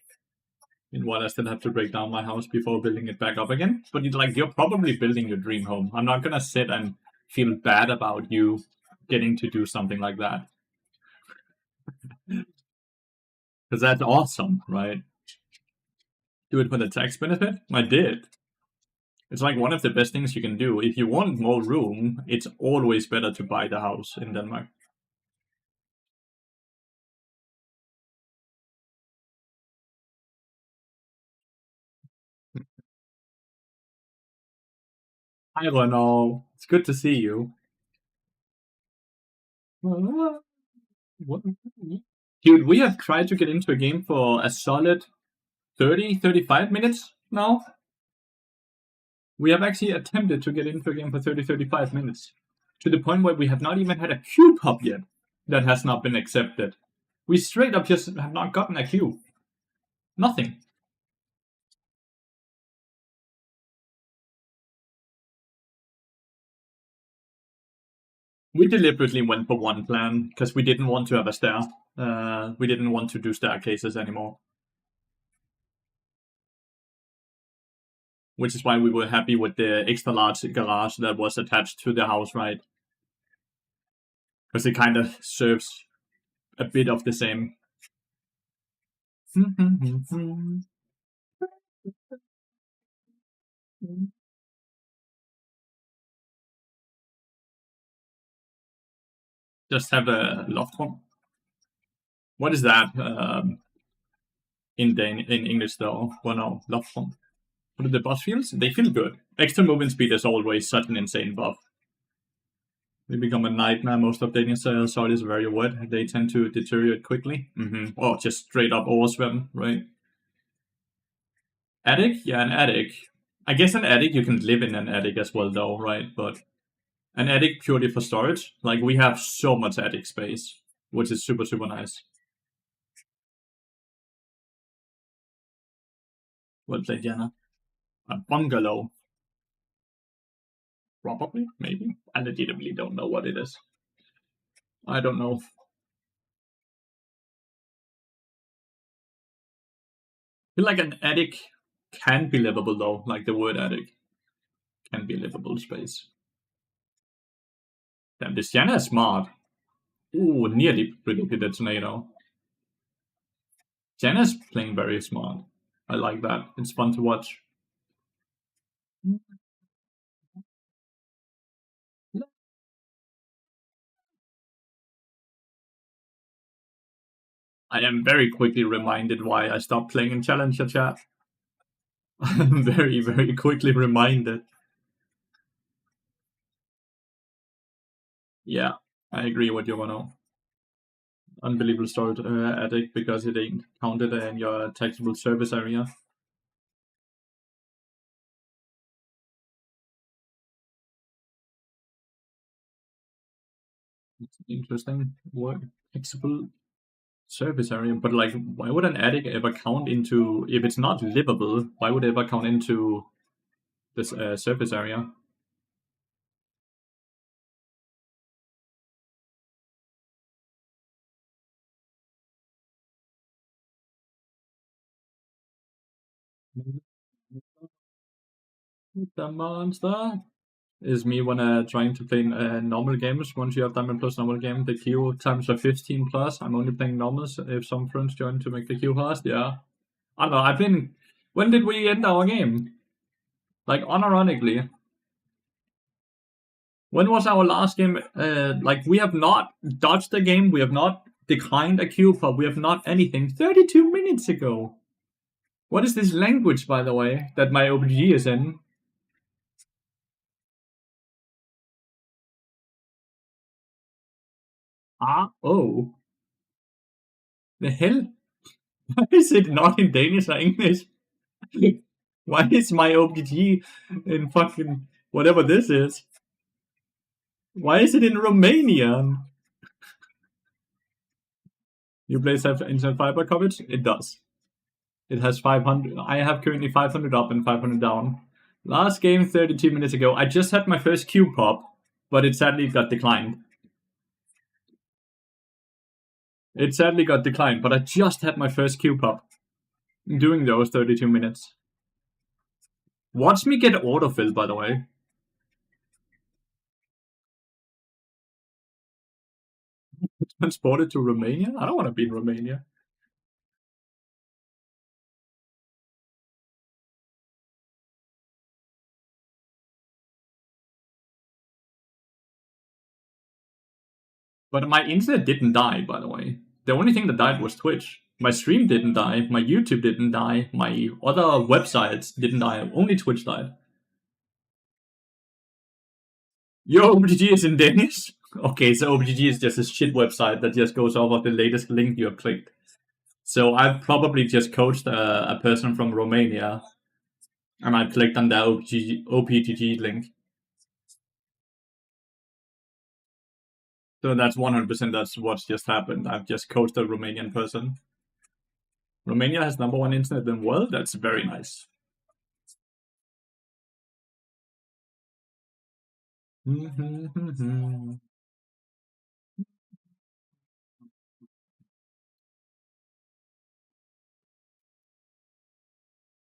Meanwhile, I still have to break down my house before building it back up again. But it's like you're probably building your dream home. I'm not gonna sit and feel bad about you getting to do something like that because that's awesome, right? Do it for the tax benefit. I did. It's like one of the best things you can do. If you want more room, it's always better to buy the house in Denmark. Hi, Renault. It's good to see you. Dude, we have tried to get into a game for a solid 30, 35 minutes now. We have actually attempted to get into a game for 30, 35 minutes. To the point where we have not even had a queue pop yet that has not been accepted. We straight up just have not gotten a queue. Nothing. We deliberately went for one plan because we didn't want to have a stair. We didn't want to do staircases anymore, which is why we were happy with the extra large garage that was attached to the house, right? Because it kind of serves a bit of the same. Just have a loft room. What is that in English though? Well, no, loft room. What are the boss feels? They feel good. Extra movement speed is always such an insane buff. They become a nightmare. Most updating soil is very wet. They tend to deteriorate quickly. Or just straight up overswim, right? Attic? Yeah, an attic. I guess an attic, you can live in an attic as well, though, right? But an attic purely for storage. Like, we have so much attic space, which is super, super nice. Well played, Jana. A bungalow. Probably, maybe. I legitimately don't know what it is. I don't know. I feel like an attic can be livable, though. Like, the word attic can be a livable space. Damn, this Jana is smart. Ooh, nearly predicted a tornado. Jana's playing very smart. I like that. It's fun to watch. I am very quickly reminded why I stopped playing in Challenger chat. I'm very, very quickly reminded. Yeah, I agree with you, Mano. Unbelievable storage attic because it ain't counted in your taxable service area. It's interesting. What taxable Surface area, but like, why would an attic ever count into, if it's not livable, why would it ever count into this surface area? The monster is me when trying to play normal games. Once you have Diamond Plus normal game, the queue times are 15 plus. I'm only playing normals if some friends join to make the queue fast. Yeah. I don't know. I've been. When did we end our game? Like, unironically. When was our last game? Like, we have not dodged the game. We have not declined a queue pop. We have not anything. 32 minutes ago. What is this language, by the way, that my OBG is in? Ah, oh. The hell? Why is it not in Danish or English? Why is my OBG in fucking whatever this is? Why is it in Romanian? You play inside fiber coverage? It does. It has 500. I have currently 500 up and 500 down. Last game 32 minutes ago. I just had my first Q pop, but it sadly got declined. It sadly got declined, but I just had my first Q pop during those 32 minutes. Watch me get autofill, by the way. Transported to Romania? I don't want to be in Romania. But my internet didn't die, by the way. The only thing that died was Twitch. My stream didn't die, my YouTube didn't die, my other websites didn't die, only Twitch died. Your OBGG is in Danish? Okay, so OBGG is just a shit website that just goes off of the latest link you have clicked. So I've probably just coached a person from Romania, and I clicked on the OPGG link. So that's 100% that's what's just happened. I've just coached a Romanian person. Romania has number one internet in the world. That's very nice.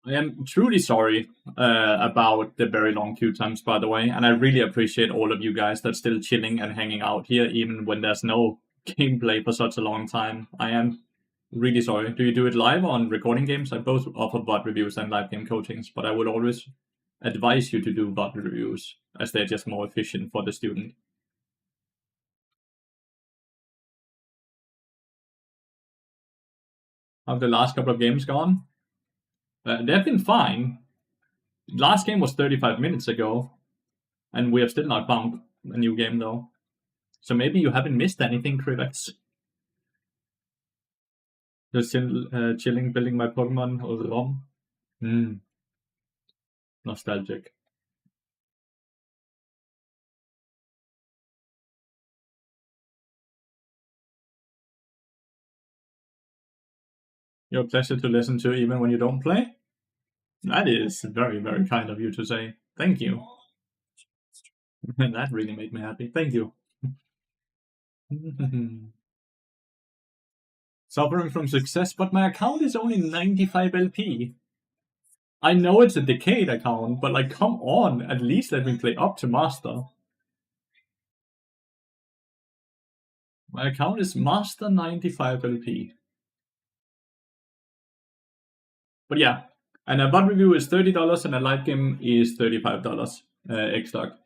I am truly sorry about the very long queue times, by the way, and I really appreciate all of you guys that's still chilling and hanging out here, even when there's no gameplay for such a long time. I am really sorry. Do you do it live or on recording games? I both offer VOD reviews and live game coachings, but I would always advise you to do VOD reviews, as they're just more efficient for the student. Have the last couple of games gone? They've been fine. Last game was 35 minutes ago, and we have still not found a new game though. So maybe you haven't missed anything, Crivex. Just chilling, building my Pokemon over the ROM. Nostalgic. Your pleasure to listen to even when you don't play? That is very, very kind of you to say. Thank you. That really made me happy. Thank you. Suffering from success, but my account is only 95 LP. I know it's a Decade account, but like, come on, at least let me play up to Master. My account is Master 95 LP. But yeah, and a bot review is $30 and a live game is $35 X-Stock.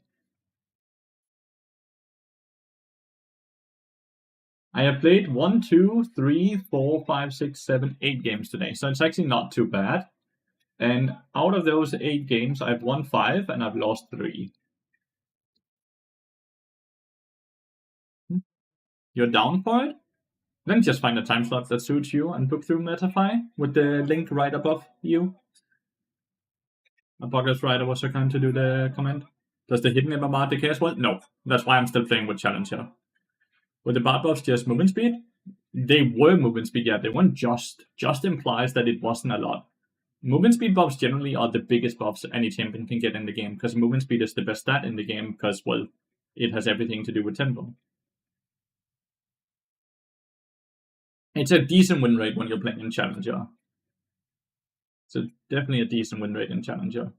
I have played 1, 2, 3, 4, 5, 6, 7, 8 games today, so it's actually not too bad. And out of those 8 games, I've won 5 and I've lost 3. You're down for it? Then just find a time slot that suits you and book through Metafy with the link right above you. Apocalypse Rider was so kind to do the comment. Does the hidden MMR decay as well? No, that's why I'm still playing with Challenger. With the bar buffs, just movement speed? They were movement speed, yeah. They weren't just. Just implies that it wasn't a lot. Movement speed buffs generally are the biggest buffs any champion can get in the game, because movement speed is the best stat in the game, because, well, it has everything to do with tempo. It's a decent win rate when you're playing in Challenger. So definitely a decent win rate in Challenger.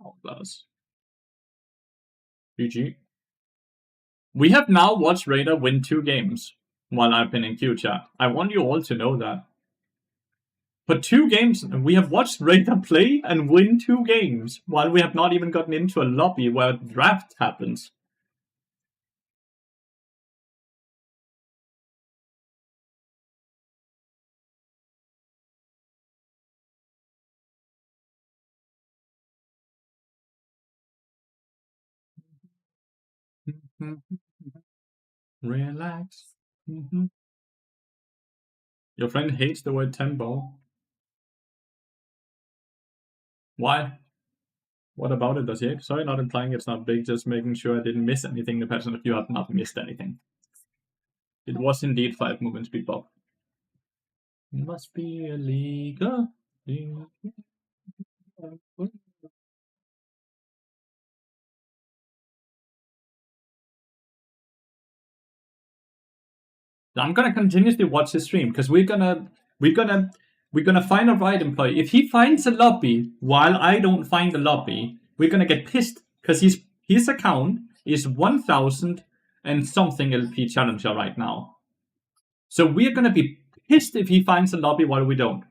Oh, plus. GG. We have now watched Raider win 2 games while I've been in Q chat. I want you all to know that. For 2 games, we have watched Raider play and win 2 games while we have not even gotten into a lobby where a draft happens. Relax. Your friend hates the word tempo. Why? What about it does he hate? Sorry, not implying it's not big, just making sure I didn't miss anything. The pattern if you have not missed anything. It was indeed 5 movement speed pop. Must be illegal. I'm gonna continuously watch his stream because we're gonna find a right employee. If he finds a lobby while I don't find a lobby, we're gonna get pissed because his account is 1,000 and something LP challenger right now. So we're gonna be pissed if he finds a lobby while we don't.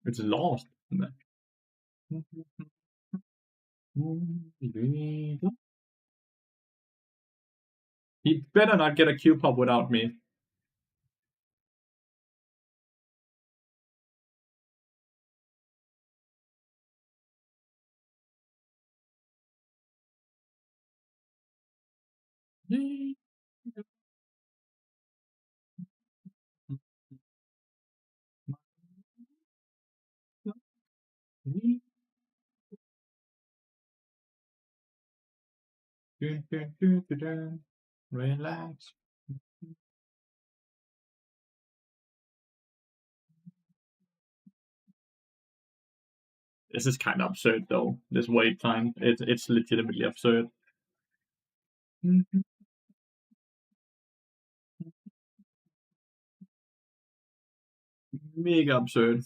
It's lost. He better not get a Q pop without me. Relax. This is kind of absurd, though. This wait time, it's legitimately absurd. Mega absurd.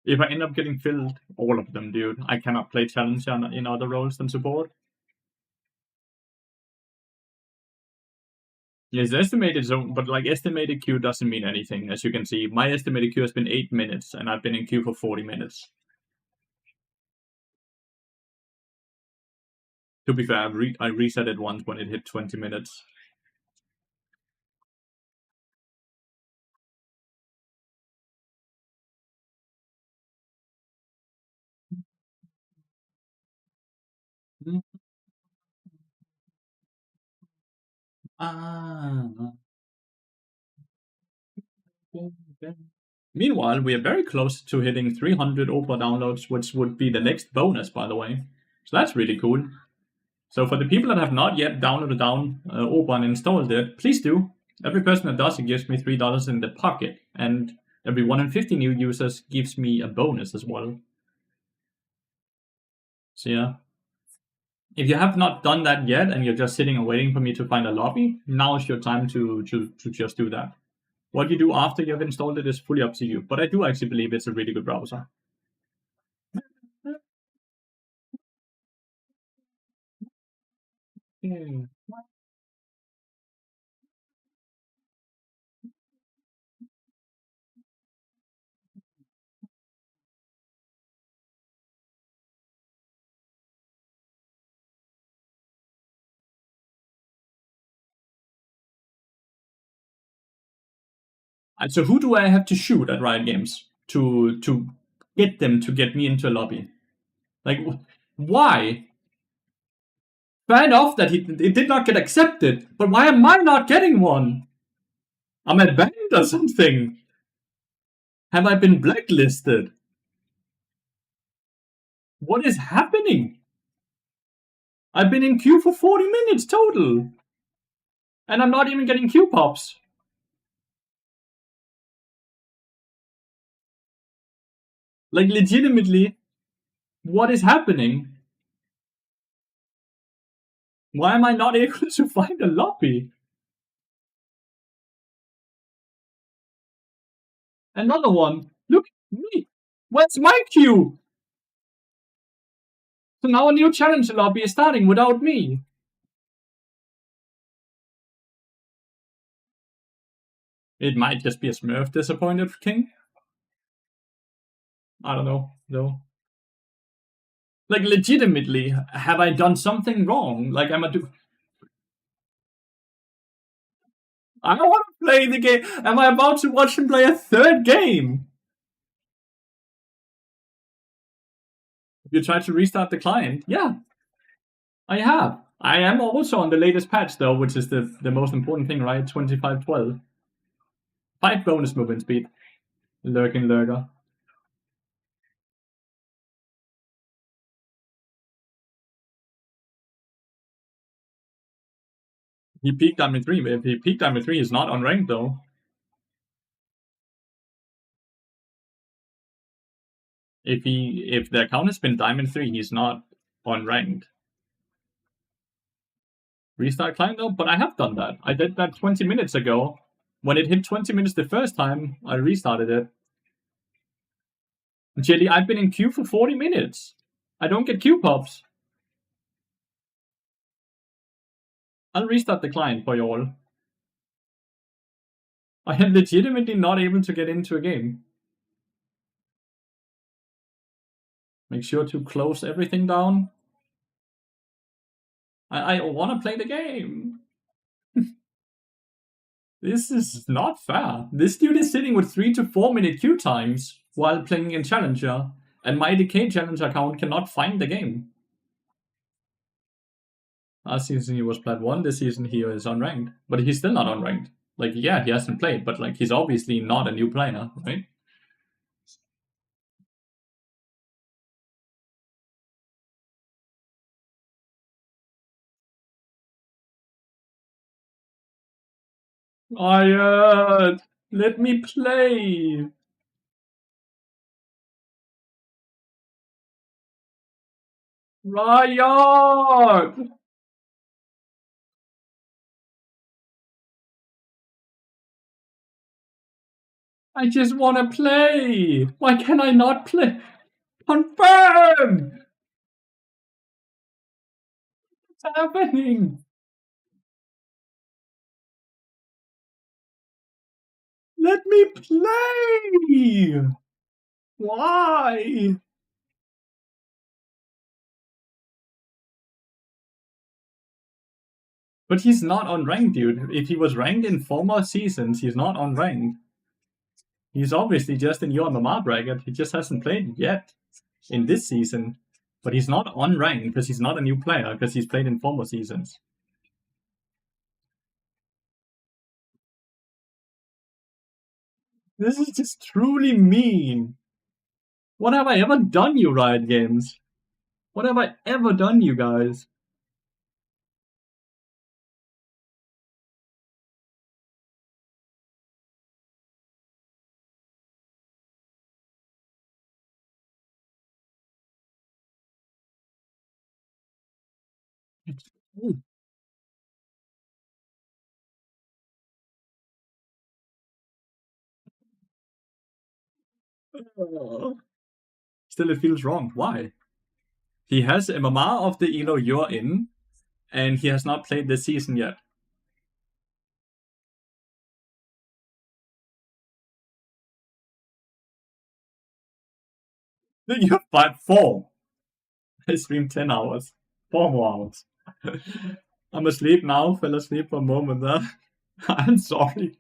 If I end up getting filled, all of them, dude, I cannot play challenge in other roles than support. Yes, estimated zone, but like estimated queue doesn't mean anything. As you can see, my estimated queue has been 8 minutes, and I've been in queue for 40 minutes. To be fair, I reset it once when it hit 20 minutes. Ah. Meanwhile, we are very close to hitting 300 Opera downloads, which would be the next bonus, by the way. So that's really cool. So for the people that have not yet downloaded Opera and installed it, please do. Every person that does it gives me $3 in the pocket, and every 150 new users gives me a bonus as well. So yeah. If you have not done that yet and you're just sitting and waiting for me to find a lobby, now is your time to just do that. What you do after you've installed it is fully up to you, but I do actually believe it's a really good browser. And so who do I have to shoot at Riot Games to get them to get me into a lobby? Like, why? Fair enough that it did not get accepted, but why am I not getting one? I'm at banned or something. Have I been blacklisted? What is happening? I've been in queue for 40 minutes total. And I'm not even getting queue pops. Like, legitimately, what is happening? Why am I not able to find a lobby? Another one. Look, me. Where's my queue? So now a new challenge lobby is starting without me. It might just be a Smurf disappointed king. I don't know, though. Like, legitimately, have I done something wrong? Like, I don't want to play the game. Am I about to watch him play a third game? You tried to restart the client? Yeah, I have. I am also on the latest patch, though, which is the most important thing, right? 2512. 5 bonus movement speed. Lurking Lurker. He peaked Diamond 3. If he peaked Diamond 3, he's not on rank, though. If the account has been Diamond 3, he's not on ranked. Restart client though, but I have done that. I did that 20 minutes ago. When it hit 20 minutes the first time, I restarted it. Jelly, I've been in queue for 40 minutes. I don't get queue pops. I'll restart the client for you all. I am legitimately not able to get into a game. Make sure to close everything down. I want to play the game. This is not fair. This dude is sitting with 3 to 4 minute queue times while playing in Challenger, and my Decay Challenger account cannot find the game. Last season he was plat 1, this season he is unranked. But he's still not unranked. Like, yeah, he hasn't played, but like he's obviously not a new player, right? Riot! Let me play! Riot! I just wanna play! Why can I not play? Confirm! What's happening? Let me play! Why? But he's not on ranked, dude. If he was ranked in former seasons, he's not on ranked. He's obviously just in your MMA bracket. He just hasn't played yet in this season. But he's not on rank because he's not a new player because he's played in former seasons. This is just truly mean. What have I ever done, you Riot Games? What have I ever done, you guys? Still, it feels wrong. Why? He has MMA of the Elo you're in, and he has not played this season yet. Then you have 4. I streamed 10 hours. 4 more hours. I'm asleep now. Fell asleep for a moment there. I'm sorry.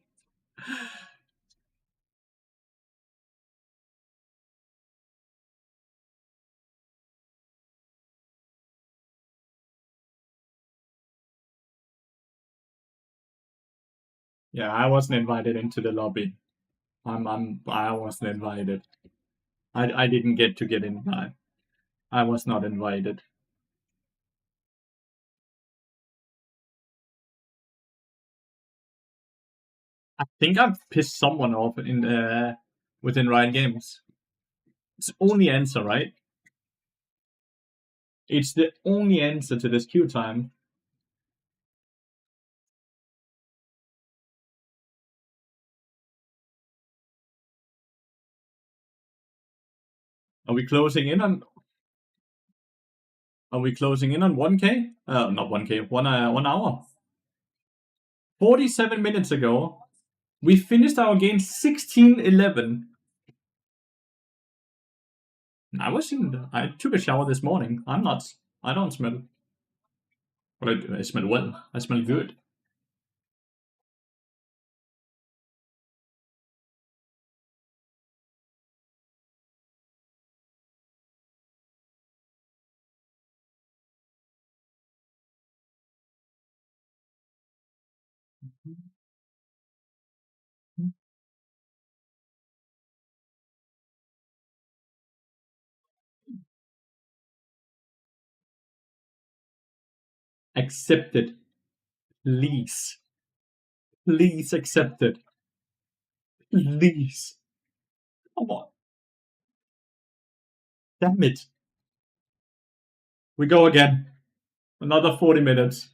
Yeah, I wasn't invited into the lobby. I wasn't invited. I didn't get in. I was not invited. I think I've pissed someone off in within Riot Games. It's the only answer, right? It's the only answer to this queue time. Are we closing in on? Are we closing in on 1K? Not 1K. 1 hour. 47 minutes ago, we finished our game 16-11. I took a shower this morning. I'm not. I don't smell. But I smell well. I smell good. Accept it. Please. Please accept it. Please. Come on. Damn it. We go again. Another 40 minutes.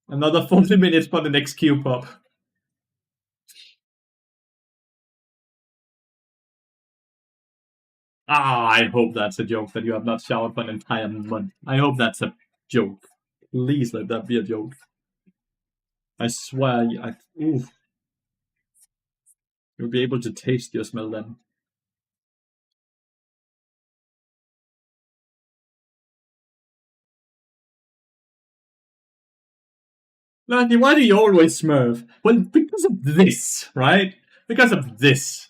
Another 40 minutes for the next queue pop. I hope that's a joke that you have not showered for an entire month. I hope that's a joke. Please let that be a joke. I swear, oof. You'll be able to taste your smell then. Landy, why do you always smurf? Well, because of this, right? Because of this.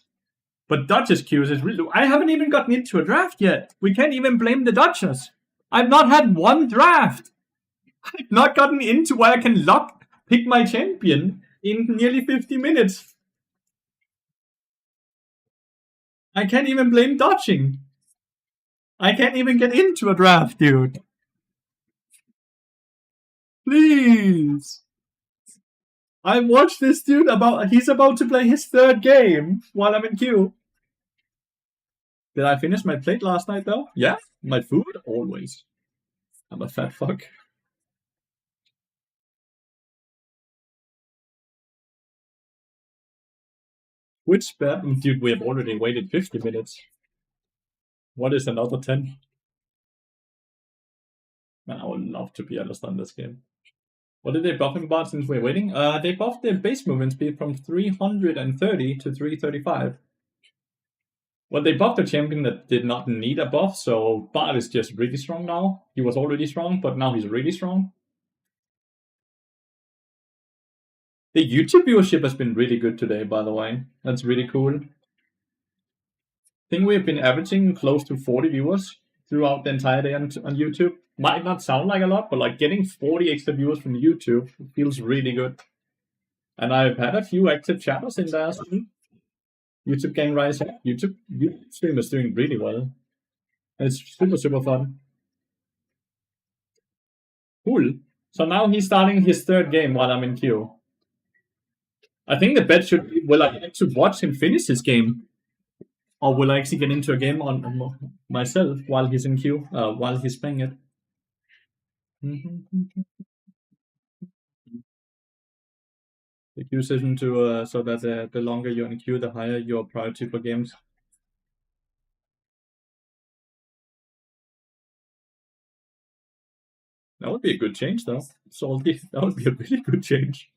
But Dodgers queues is really. I haven't even gotten into a draft yet. We can't even blame the Dodgers. I've not had one draft. I've not gotten into where I can pick my champion in nearly 50 minutes. I can't even blame dodging. I can't even get into a draft, dude. Please. I watched this dude he's about to play his third game while I'm in queue. Did I finish my plate last night though? Yeah. My food? Always. I'm a fat fuck. Which spare? Dude, we have already waited 50 minutes. What is another 10? Man, I would love to be Alistair in this game. What did they buff him about since we're waiting? They buffed the base movement speed from 330 to 335. Well, they buffed a champion that did not need a buff, so Bart is just really strong now. He was already strong, but now he's really strong. The YouTube viewership has been really good today, by the way. That's really cool. I think we've been averaging close to 40 viewers throughout the entire day on YouTube. Might not sound like a lot, but like getting 40 extra viewers from YouTube feels really good. And I've had a few active chatters in there. YouTube Gang Rise. YouTube stream is doing really well. And it's super, super fun. Cool. So now he's starting his third game while I'm in queue. I think the bet should be, will I actually watch him finish his game? Or will I actually get into a game on myself while he's in queue, while he's playing it? The queue system to so that the longer you're in queue, the higher your priority for games. That would be a good change, though. Salty. That would be a really good change.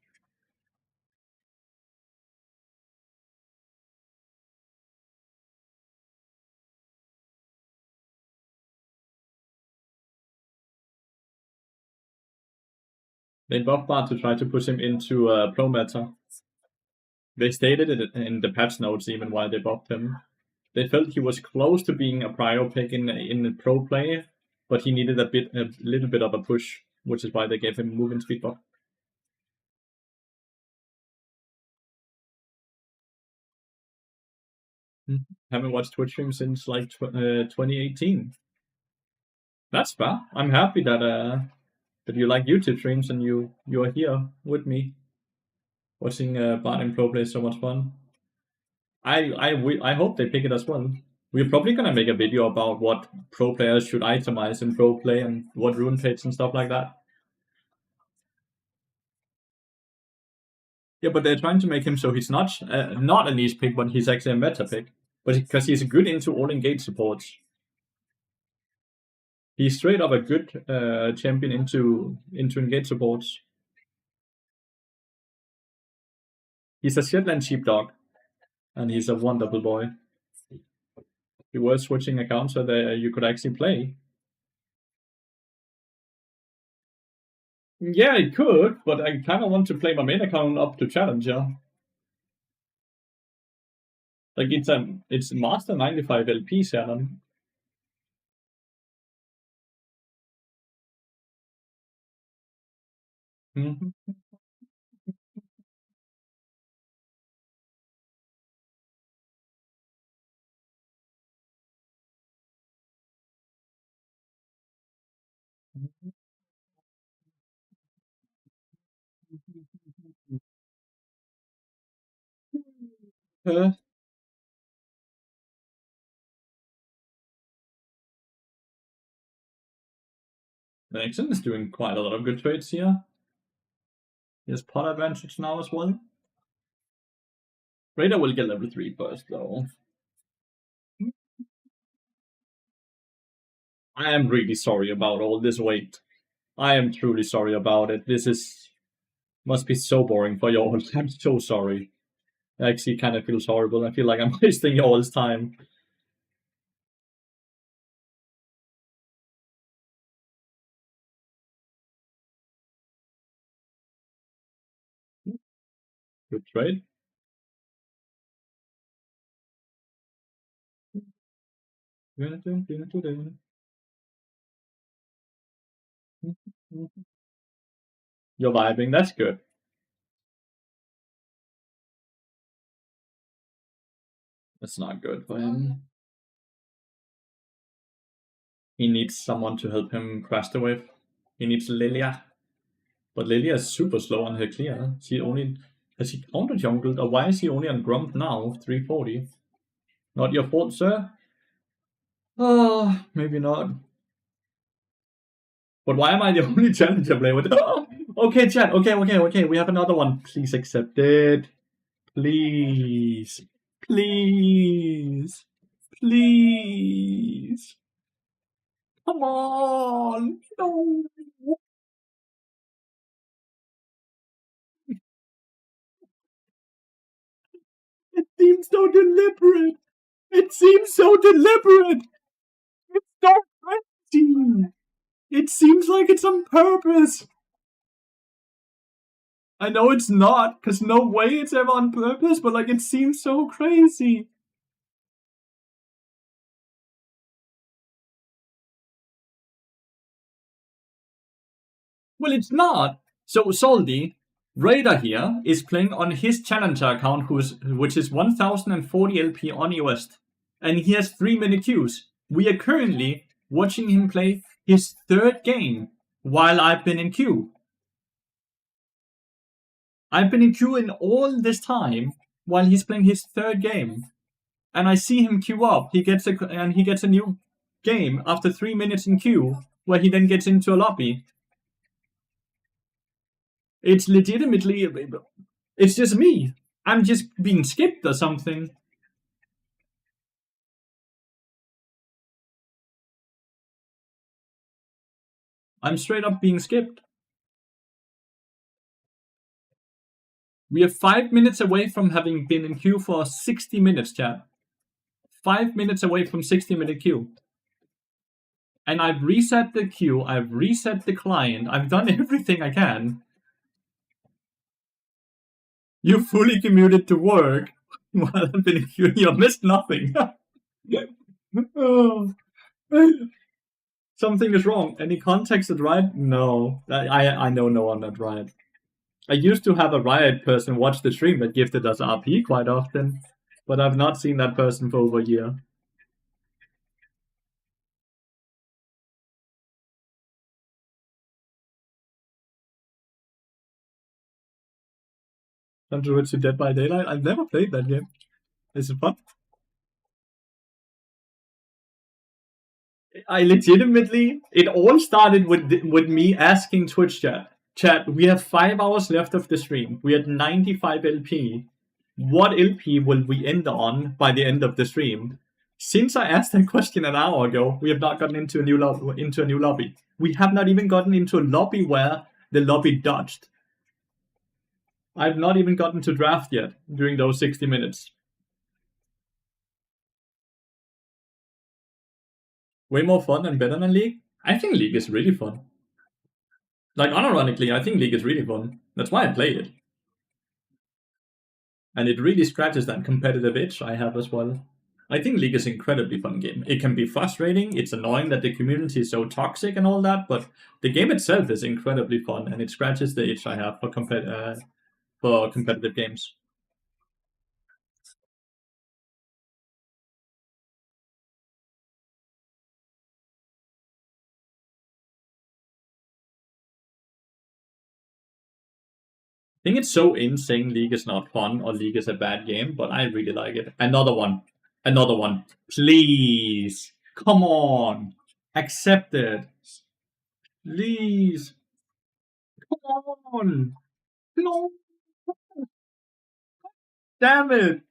They buffed Bart to try to push him into pro meta. They stated it in the patch notes even while they buffed him. They felt he was close to being a prior pick in pro play, but he needed a little bit of a push, which is why they gave him movement speed buff. Haven't watched Twitch streams since like 2018. That's fair. I'm happy that you like YouTube streams and you are here with me watching Bart and Pro play is so much fun. I hope they pick it as well. We're probably gonna make a video about what pro players should itemize in pro play and what rune pits and stuff like that. Yeah, but they're trying to make him so he's not a niche pick, but he's actually a meta pick. But because he's good into all engage supports, he's straight up a good champion into engage supports. He's a Shetland sheepdog, and he's a wonderful boy. He was switching accounts so that you could actually play. Yeah, it could, but I kind of want to play my main account up to Challenger. Like it's Master 95 LP, Shannon. Mm-hmm. Uh, Nixon is doing quite a lot of good trades here. He has pot advantage now as well. Raider will get level 3 first, though. I am really sorry about all this wait. I am truly sorry about it. This must be so boring for y'all. I'm so sorry. Actually, kind of feels horrible. I feel like I'm wasting y'all's time. Good trade. You're vibing. That's good. That's not good for him. He needs someone to help him crash the wave. He needs Lilia. But Lilia is super slow on her clear. Has he counter jungled, or why is he only on Grump now? 340. Not your fault, sir. Oh, maybe not. But why am I the only challenger player with? Oh, okay, chat. Okay. We have another one. Please accept it. Please. Please. Please. Come on. No. It seems so deliberate. It seems so deliberate. It's so crazy. It seems like it's on purpose. I know it's not, because no way it's ever on purpose, but like it seems so crazy. Well, it's not. So Salty, Raider here, is playing on his challenger account, which is 1040 LP on West, and he has 3-minute queues. We are currently watching him play his third game while I've been in queue. I've been in queue in all this time while he's playing his third game, and I see him queue up. He gets a new game after 3 minutes in queue, where he then gets into a lobby. It's legitimately, it's just me. I'm just being skipped or something. I'm straight up being skipped. We are 5 minutes away from having been in queue for 60 minutes, chat. 5 minutes away from 60-minute queue. And I've reset the queue, I've reset the client, I've done everything I can. You fully commuted to work while I've been in queue. You missed nothing. Oh. Something is wrong. Any context at Riot? No. I know no one at Riot. I used to have a Riot person watch the stream that gifted us RP quite often. but I've not seen that person for over a year. I'm to Dead by Daylight. I've never played that game. Is it fun? I legitimately, it all started with me asking Twitch chat. We have 5 hours left of the stream. We had 95 LP. What LP will we end on by the end of the stream? Since I asked that question an hour ago, we have not gotten into a new lobby. We have not even gotten into a lobby where the lobby dodged. I've not even gotten to draft yet during those 60 minutes. Way more fun and better than League? I think League is really fun. Like, unironically, I think League is really fun. That's why I play it. And it really scratches that competitive itch I have as well. I think League is an incredibly fun game. It can be frustrating, it's annoying that the community is so toxic and all that, but the game itself is incredibly fun, and it scratches the itch I have for competitive games. I think it's so insane League is not fun or League is a bad game, but I really like it. Another one. Another one. Please. Come on. Accept it. Please. Come on. No. Damn it.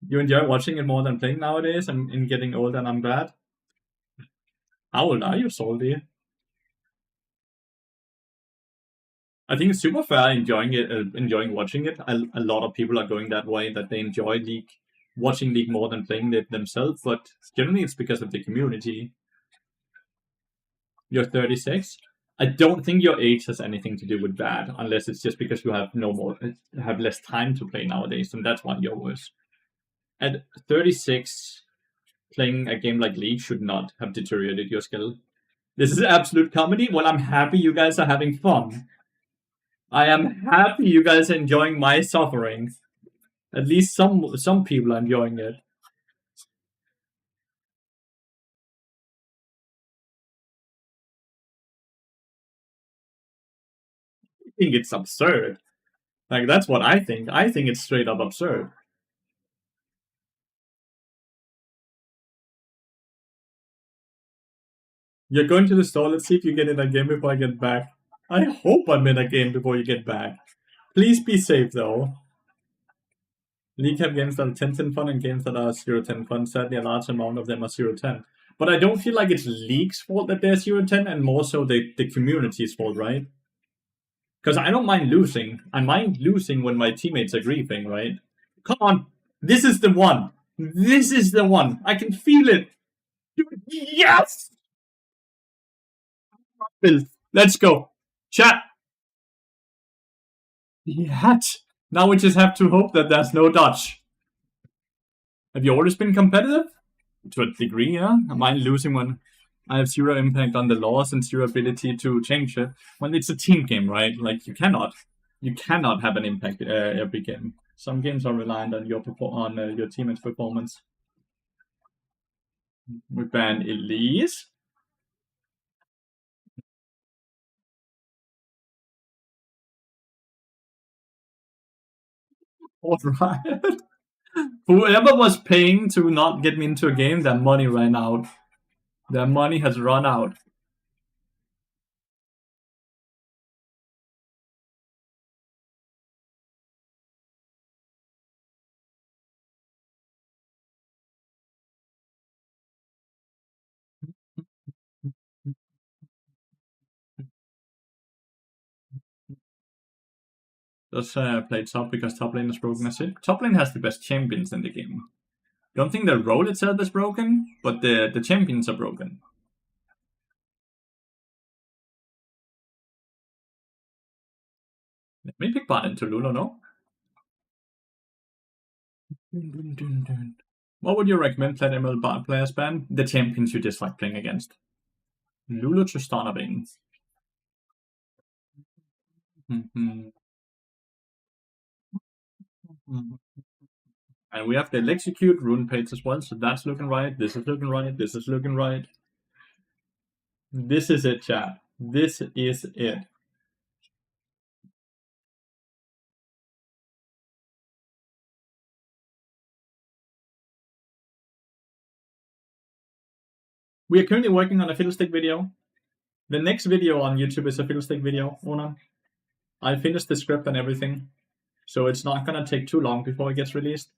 You enjoy watching it more than playing nowadays and in getting older, and I'm glad. How old are you, Salty? I think it's super fair enjoying it, enjoying watching it. A lot of people are going that way, that they enjoy League, watching League more than playing it themselves. But generally, it's because of the community. You're 36. I don't think your age has anything to do with that, unless it's just because you have less time to play nowadays, and that's why you're worse. At 36, playing a game like League should not have deteriorated your skill. This is absolute comedy. Well, I'm happy you guys are having fun. I am happy you guys are enjoying my suffering. At least some people are enjoying it. I think it's absurd. Like, that's what I think. I think it's straight up absurd. You're going to the store. Let's see if you get in a game before I get back. I hope I'm in a game before you get back. Please be safe, though. League have games that are 10-10 fun and games that are 0-10 fun. Sadly, a large amount of them are 0-10. But I don't feel like it's League's fault that they're 0-10, and more so the community's fault, right? Because I don't mind losing. I mind losing when my teammates are griefing, right? Come on. This is the one. This is the one. I can feel it. Yes! Let's go. Chat. Yes. Now we just have to hope that there's no dodge. Have you always been competitive? To a degree, yeah. I mind losing when I have zero impact on the laws and zero ability to change it. When it's a team game, right? Like, you cannot have an impact every game. Some games are reliant on your teammate's performance. We ban Elise. All right. Whoever was paying to not get me into a game, their money ran out. Their money has run out. Let's play top because top lane is broken. That's it. Top lane has the best champions in the game. Don't think the role itself is broken, but the champions are broken. Let me pick bot into Lulu, no? What would you recommend playing ML bot players ban? The champions you dislike playing against. Lulu Tristana Bane. And we have the execute rune page as well, so that's looking right. This is looking right. This is looking right. This is it, chat. This is it. We are currently working on a fiddlestick video. The next video on YouTube is a fiddlestick video, Ona. I finished the script and everything, so it's not gonna take too long before it gets released.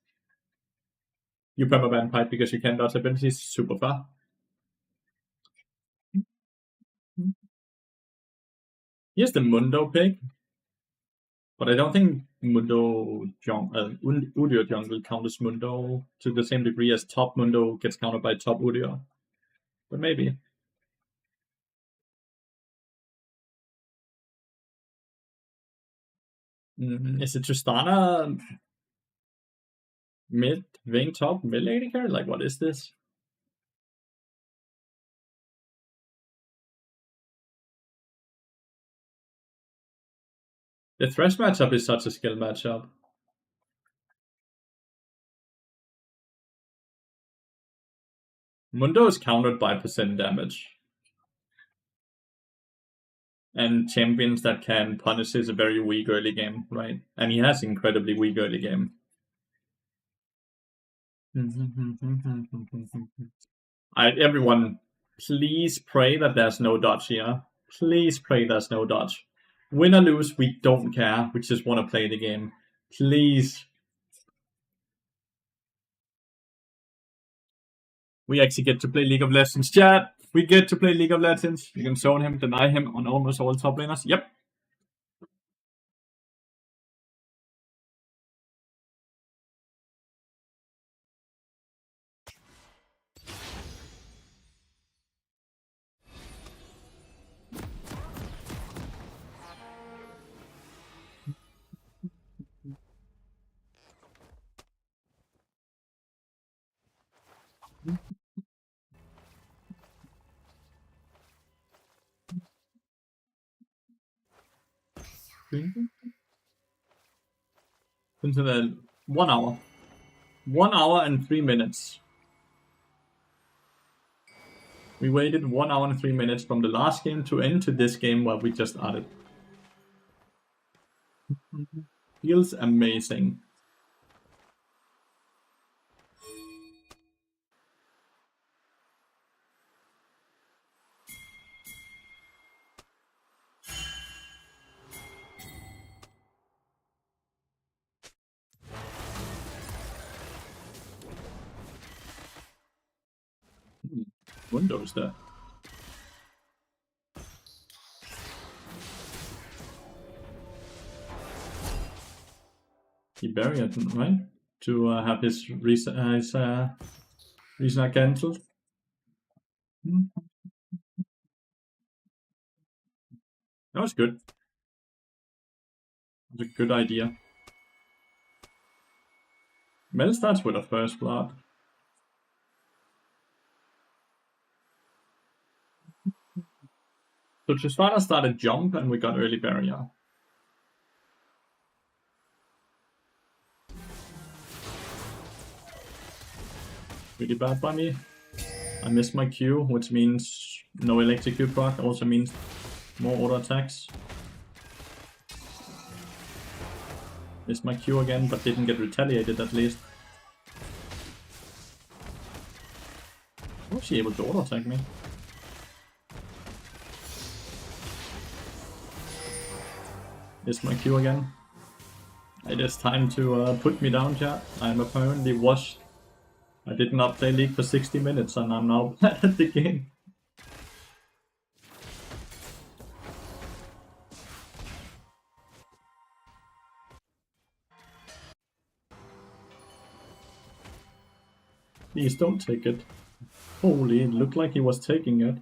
You permaban pipe because you can dodge abilities super far. Here's the Mundo pick, but I don't think Mundo Udyr jungle counters Mundo to the same degree as top Mundo gets countered by top Udyr. But maybe. Is it Tristana mid, Vayne top, mid lady carry? Like, what is this? The Thresh matchup is such a skill matchup. Mundo is countered by percent damage. And champions that can punish is a very weak early game, right? And he has incredibly weak early game. Everyone, please pray that there's no dodge here. Please pray there's no dodge. Win or lose, we don't care. We just want to play the game. Please. We actually get to play League of Legends. Chat, we get to play League of Legends. You can zone him, deny him on almost all top laners. Yep. Into the 1 hour. 1 hour and 3 minutes. We waited 1 hour and 3 minutes from the last game to end to this game while we just added. Feels amazing. Windows there. He buried it, right? To have his reason cancelled. That was good. It was a good idea. Mel starts with a first blood. So Tristana started jump and we got early barrier. Really bad by me. I missed my Q, which means no electrocute proc, also means more auto attacks. Missed my Q again, but didn't get retaliated at least. Was she able to auto attack me? Missed my Q again. It is time to put me down, chat. I'm apparently washed. I did not play League for 60 minutes and I'm now bad at the game. Please don't take it. Holy, it looked like he was taking it.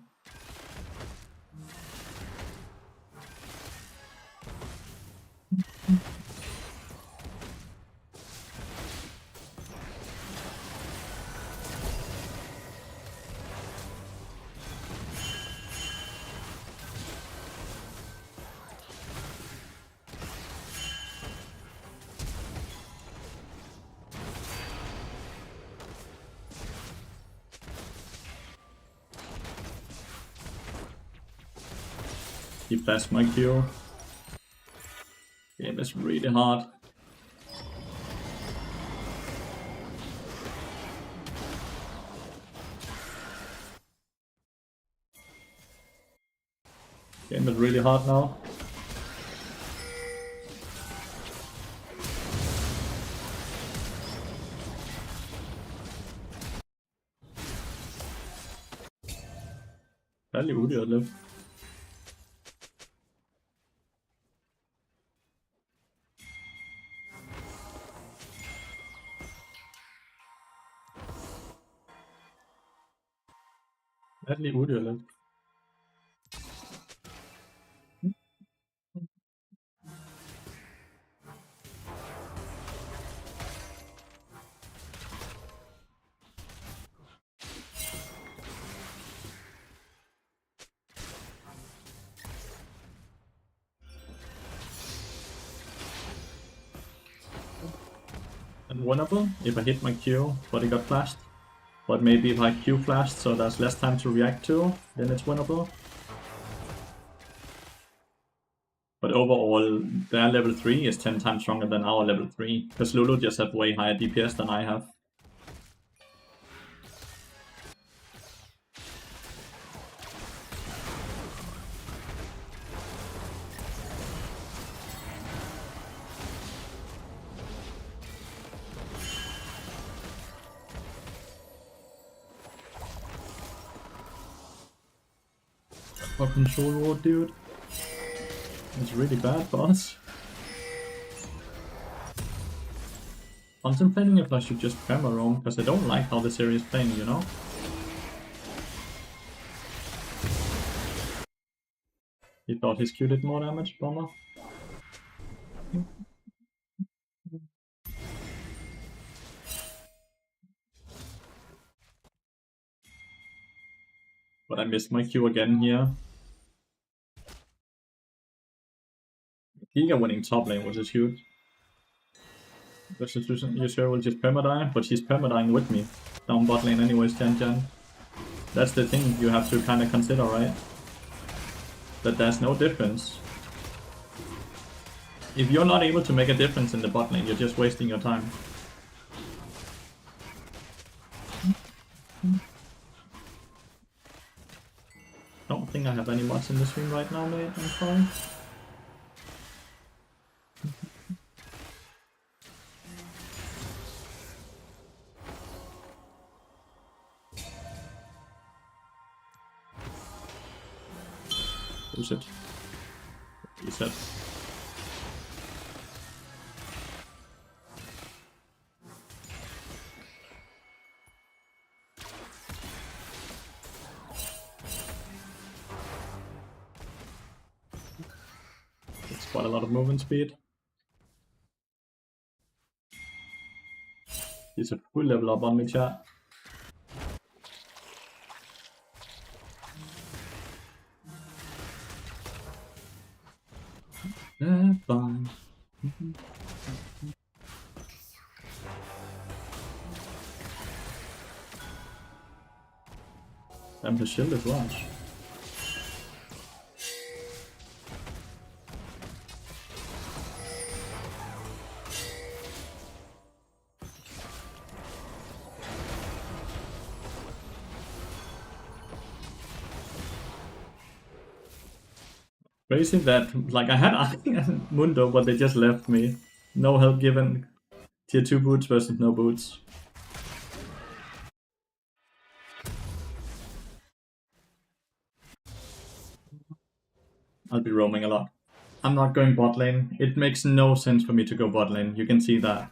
He flashed my Q. Game is really hard. Game is really hard now. Særlig udyrt lidt. Særlig udyrt lidt. And winnable if I hit my Q, but it got flashed. But maybe if I Q flashed, so there's less time to react to, then it's winnable. But overall, their level 3 is 10 times stronger than our level 3, because Lulu just have way higher DPS than I have. For control ward, dude. It's really bad for us. Contemplating if I should just prem roam, because I don't like how the series is playing, you know? He thought his Q did more damage, bummer. But I missed my Q again here. Giga winning top lane, which is huge. You sure will just permadie, but she's permadying with me. Down bot lane anyways, Jan. That's the thing you have to kind of consider, right? That there's no difference. If you're not able to make a difference in the bot lane, you're just wasting your time. Don't think I have any mods in the stream right now, mate. I'm sorry. Use it. Reset. It's quite a lot of movement speed. He's a full level up on me, chat. Fine. Damn, his shield is large. Crazy that, like, I had Arking and Mundo, but they just left me. No help given. Tier 2 boots versus no boots. I'll be roaming a lot. I'm not going bot lane. It makes no sense for me to go bot lane. You can see that.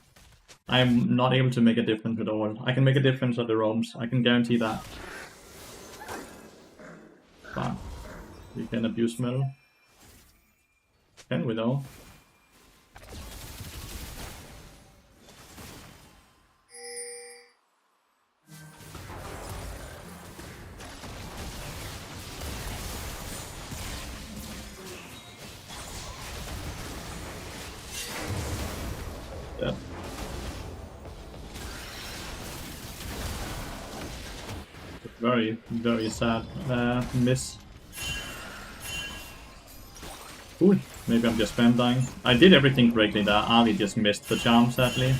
I'm not able to make a difference at all. I can make a difference on the roams. I can guarantee that. But we can abuse metal. Can we though? Yeah. Very, very sad miss. Ooh, maybe I'm just spam dying. I did everything correctly there. Ari just missed the charm, sadly.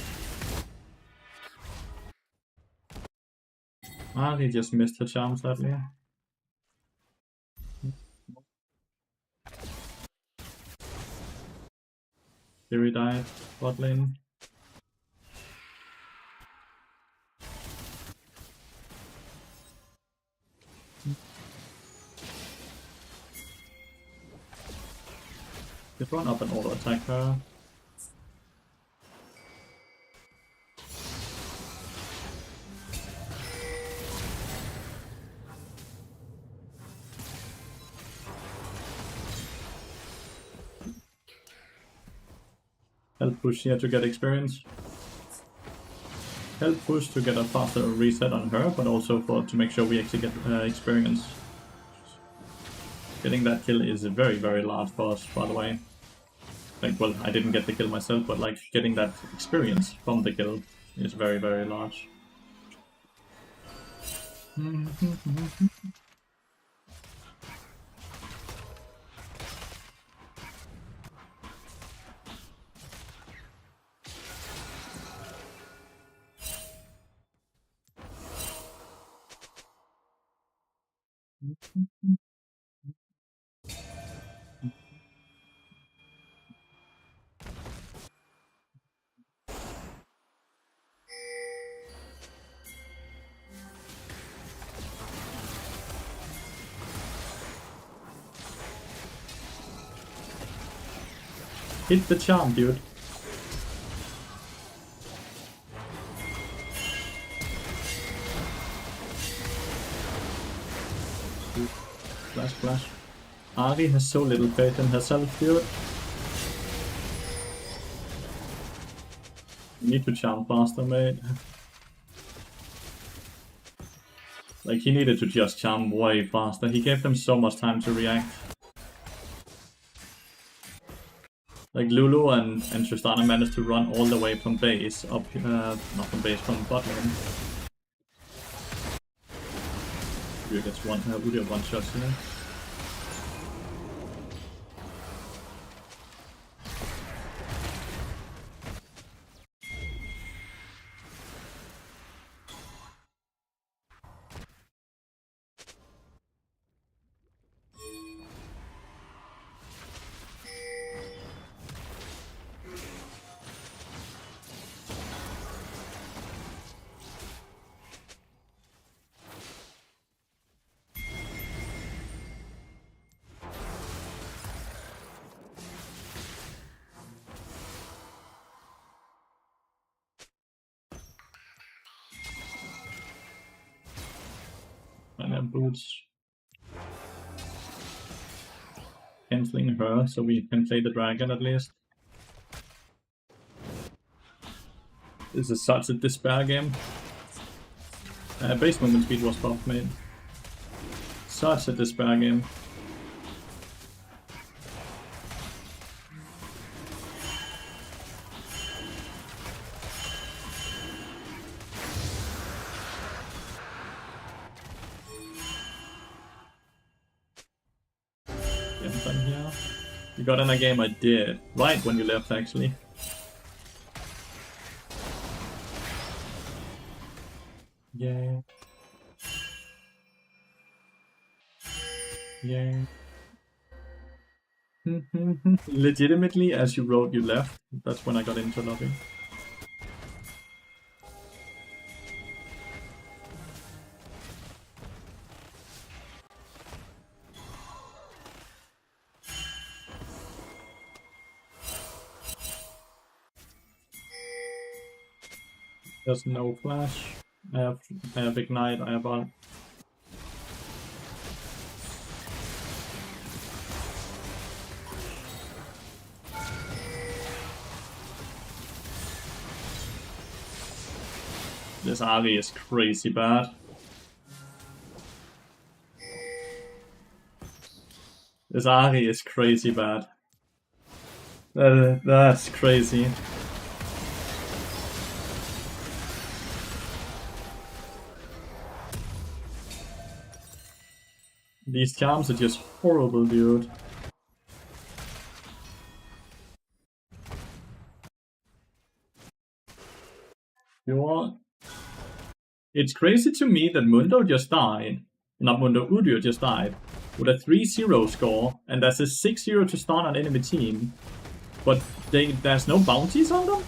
Ari just missed the charm, sadly. Fury died, bot lane. Just run up and auto attack her. Help push here to get experience. Help push to get a faster reset on her, but also to make sure we actually get experience. Getting that kill is very, very large for us, by the way. Like, well, I didn't get the kill myself, but like getting that experience from the kill is very, very large. Hit the charm, dude. Flash, flash. Ari has so little faith in herself, dude. You need to charm faster, mate. Like, he needed to just charm way faster. He gave them so much time to react. Like, Lulu and Tristana managed to run all the way from base up, not from base, from bot lane. Udyr gets Udyr one shot here. And then boots. Canceling her so we can play the dragon at least. This is such a despair game. Base movement speed was buffed, mate. Such a despair game. Here. You got in a game I did. Right when you left, actually. Yeah. Yeah. Legitimately, as you wrote, you left. That's when I got into lobby. There's no flash. I have ignite. I have ult. This Ari is crazy bad. This Ari is crazy bad. That's crazy. These charms are just horrible, dude. You're... It's crazy to me that Mundo just died. Not Mundo, Udyr just died. With a 3-0 score, and that's a 6-0 to start an enemy team. But there's no bounties on them?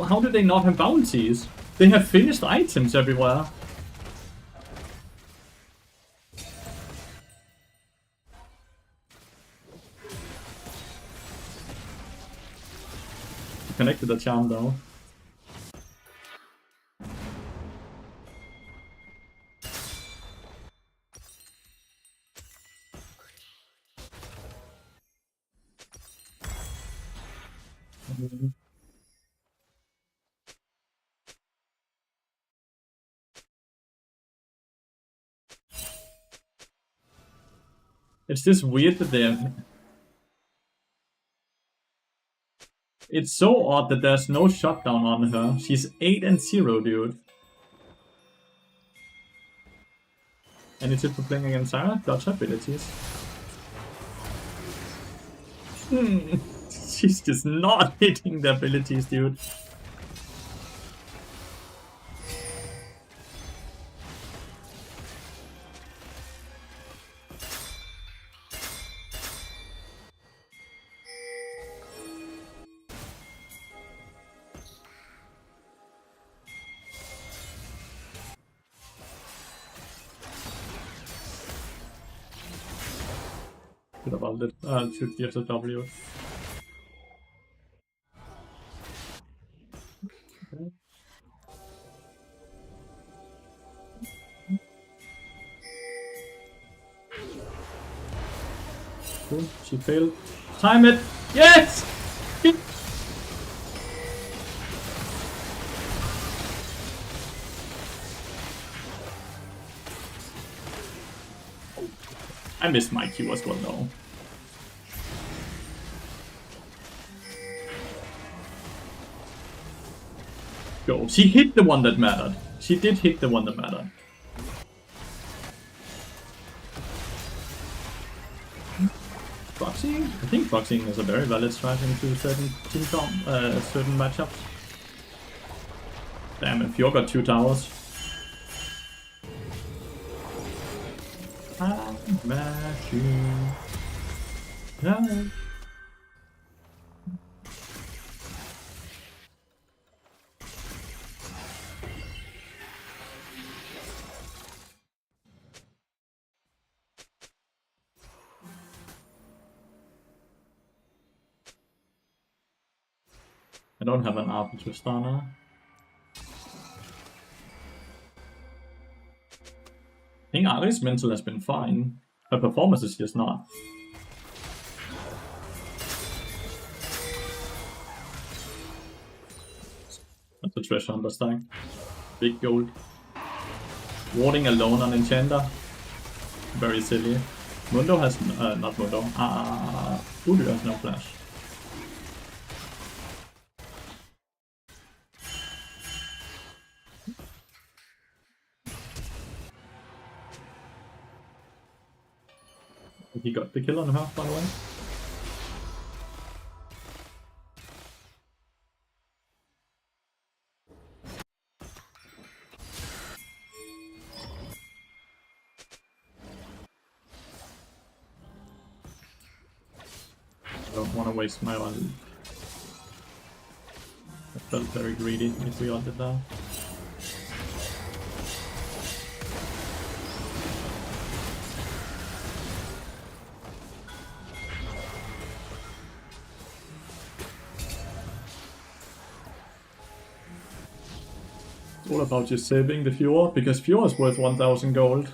How do they not have bounties? They have finished items everywhere. Connected the charm though. It's just weird that they're... It's so odd that there's no shutdown on her. She's 8-0, dude. Any tip for playing against Sarah? Dodge abilities. She's just not hitting the abilities, dude. Could have ulted. Should give the W. Okay. Cool. She failed. Time it! Yes! I missed my Q as well though. Go. She hit the one that mattered. She did hit the one that mattered. Proxying? I think proxying is a very valid strat into certain certain matchups. Damn, if you got 2 towers. I'm mashing. No. I don't have an ARP to Tristana. I think Ari's mental has been fine. Her performance is just not. That's a treasure hunter stack. Big gold. Warding alone on Enchanter. Very silly. Mundo has not Mundo. Udyr has no flash. He got the kill on her, by the way. I don't want to waste my one. I felt very greedy if we all did that. It's all about just saving the Fjord, because Fjord is worth 1000 gold.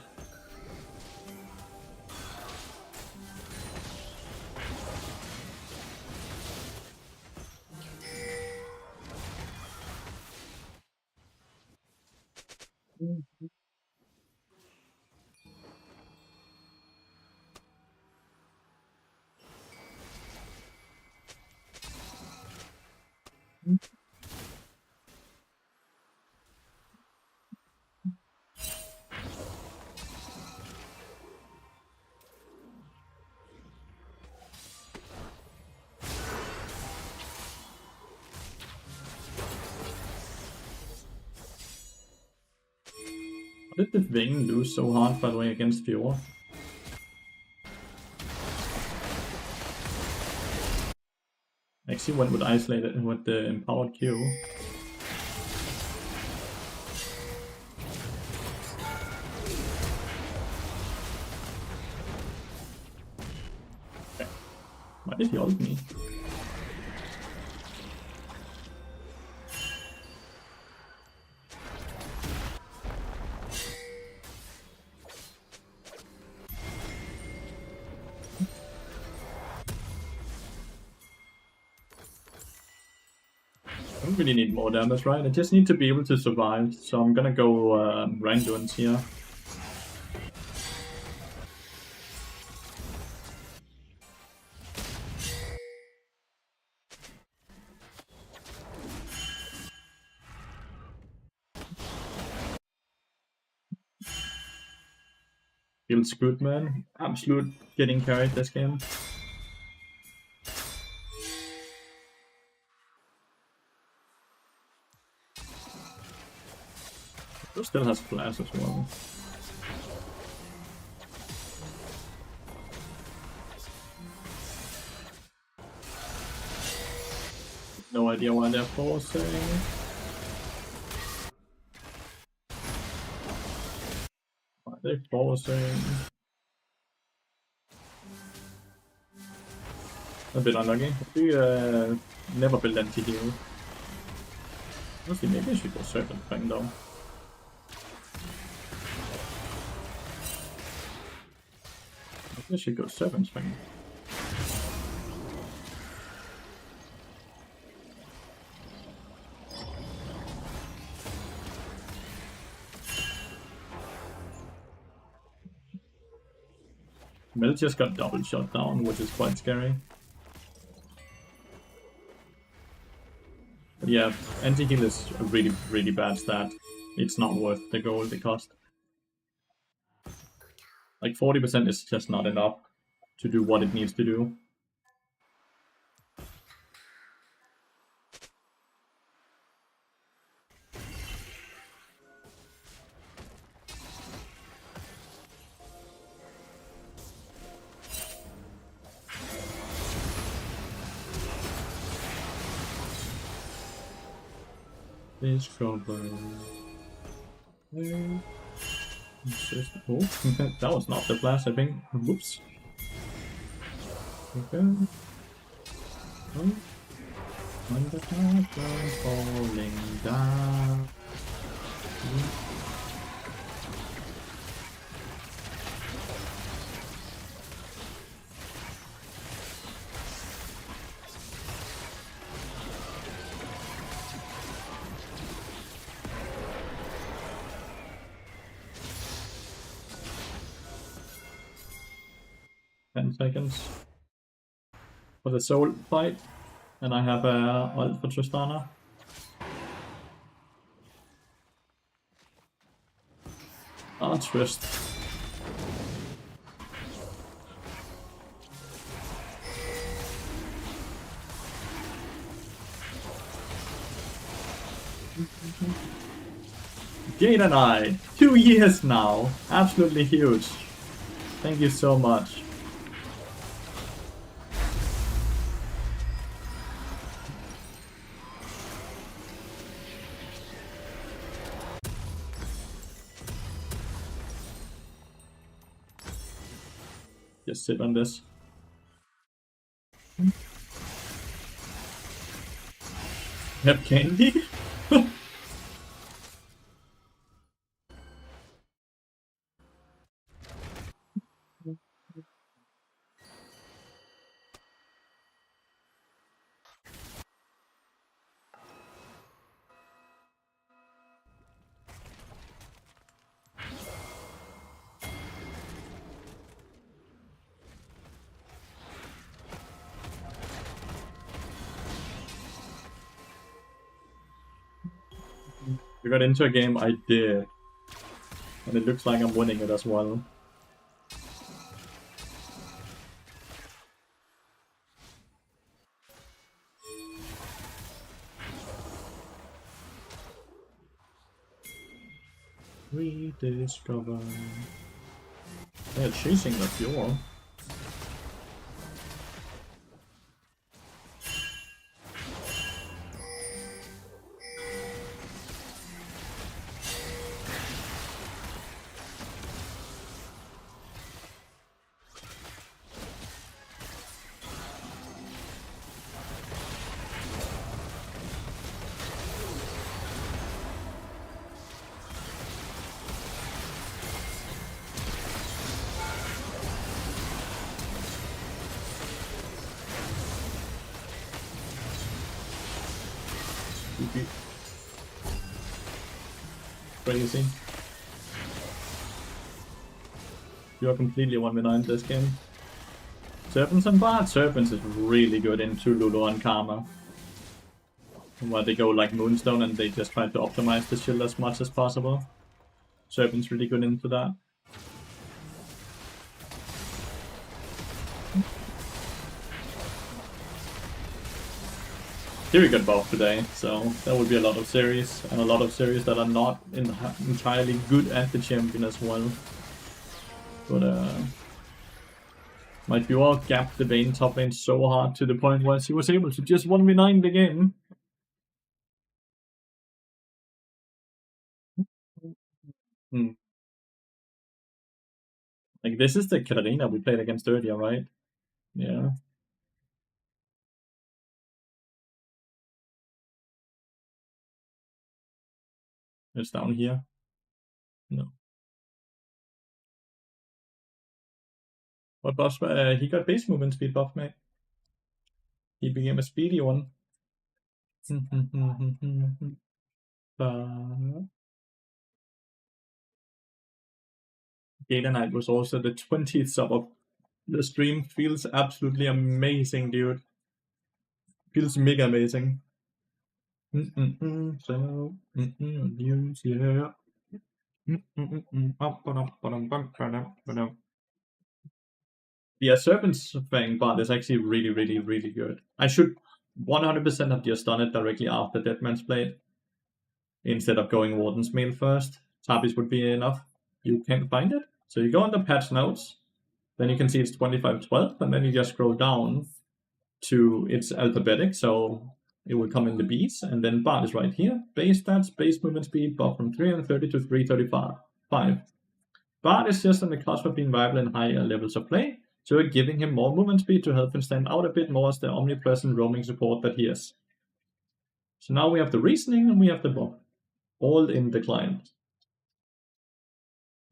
Did the Ving lose so hard, by the way, against Fjord? Actually went with Isolated with the Empowered Q. Okay. Why did he ult me? I don't really need more damage, right? I just need to be able to survive, so I'm gonna go Randuin's here. Feels good, man. Absolute getting carried this game. It still has flash as well. No idea why they're forcing. Why are they forcing? A bit unlucky. We never build anti-heal. Honestly, maybe I should go Serpent Fang though. Maybe I should go Serpent Fang. Mel just got double shot down, which is quite scary. But yeah, anti-heal is a really, really bad stat. It's not worth the gold it cost. Like 40% is just not enough to do what it needs to do. This trouble. Just, oh, that was not the blast, I think. Whoops. Okay. Oh. When the clouds are falling down. 10 seconds for the soul fight, and I have a ult for Tristana. Ah, Trist. Jade and I, 2 years now, absolutely huge. Thank you so much. Just sit on this. Have candy? We got into a game, I did. And it looks like I'm winning it as well. rediscover. They're chasing the fuel. Crazy. You're completely 1v9 this game. Serpents and Bard. Serpents is really good into Lulu and Karma. Where they go like Moonstone and they just try to optimize the shield as much as possible. Serpent's really good into that. Very good buff today, so that would be a lot of series, and a lot of series that are not entirely good at the champion as well. But my duo gapped the Vayne top lane so hard to the point where she was able to just 1v9 the game. Like, this is the Katarina we played against earlier, right? Yeah. It's down here. No. What buff? He got base movement speed buff, mate. He became a speedy one. Gala Knight was also the 20th sub of the stream. Feels absolutely amazing, dude. Feels mega amazing. So, news, yeah. Yeah, Serpent's Fang bot is actually really, really, really good. I should 100% have just done it directly after Deadman's Blade instead of going Warden's Mail first. Tabis would be enough. You can't find it. So you go on the patch notes, then you can see it's 2512, and then you just scroll down to its alphabetic, so it will come in the B's, and then Bard is right here. Base stats, base movement speed, buff from 330 to 335. Bard is just on the cusp of being viable in higher levels of play, so we're giving him more movement speed to help him stand out a bit more as the omnipresent roaming support that he is. So now we have the reasoning and we have the buff, all in the client.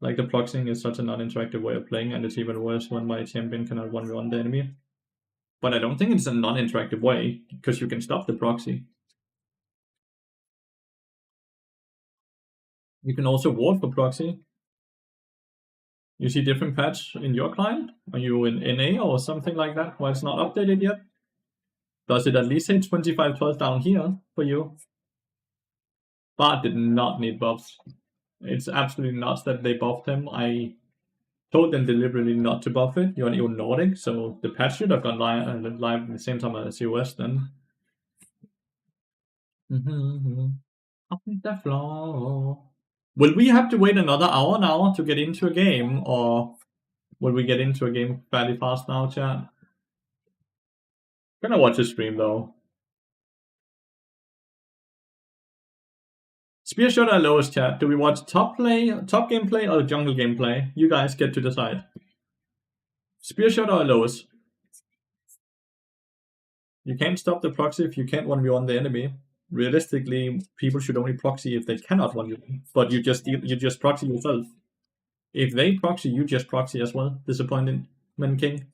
Like, the proxying is such a non-interactive way of playing, and it's even worse when my champion cannot 1v1 the enemy. But I don't think it's a non-interactive way, because you can stop the proxy. You can also ward for proxy. You see different patch in your client? Are you in NA or something like that, where it's not updated yet? Does it at least say 2512 down here for you? Bard did not need buffs. It's absolutely nuts that they buffed him. I told them deliberately not to buff it. You're an EU Nordic, so the patch should have gone live at the same time as US then. On the floor. Will we have to wait another hour now to get into a game, or will we get into a game fairly fast now, chat? I'm gonna watch a stream though. Spear shot or lowest, chat? Do we watch top gameplay, or jungle gameplay? You guys get to decide. Spear shot or lowest? You can't stop the proxy if you can't 1v1 the enemy. Realistically, people should only proxy if they cannot 1v1, but you just proxy yourself. If they proxy, you just proxy as well. Disappointing, Man King.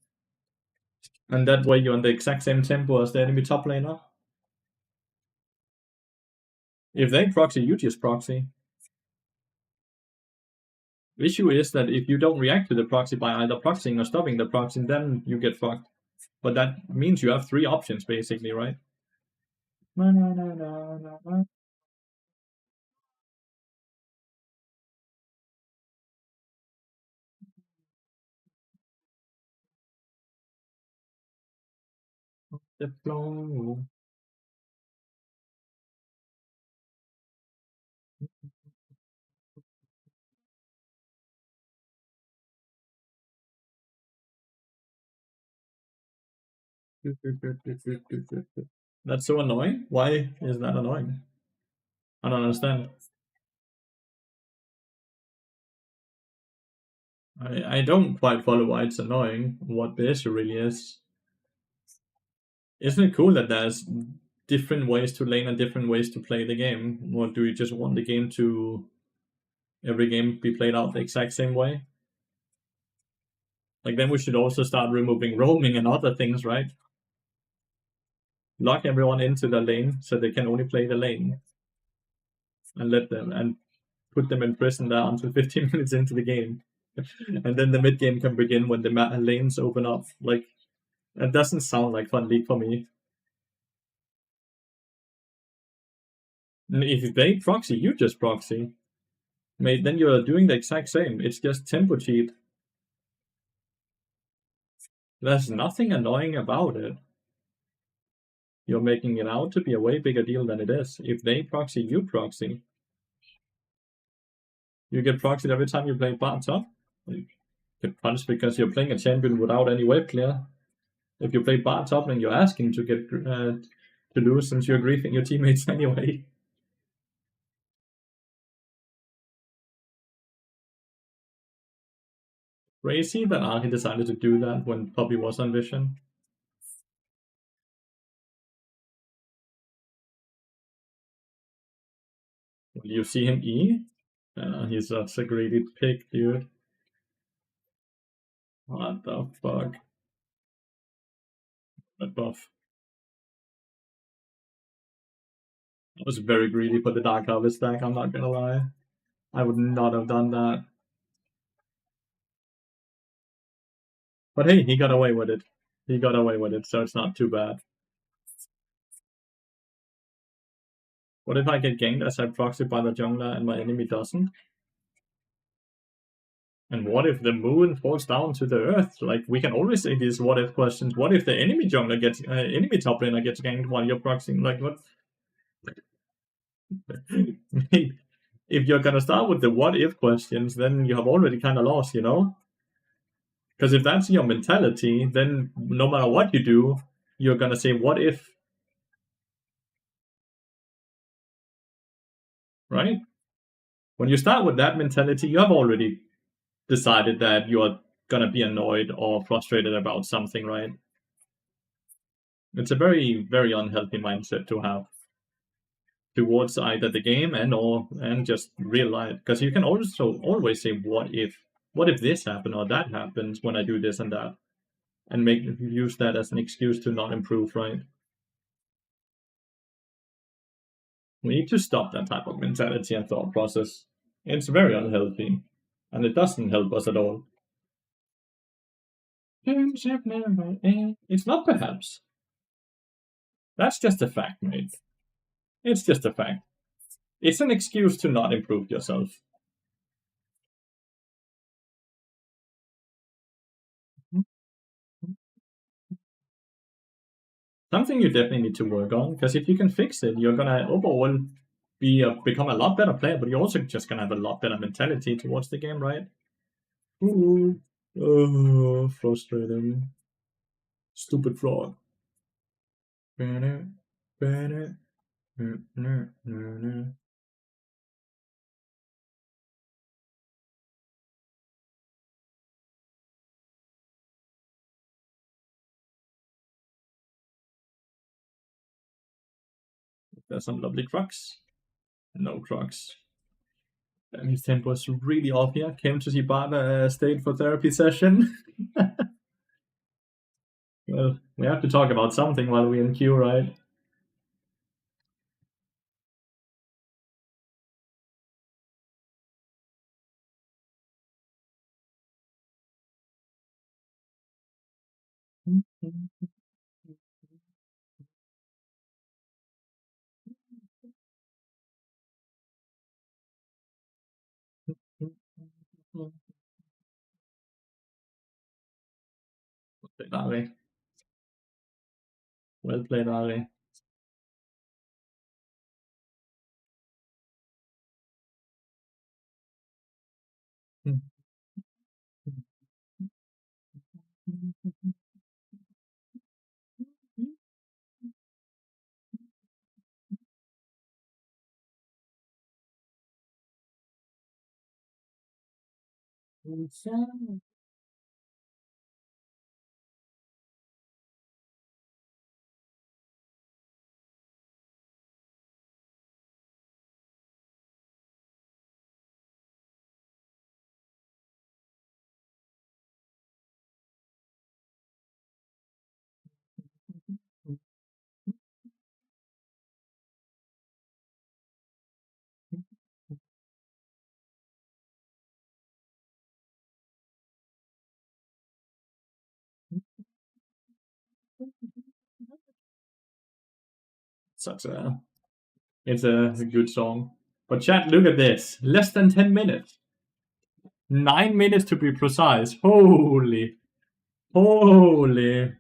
And that way you're on the exact same tempo as the enemy top laner. If they proxy, you just proxy. The issue is that if you don't react to the proxy by either proxying or stopping the proxy, then you get fucked. But that means you have 3 options basically, right? The flow. That's so annoying. Why is that annoying? I don't understand. I don't quite follow why it's annoying. What the issue really is. Isn't it cool that there's different ways to lane and different ways to play the game? Or do you just want the game to every game be played out the exact same way? Like then we should also start removing roaming and other things, right? Lock everyone into the lane so they can only play the lane and let them and put them in prison there until 15 minutes into the game. And then the mid game can begin when the lanes open up. Like that doesn't sound like fun league for me. And if they proxy, you just proxy. Mate, then you're doing the exact same. It's just tempo cheat. There's nothing annoying about it. You're making it out to be a way bigger deal than it is. If they proxy, you proxy. You get proxied every time you play bar top. You get punished because you're playing a champion without any wave clear. If you play bar top, then you're asking to get to lose since you're griefing your teammates anyway. Crazy that Arhi decided to do that when Poppy was on Vision. Will you see him E? He's such a greedy pick, dude. What the fuck? That buff. I was very greedy for the Dark Harvest stack, I'm not gonna lie. I would not have done that. But hey, he got away with it. He got away with it, so it's not too bad. What if I get ganked as I proxy by the jungler and my enemy doesn't? And what if the moon falls down to the earth? Like, we can always say these what if questions. What if the enemy jungler gets, enemy top laner gets ganked while you're proxying? Like, what? If you're gonna start with the what if questions, then you have already kind of lost, you know? Because if that's your mentality, then no matter what you do, you're gonna say what if, right? When you start with that mentality, you have already decided that you're gonna be annoyed or frustrated about something, right? It's a very, very unhealthy mindset to have towards either the game and just real life. Because you can also always say, what if this happened or that happens when I do this and that, and make use that as an excuse to not improve, right? We need to stop that type of mentality and thought process. It's very unhealthy, and it doesn't help us at all. It's not perhaps. That's just a fact, mate. It's just a fact. It's an excuse to not improve yourself. Something you definitely need to work on, because if you can fix it, you're gonna overall become a lot better player, but you're also just gonna have a lot better mentality towards the game, right? Ooh. Oh, frustrating. Stupid fraud. Banner, banner, There's some lovely Crux. No Crux. And his tempo is really off here. Came to see Bart stayed for therapy session. Well, we have to talk about something while we're in queue, right? Well played, Ari. Well played, Ari. Such a it's a good song. But chat, look at this. Less than 10 minutes. 9 minutes to be precise. Holy. Holy.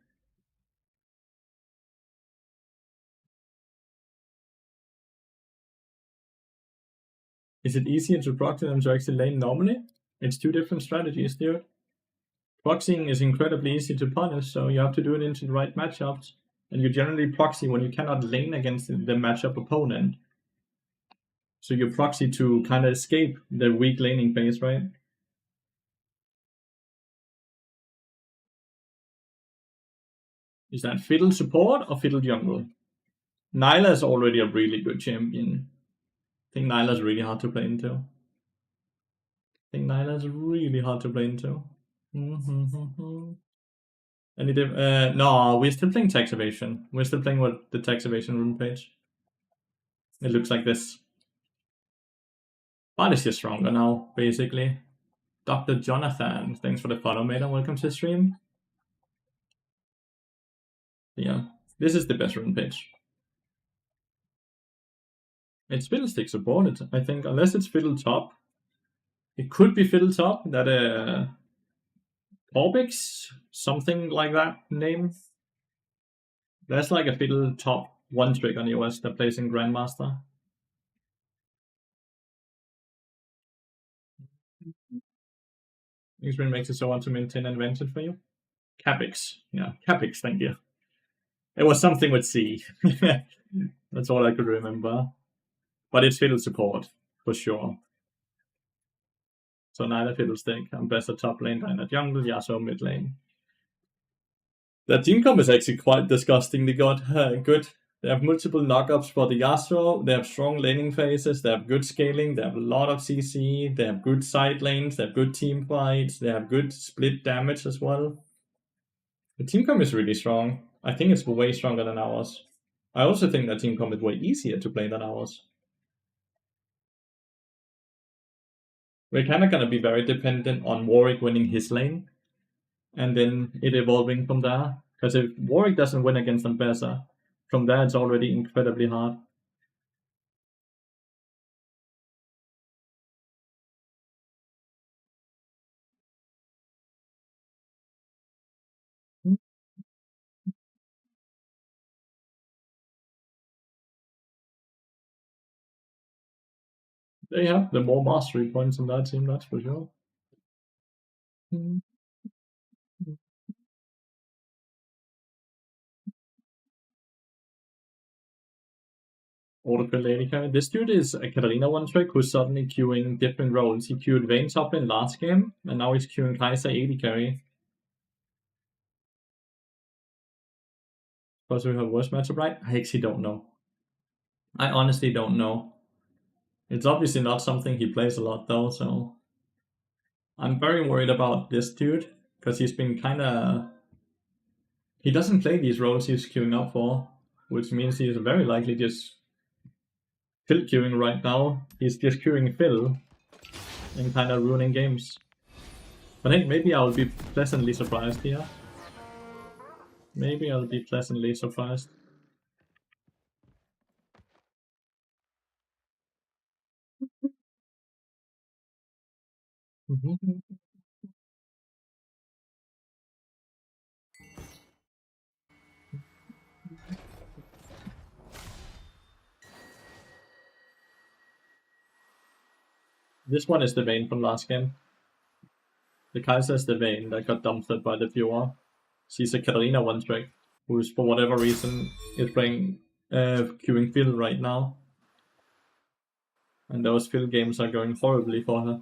Is it easier to proxy than to actually lane normally? It's two different strategies, dude. Proxying is incredibly easy to punish, so you have to do it into the right matchups. And you generally proxy when you cannot lane against the matchup opponent. So you proxy to kind of escape the weak laning phase, right? Is that Fiddle support or Fiddle jungle? Nyla is already a really good champion. I think Nyla is really hard to play into. No, we're still playing tax evasion. We're still playing with the tax evasion rune page. It looks like this. But it's just stronger now, basically. Dr. Jonathan, thanks for the follow, mate, and welcome to the stream. Yeah, this is the best rune page. It's Fiddlestick supported, I think, unless it's Fiddle Top. It could be Fiddle Top, that Orbix, something like that name. There's like a Fiddle Top one trick on EOS that plays in Grandmaster. Xbreen makes it so hard to maintain advantage for you. Capix, yeah, Capix, thank you. It was something with C. That's all I could remember. But it's Fiddle support, for sure. So neither Fiddlestick, I'm best at top lane, Diner jungle, Yasuo mid lane. Their team comp is actually quite disgusting. They got good. They have multiple knockups for the Yasuo. They have strong laning phases. They have good scaling. They have a lot of CC. They have good side lanes. They have good team fights. They have good split damage as well. The team comp is really strong. I think it's way stronger than ours. I also think that team comp is way easier to play than ours. We're kind of going to be very dependent on Warwick winning his lane, and then it evolving from there. Because if Warwick doesn't win against Ambessa, from there it's already incredibly hard. They have the more mastery points in that team, that's for sure. Autofill lady carry. This dude is a Katarina one trick who's suddenly queuing different roles. He queued Vayne top in last game, and now he's queuing Kai'Sa 80 carry. Plus we have worse matchup, right? I actually don't know. I honestly don't know. It's obviously not something he plays a lot though, so I'm very worried about this dude because he's been kinda. He doesn't play these roles he's queuing up for, which means he's very likely just Phil queuing right now. He's just queuing Phil and kind of ruining games. But hey, maybe I'll be pleasantly surprised here. Maybe I'll be pleasantly surprised. This one is the Vayne from last game. The Kai'Sa is the Vayne that got dumped by the viewer. She's a Katarina one trick, who's for whatever reason is playing queuing Phil right now. And those Phil games are going horribly for her.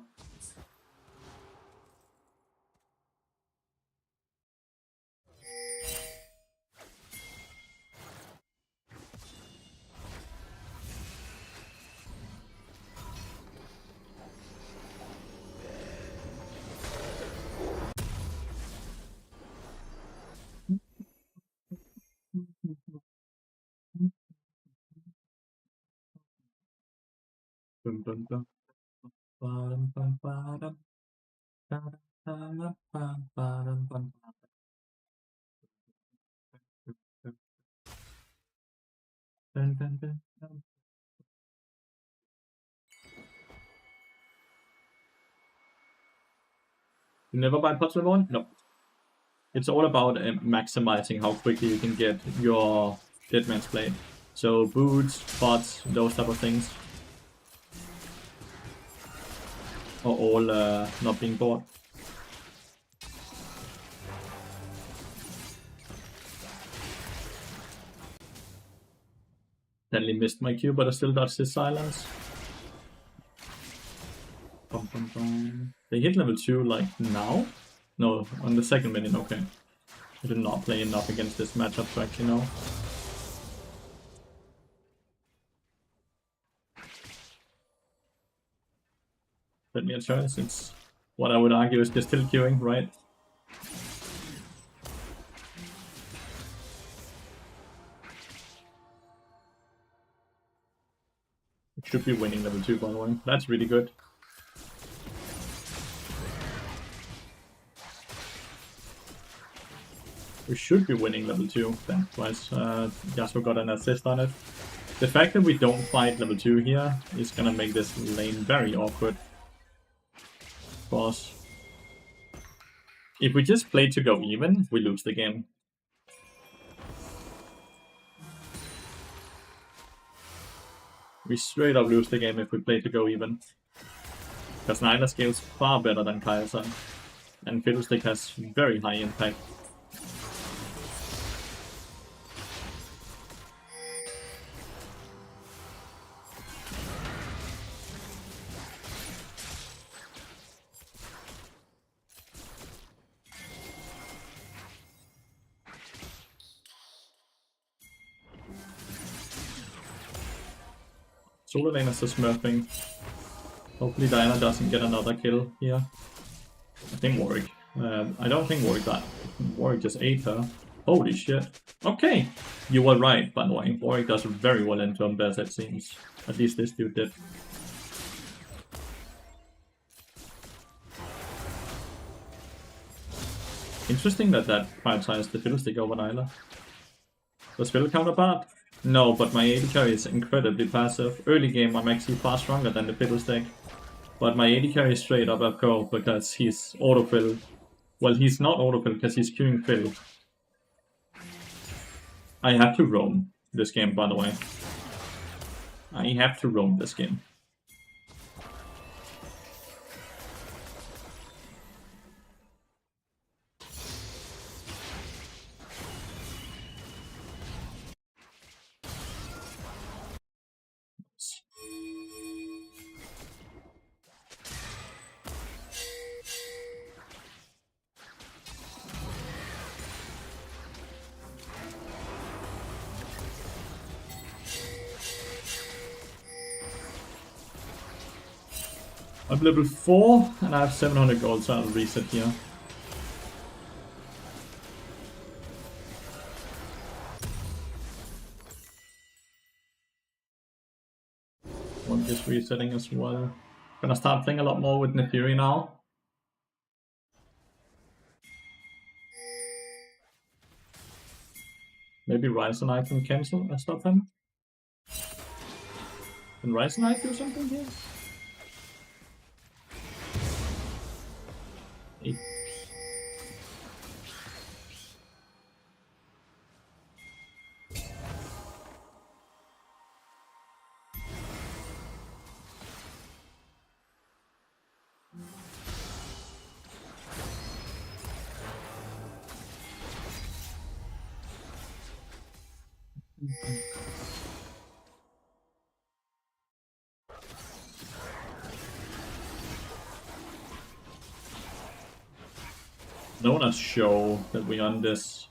Dun, dun, dun. Ba-dum, bum, ba-dum. Ba-dum, bum, ba-dum, bum. Dun, dun, dun, dun. You never buy pots level 1? No. It's all about maximizing how quickly you can get your Deadman's Blade. So boots, pots, those type of things are all not being bought. Sadly missed my cue, but I still dodged his silence. Bum, bum, bum. They hit level 2 like now? No, on the second minute, okay. I did not play enough against this matchup to actually know. Let me a choice, it's what I would argue is just still queuing, right? We should be winning level 2 by the way. That's really good. We should be winning level 2, thanks. Yasuo got an assist on it. The fact that we don't fight level 2 here is gonna make this lane very awkward for us. If we just play to go even, we lose the game. We straight up lose the game if we play to go even. Because Nyla scales far better than Kai'Sa, and Fiddlestick has very high impact. Solo lane is just smurfing. Hopefully Diana doesn't get another kill here. I think Warwick. I don't think Warwick got. Warwick just ate her. Holy shit. Okay! You were right, by the way. Warwick does very well in turn best, it seems. At least this dude did. Interesting that prioritized the Fiddlestick over Nyla. Does Fiddle counterpart? No, but my AD carry is incredibly passive. Early game I'm actually far stronger than the Fiddlestick. But my AD carry is straight up go because he's autofill. Well, he's not autofill because he's queuing fill. I have to roam this game, by the way. I have to roam this game. I'm level 4 and I have 700 gold, so I'll reset here. One is resetting as well. Gonna start playing a lot more with Lathyrus now. Maybe Ryzen I can cancel and stop him. Can Ryzen I do something here? Eight. No one has show that we on this.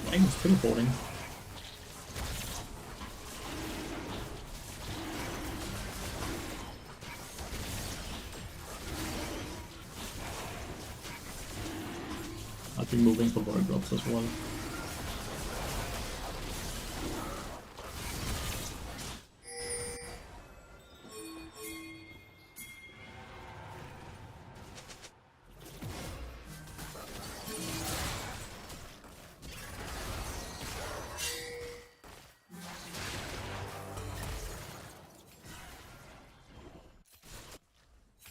Wang is teleporting. moving for bird drops as well.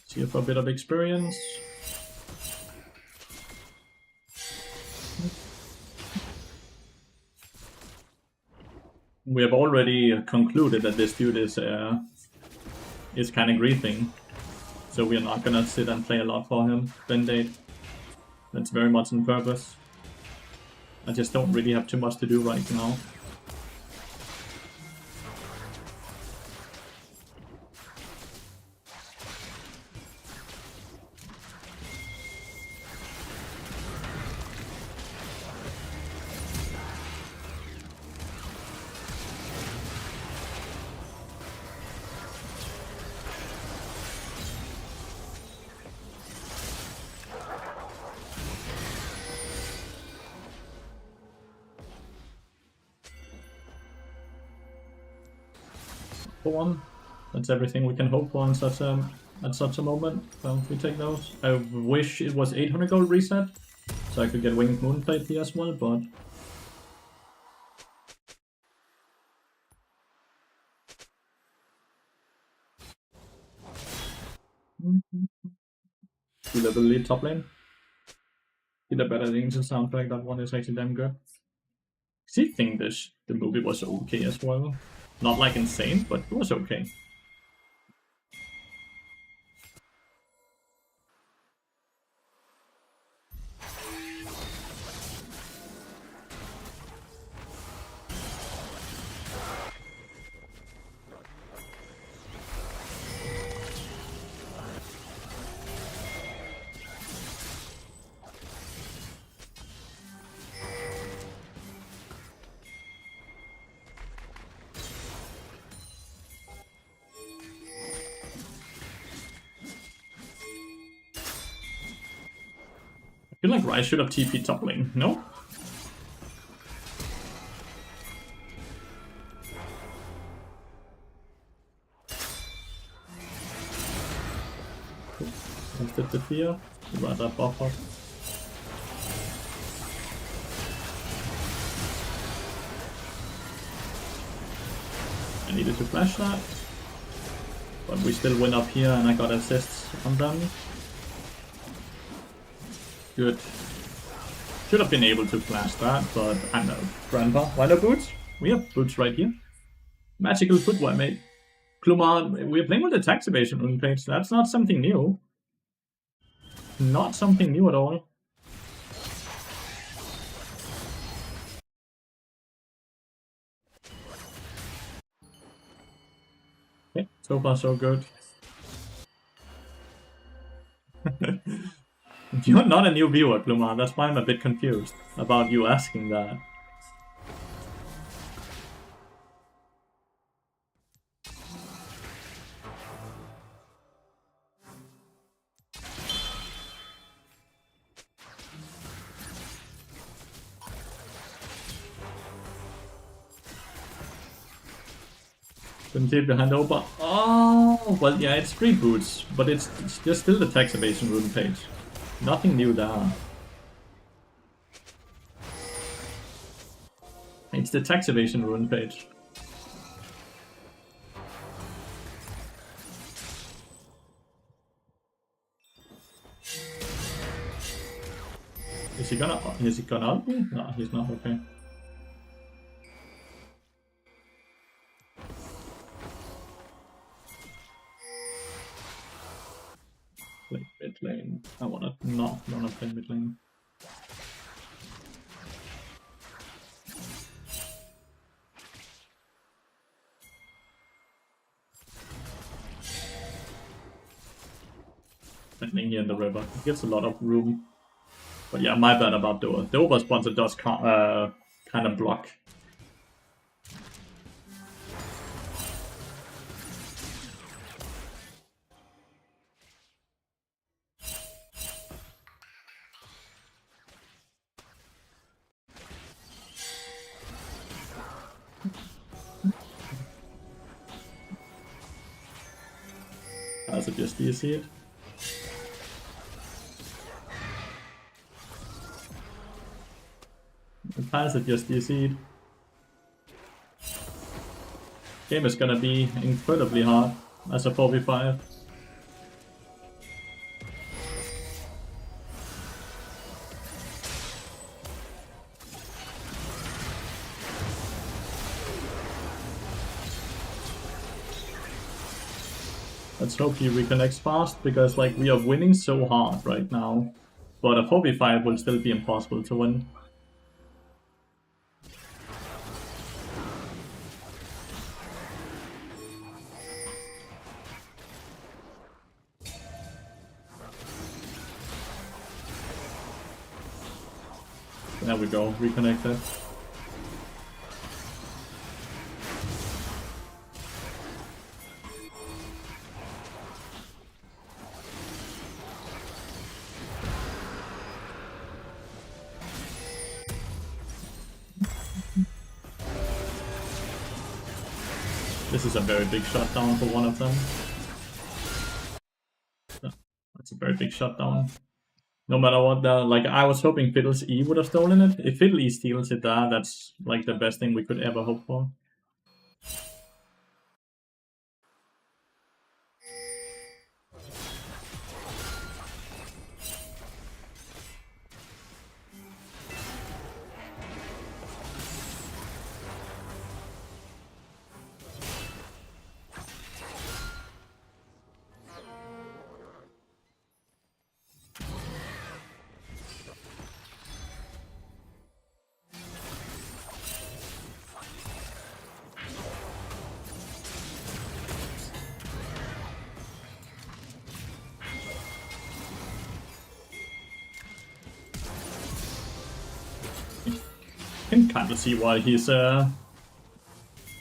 See if a bit of experience. We have already concluded that this dude is kind of griefing, so we are not gonna sit and play a lot for him. Band-Aid. That's very much on purpose. I just don't really have too much to do right now. One. That's everything we can hope for in such at such a moment. Well, we take those. I wish it was 800 gold reset, so I could get Winged Moonplate here as well, but level lead top lane. Get a better Angel soundtrack. That one is actually damn good. I think the movie was okay as well. Not like insane, but it was okay. I feel like Ryze should have TP top lane, no? Lifted the fear, rather buff up. I needed to flash that, but we still win up here and I got assists on them. Good. Should have been able to flash that, but I know. Grandpa, why no boots? We have boots right here. Magical footwear, mate. Klumar, we're playing with the tax evasion rune page. That's not something new. Not something new at all. Okay, so far so good. You're not a new viewer, Klumar. That's why I'm a bit confused about you asking that. Couldn't behind Opa. Oh, well, yeah, it's free boots, but it's just still the tax evasion rune page. Nothing new there. It's the tax evasion rune page. Is he gonna ult me? No, he's not. Okay. Play mid lane. I not wanna play mid lane. Landing here in the river. It gets a lot of room. But yeah, my bad about Doa. The over sponsor does kind of block. Piles it just DC it. Piles it just DC it. Game is gonna be incredibly hard as a 4v5. Let's hope he reconnects fast, because like we are winning so hard right now. But a 4v5 will still be impossible to win. There we go, reconnected. This is a very big shutdown for one of them. That's a very big shutdown. No matter what, like I was hoping Fiddle's E would have stolen it. If Fiddle E steals it there, that's like the best thing we could ever hope for. I can kind of see why he's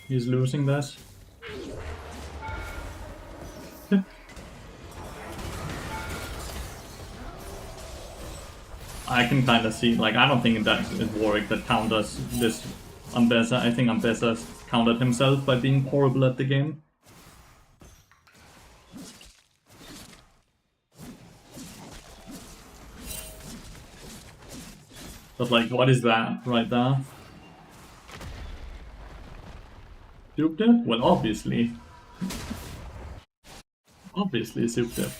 losing this. I can kind of see, like, I don't think that is Warwick that counters this Ambessa. I think Ambessa countered himself by being horrible at the game. But like, what is that right there? Souped it? Well, obviously. Obviously souped it.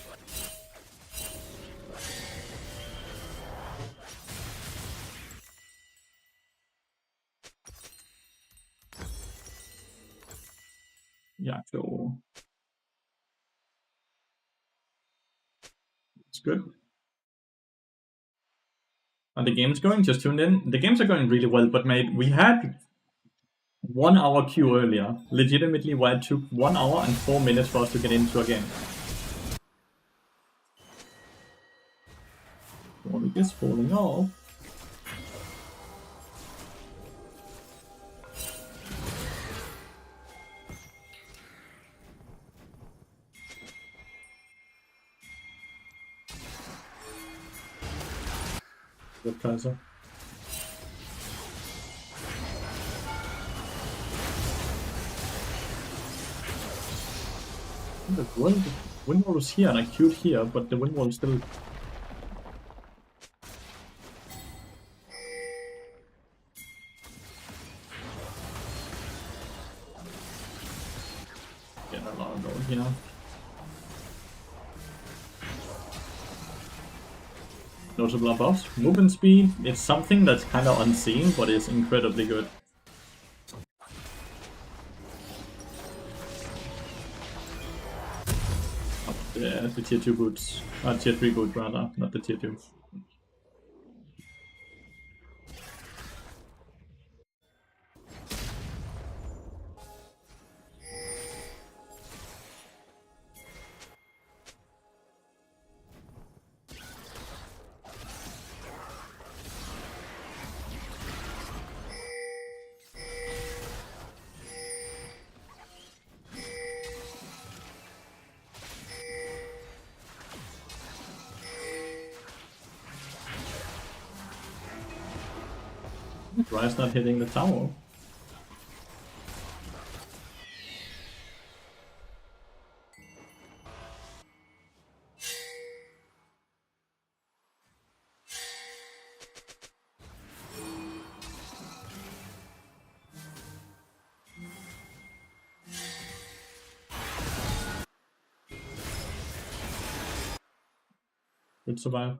Yeah, so it's good. And the game's going, just tuned in. The games are going really well, but mate, we had 1 hour queue earlier. Legitimately, why it took 1 hour and 4 minutes for us to get into a game. Warwick is falling off. Good Kaiser. The wind wall was here and I queued here, but the wind wall is still. Get a lot of gold here. Notable buffs. Movement speed, it's something that's kind of unseen, but is incredibly good. The tier 2 boots. Tier 3 boot rather, not the tier 2. Ryze not hitting the tower. should survive.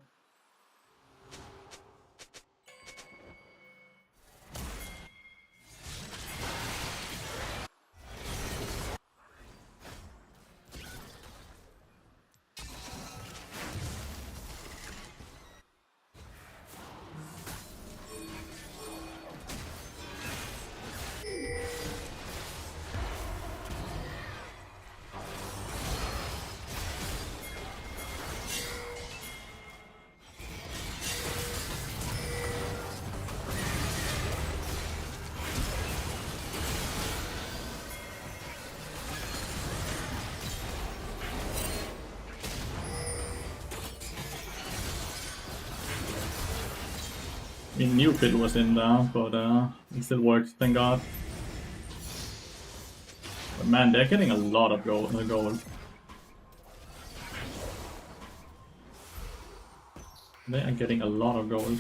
I mean, new pit was in there, but it still works, thank god. But man, they're getting a lot of gold. They are getting a lot of gold.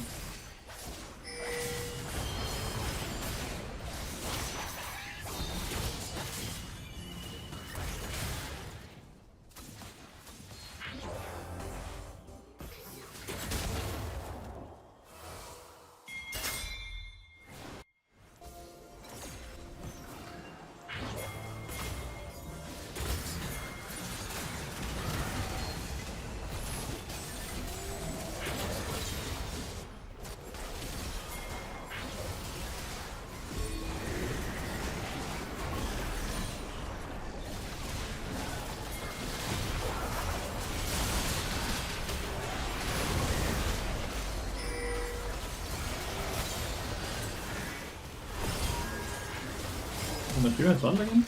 And the Lathyrus ult again?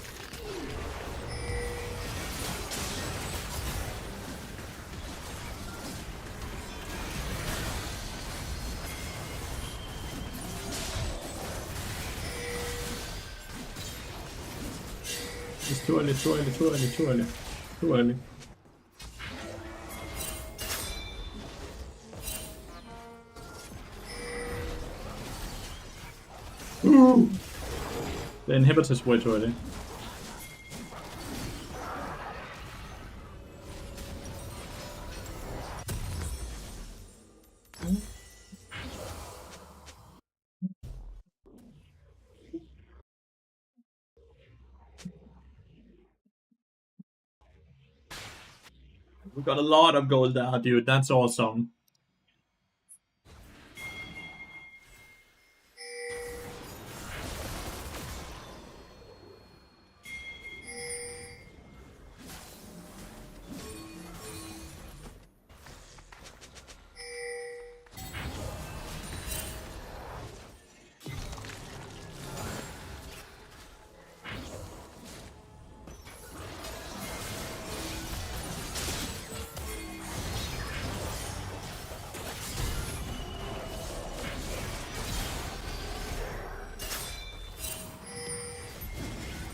It's too early, too early, too early, too early. Too early. Ooh! The inhibitor's way too early. We got a lot of gold there, dude. That's awesome.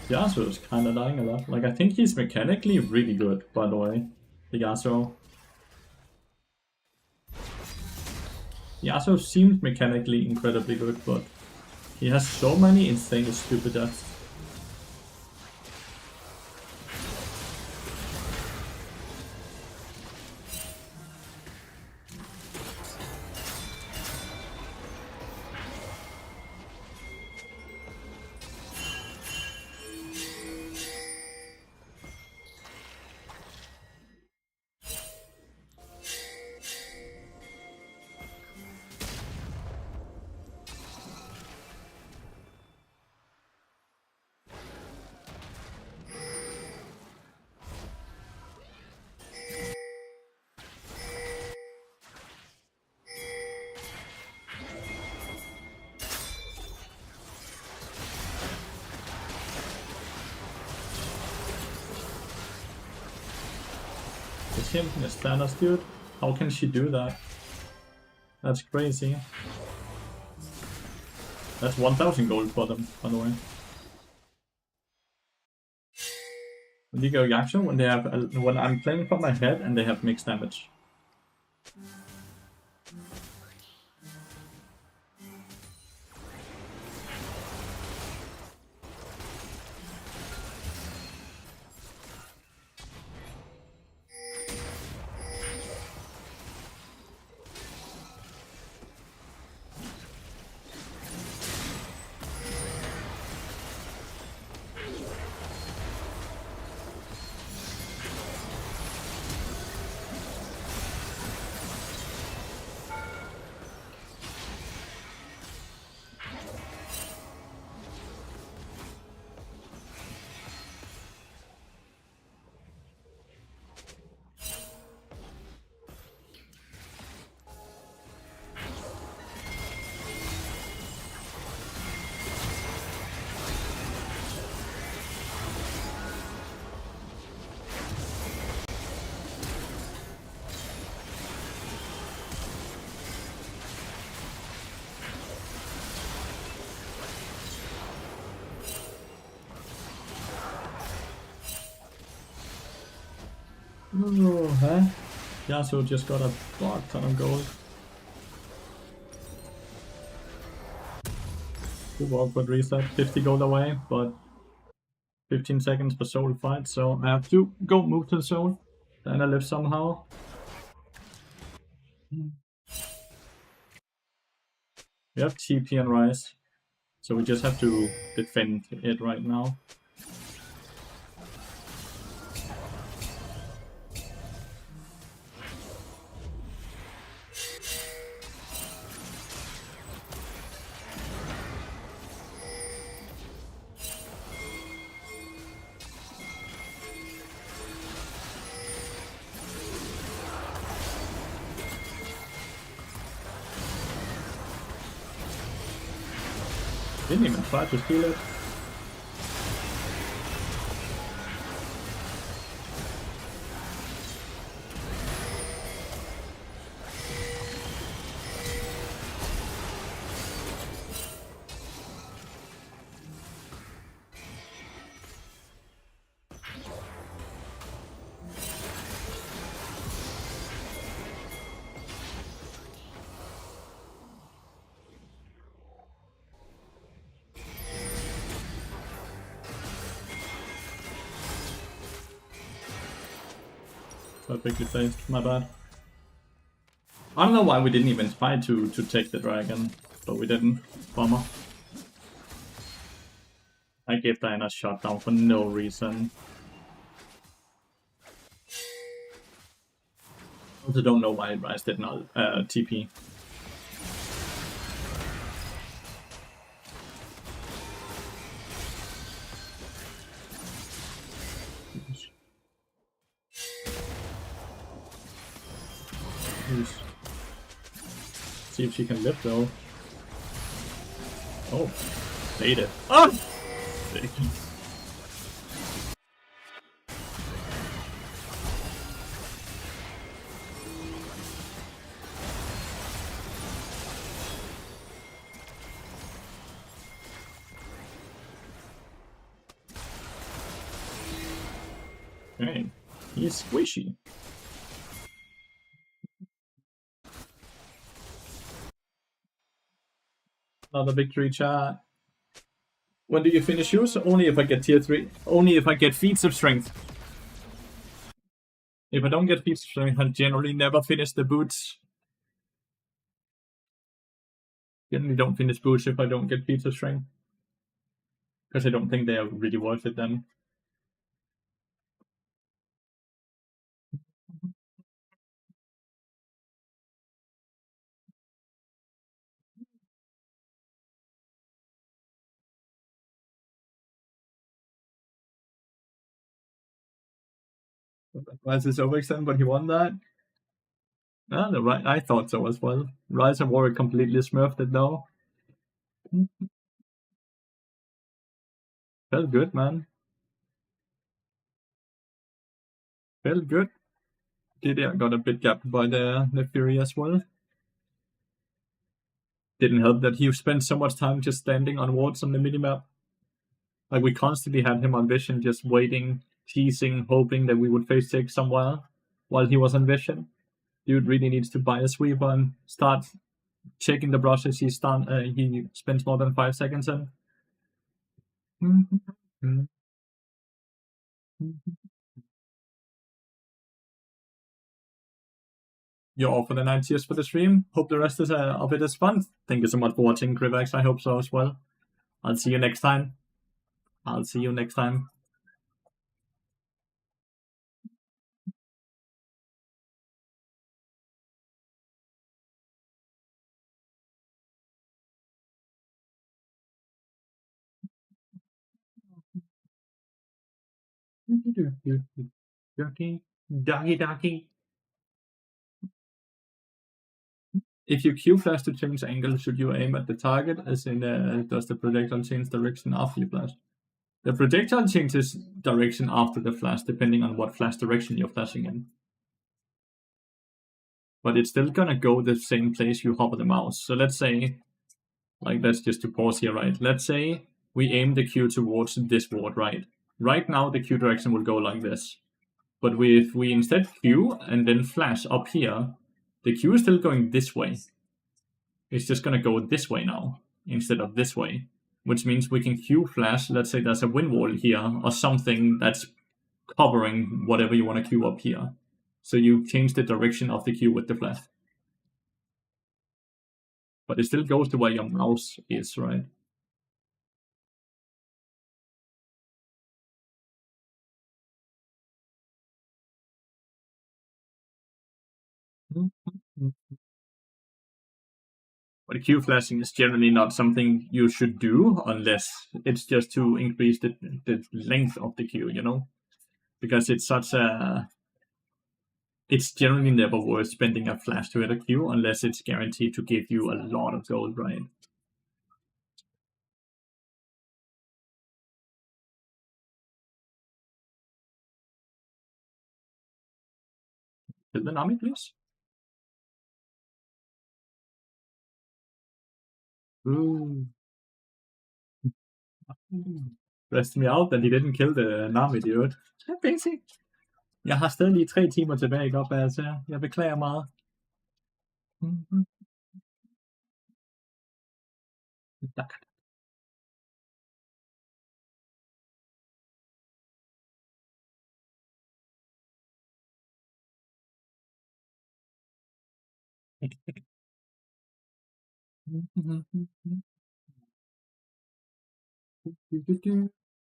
Yasuo is kinda dying a lot. Like, I think he's mechanically really good, by the way. The Yasuo. Yasuo seems mechanically incredibly good, but he has so many insane stupid deaths. The champion is Thanos, dude. How can she do that? That's crazy. That's 1000 gold for them, by the way. When you go Yaksha, when I'm playing from my head and they have mixed damage. Oh, huh? Yasuo just got a fuck ton of gold. Super awkward reset. 50 gold away, but 15 seconds per soul fight, so I have to go move to the soul. Then I live somehow. We have TP and Rise, so we just have to defend it right now. Didn't even try to steal it. Perfectly placed, my bad. I don't know why we didn't even try to take the dragon, but we didn't. Bummer. I gave Diana a shutdown for no reason. Also don't know why Rise did not TP. See if she can live though. Oh, made it. Oh! Okay, he's squishy. Another victory, chat. When do you finish yours? Only if I get tier 3. Only if I get feats of strength. If I don't get feats of strength, I generally never finish the boots. Generally don't finish boots if I don't get feats of strength. Because I don't think they are really worth it then. Rise is overextended, but he won that. Ah, the right. I thought so as well. Rise and Warwick completely smurfed it though. Felt good, man. Felt good. Didier got a bit gapped by the Fury as well. Didn't help that he spent so much time just standing on wards on the minimap. Like, we constantly had him on Vision, just waiting, teasing, hoping that we would face take somewhere while he was on Vision. Dude really needs to buy a sweeper and start checking the brushes he spends more than 5 seconds in. You're all for the 9 years for the stream. Hope the rest of it is fun. Thank you so much for watching, Krivax. I hope so as well. I'll see you next time. Doggy. If you Q flash to change angle, should you aim at the target? As in, does the projectile change direction after you flash? The projectile changes direction after the flash, depending on what flash direction you're flashing in. But it's still gonna go the same place you hover the mouse. So let's say, like, that's just to pause here, right? Let's say we aim the Q towards this ward, right? Right now, the Q direction will go like this. But if we instead Q and then flash up here, the Q is still going this way. It's just going to go this way now instead of this way, which means we can Q flash. Let's say there's a wind wall here or something that's covering whatever you want to Q up here. So you change the direction of the Q with the flash. But it still goes to where your mouse is, right? But Q flashing is generally not something you should do unless it's just to increase the length of the Q, you know? Because it's such a. It's generally never worth spending a flash to hit a Q unless it's guaranteed to give you a lot of gold, right? Hit the Nami, please. Ooh. Stressed me out, that he didn't kill the Nami, dude. Det er basic. Jeg har stadig lige 3 timer tilbage, godt hvad jeg ser. Jeg beklager meget.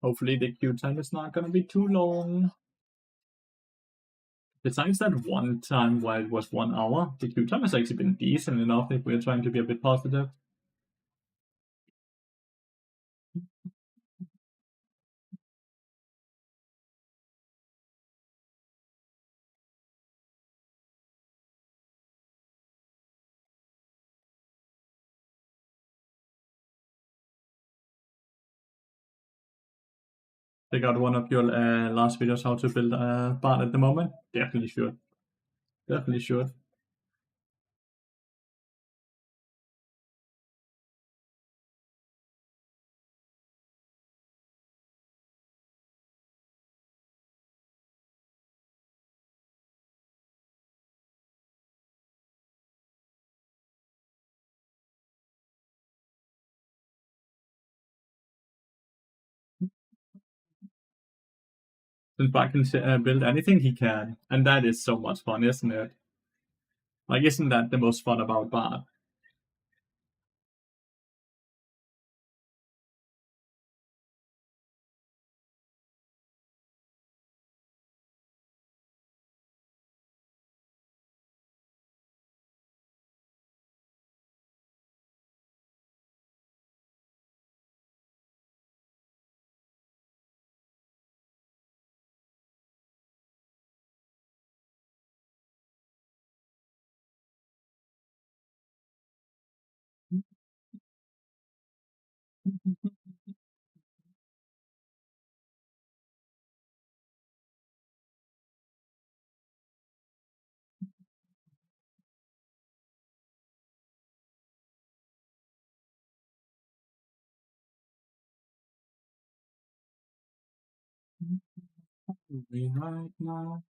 Hopefully the queue time is not gonna be too long. Besides that one time where it was 1 hour, the queue time has actually been decent enough if we're trying to be a bit positive. Check out one of your last videos how to build a bot at the moment. Definitely should. Definitely should. Since Bot can build anything he can, and that is so much fun, isn't it? Like, isn't that the most fun about Bot? Right now.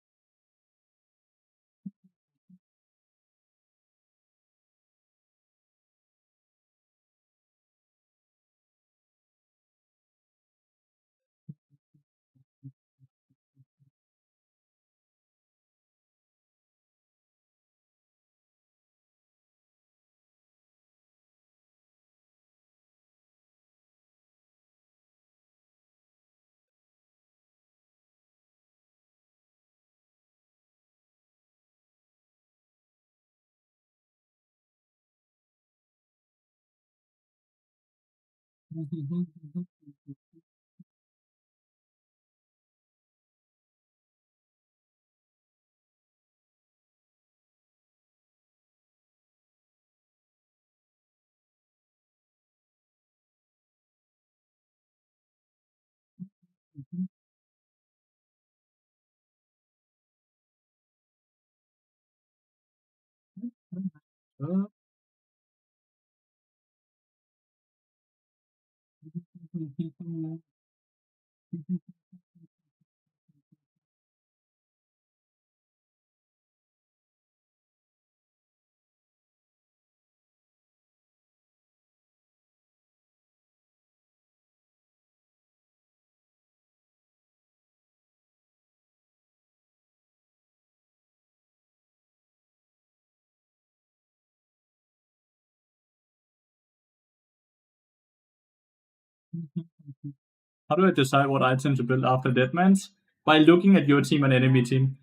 How do I decide what item to build after Deadman's? By looking at your team and enemy team.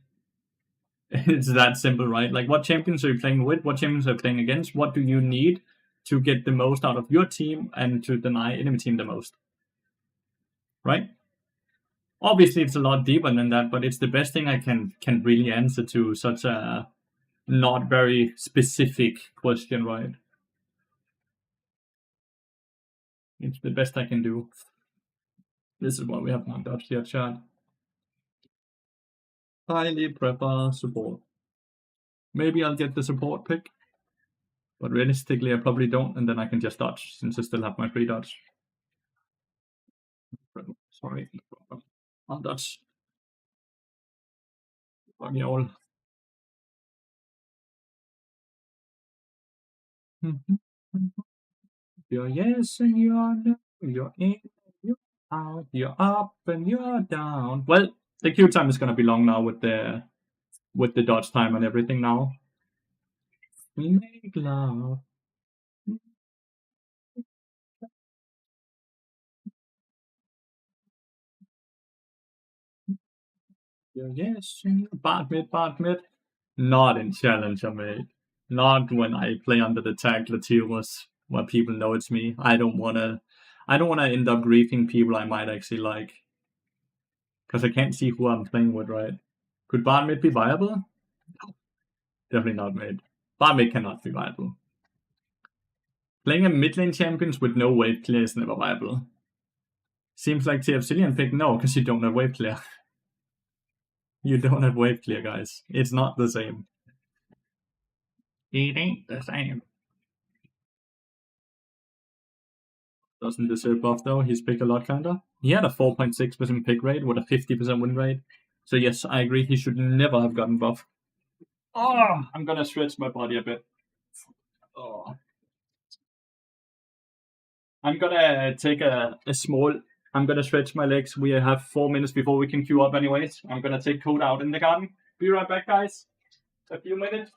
It's that simple, right? Like, what champions are you playing with? What champions are you playing against? What do you need to get the most out of your team and to deny enemy team the most? Right? Obviously, it's a lot deeper than that, but it's the best thing I can really answer to such a not very specific question, right? It's the best I can do. This is why we have not dodged yet, chat. Highly prefer support. Maybe I'll get the support pick, but realistically, I probably don't, and then I can just dodge since I still have my free dodge. Sorry, I'll dodge. Fuck you all. You're yes and you're no, you're in, you're out, you're up and you're down. Well, the queue time is gonna be long now with the dodge time and everything now. We make love. Yes, bad mid. Not in Challenger, mate. Not when I play under the tag Lathyrus, where people know it's me. I don't wanna end up griefing people I might actually like. Because I can't see who I'm playing with, right? Could bad mid be viable? Definitely not, mate. Bad mid cannot be viable. Playing a mid lane champions with no wave clear is never viable. Seems like TFCilian pick no, because you don't have wave clear. You don't have wave clear, guys. It's not the same. It ain't the same. Doesn't deserve buff though. He's picked a lot kinda. He had a 4.6% pick rate with a 50% win rate. So yes, I agree. He should never have gotten buff. Oh, I'm gonna stretch my body a bit. Oh. I'm gonna take a small. I'm gonna stretch my legs. We have 4 minutes before we can queue up, anyways. I'm gonna take code out in the garden. Be right back, guys. A few minutes.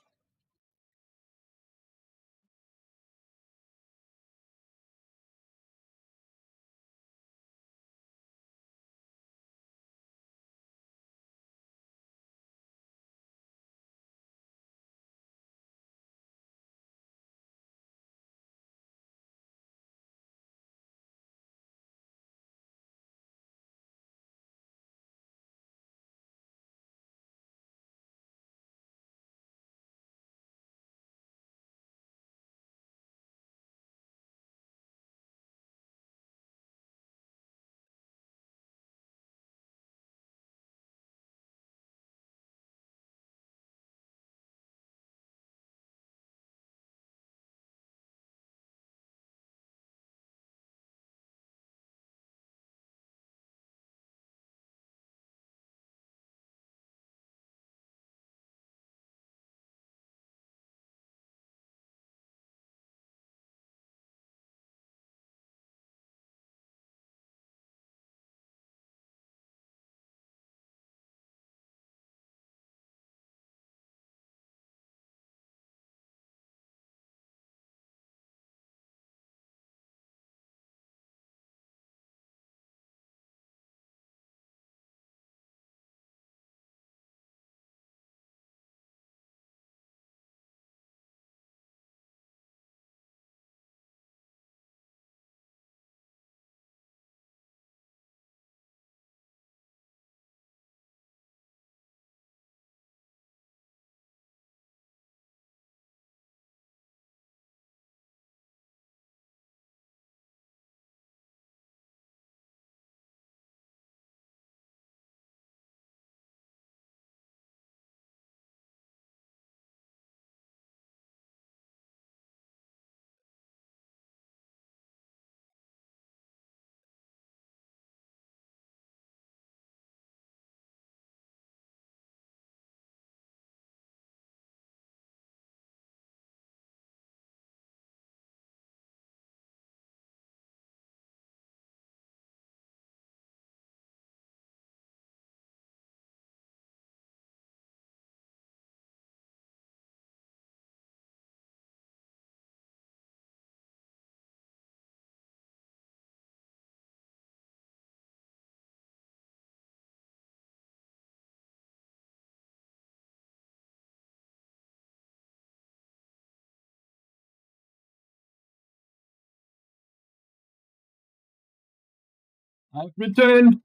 I've returned.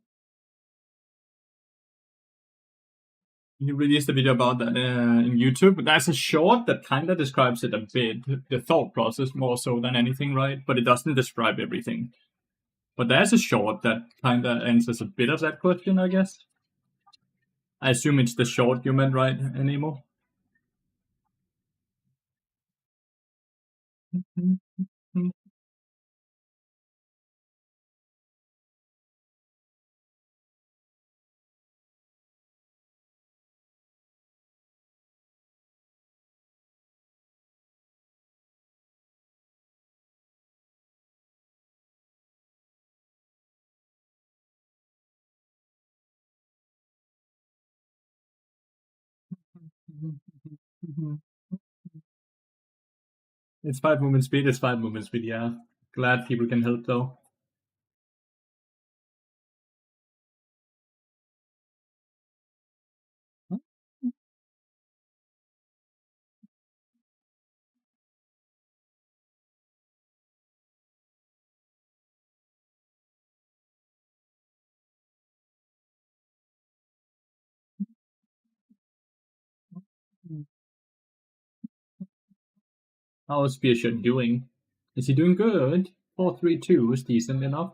He released a video about that in YouTube. There's a short that kind of describes it a bit, the thought process more so than anything, right? But it doesn't describe everything. But there's a short that kind of answers a bit of that question, I guess. I assume it's the short you meant, right, Nemo? It's 5 movement speed. It's 5 movement speed. Yeah. Glad people can help though. How's Spearshot doing? Is he doing good? 432 is decent enough.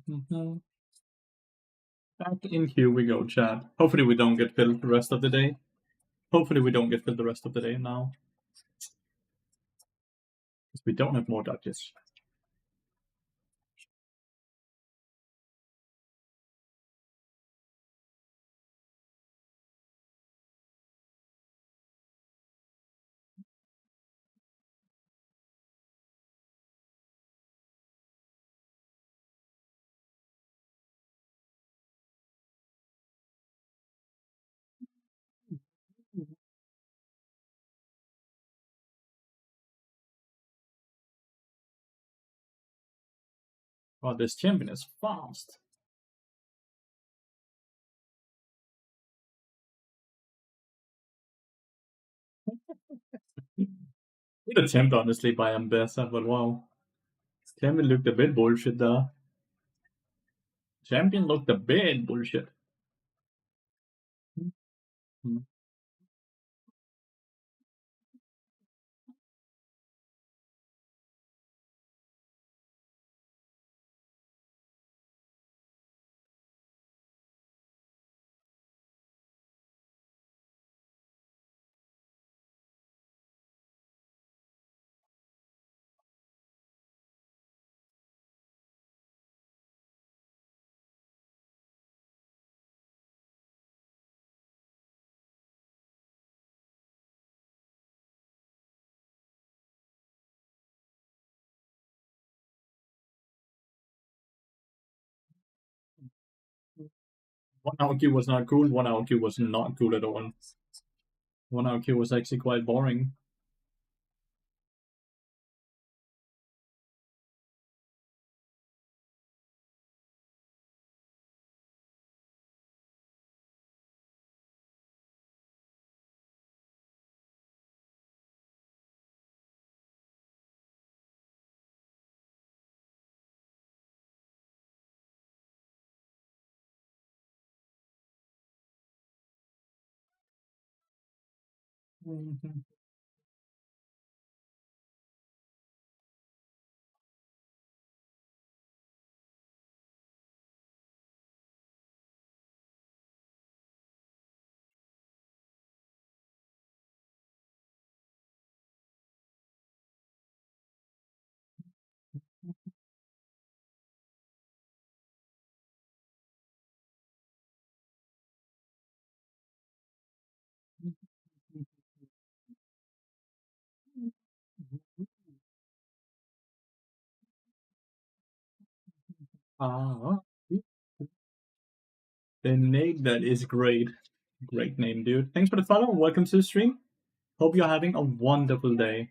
Control. Back in here we go, chat. Hopefully we don't get filled the rest of the day. Hopefully we don't get filled the rest of the day now. Because we don't have more dodges. Oh, this champion is fast. Good attempt, honestly, by Ambessa, but wow. Champion looked a bit bullshit there. Champion looked a bit bullshit. One hour Q was not cool, 1 hour Q was not cool at all. 1 hour Q was actually quite boring. Ah, the name that is great. Great name, dude. Thanks for the follow. Welcome to the stream. Hope you're having a wonderful day.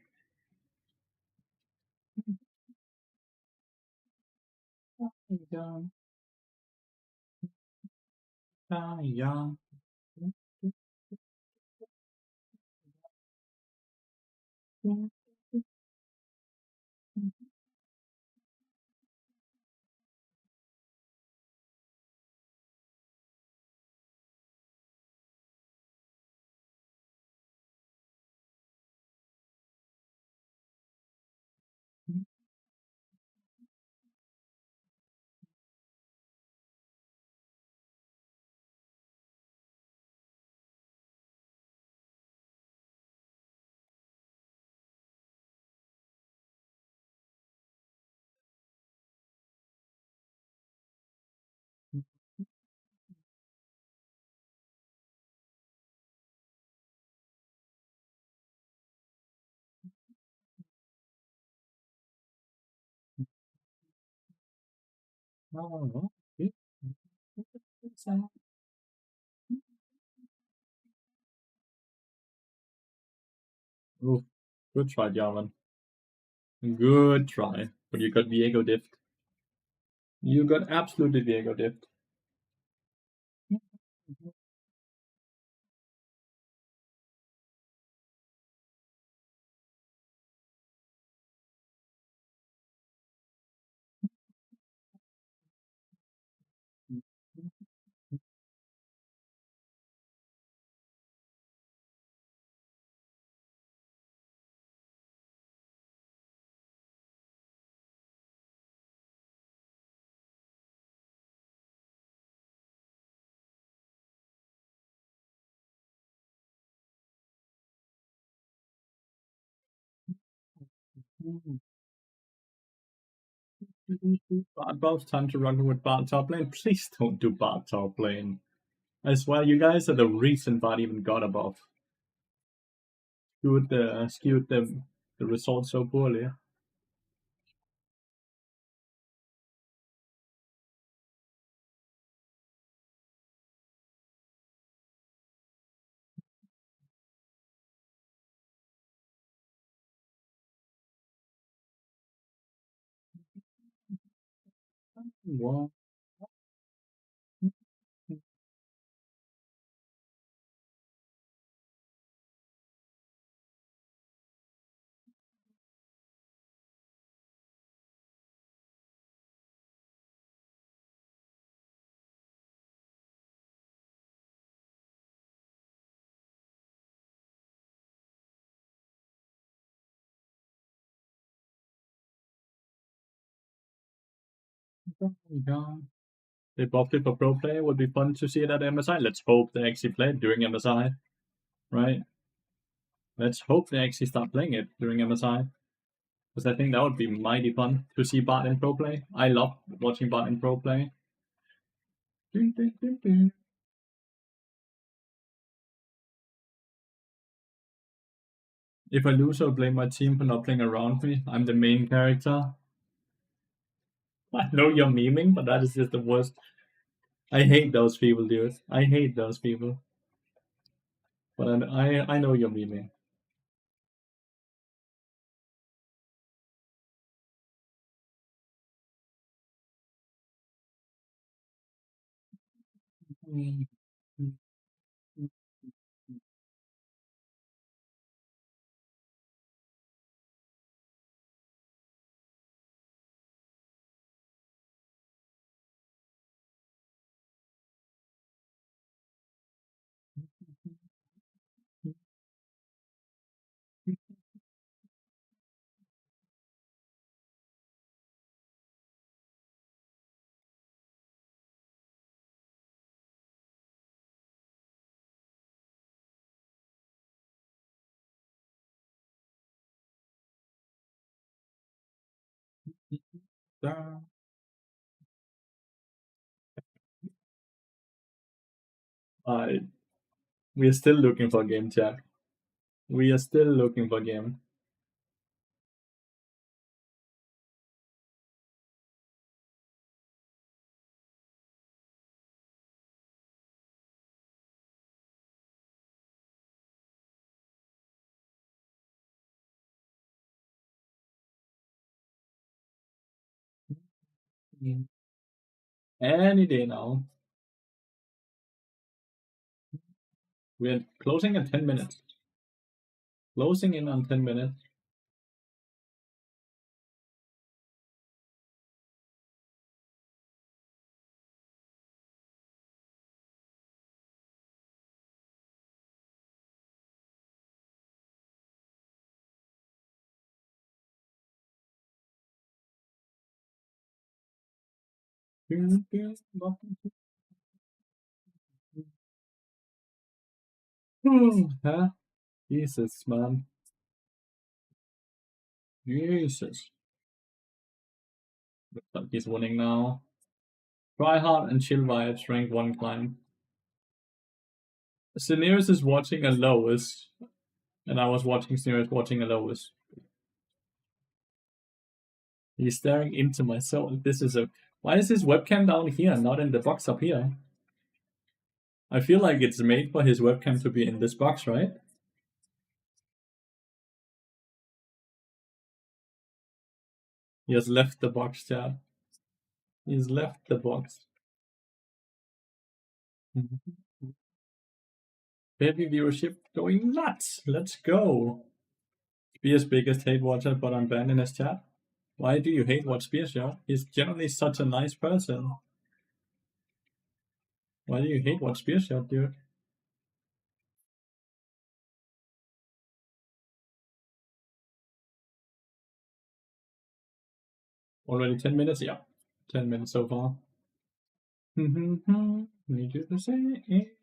Ooh, good try, Jarvan. Good try. But you got Viego diffed. You got absolutely Viego diffed. Bard buff, time to run with Bard top lane. Please don't do Bard top lane. I swear, you guys are the reason Bard even got a buff. Skewed the results so poorly. What? They buffed it for pro play. Would be fun to see it at MSI. Let's hope they actually play it during MSI, right? Let's hope they actually start playing it during MSI. Because I think that would be mighty fun to see Bart in pro play. I love watching Bart in pro play. If I lose, I'll blame my team for not playing around me. I'm the main character. I know you're memeing, but that is just the worst. I hate those people, dude. I hate those people. But I know you're memeing. I We are still looking for a game, chat. We are still looking for a game. Any day now. We're closing in 10 minutes. Closing in on 10 minutes. Huh? Jesus, man. Jesus. Looks like he's winning now. Try hard and chill vibes, rank 1 climb. Lathyrus is watching a lowest, and I was watching Lathyrus watching a lowest. He's staring into my soul. This is a. Why is his webcam down here, not in the box up here? I feel like it's made for his webcam to be in this box, right? He has left the box, chat. He's left the box. Baby viewership going nuts. Let's go. Spears' biggest hate watcher, but I'm banned in his chat. Why do you hate watch Spears, yo? He's generally such a nice person. Why do you hate watch Spears, yo, dude? Already 10 minutes? Yeah. 10 minutes so far. Need you to say it.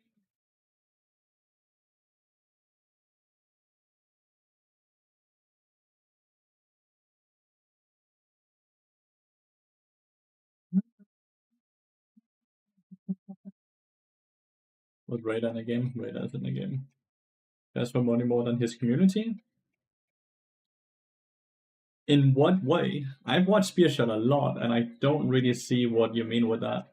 Was Radar in a game? Radar's in a game. Cares for money more than his community? In what way? I've watched Spearshot a lot, and I don't really see what you mean with that.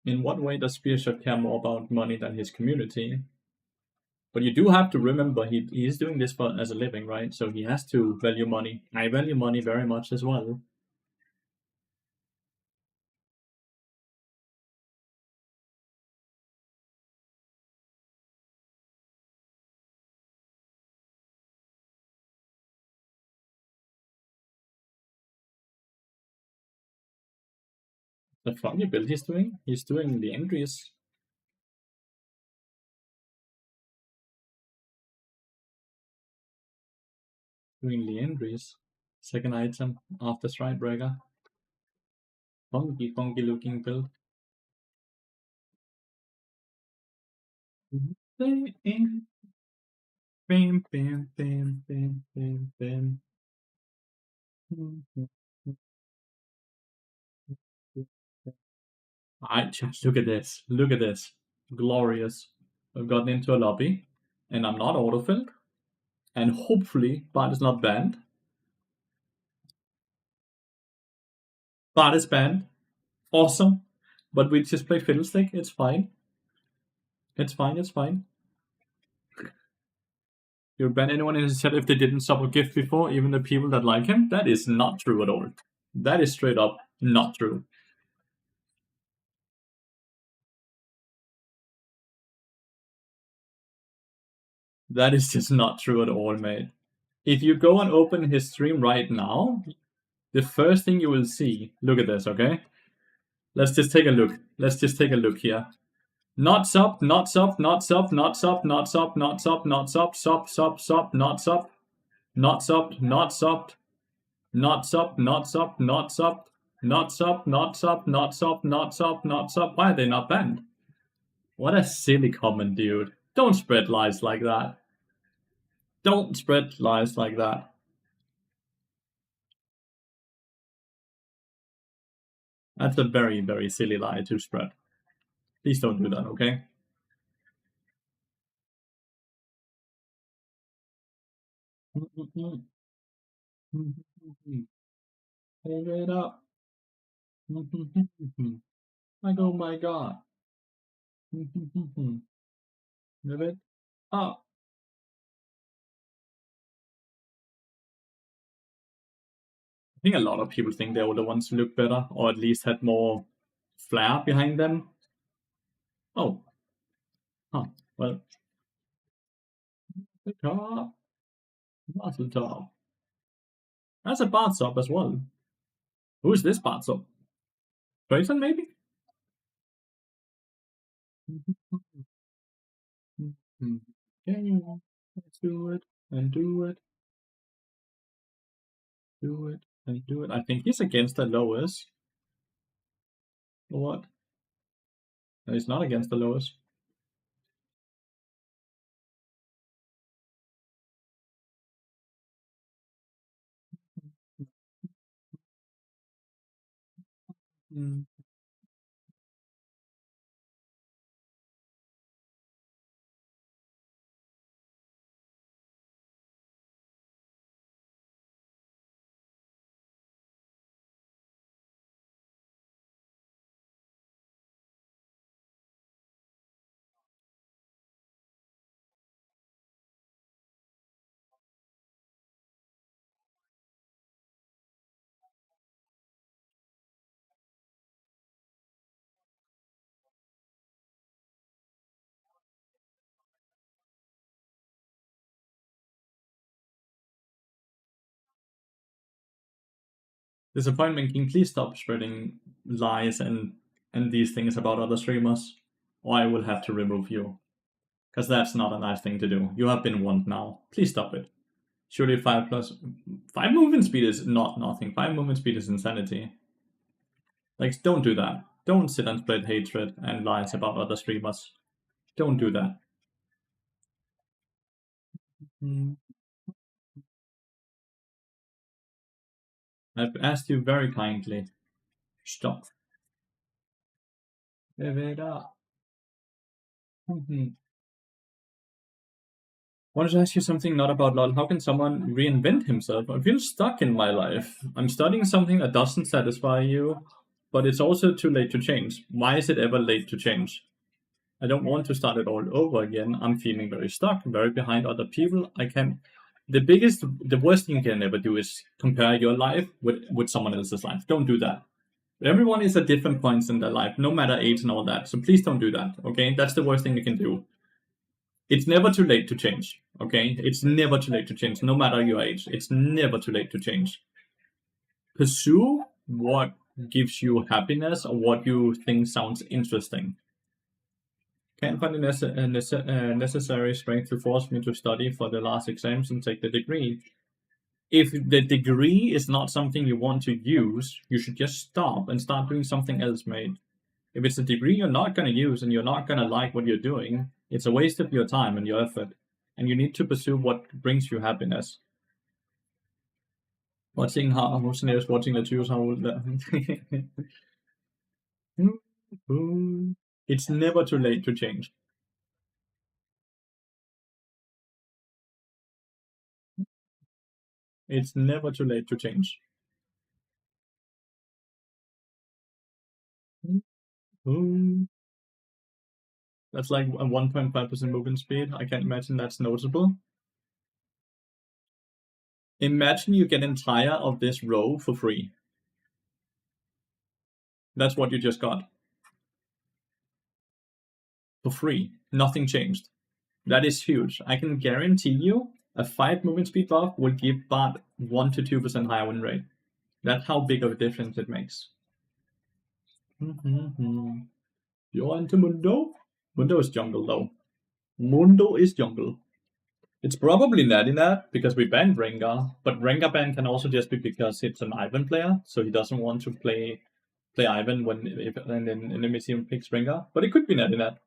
In what way does Spearshot care more about money than his community? But you do have to remember he's doing this for as a living, right? So he has to value money. I value money very much as well. The funny build he's doing the entries. Doing the entries. Second item after Stride Breaker. Funky looking build. Bam, bam, bam, bam, bam, bam. I just look at this. Look at this. Glorious. I've gotten into a lobby, and I'm not autofilled, and hopefully Bart is not banned. Bart is banned. Awesome. But we just play Fiddlestick. It's fine. It's fine. It's fine. You ban anyone in his chat if they didn't sub a gift before, even the people that like him? That is not true at all. That is straight up not true. That is just not true at all, mate. If you go and open his stream right now, the first thing you will see, look at this, okay? Let's just take a look. Let's just take a look here. Not sub, not sub, not sub, not sub, not sub, not sub, not sub, sub, sub, sub, not sub, not sub, not sub, not sub, not sub, not sub, not sub, not sub, not sub, not sub, not sub. Why are they not banned? What a silly comment, dude. Don't spread lies like that. Don't spread lies like that. That's a very, very silly lie to spread. Please don't do that, okay? Hold it up. Like, oh my god. Move it up. think a lot of people think they're the ones who look better, or at least had more flair behind them. Oh. Huh. Well. The top. That's the top. That's a bard sub as well. Who's this bard sub? Grayson, maybe? Okay, let's do it and do it. Do it and do it. I think he's against the lowest. Or what? No, he's not against the lowest. Mm. Disappointment King, please stop spreading lies and these things about other streamers, or I will have to remove you. Because that's not a nice thing to do. You have been warned now. Please stop it. Surely 5 movement speed is not nothing. 5 movement speed is insanity. Like, don't do that. Don't sit and spread hatred and lies about other streamers. Don't do that. I've asked you very kindly. Stop. Give it up. Wanted to ask you something not about LOL. How can someone reinvent himself? I feel stuck in my life. I'm studying something that doesn't satisfy you, but it's also too late to change. Why is it ever late to change? I don't want to start it all over again. I'm feeling very stuck, very behind other people. I can't. The worst thing you can ever do is compare your life with someone else's life. Don't do that. Everyone is at different points in their life, no matter age and all that. So please don't do that, okay? That's the worst thing you can do. It's never too late to change, okay? It's never too late to change, no matter your age. It's never too late to change. Pursue what gives you happiness or what you think sounds interesting. Can't find the necessary strength to force me to study for the last exams and take the degree. If the degree is not something you want to use, you should just stop and start doing something else, mate. If it's a degree you're not going to use and you're not going to like what you're doing, it's a waste of your time and your effort. And you need to pursue what brings you happiness. Watching how Hosnier watching Lathyrus, how it's never too late to change. It's never too late to change. That's like a 1.5% movement speed. I can't imagine that's noticeable. Imagine you get entire of this row for free. That's what you just got. For free. Nothing changed. That is huge. I can guarantee you a 5 movement speed buff will give Bard 1 to 2% higher win rate. That's how big of a difference it makes. You're into Mundo? Mundo is jungle though. Mundo is jungle. It's probably Nadinat because we banned Rengar, but Rengar ban can also just be because it's an Ivan player, so he doesn't want to play Ivan when and then enemy team picks Rengar. But it could be Nadinat.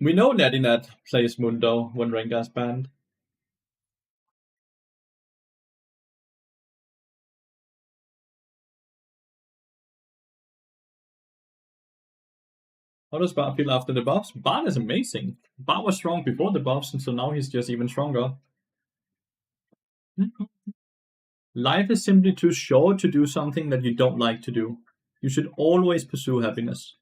We know Nadinat plays Mundo when Rengar's banned. How does Bard feel after the buffs? Bard is amazing. Bard was strong before the buffs, and so now he's just even stronger. Life is simply too short to do something that you don't like to do. You should always pursue happiness.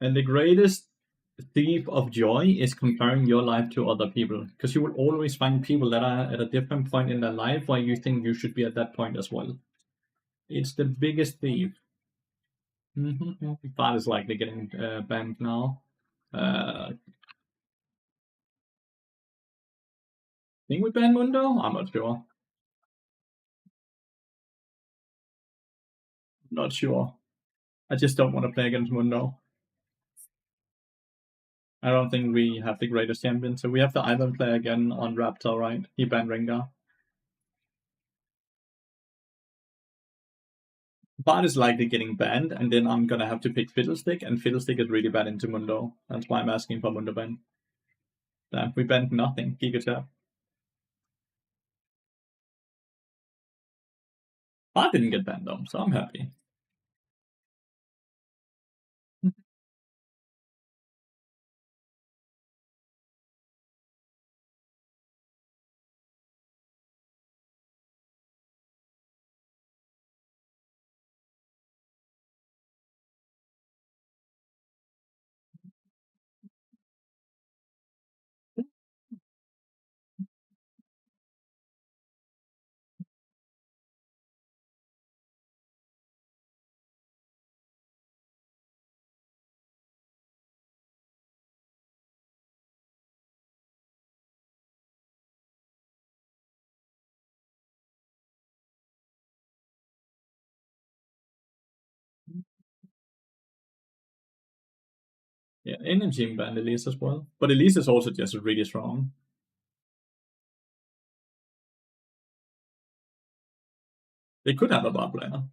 And the greatest thief of joy is comparing your life to other people, because you will always find people that are at a different point in their life where you think you should be at that point as well. It's the biggest thief. That is likely getting banned now. Think we ban Mundo? I'm not sure. Not sure. I just don't want to play against Mundo. I don't think we have the greatest champion, so we have the Ivan play again on Raptor, right? He banned Rengar. Bard is likely getting banned, and then I'm gonna have to pick Fiddlestick, and Fiddlestick is really bad into Mundo. That's why I'm asking for Mundo ban. Damn, we banned nothing. Giga. Bard didn't get banned though, so I'm happy. Yeah, any team banned Elise as well. But Elise is also just really strong. They could have a Bard player.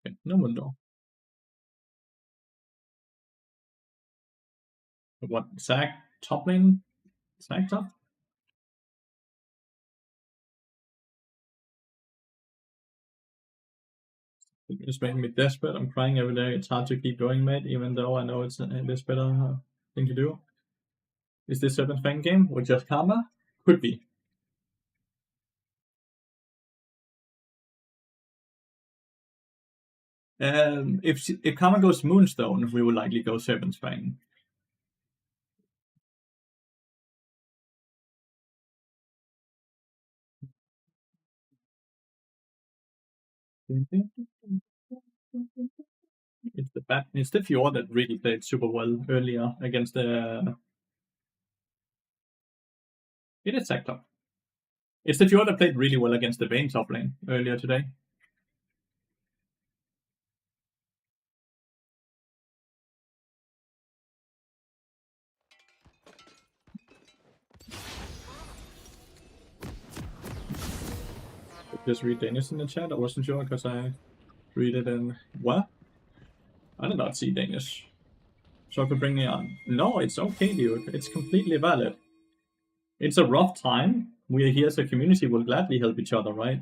Okay, no Mundo. What, Zac top lane? Zac top? It's making me desperate. I'm crying every day. It's hard to keep going, mate, even though I know it's this better thing to do. Is this Serpent Fang game with just Karma? Could be. If Karma goes Moonstone, we will likely go Serpent's Fang. It's the Fjord that really played super well earlier against the. It is Zac top. It's the Fjord that played really well against the Vayne top lane earlier today. Just read Danish in the chat. I wasn't sure because I read it in what? I did not see Danish. So I could bring it on. No, it's okay, dude. It's completely valid. It's a rough time. We are here as a community. We'll gladly help each other, right?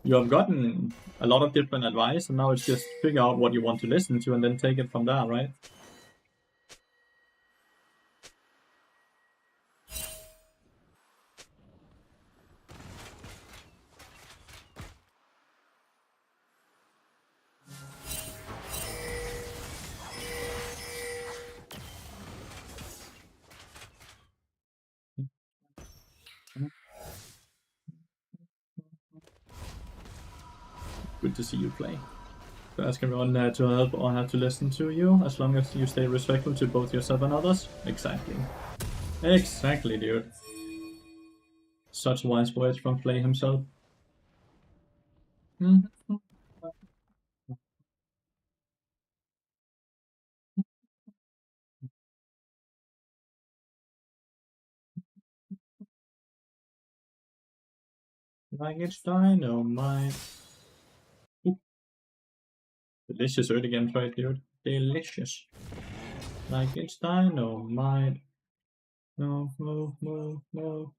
You have gotten a lot of different advice, and now it's just figure out what you want to listen to and then take it from there, right? Good to see you play. So ask everyone to help or have to listen to you, as long as you stay respectful to both yourself and others. Exactly. Exactly, dude. Such wise words from Flay himself. Like it's dynamite. Ooh. Delicious early game trade, dude. Delicious. Like it's dynamite. No, no, no, no.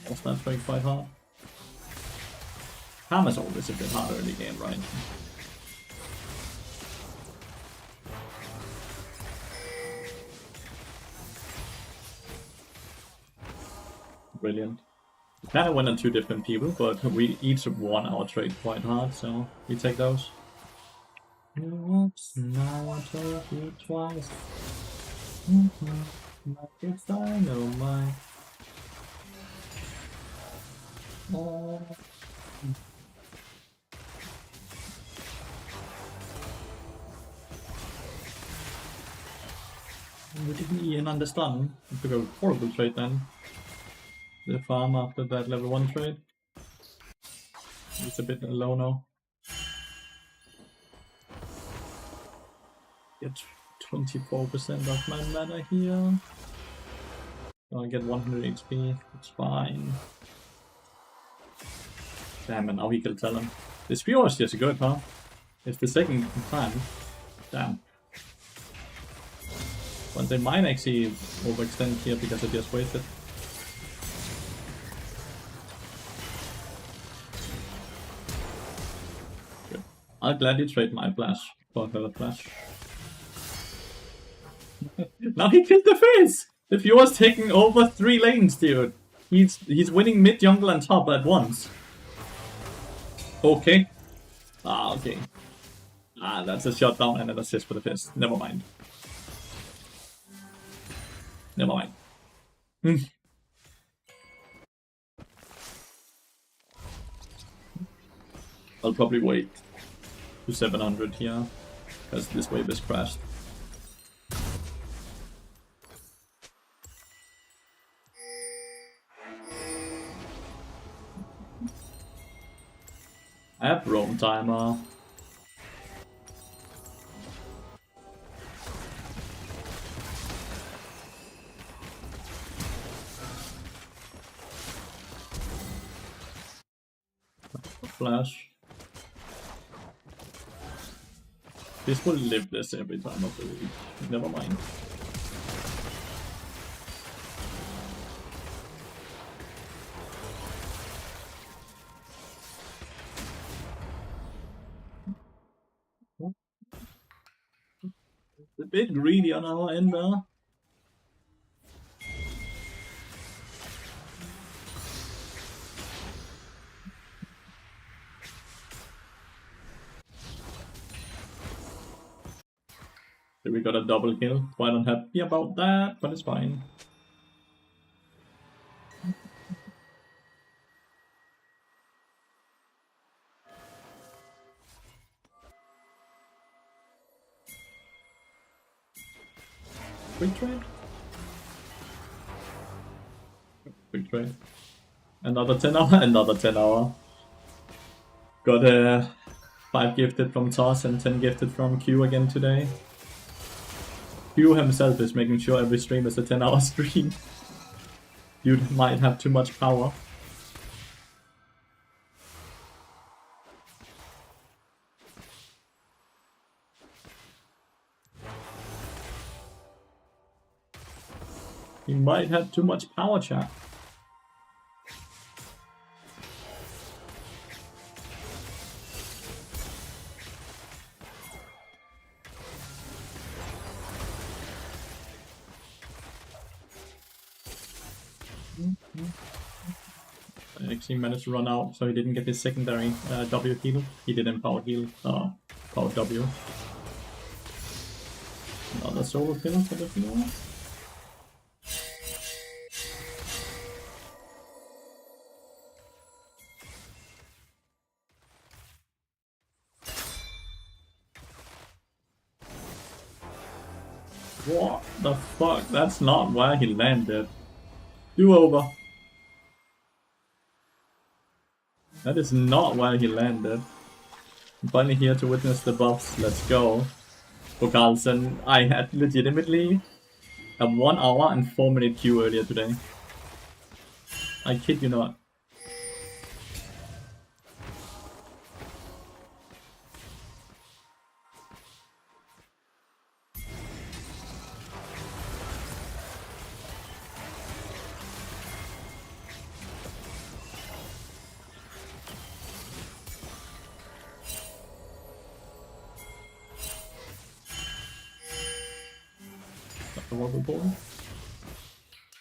Was that trade quite hard? Ham is always a bit hard early game, right? Brilliant. We kind of went on two different people, but we each won our trade quite hard, so we take those. Once, now I told you twice. Like it's dynamite. Oh. We didn't even understand. We took a horrible trade then. The farm after that level 1 trade. It's a bit low now. Get 24% of my mana here. I get 100 HP. It's fine. Damn, and now he can tell him. This spear is just good, huh? It's the second time. Damn. But they might actually overextend here because I just wasted. Good. I'll gladly trade my flash for her flash. Now he killed the face! The viewer's taking over 3 lanes, dude. He's winning mid, jungle, and top at once. Okay. Ah, okay. Ah, that's a shutdown and an assist for the fist. Never mind. Never mind. I'll probably wait to 700 here, because this wave is crashed. I have roam timer. Flash. This will live this every time of the week. Never mind. It's a bit greedy on our end there. So we got a double kill. Quite unhappy about that, but it's fine. Quick trade? Quick trade. Another 10 hour, another 10 hour. Got a 5 gifted from Toss and 10 gifted from Q again today. Q himself is making sure every stream is a 10-hour stream. Dude might have too much power. He might have too much power, chat. I actually managed to run out, so he didn't get his secondary W heal. He didn't power heal, power W. Another solo kill for the viewer. What the fuck? That's not where he landed. Do over. That is not where he landed. I'm finally here to witness the buffs. Let's go. For Carlsen, I had legitimately a 1 hour and 4 minute queue earlier today. I kid you not.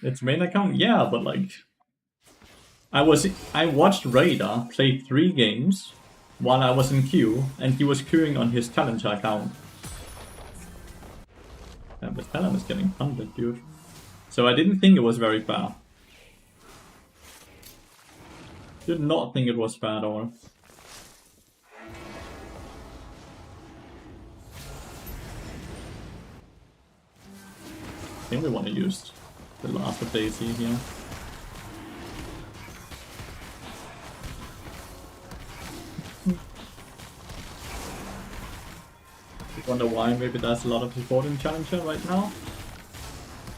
It's main account? Yeah, but like... I watched Radar play 3 games while I was in queue, and he was queuing on his challenger account. Yeah, but Talon is getting hunted, dude. So I didn't think it was very fair. Did not think it was fair at all. I think we want to use the last of Daisy here. I wonder why. Maybe there's a lot of support in Challenger right now.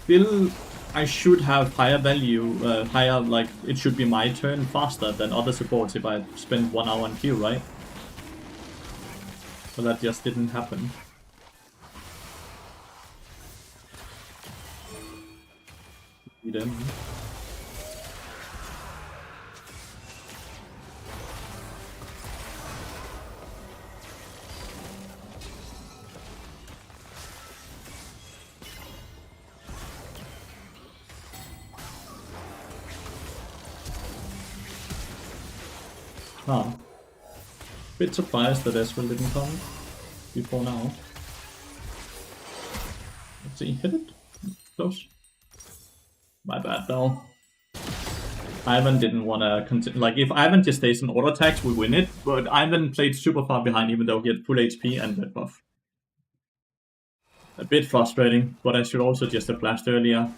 Still, I should have higher value, higher, like, it should be my turn faster than other supports if I spend 1 hour in queue, right? But that just didn't happen. You didn't. Ah. Bit surprised that Ezreal didn't come before now. Let's see, hit it? Close. My bad though. Ivan didn't want to continue. Like, if Ivan just stays in auto attacks, we win it. But Ivan played super far behind, even though he had full HP and red buff. A bit frustrating, but I should also just have flashed earlier.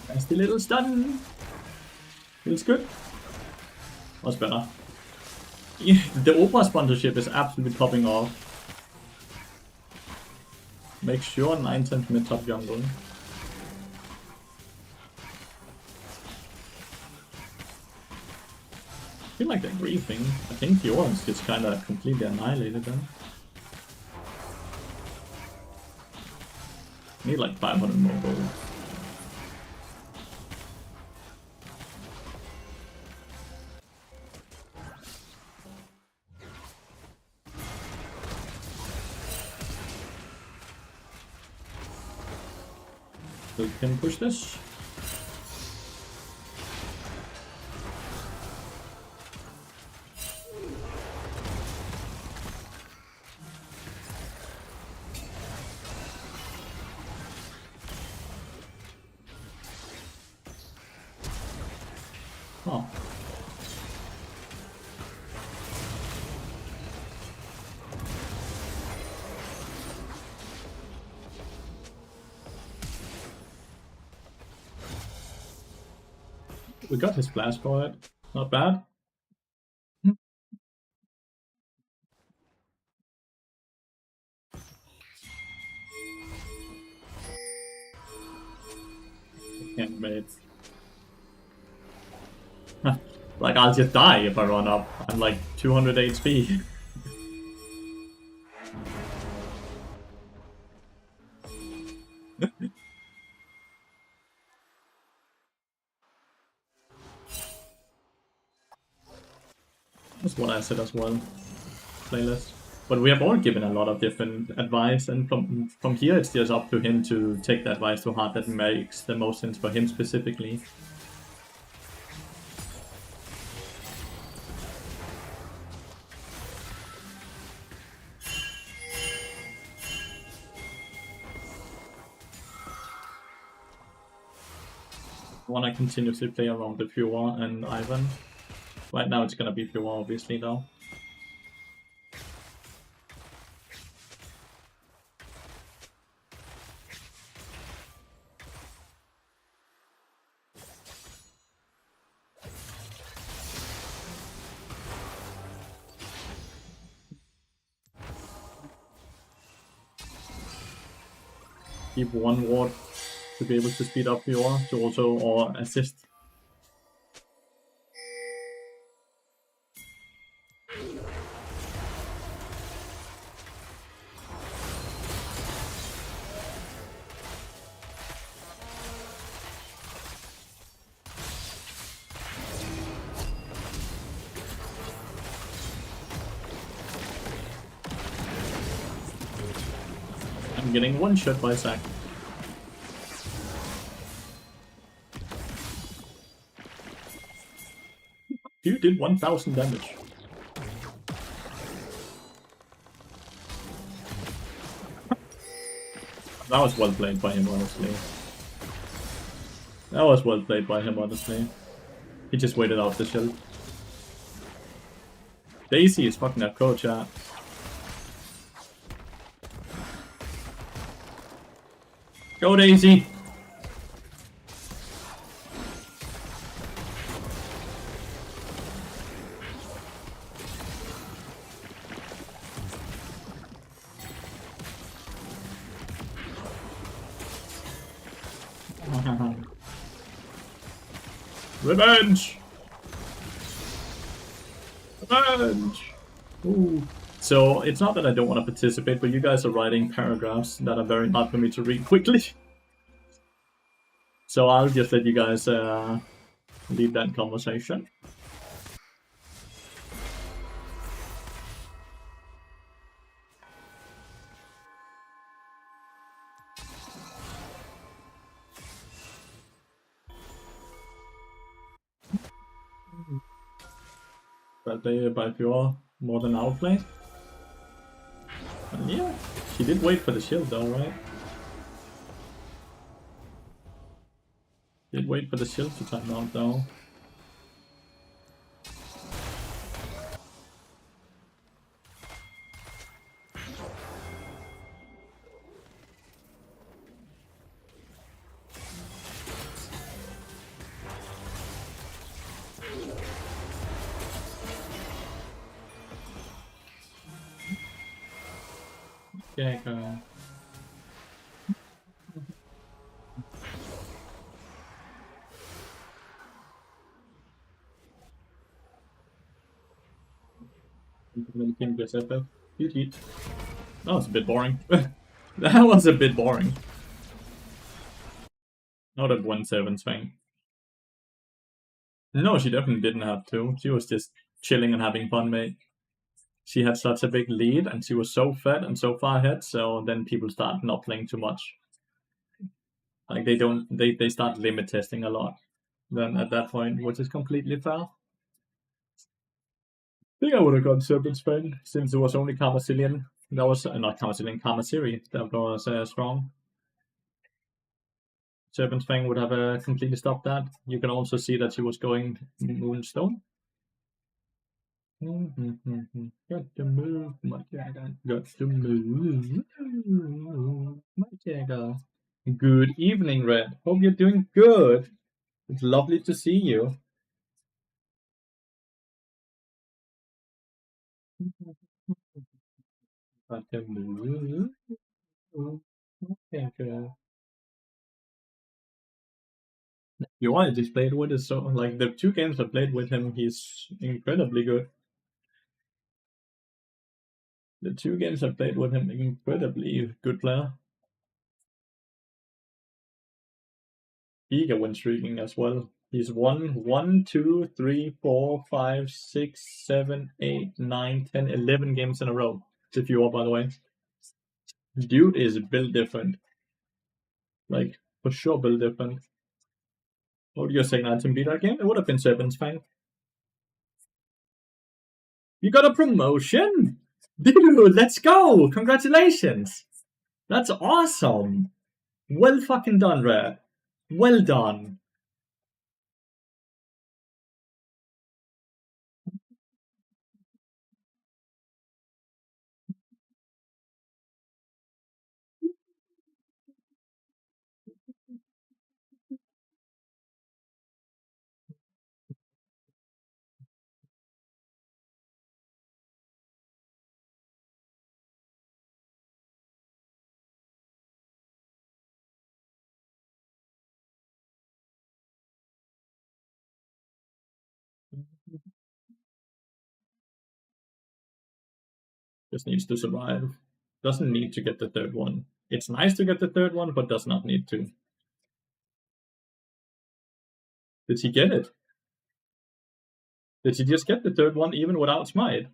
Nasty little stun. Feels good. Was better. Yeah, the Opa sponsorship is absolutely popping off. Make sure 9 cents mid top jungle. I feel like they're griefing. I think the orange gets kinda completely annihilated then. Need like 500 more gold. So we can push this. Oh. We got his flash for it. Not bad. Handmade. Like, I'll just die if I run up. I'm like 200 HP. That's what I said as well. Playlist. But we have all given a lot of different advice, and from here it's just up to him to take the advice to heart that makes the most sense for him specifically. I want to continuously play around the Furor and Ivan. Right now it's gonna be Furor, obviously, though. Keep one ward to be able to speed up Furor, to also or assist. I'm getting one shot by Zac. You did 1000 damage. That was well played by him, honestly. That was well played by him, honestly. He just waited out the shield. Daisy is fucking up coach, chat. Go Daisy! Revenge! Revenge! Ooh. So, it's not that I don't want to participate, but you guys are writing paragraphs that are very hard for me to read quickly. So I'll just let you guys lead that conversation. But they by Pure more than outplayed. And yeah, she did wait for the shield though, right? Did wait for the shield to time out though. Yeah, go. That was a bit boring. That was a bit boring. Not at 1-7 swing. No, she definitely didn't have to. She was just chilling and having fun, mate. She had such a big lead and she was so fed and so far ahead, so then people start not playing too much. Like they start limit testing a lot then at that point, which is completely fair. I think I would have gone Serpent Spain since it was only Carmacillion. That was not Carmacillion, Carmaciri that was strong. Serpent Fang would have completely stopped that. You can also see that she was going Moonstone. Got to move, my Jagger. Got to move, my Jagger. Good evening, Red. Hope you're doing good. It's lovely to see you. Got to move, my Jagger. You want to just played with is so like the 2 games I played with him, he's incredibly good. The 2 games I played with him, incredibly good player. Eager when streaking as well. He's won 1, 2, 3, 4, 5, 6, 7, 8, 9, 10, 11 games in a row. If you are, by the way. Dude is built different. Like, for sure built different. What would your second item be that game? It would have been Serpent's Fang. You got a promotion? Dude, let's go! Congratulations! That's awesome! Well fucking done, Red. Well done. Just needs to survive. Doesn't need to get the third one. It's nice to get the third one, but does not need to. Did he get it? Did he just get the third one even without Smite?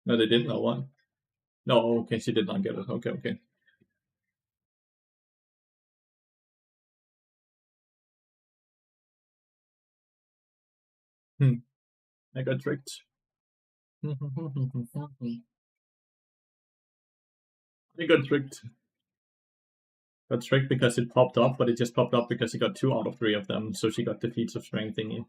No, they did not one. No, okay, she did not get it. Okay, okay. I got tricked. I got tricked. Got tricked because it popped up, but it just popped up because he got 2 out of 3 of them, so she got the feats of strength thingy.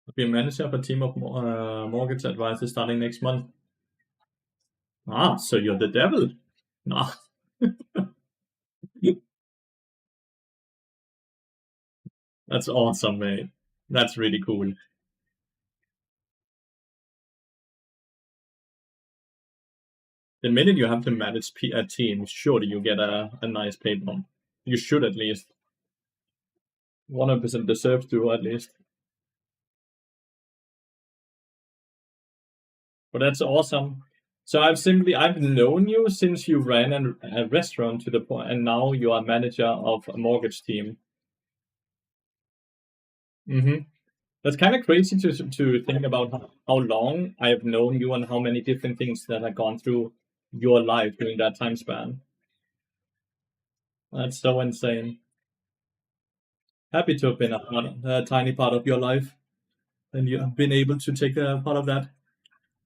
I'll be a manager of a team of mortgage advisors starting next month. Ah, so you're the devil? Nah. That's awesome, mate. That's really cool. The minute you have to manage a team, surely you get a nice pay bump. You should at least. 100% deserve to, at least. But that's awesome. So I've known you since you ran a restaurant to the point, and now you are manager of a mortgage team. That's kind of crazy to think about how long I have known you and how many different things that have gone through your life during that time span. That's so insane. Happy to have been a tiny part of your life, and you have been able to take a part of that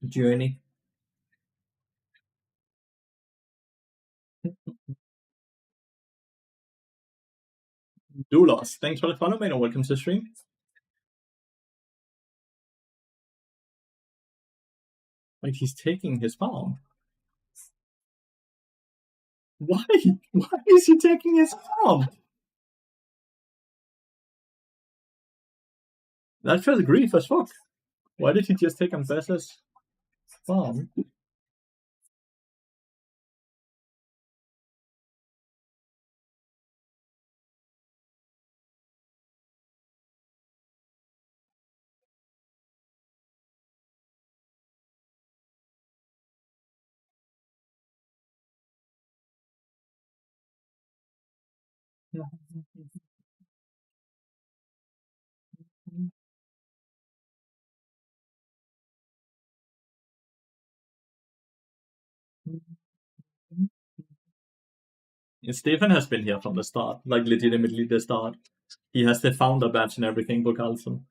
journey. Doulos, thanks for the follow, mate, and welcome to the stream. Like, he's taking his farm. Why? Why is he taking his farm? That felt grief as fuck. Why did he just take Ambassador's farm? Stefan has been here from the start, like legitimately the start. He has the founder badge and everything, Carlson.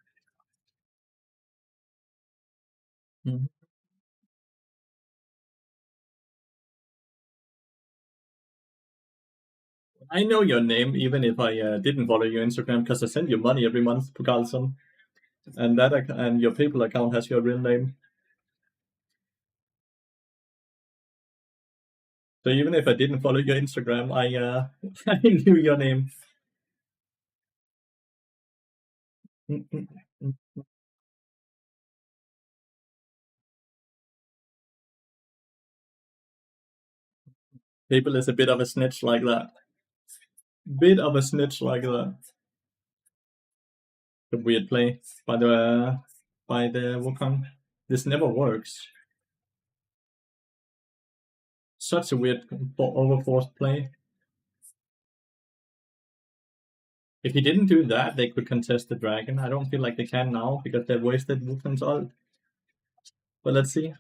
I know your name, even if I didn't follow your Instagram, because I send you money every month, Carlson, and and your PayPal account has your real name. So even if I didn't follow your Instagram, I I knew your name. PayPal is a bit of a snitch like that. Bit of a snitch like that. A weird play by the Wukong. This never works. Such a weird overforced play. If he didn't do that, they could contest the dragon. I don't feel like they can now because they've wasted Wukong's ult. But let's see.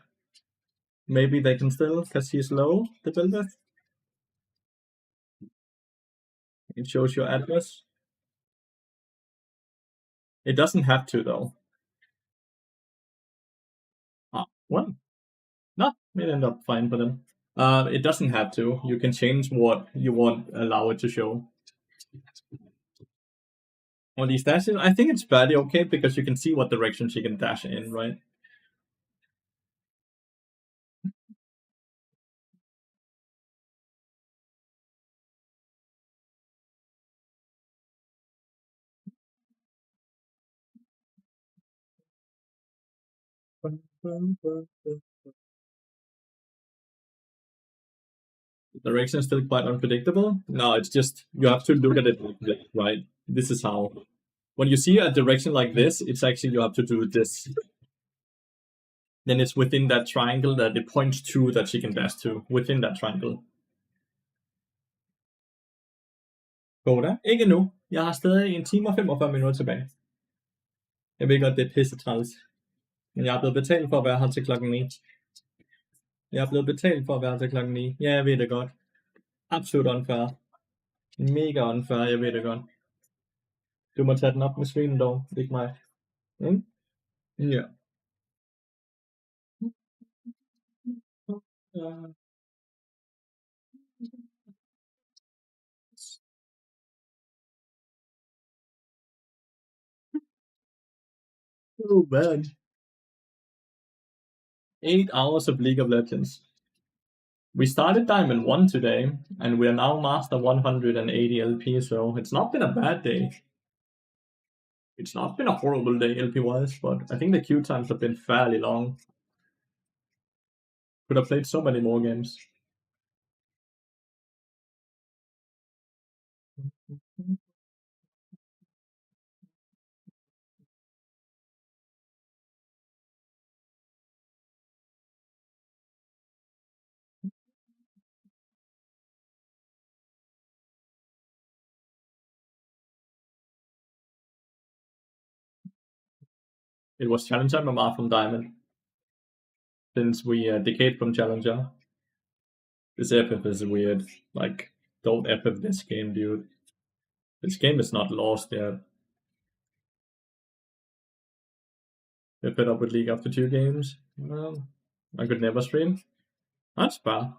Maybe they can still, because he's low, the builder. It shows your address. It doesn't have to, though. Well, no, it ended up fine for them. It doesn't have to. You can change what you want, allow it to show. On these dashes, I think it's fairly okay because you can see what direction she can dash in, right? The direction is still quite unpredictable. No, it's just you have to look at it like this, right? This is how. When you see a direction like this, it's actually you have to do this. Then it's within that triangle that it points to that she can dash to. Within that triangle. Koda? Ikke nu. Jeg har stadig 1 time og 45 minutter tilbage. Jeg ved godt, det er pisse træls. Men jeg er blevet betalt for at være her til klokken 9. Jeg er blevet betalt for at være her til klokken 9. Ja, jeg ved det godt. Absolut unfair. Mega unfair, jeg ved det godt. Du må tage den op med svinen dog, ikke mig. Mm? Ja. Oh man. 8 hours of League of Legends. We started Diamond 1 today, and we are now Master 180 LP, so it's not been a bad day. It's not been a horrible day LP-wise, but I think the queue times have been fairly long. Could have played so many more games. It was Challenger MMA from Diamond. Since we decayed from Challenger. This FF is weird. Like, don't FF this game, dude. This game is not lost yet. They put up with League after 2 games. Well, I could never stream. That's bad.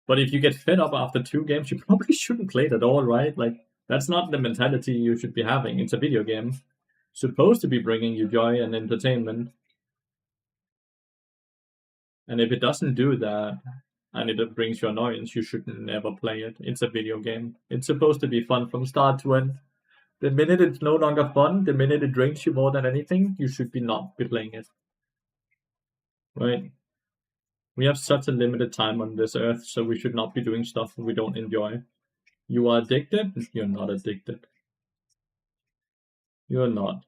But if you get fed up after 2 games, you probably shouldn't play it at all, right? Like, that's not the mentality you should be having. It's a video game. Supposed to be bringing you joy and entertainment. And if it doesn't do that, and it brings you annoyance, you should never play it. It's a video game. It's supposed to be fun from start to end. The minute it's no longer fun, the minute it drains you more than anything, you should not be playing it. Right? We have such a limited time on this earth, so we should not be doing stuff we don't enjoy. You are addicted? You're not addicted. You're not.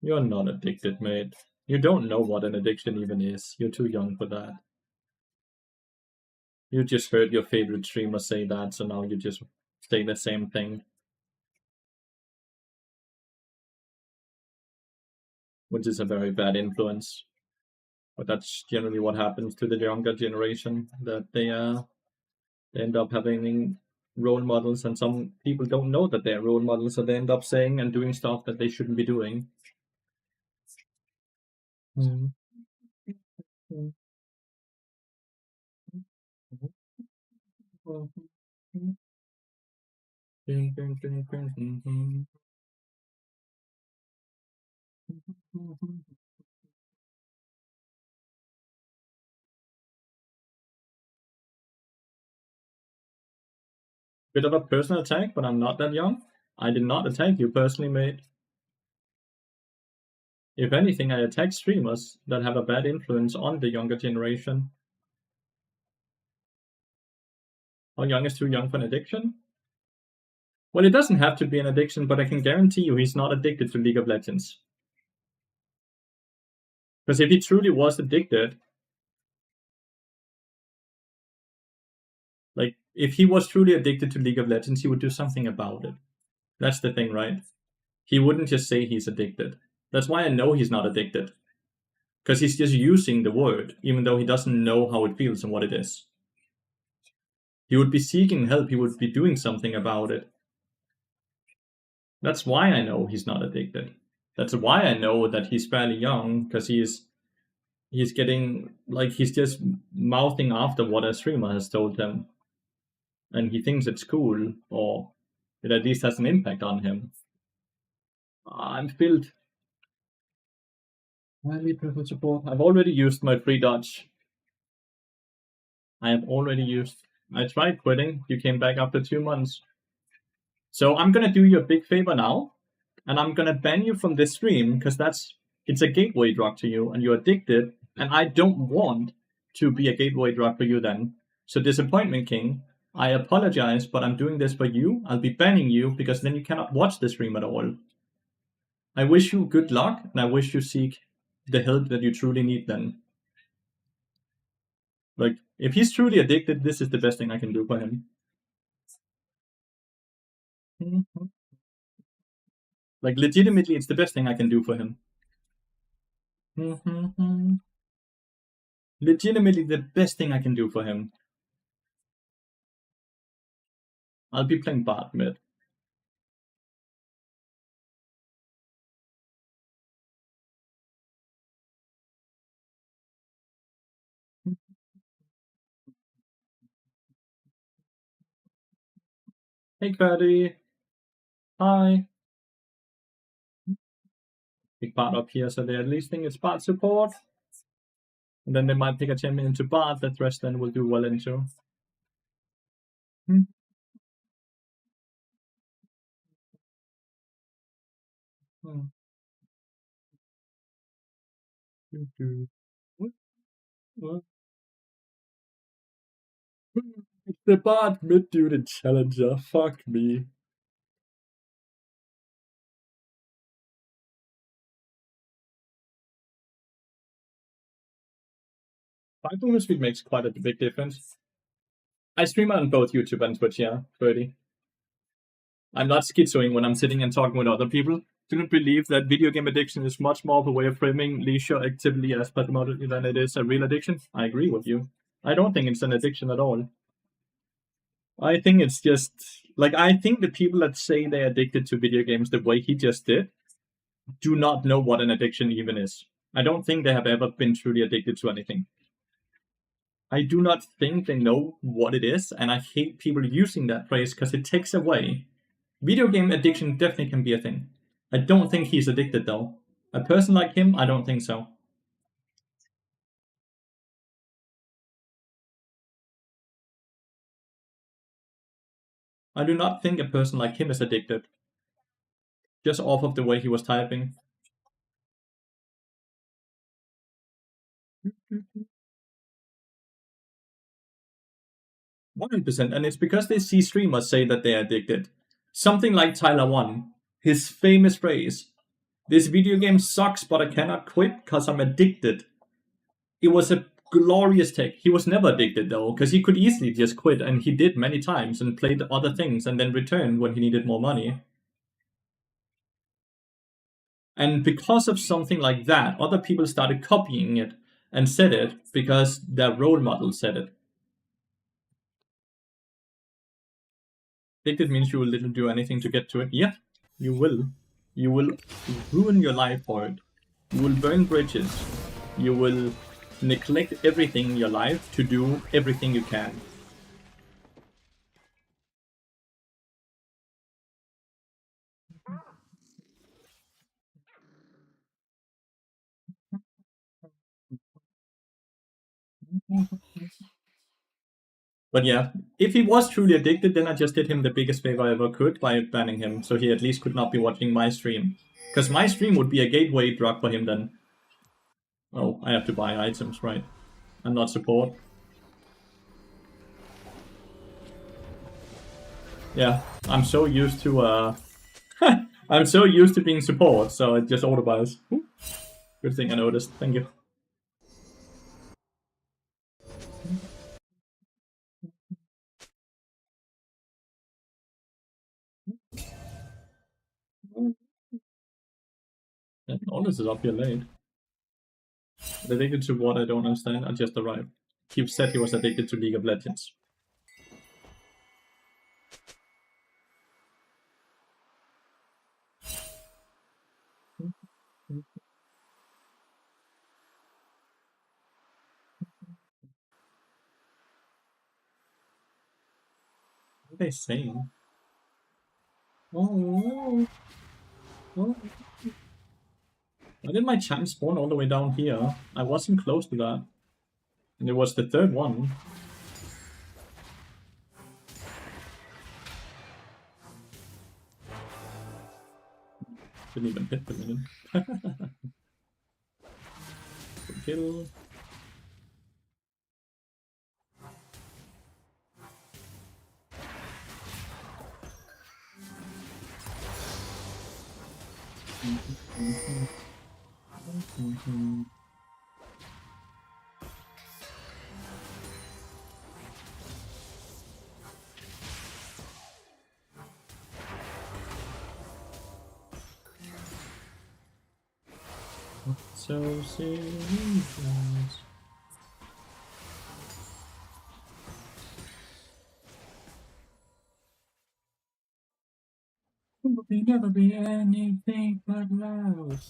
You're not addicted, mate. You don't know what an addiction even is. You're too young for that. You just heard your favorite streamer say that, so now you just say the same thing. Which is a very bad influence. But that's generally what happens to the younger generation, that they end up having role models, and some people don't know that they're role models, so they end up saying and doing stuff that they shouldn't be doing. Bit of a personal attack, but I'm not that young. I did not attack you personally, mate. If anything, I attack streamers that have a bad influence on the younger generation. How young is too young for an addiction? Well, it doesn't have to be an addiction, but I can guarantee you he's not addicted to League of Legends. Because if he truly was addicted, like, if he was truly addicted to League of Legends, he would do something about it. That's the thing, right? He wouldn't just say he's addicted. That's why I know he's not addicted. Because he's just using the word, even though he doesn't know how it feels and what it is. He would be seeking help, he would be doing something about it. That's why I know he's not addicted. That's why I know that he's fairly young, because he's getting, like, he's just mouthing after what a streamer has told him. And he thinks it's cool, or it at least has an impact on him. I'm filled. I need personal support. I've already used my free dodge. I tried quitting. You came back after 2 months. So I'm gonna do you a big favor now, and I'm gonna ban you from this stream, because it's a gateway drug to you, and you're addicted, and I don't want to be a gateway drug for you then. So Disappointment King, I apologize, but I'm doing this for you. I'll be banning you, because then you cannot watch the stream at all. I wish you good luck, and I wish you seek the help that you truly need then. Like, if he's truly addicted, this is the best thing I can do for him. Like, legitimately, it's the best thing I can do for him. Legitimately, the best thing I can do for him. I'll be playing bot mid. Hey, Cuddy. Hi. Pick bot up here, so they at least think it's bot support. And then they might pick a champion into bot that rest then will do well into. What? It's the bot mid dude in Challenger. Fuck me. 5 movement speed makes quite a big difference. I stream on both YouTube and Twitch, yeah, 30. I'm not schizoing when I'm sitting and talking with other people. Do not believe that video game addiction is much more of a way of framing leisure activity as patrimony than it is a real addiction. I agree with you. I don't think it's an addiction at all. I think it's just, like, I think the people that say they're addicted to video games the way he just did do not know what an addiction even is. I don't think they have ever been truly addicted to anything. I do not think they know what it is, and I hate people using that phrase because it takes away. Video game addiction definitely can be a thing. I don't think he's addicted, though. A person like him, I don't think so. I do not think a person like him is addicted. Just off of the way he was typing. 100%, and it's because they see streamers say that they're addicted. Something like Tyler 1, his famous phrase, "This video game sucks, but I cannot quit because I'm addicted." It was a glorious take. He was never addicted, though, because he could easily just quit, and he did many times and played other things and then returned when he needed more money. And because of something like that, other people started copying it and said it because their role model said it. Addicted means you will literally do anything to get to it. Yeah, you will. You will ruin your life for it. You will burn bridges. You will neglect everything in your life to do everything you can. But yeah, if he was truly addicted, then I just did him the biggest favor I ever could by banning him, so he at least could not be watching my stream. Because my stream would be a gateway drug for him then. Oh, I have to buy items, right? I'm not support. Yeah, I'm so used to I'm so used to being support, so it just auto buys. Good thing I noticed. Thank you. Yeah, all this is up here late. Addicted to what I don't understand. I just arrived. He said he was addicted to League of Legends. What are they saying? Oh, oh. Why did my champ spawn all the way down here? I wasn't close to that. And it was the third one. Didn't even hit the minion. Good kill. So serious. Will never be anything but love.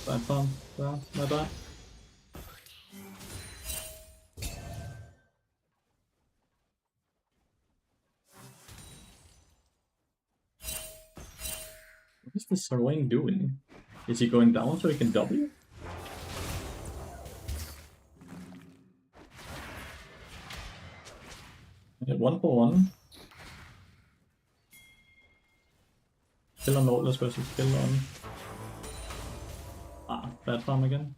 Bad fun. Bad, my bad. What is the Sarwayne doing? Is he going down so he can W? Okay, 1-for-1. Kill on Nautilus versus kill on... Ah, bad farm again.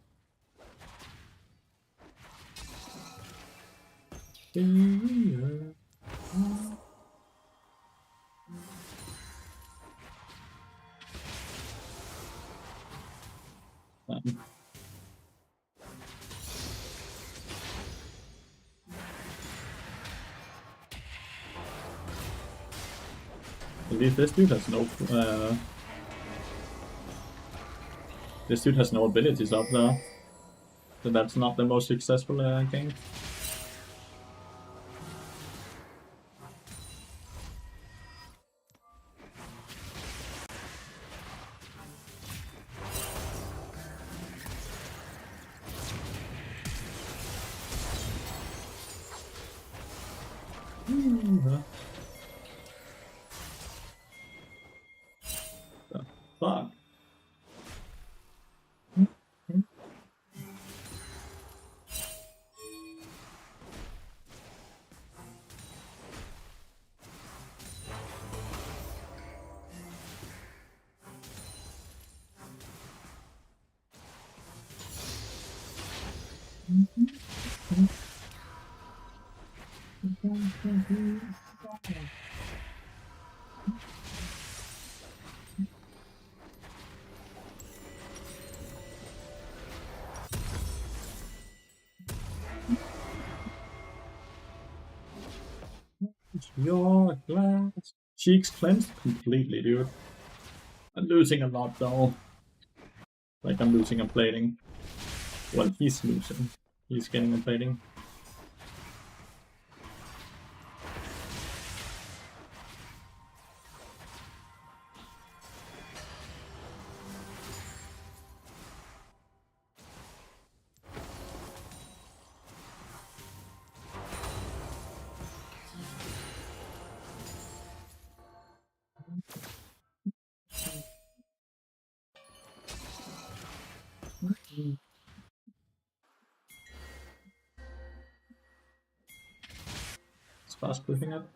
At least this dude has no... this dude has no abilities up there. So that's not the most successful game. The fuck? Your glass. Cheeks cleansed completely, dude. I'm losing a lot though. Like I'm losing a plating. Well, he's losing. He's getting a plating. It's fast clipping up.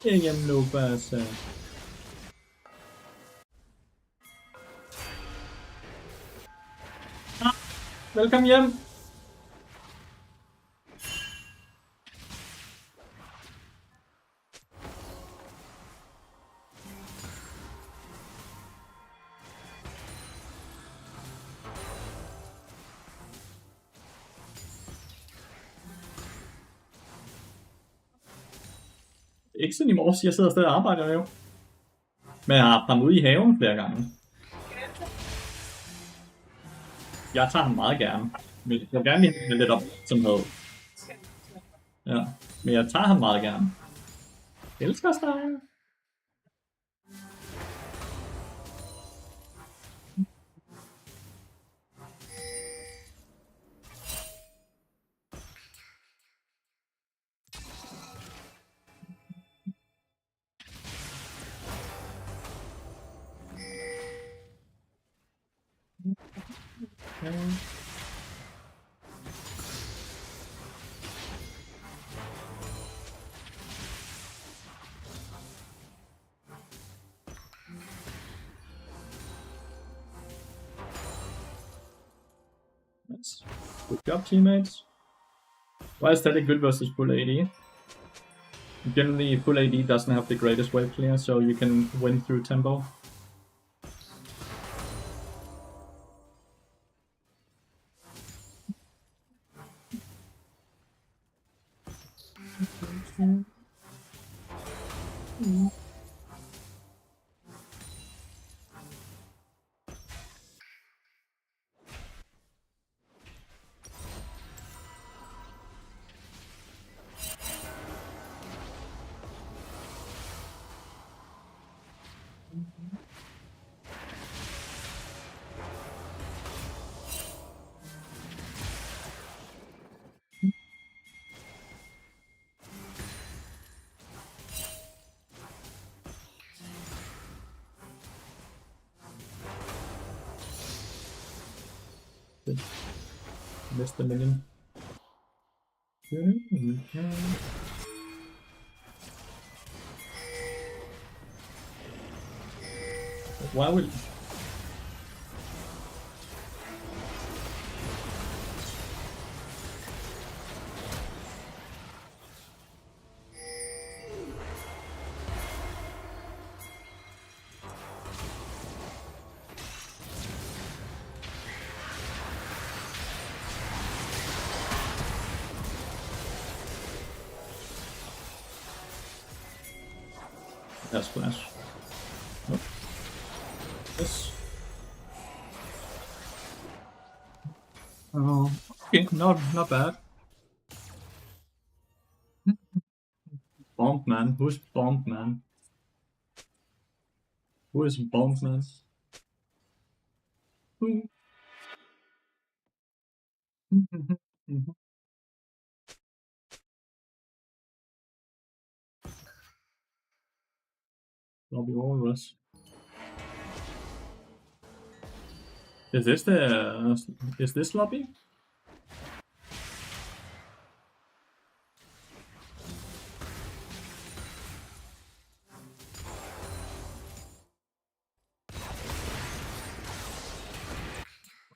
Ingen nu bøsse. Velkommen hjem. Ikke sådan i morges, jeg sidder stadig og arbejder jo. Men jeg har haft ham ude i haven flere gange. Jeg tager ham meget gerne. Men jeg vil gerne lige have lidt opmærksomhed. Ja, men jeg tager ham meget gerne. Jeg elsker dig. Nice. Good job, teammates. Why is that a good versus full AD? Generally, full AD doesn't have the greatest wave clear, so you can win through tempo. Missed the minion. Why would... That's flash. Nope. Yes. Oh, okay, not bad. Bomb man, who's bomb man? Who is bomb man? Who? Lobby walrus. Is this the? Is this lobby?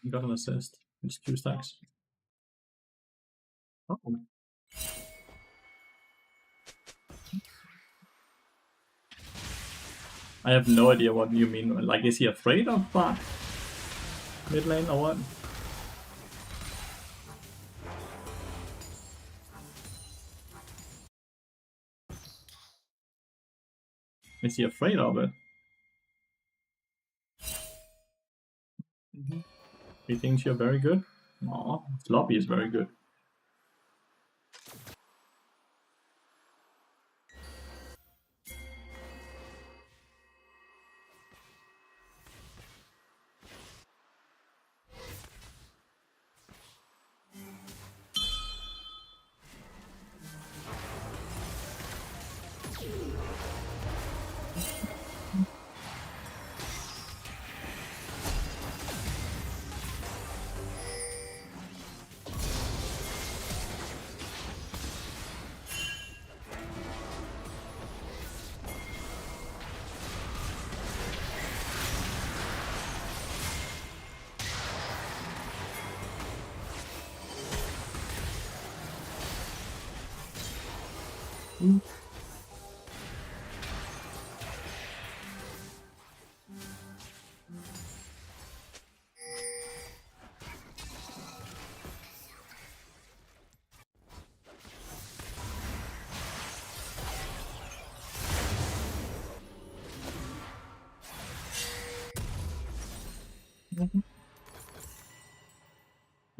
Got an assist. It's 2 stacks. Oh. I have no idea what you mean. Like, is he afraid of Bart? Mid lane or what? Is he afraid of it? He thinks you're very good? Aw, Sloppy is very good.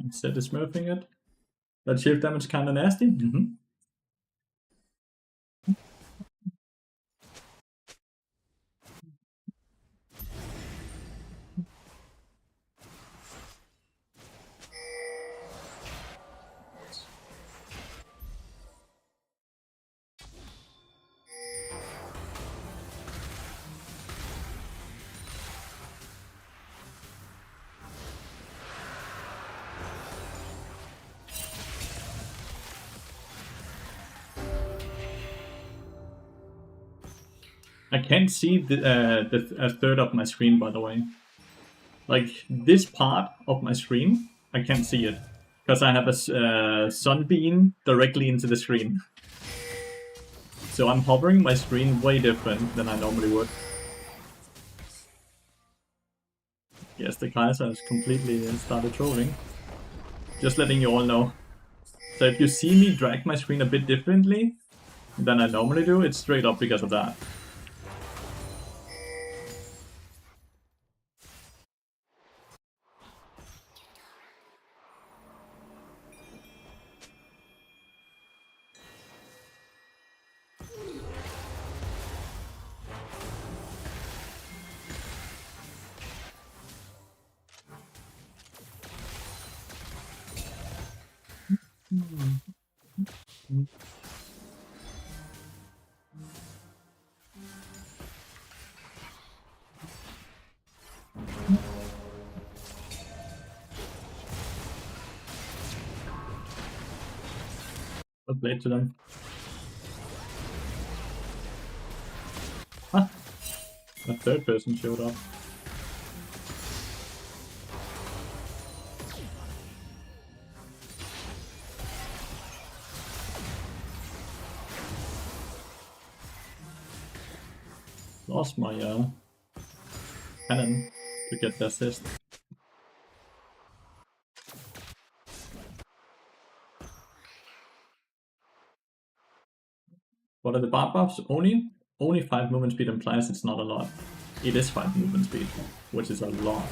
Instead of smurfing it. That shield damage kinda nasty. I can't see a third of my screen, by the way. Like, this part of my screen, I can't see it. Because I have a sunbeam directly into the screen. So I'm hovering my screen way different than I normally would. Yes, the Kaiser has completely started trolling. Just letting you all know. So if you see me drag my screen a bit differently than I normally do, it's straight up because of that. Well played to them. Huh? A third person showed up. Lost my cannon to get the assist. What are the bar buffs? Only 5 movement speed implies it's not a lot. It is 5 movement speed, which is a lot.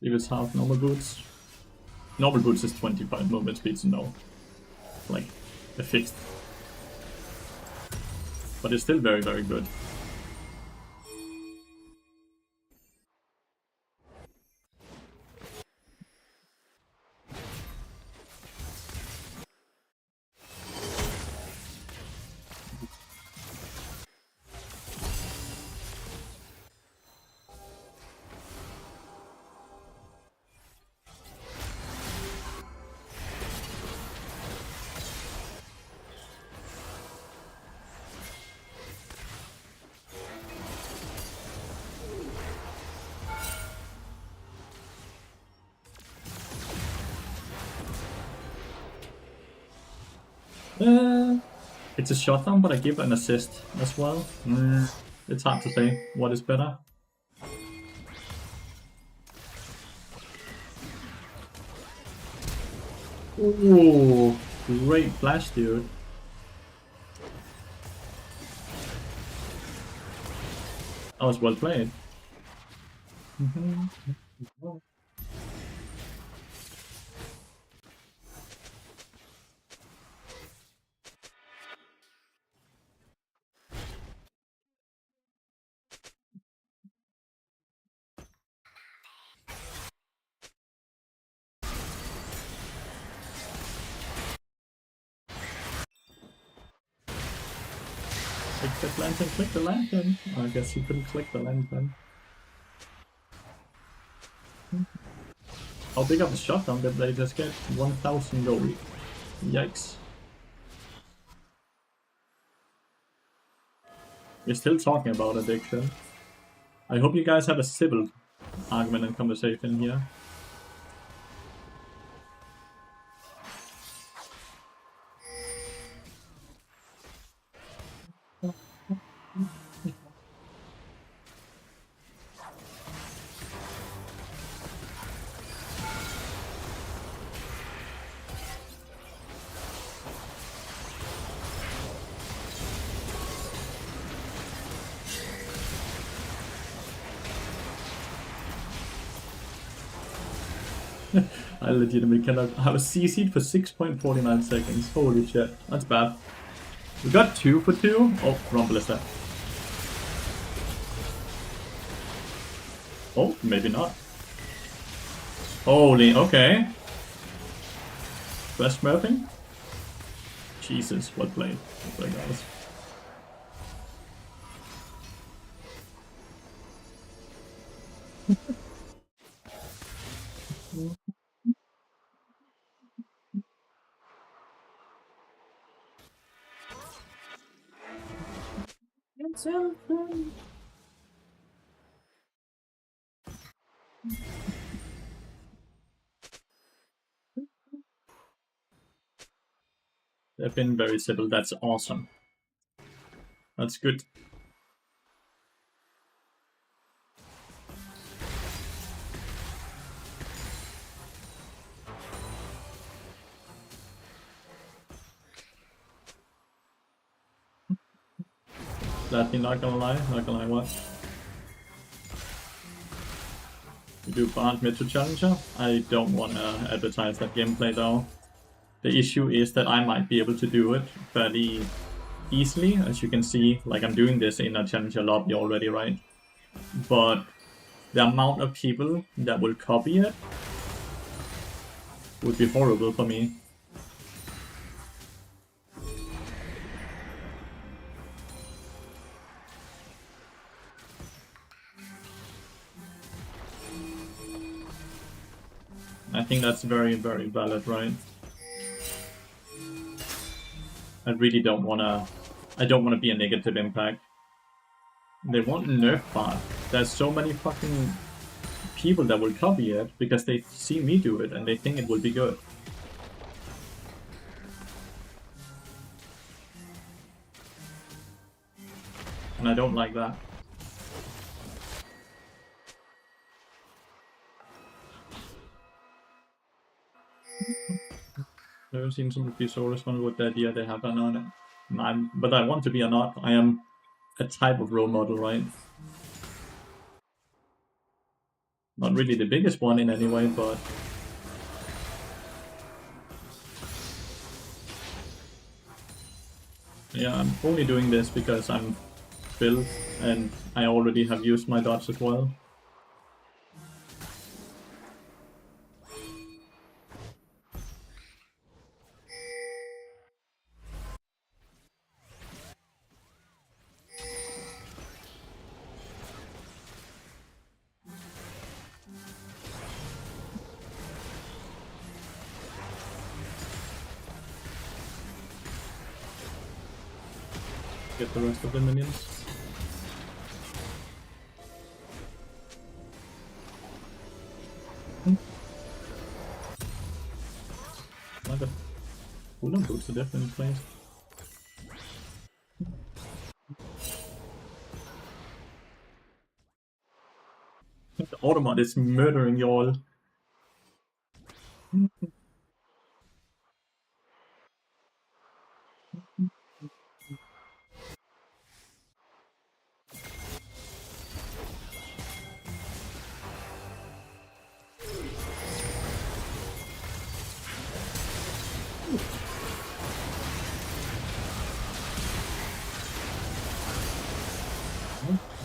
If it's half normal boots. Normal boots is 25 movement speed, so no. Like, a fixed. But it's still very, very good. It's a shutdown, but I give an assist as well. It's hard to say what is better. Ooh, great flash, dude. That was well played. Click that lantern, click the lantern. Oh, I guess you couldn't click the lantern. How big of a shotgun did they just get? 1000 gold. Yikes. We're still talking about addiction. I hope you guys have a civil argument and conversation here. I legitimately cannot. I was CC'd for 6.49 seconds. Holy shit, that's bad. We got 2 for 2. Oh, wrong ballista. Oh, maybe not. Holy, okay. Flash smurfing? Jesus, what play? What play, guys? They've been very civil. That's awesome. That's good. Lathyrus, not gonna lie. Not gonna lie, what? You do Bard mid to Challenger? I don't wanna advertise that gameplay though. The issue is that I might be able to do it fairly easily, as you can see, like I'm doing this in a Challenger lobby already, right? But the amount of people that will copy it would be horrible for me. I think that's very, very valid, right? I really don't wanna... I don't wanna be a negative impact. They want nerf Bard. There's so many fucking people that will copy it because they see me do it and they think it will be good. And I don't like that. Never seen somebody be so responsible with the idea they have done on it. But I want to be or not. I am a type of role model, right? Not really the biggest one in any way, but... yeah, I'm only doing this because I'm built and I already have used my dodge as well. Get the rest of the minions. Like a cooler boots a different place. The Automat is murdering y'all.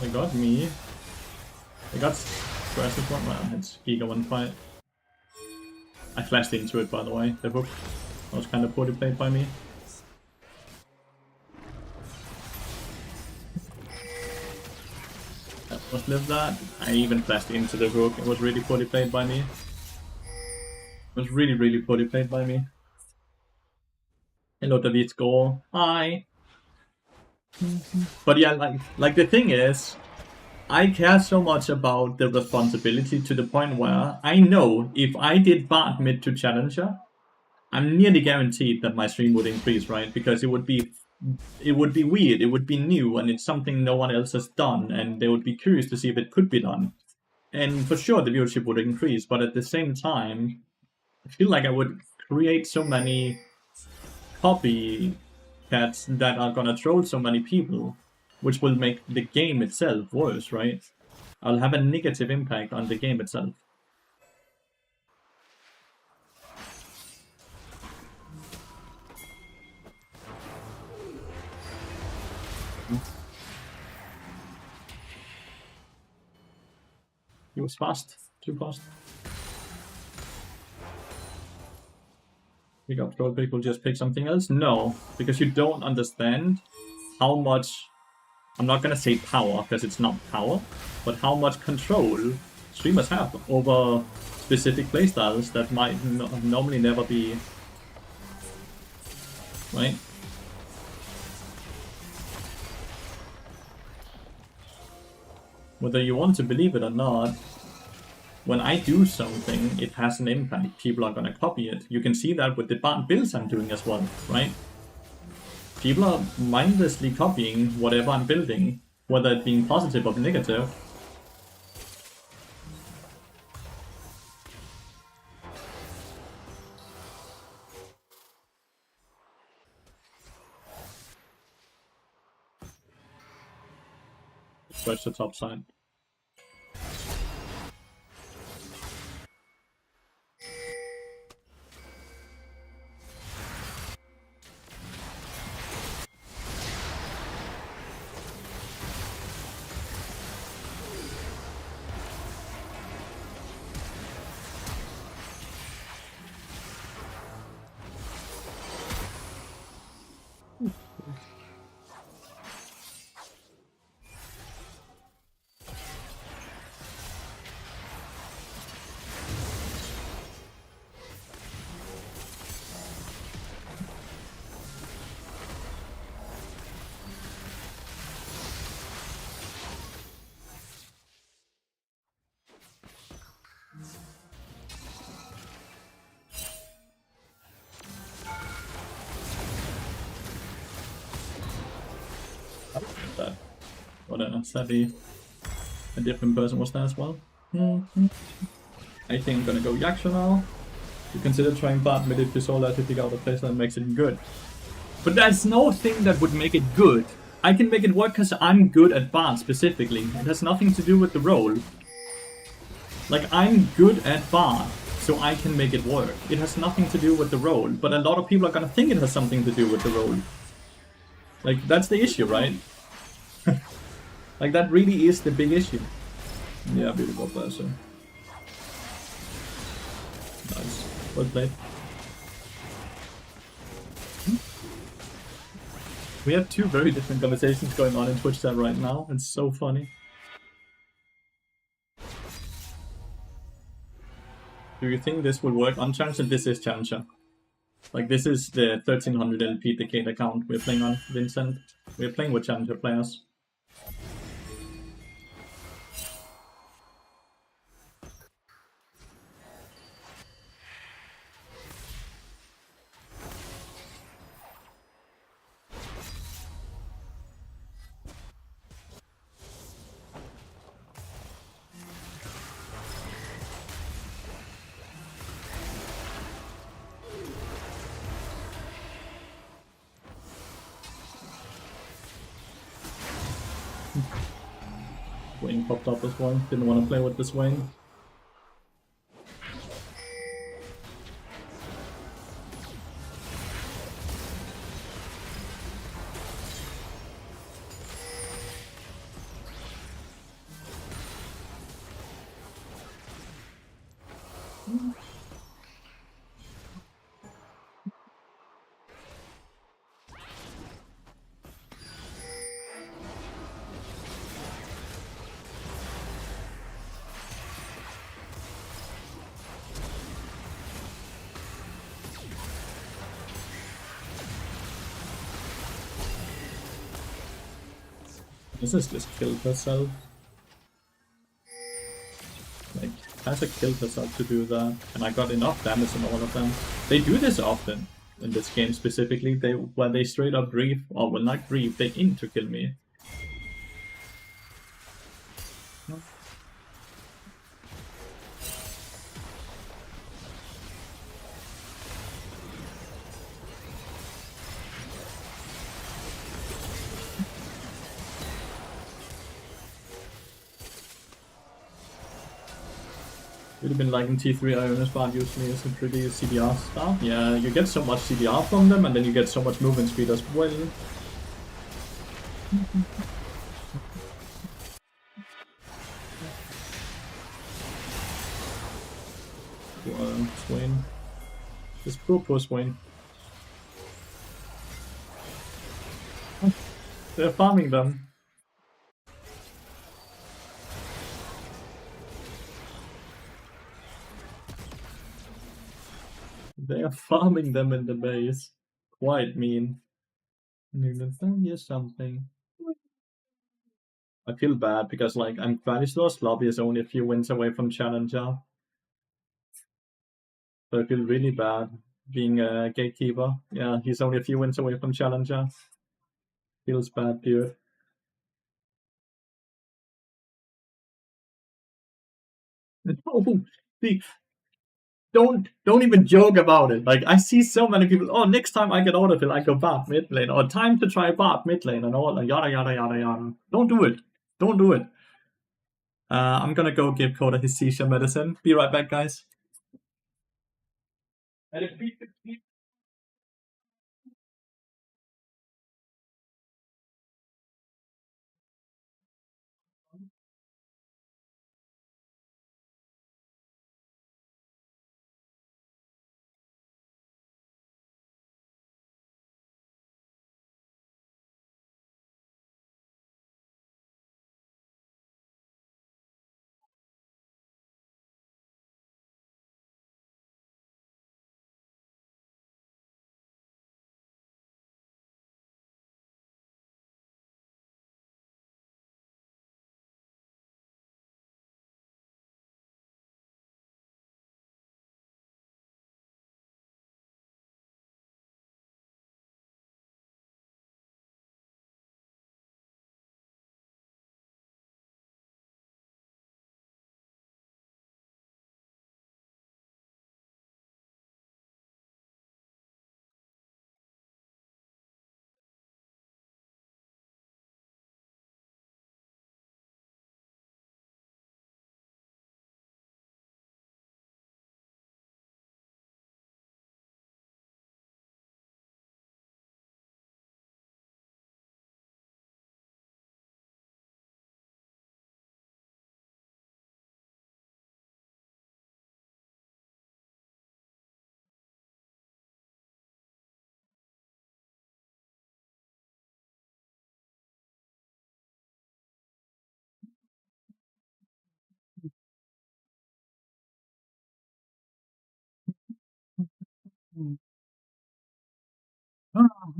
They got me. They got Jurassic one. Well, it's Giga one fight. I flashed into it, by the way. The hook was kind of poorly played by me. Must live that. I even flashed into the hook. It was really poorly played by me. It was really poorly played by me. Hello, David Score. Hi. But yeah, like the thing is, I care so much about the responsibility to the point where I know if I did Bard mid to Challenger, I'm nearly guaranteed that my stream would increase, right? Because it would be weird, it would be new, and it's something no one else has done, and they would be curious to see if it could be done. And for sure, the viewership would increase, but at the same time, I feel like I would create so many copycats that are gonna troll so many people, which will make the game itself worse, right? I'll have a negative impact on the game itself. He was fast, too fast. You got troll people just pick something else? No, because you don't understand how much, I'm not gonna say power, because it's not power, but how much control streamers have over specific playstyles that might normally never be, right? Whether you want to believe it or not, when I do something, it has an impact. People are gonna copy it. You can see that with the builds I'm doing as well, right? People are mindlessly copying whatever I'm building, whether it being positive or negative. Where's the top side? That. Whatever, sadly, a different person was there as well. I think I'm gonna go Yaksha now. You consider trying Bard mid if you saw that to pick out a place that makes it good. But there's no thing that would make it good. I can make it work because I'm good at Bard specifically. It has nothing to do with the role. Like, I'm good at Bard, so I can make it work. It has nothing to do with the role, but a lot of people are gonna think it has something to do with the role. Like, that's the issue, right? Like, that really is the big issue. Yeah, beautiful person. Nice. Well played. We have two very different conversations going on in Twitch chat right now. It's so funny. Do you think this will work on Challenger? This is Challenger. Like, this is the 1300 LP Decade account we're playing on, Vincent. We're playing with Challenger players. Wayne popped up as well. Didn't want to play with this Wayne. This has just killed herself. Like, Tessa killed herself to do that, and I got enough damage on all of them. They do this often in this game specifically. When they straight up grief, or well, not grief, they aim to kill me. Would have been liking T3 Ionis Bard usually is a pretty CDR stuff. Yeah, you get so much CDR from them, and then you get so much movement speed as well. Swain. Just poor Swain. They're farming them. They are farming them in the base. Quite mean. Here's something. I feel bad because like I'm Vanislos lobby is only a few wins away from Challenger. So I feel really bad being a gatekeeper. Yeah, he's only a few wins away from Challenger. Feels bad, dude. No, see, don't even joke about it. Like I see so many people. Oh, next time I get autofill, I go Bard mid lane, or time to try Bard mid lane, and all like yada yada yada yada. Don't do it. Don't do it. I'm gonna go give Coda his seizure medicine. Be right back, guys.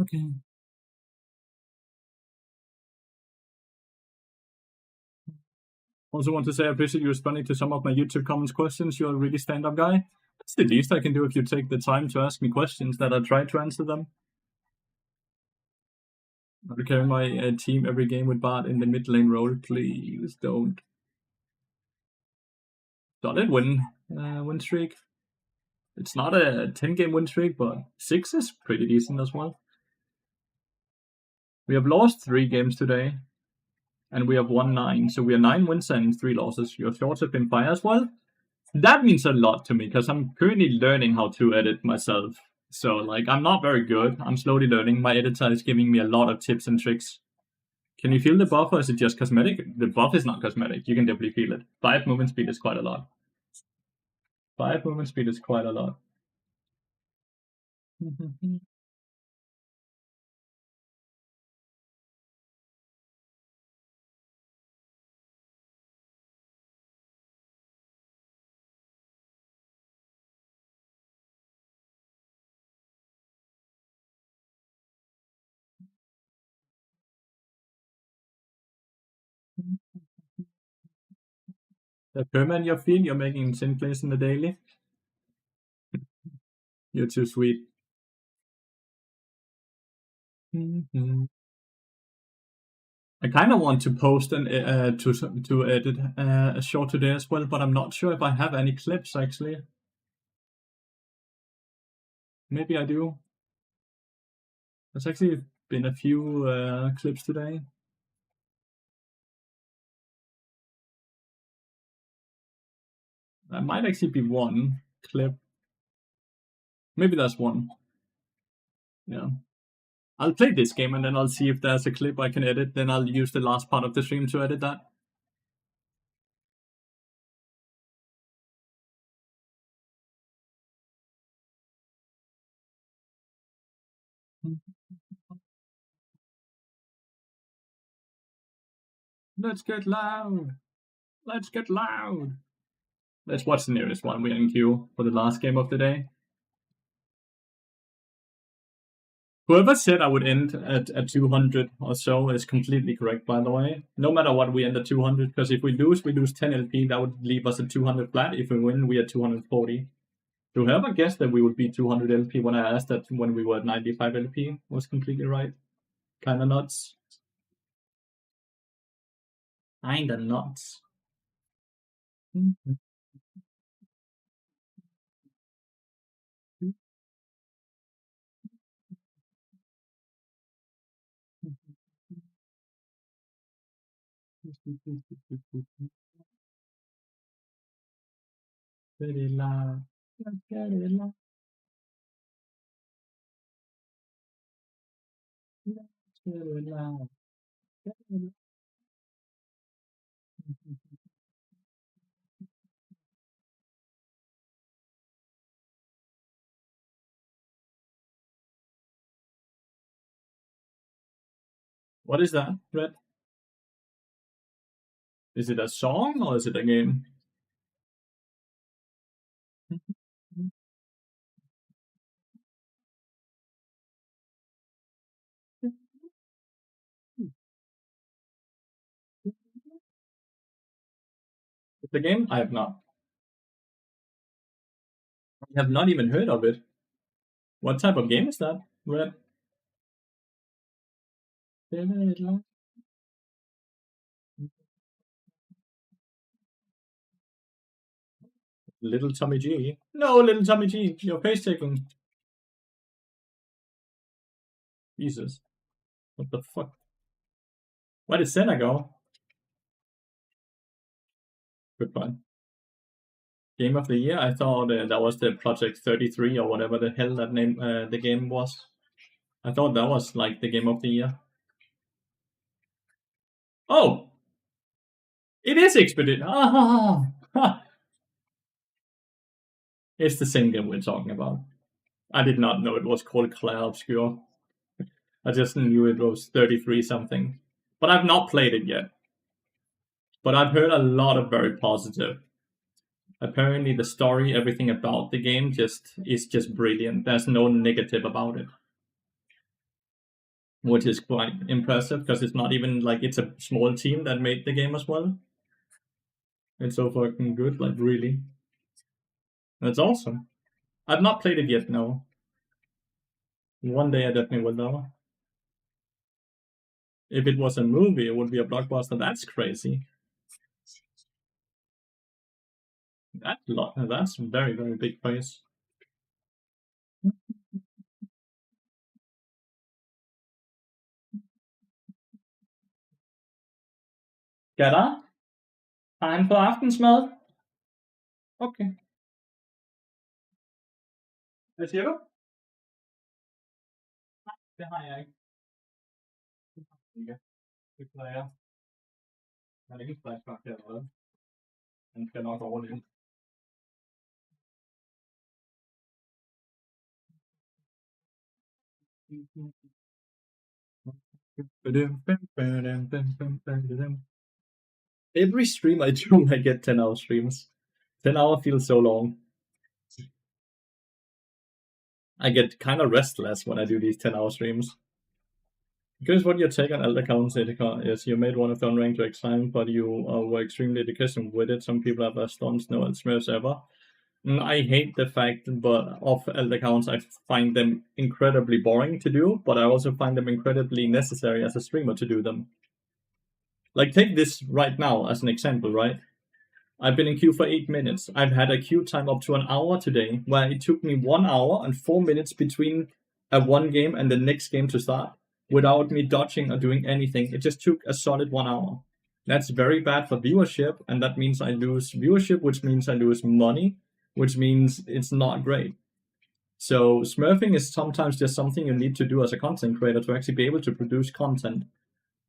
Okay. Also want to say I appreciate you responding to some of my YouTube comments questions. You're a really stand-up guy. That's the least I can do if you take the time to ask me questions that I try to answer them. I'll carry my team every game with Bart in the mid lane role. Please don't. Solid win streak. It's not a 10-game win streak, but 6 is pretty decent as well. We have lost 3 games today, and we have won 9. So we are 9 wins and 3 losses. Your shorts have been fire as well. That means a lot to me because I'm currently learning how to edit myself. So like I'm not very good. I'm slowly learning. My editor is giving me a lot of tips and tricks. Can you feel the buff or is it just cosmetic? The buff is not cosmetic. You can definitely feel it. 5 movement speed is quite a lot. 5 movement speed is quite a lot. Perma, your feed, you're making insane plays in the daily. You're too sweet. Mm-hmm. I kind of want to post and to edit a short today as well, but I'm not sure if I have any clips actually. Maybe I do. There's actually been a few clips today. There might actually be one clip. Maybe there's one. Yeah. I'll play this game and then I'll see if there's a clip I can edit. Then I'll use the last part of the stream to edit that. Let's get loud. Let's get loud. Let's watch the nearest one. We're in queue for the last game of the day. Whoever said I would end at 200 or so is completely correct, by the way. No matter what, we end at 200, because if we lose 10 LP. That would leave us at 200 flat. If we win, we are 240. Whoever guessed that we would be 200 LP when I asked that when we were at 95 LP was completely right. Kinda nuts. Kinda nuts. Very loud. Let's get it loud. Let's get it loud. Get it loud. What is that, Red? Is it a song or is it a game? The game? I have not. I have not even heard of it. What type of game is that, Red? Little Tommy G. No, Little Tommy G. Your face taking. Jesus. What the fuck? Where did Senna go? Goodbye. Game of the year? I thought that was the Project 33 or whatever the hell that name the game was. I thought that was like the game of the year. Oh! It is Expedition! Ah! It's the same game we're talking about. I did not know it was called Clair Obscure. I just knew it was 33 something. But I've not played it yet. But I've heard a lot of very positive. Apparently the story, everything about the game is just brilliant. There's no negative about it. Which is quite impressive because it's not even like it's a small team that made the game as well. It's so fucking good, like really. That's awesome. I've not played it yet, no. One day I definitely will though. If it was a movie, it would be a blockbuster. That's crazy. That's very, very big praise. Gætter? Time for aftensmad? Okay. Hvad siger du? Nej, det har jeg ikke. Ikke. Det klarer jeg. Jeg har ikke flashback her eller hvad. Den skal nok overleve. Every stream I do, I get 10-hour streams. 10 hour feels so long. I get kind of restless when I do these 10-hour streams. Because what your take on elder accounts is you made one of the unranked to exile, but you were extremely educational with it. Some people have astonished no Smurfs ever. I hate the fact but of elder accounts. I find them incredibly boring to do, but I also find them incredibly necessary as a streamer to do them. Like, take this right now as an example, right? I've been in queue for 8 minutes. I've had a queue time up to an hour today, where it took me 1 hour and 4 minutes between a one game and the next game to start without me dodging or doing anything. It just took a solid 1 hour. That's very bad for viewership, and that means I lose viewership, which means I lose money, which means it's not great. So smurfing is sometimes just something you need to do as a content creator to actually be able to produce content.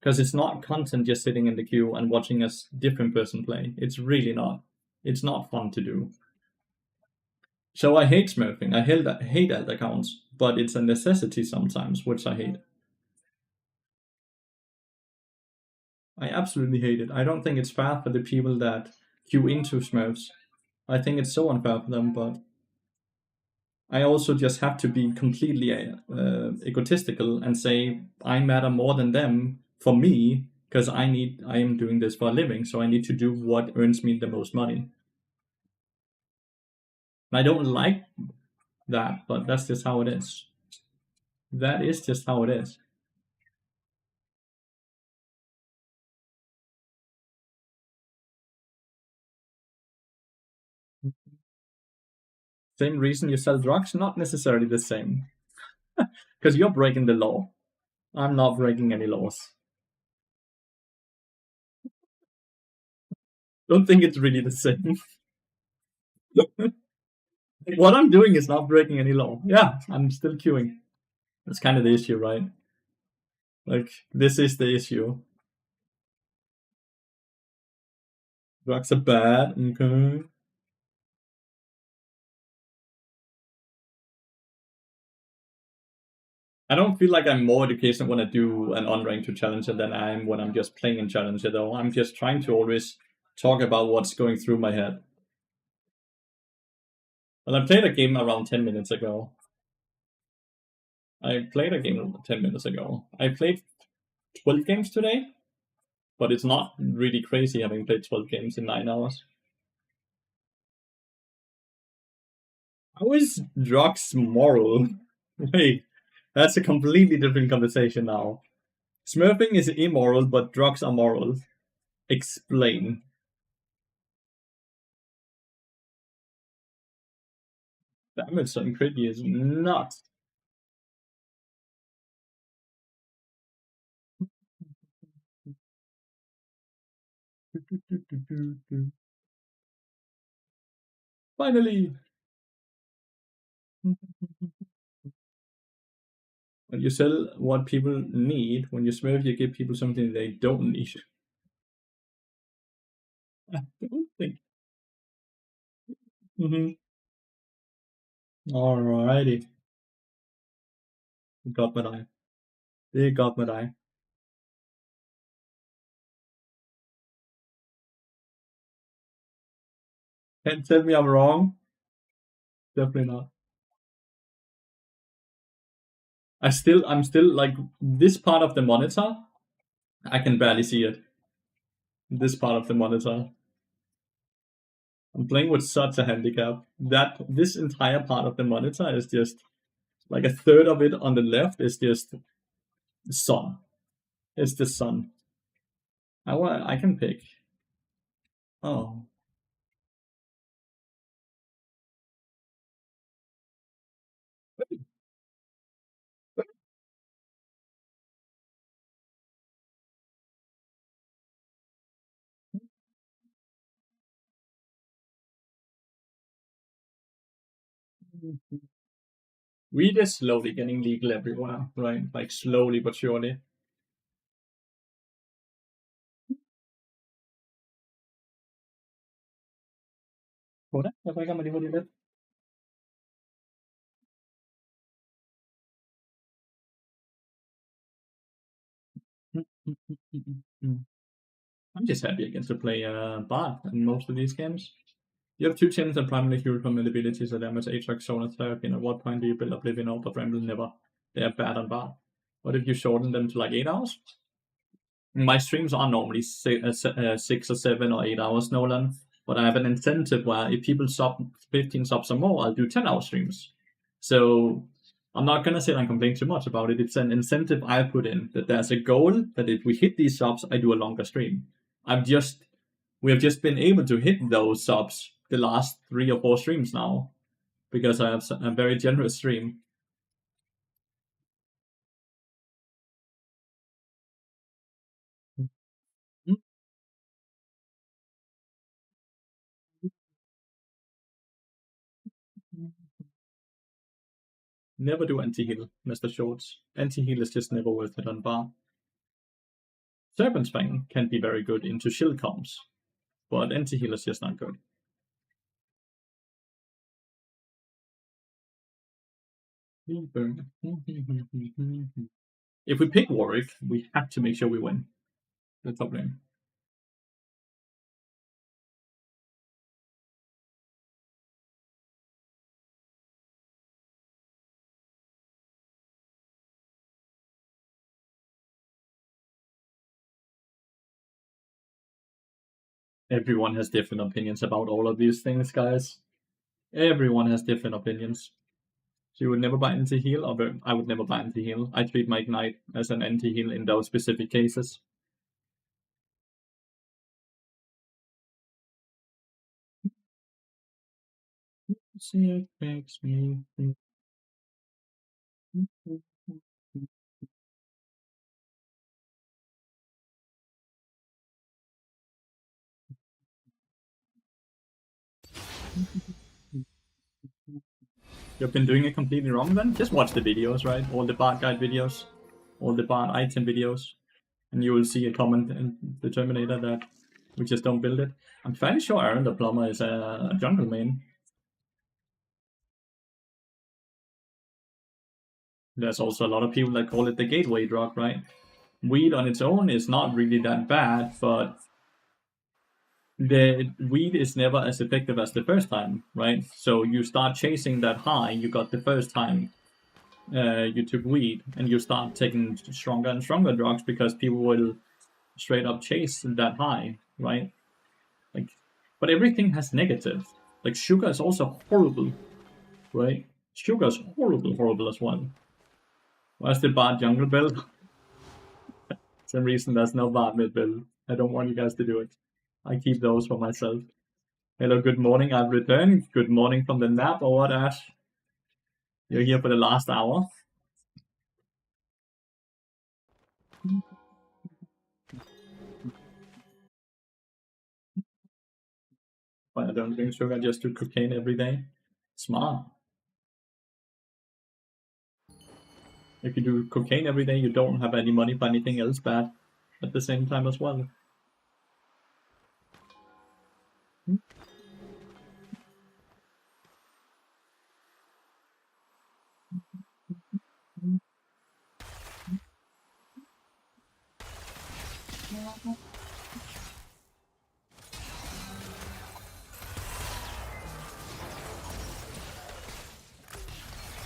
Because it's not content just sitting in the queue and watching a different person play. It's really not. It's not fun to do. So I hate smurfing. I hate elder accounts, but it's a necessity sometimes, which I hate. I absolutely hate it. I don't think it's fair for the people that queue into smurfs. I think it's so unfair for them, but I also just have to be completely egotistical and say I matter more than them for me, because I am doing this for a living, so I need to do what earns me the most money. And I don't like that, but that's just how it is. That is just how it is. Same reason you sell drugs? Not necessarily the same. Because you're breaking the law. I'm not breaking any laws. Don't think it's really the same. What I'm doing is not breaking any law. Yeah, I'm still queuing. That's kind of the issue, right? Like, this is the issue. Drugs are bad, okay. I don't feel like I'm more educated when I do an unranked to challenger than I am when I'm just playing in challenger, though. I'm just trying to always talk about what's going through my head. Well, I played a game around 10 minutes ago. I played 12 games today, but it's not really crazy having played 12 games in 9 hours. How is drugs moral? Wait, that's a completely different conversation now. Smurfing is immoral, but drugs are moral. Explain. Damage on Critty is nuts. Finally! When you sell what people need, when you smurf, you give people something they don't need. I don't think. Alrighty. Got my eye. They got my eye. Can't tell me I'm wrong. Definitely not. I'm still like this part of the monitor. I can barely see it. This part of the monitor. I'm playing with such a handicap that this entire part of the monitor is just like a third of it on the left is just sun. It's the sun. I can pick. Oh. Weed is slowly getting legal everywhere, right? Like slowly but surely. Hoda, yapay ka mali ulit. I'm just happy I get to play bot in most of these games. You have two teams that primarily heal from abilities that damage Aatrox, Soul, and Therapy, and at what point do you build Oblivion out of Ramble? Never. They are bad on bot. What if you shorten them to like 8 hours? My streams are normally 6 or 7 or 8 hours, Nolan. But I have an incentive where if people sub 15 subs or more, I'll do 10-hour streams. So I'm not gonna sit and complain too much about it. It's an incentive I put in that there's a goal that if we hit these subs, I do a longer stream. We have just been able to hit those subs the last 3 or 4 streams now because I have a very generous stream. Never do anti-heal, Mr. Shorts. Anti-heal is just never worth it on bar. Serpent's Fang can be very good into shield comps, but anti-heal is just not good. If we pick Warwick, we have to make sure we win the top lane. Everyone has different opinions about all of these things, guys. Everyone has different opinions. So you would never buy anti-heal, or I would never buy anti-heal. I treat my Ignite as an anti-heal in those specific cases. It makes me think. You've been doing it completely wrong then? Just watch the videos, right? All the bard guide videos, all the bard item videos, and you will see a comment in the Terminator that we just don't build it. I'm fairly sure Aaron the Plumber is a jungle main. There's also a lot of people that call it the gateway drug, right? Weed on its own is not really that bad, but the weed is never as effective as the first time, right? So you start chasing that high you got the first time you took weed, and you start taking stronger and stronger drugs because people will straight up chase that high, right? Like, but everything has negatives. Like sugar is also horrible, right? Sugar is horrible as well. What's the bad jungle build? For some reason there's no bad mid build. I don't want you guys to do it. I keep those for myself. Hello, good morning. I've returned. Good morning from the nap or what, Ash? You're here for the last hour. But I don't drink sugar, I just do cocaine every day. Smart. If you do cocaine every day, you don't have any money for anything else bad at the same time as well.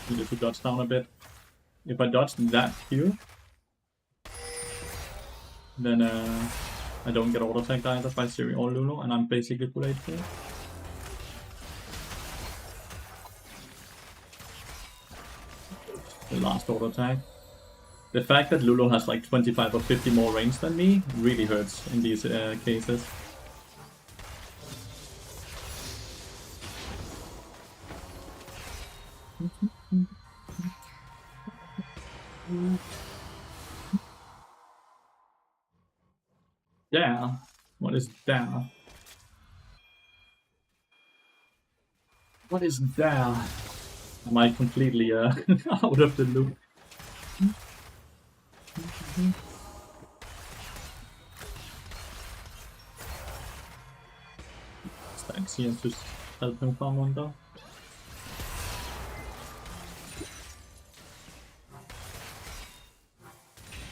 Need to dodge down a bit. If I dodge that here, then I don't get auto attacked either by Siri or Lulu, and I'm basically full HP. The last auto attack. The fact that Lulu has like 25 or 50 more range than me really hurts in these cases. Yeah, what is there? What is there? Am I completely out of the loop? Stacks here to help him farm one though.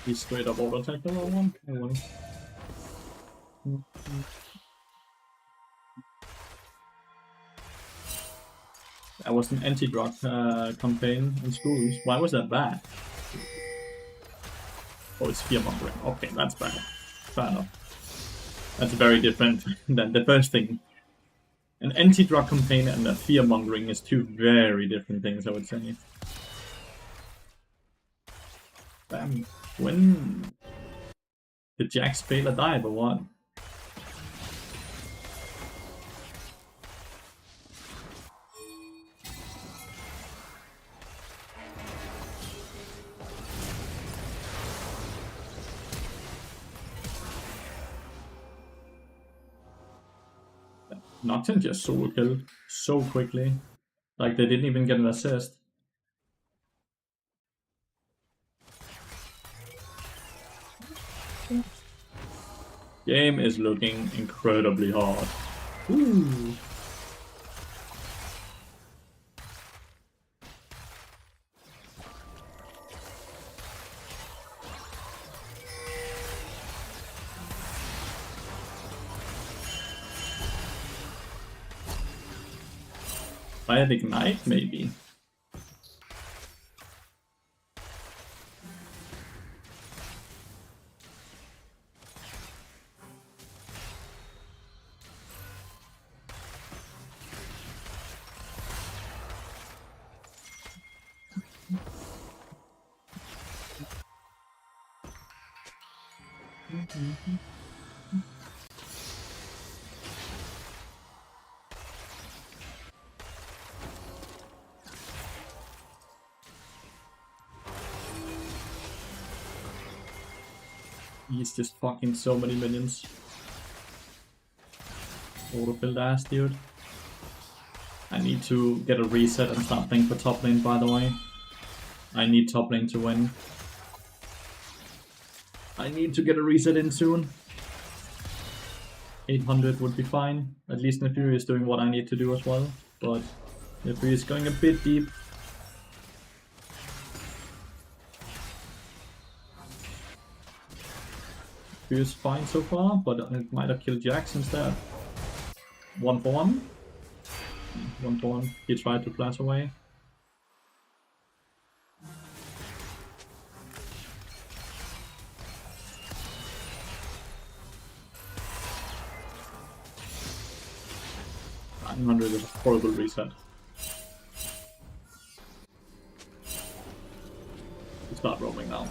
He straight up auto attack the wrong one. Oh, well. That was an anti-drug campaign in schools. Why was that bad? Oh, it's fear-mongering. Okay, that's bad. Fair enough. That's very different than the first thing. An anti-drug campaign and a fear-mongering is two very different things, I would say. Bam. When did Jax fail a dive or what? Nocturne just solo killed so quickly. Like, they didn't even get an assist. Game is looking incredibly hard. Ooh. By an ignite, maybe. He's just fucking so many minions. Autofilled ass, dude. I need to get a reset and start playing for top lane, by the way. I need top lane to win. I need to get a reset in soon. 800 would be fine. At least Lathyrus is doing what I need to do as well. But Lathyrus is going a bit deep. Feels fine so far, but it might have killed Jax instead. 1 for 1. 1 for 1. He tried to flash away. $900 is a horrible reset. Start roaming now.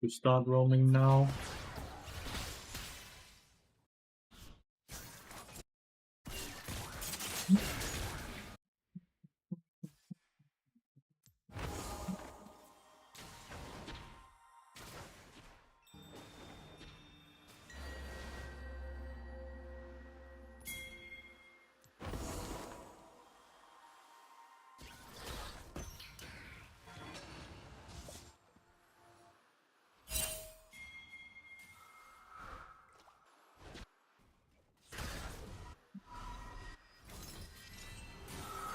We start roaming now.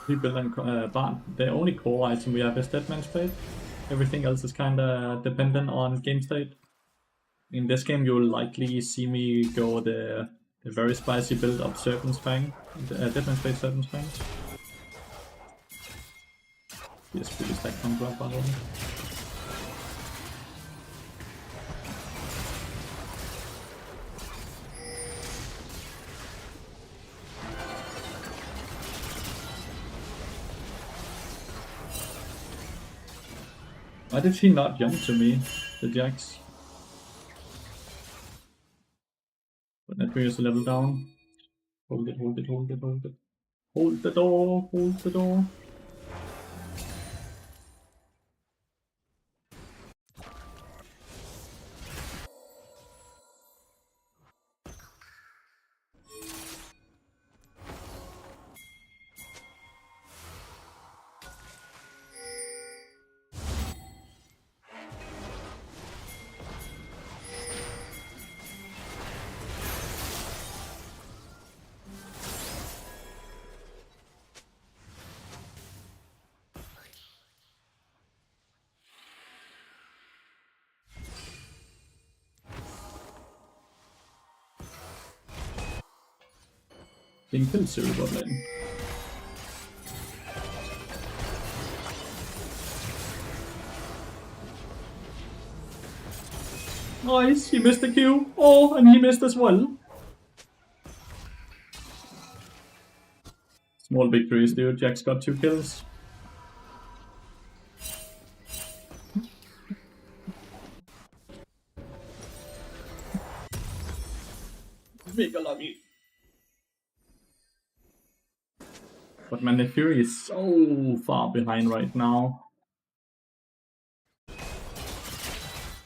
People and the only core item we have is Deadman's Blade. Everything else is kinda dependent on game state. In this game you'll likely see me go the very spicy build of Serpent's Fang, Deadman's Blade Serpent's Fang. Yes, pretty stack comes up by the way. Why did she not jump to me, the Jax? But that brings a level down. Hold it, hold it, hold it, hold it. Hold the door, hold the door. Being killed Zero bot lane. Nice, he missed the Q. Oh, and he missed as well. Small victories, dude. Jack's got 2 kills. Mega lucky. But man, the Fury is so far behind right now.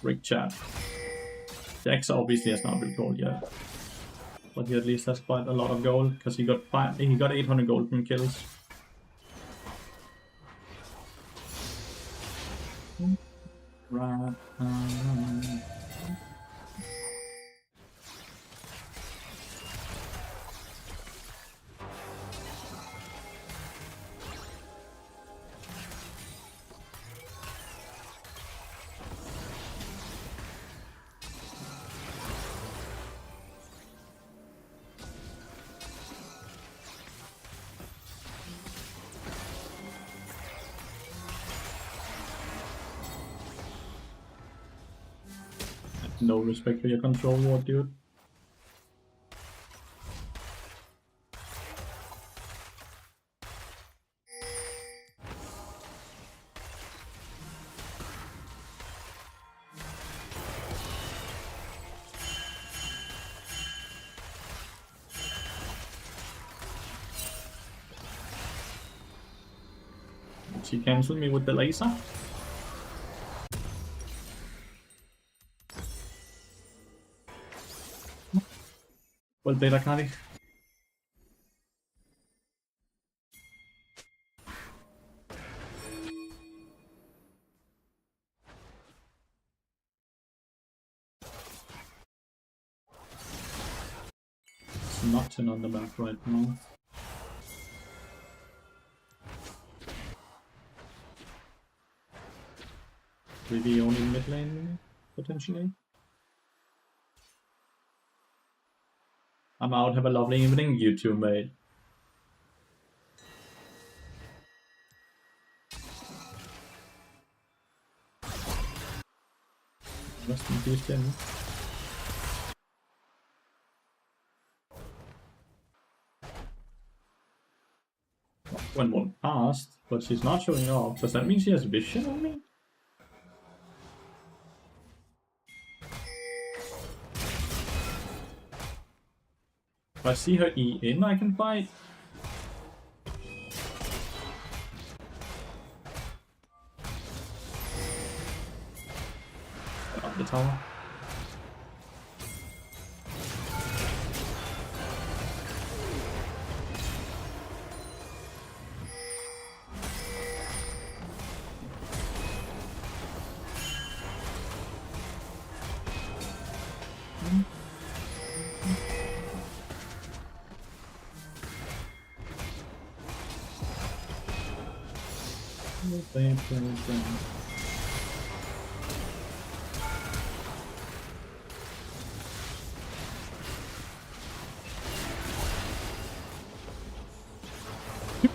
Rick chat. Jax obviously has not recalled yet. But he at least has quite a lot of gold, because he got 800 gold from kills. Right. No respect for your control ward, dude. She canceled me with the laser. Well played, Akari. It's nothing on the map right now. Maybe only mid lane, potentially. I'm out. Have a lovely evening. You too, mate. Rest in peace, Jenny. When one passed, but she's not showing up. Does that mean she has vision on me? If I see her E in, I can fight. Up the tower.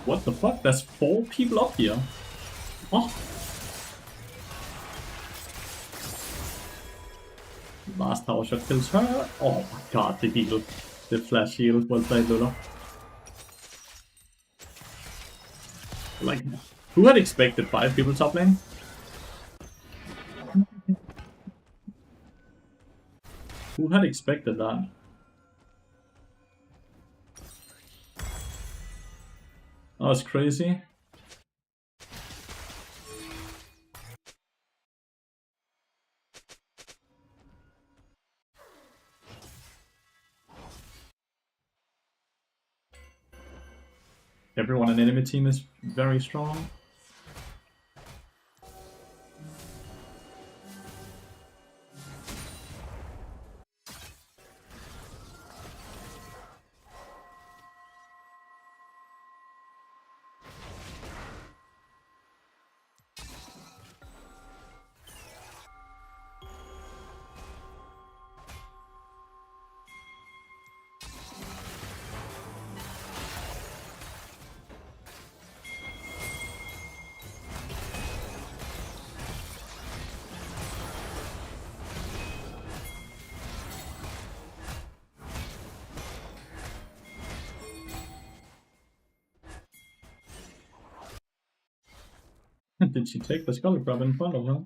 What the fuck? There's 4 people up here. Oh. Last tower shot kills her. Oh my god, the heal. The flash heal. Well played, Lula. Like, who had expected 5 people top lane? Who had expected that? That was crazy. Everyone in enemy team is very strong. Did she take the skull crab in front of her?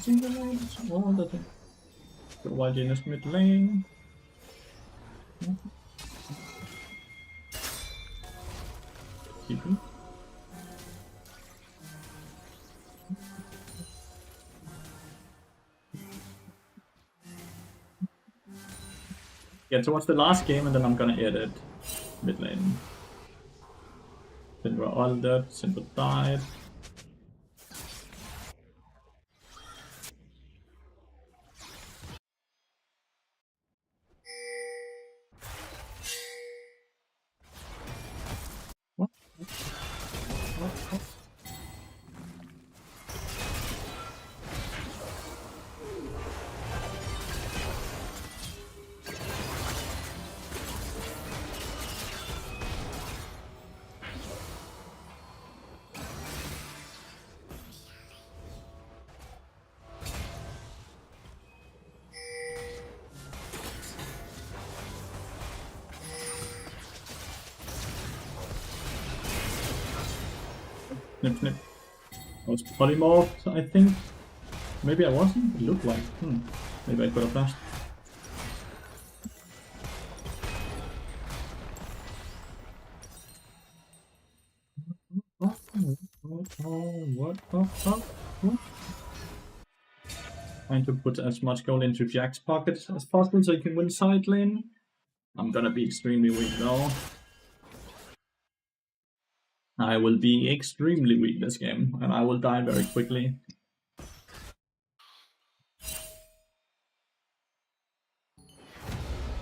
In the lane, all the thing. The wild in is mid lane. Keep him. Get towards the last game and then I'm gonna edit mid lane. Then we're all dead, Simple died. What? What? Snip, snip. I was polymorphed, I think. Maybe I wasn't? It looked like. Maybe I could have flashed. What? Trying to put as much gold into Jack's pocket as possible so he can win side lane. I'm gonna be extremely weak though. I will be extremely weak this game, and I will die very quickly.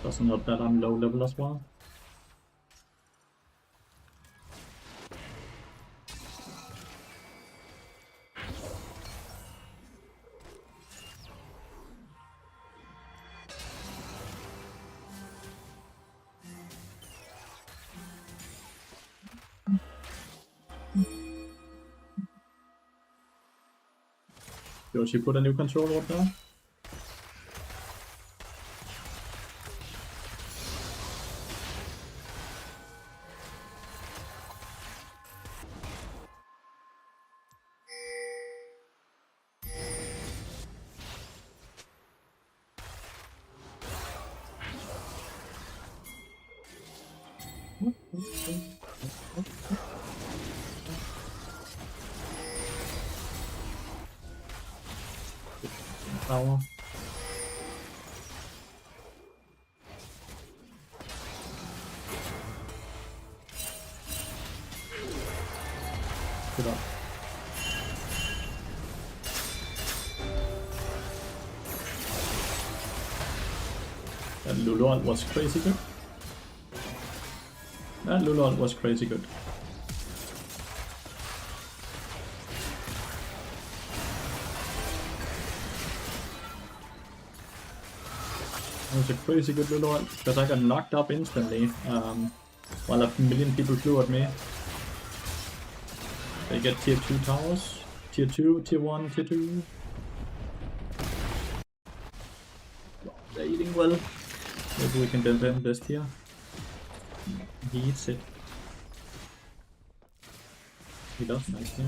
Doesn't help that I'm low level as well. Yoshi put a new controller up there. Power. Good up. That Lulon was crazy good. That Lulon was crazy good. That was a crazy good Lulon because I got knocked up instantly while a million people flew at me. They get tier 2 towers. Tier 2, tier 1, tier 2. They're eating well. Maybe we can defend this tier. He eats it. He does nicely.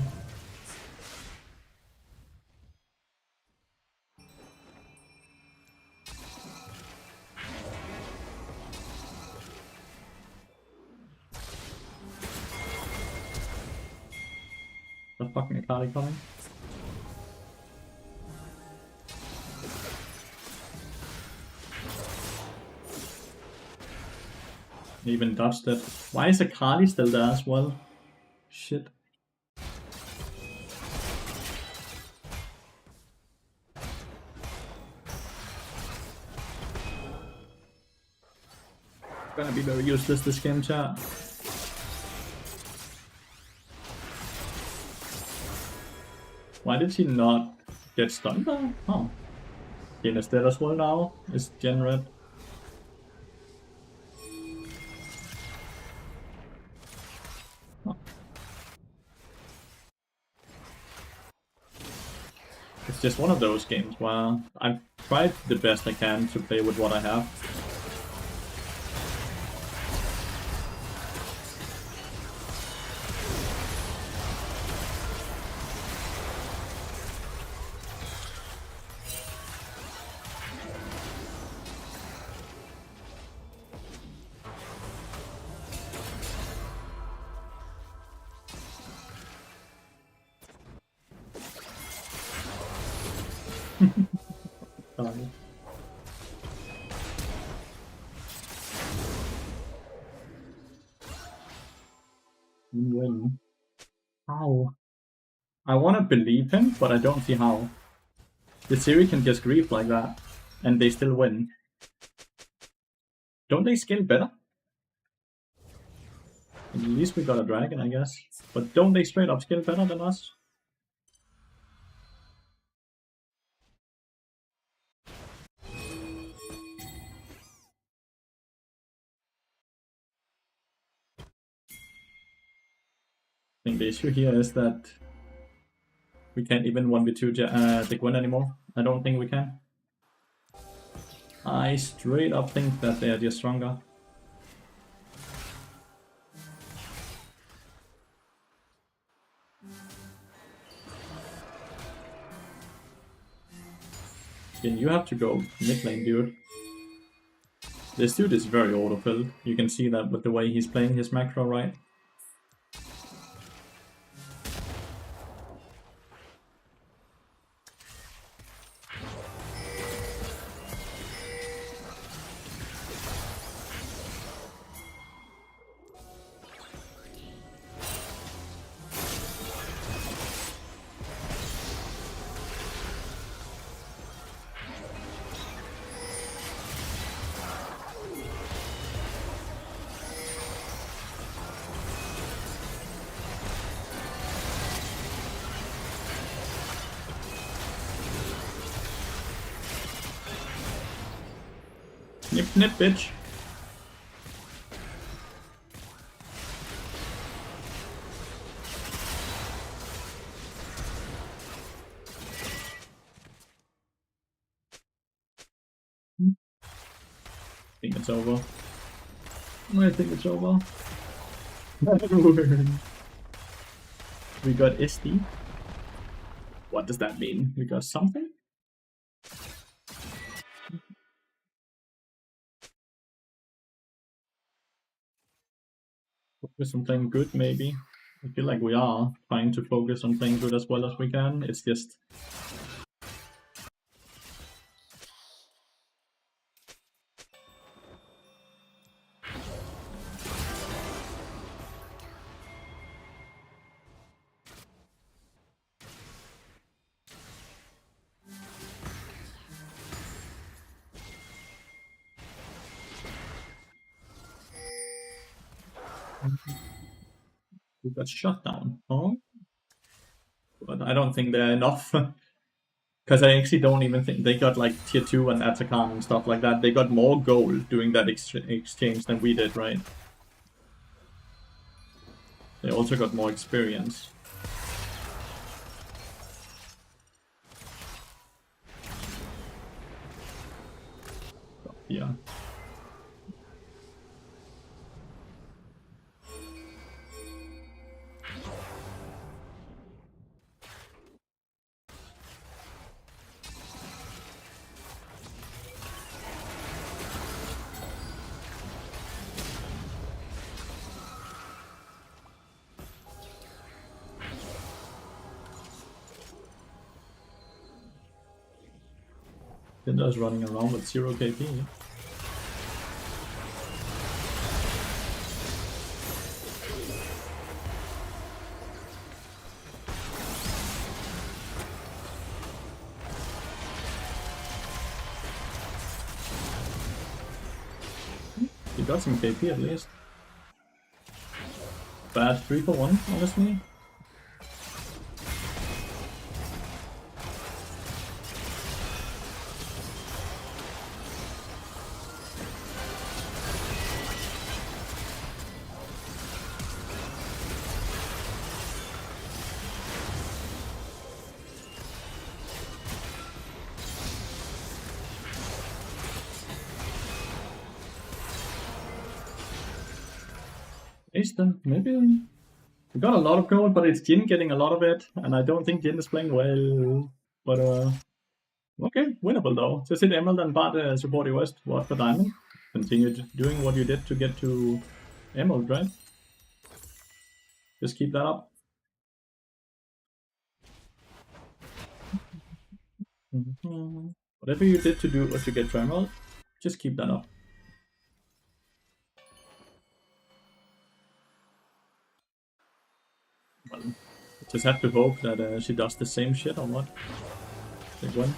The fucking Akali coming. Even dodged it. Why is Akali still there as well? Shit. Gonna be very useless this game, chat. Why did he not get stunned though? Oh. Jen is dead as well now. Is Jen red? Oh. It's just one of those games where I've tried the best I can to play with what I have. Win. How? I want to believe him, but I don't see how. The series can just grief like that, and they still win. Don't they skill better? At least we got a dragon, I guess. But don't they straight up skill better than us? I think the issue here is that we can't even 1v2 the Gwen anymore. I don't think we can. I straight up think that they are just stronger. Again, you have to go mid lane, dude. This dude is very auto-filled. You can see that with the way he's playing his macro, right? Nip nip, bitch. I think it's over. I think it's over. We got SD. What does that mean? We got something? Focus on playing good, maybe. I feel like we are trying to focus on playing good as well as we can. It's just... We got shut down. Oh? But I don't think they're enough. Because I actually don't even think they got like tier 2 and Atakan and stuff like that. They got more gold doing that exchange than we did, right? They also got more experience. Yeah. Tinder's running around with 0 KP. He got some KP at least. Bad 3 for 1, honestly. Eastern, maybe. We got a lot of gold, but it's Jin getting a lot of it, and I don't think Jin is playing well. But okay, winnable though. Just hit Emerald and Bard support your West. What for Diamond? Continue doing what you did to get to Emerald, right? Just keep that up. Whatever you did to do to get to Emerald, just keep that up. Well, just have to hope that she does the same shit or what. Big win.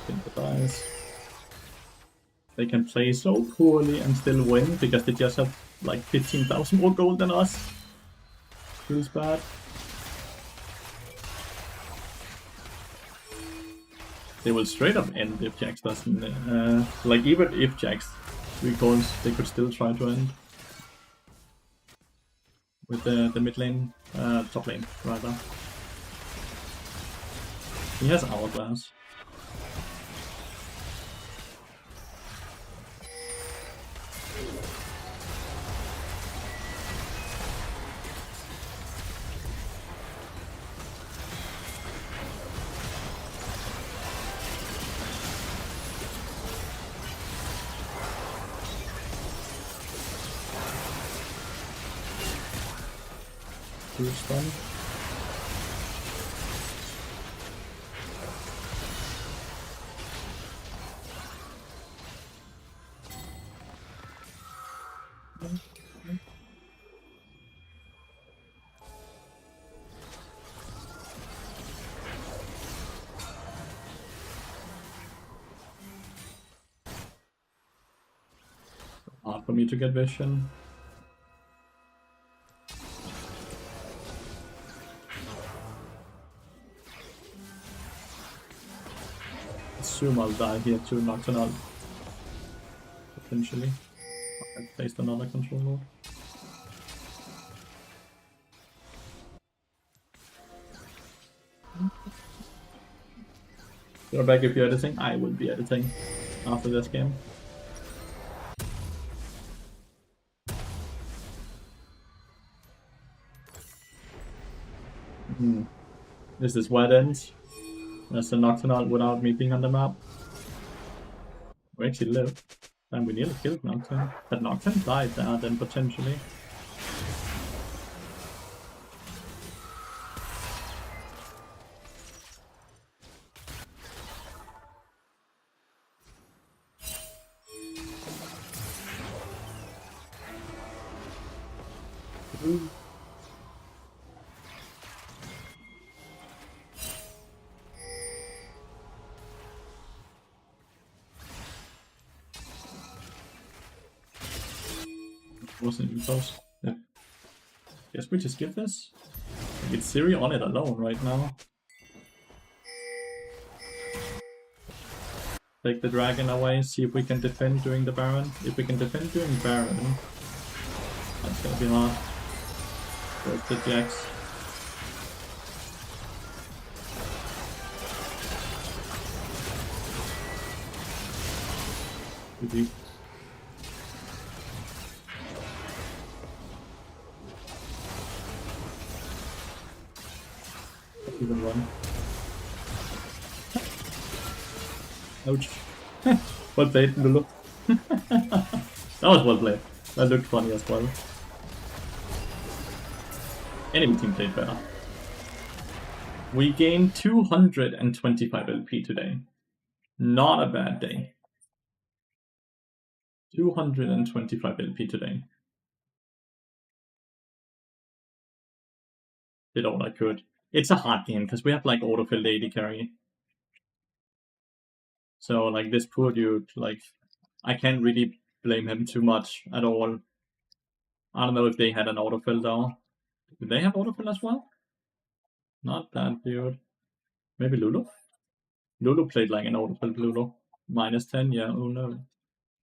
Sympathize. They can play so poorly and still win because they just have like 15,000 more gold than us. Feels bad. They will straight up end if Jax doesn't. Like even if Jax recalls, they could still try to end with the mid lane, top lane rather. He has Hourglass. Too stun. Hard for me to get vision. Assume I'll die here to Nocturnal. Potentially. I placed another control node. You're back if you're editing. I will be editing after this game. This is where it ends. There's a Nocturnal without me being on the map. We actually lived. And we nearly killed Nocturne. But Nocturne died there then potentially. Wasn't even close. Yeah. Guess we just give this. It's Siri on it alone right now. Take the dragon away, see if we can defend during the Baron. If we can defend during Baron, that's gonna be hard. Where's the Jax? GG. Even run. Ouch. Well played, Lulu. That was well played. That looked funny as well. Enemy team played better. We gained 225 LP today. Not a bad day. 225 LP today. Did all I could. It's a hard game because we have like autofill AD carry. So like this poor dude, like I can't really blame him too much at all. I don't know if they had an autofill though. Did they have autofill as well? Not that dude. Maybe Lulu? Lulu played like an autofill Lulu. -10, yeah, oh no.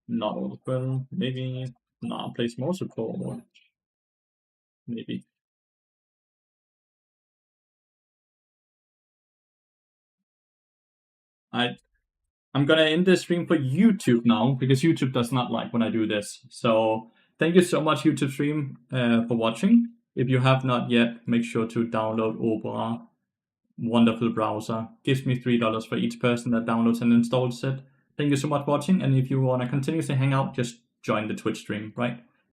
Not overkill, maybe. Nah, place more support. Maybe. I'm gonna end this stream for YouTube now because YouTube does not like when I do this. So thank you so much, YouTube stream, for watching. If you have not yet, make sure to download Opera. Wonderful browser. Gives me $3 for each person that downloads and installs it. Thank you so much for watching. And if you want to continuously hang out, just join the Twitch stream, right?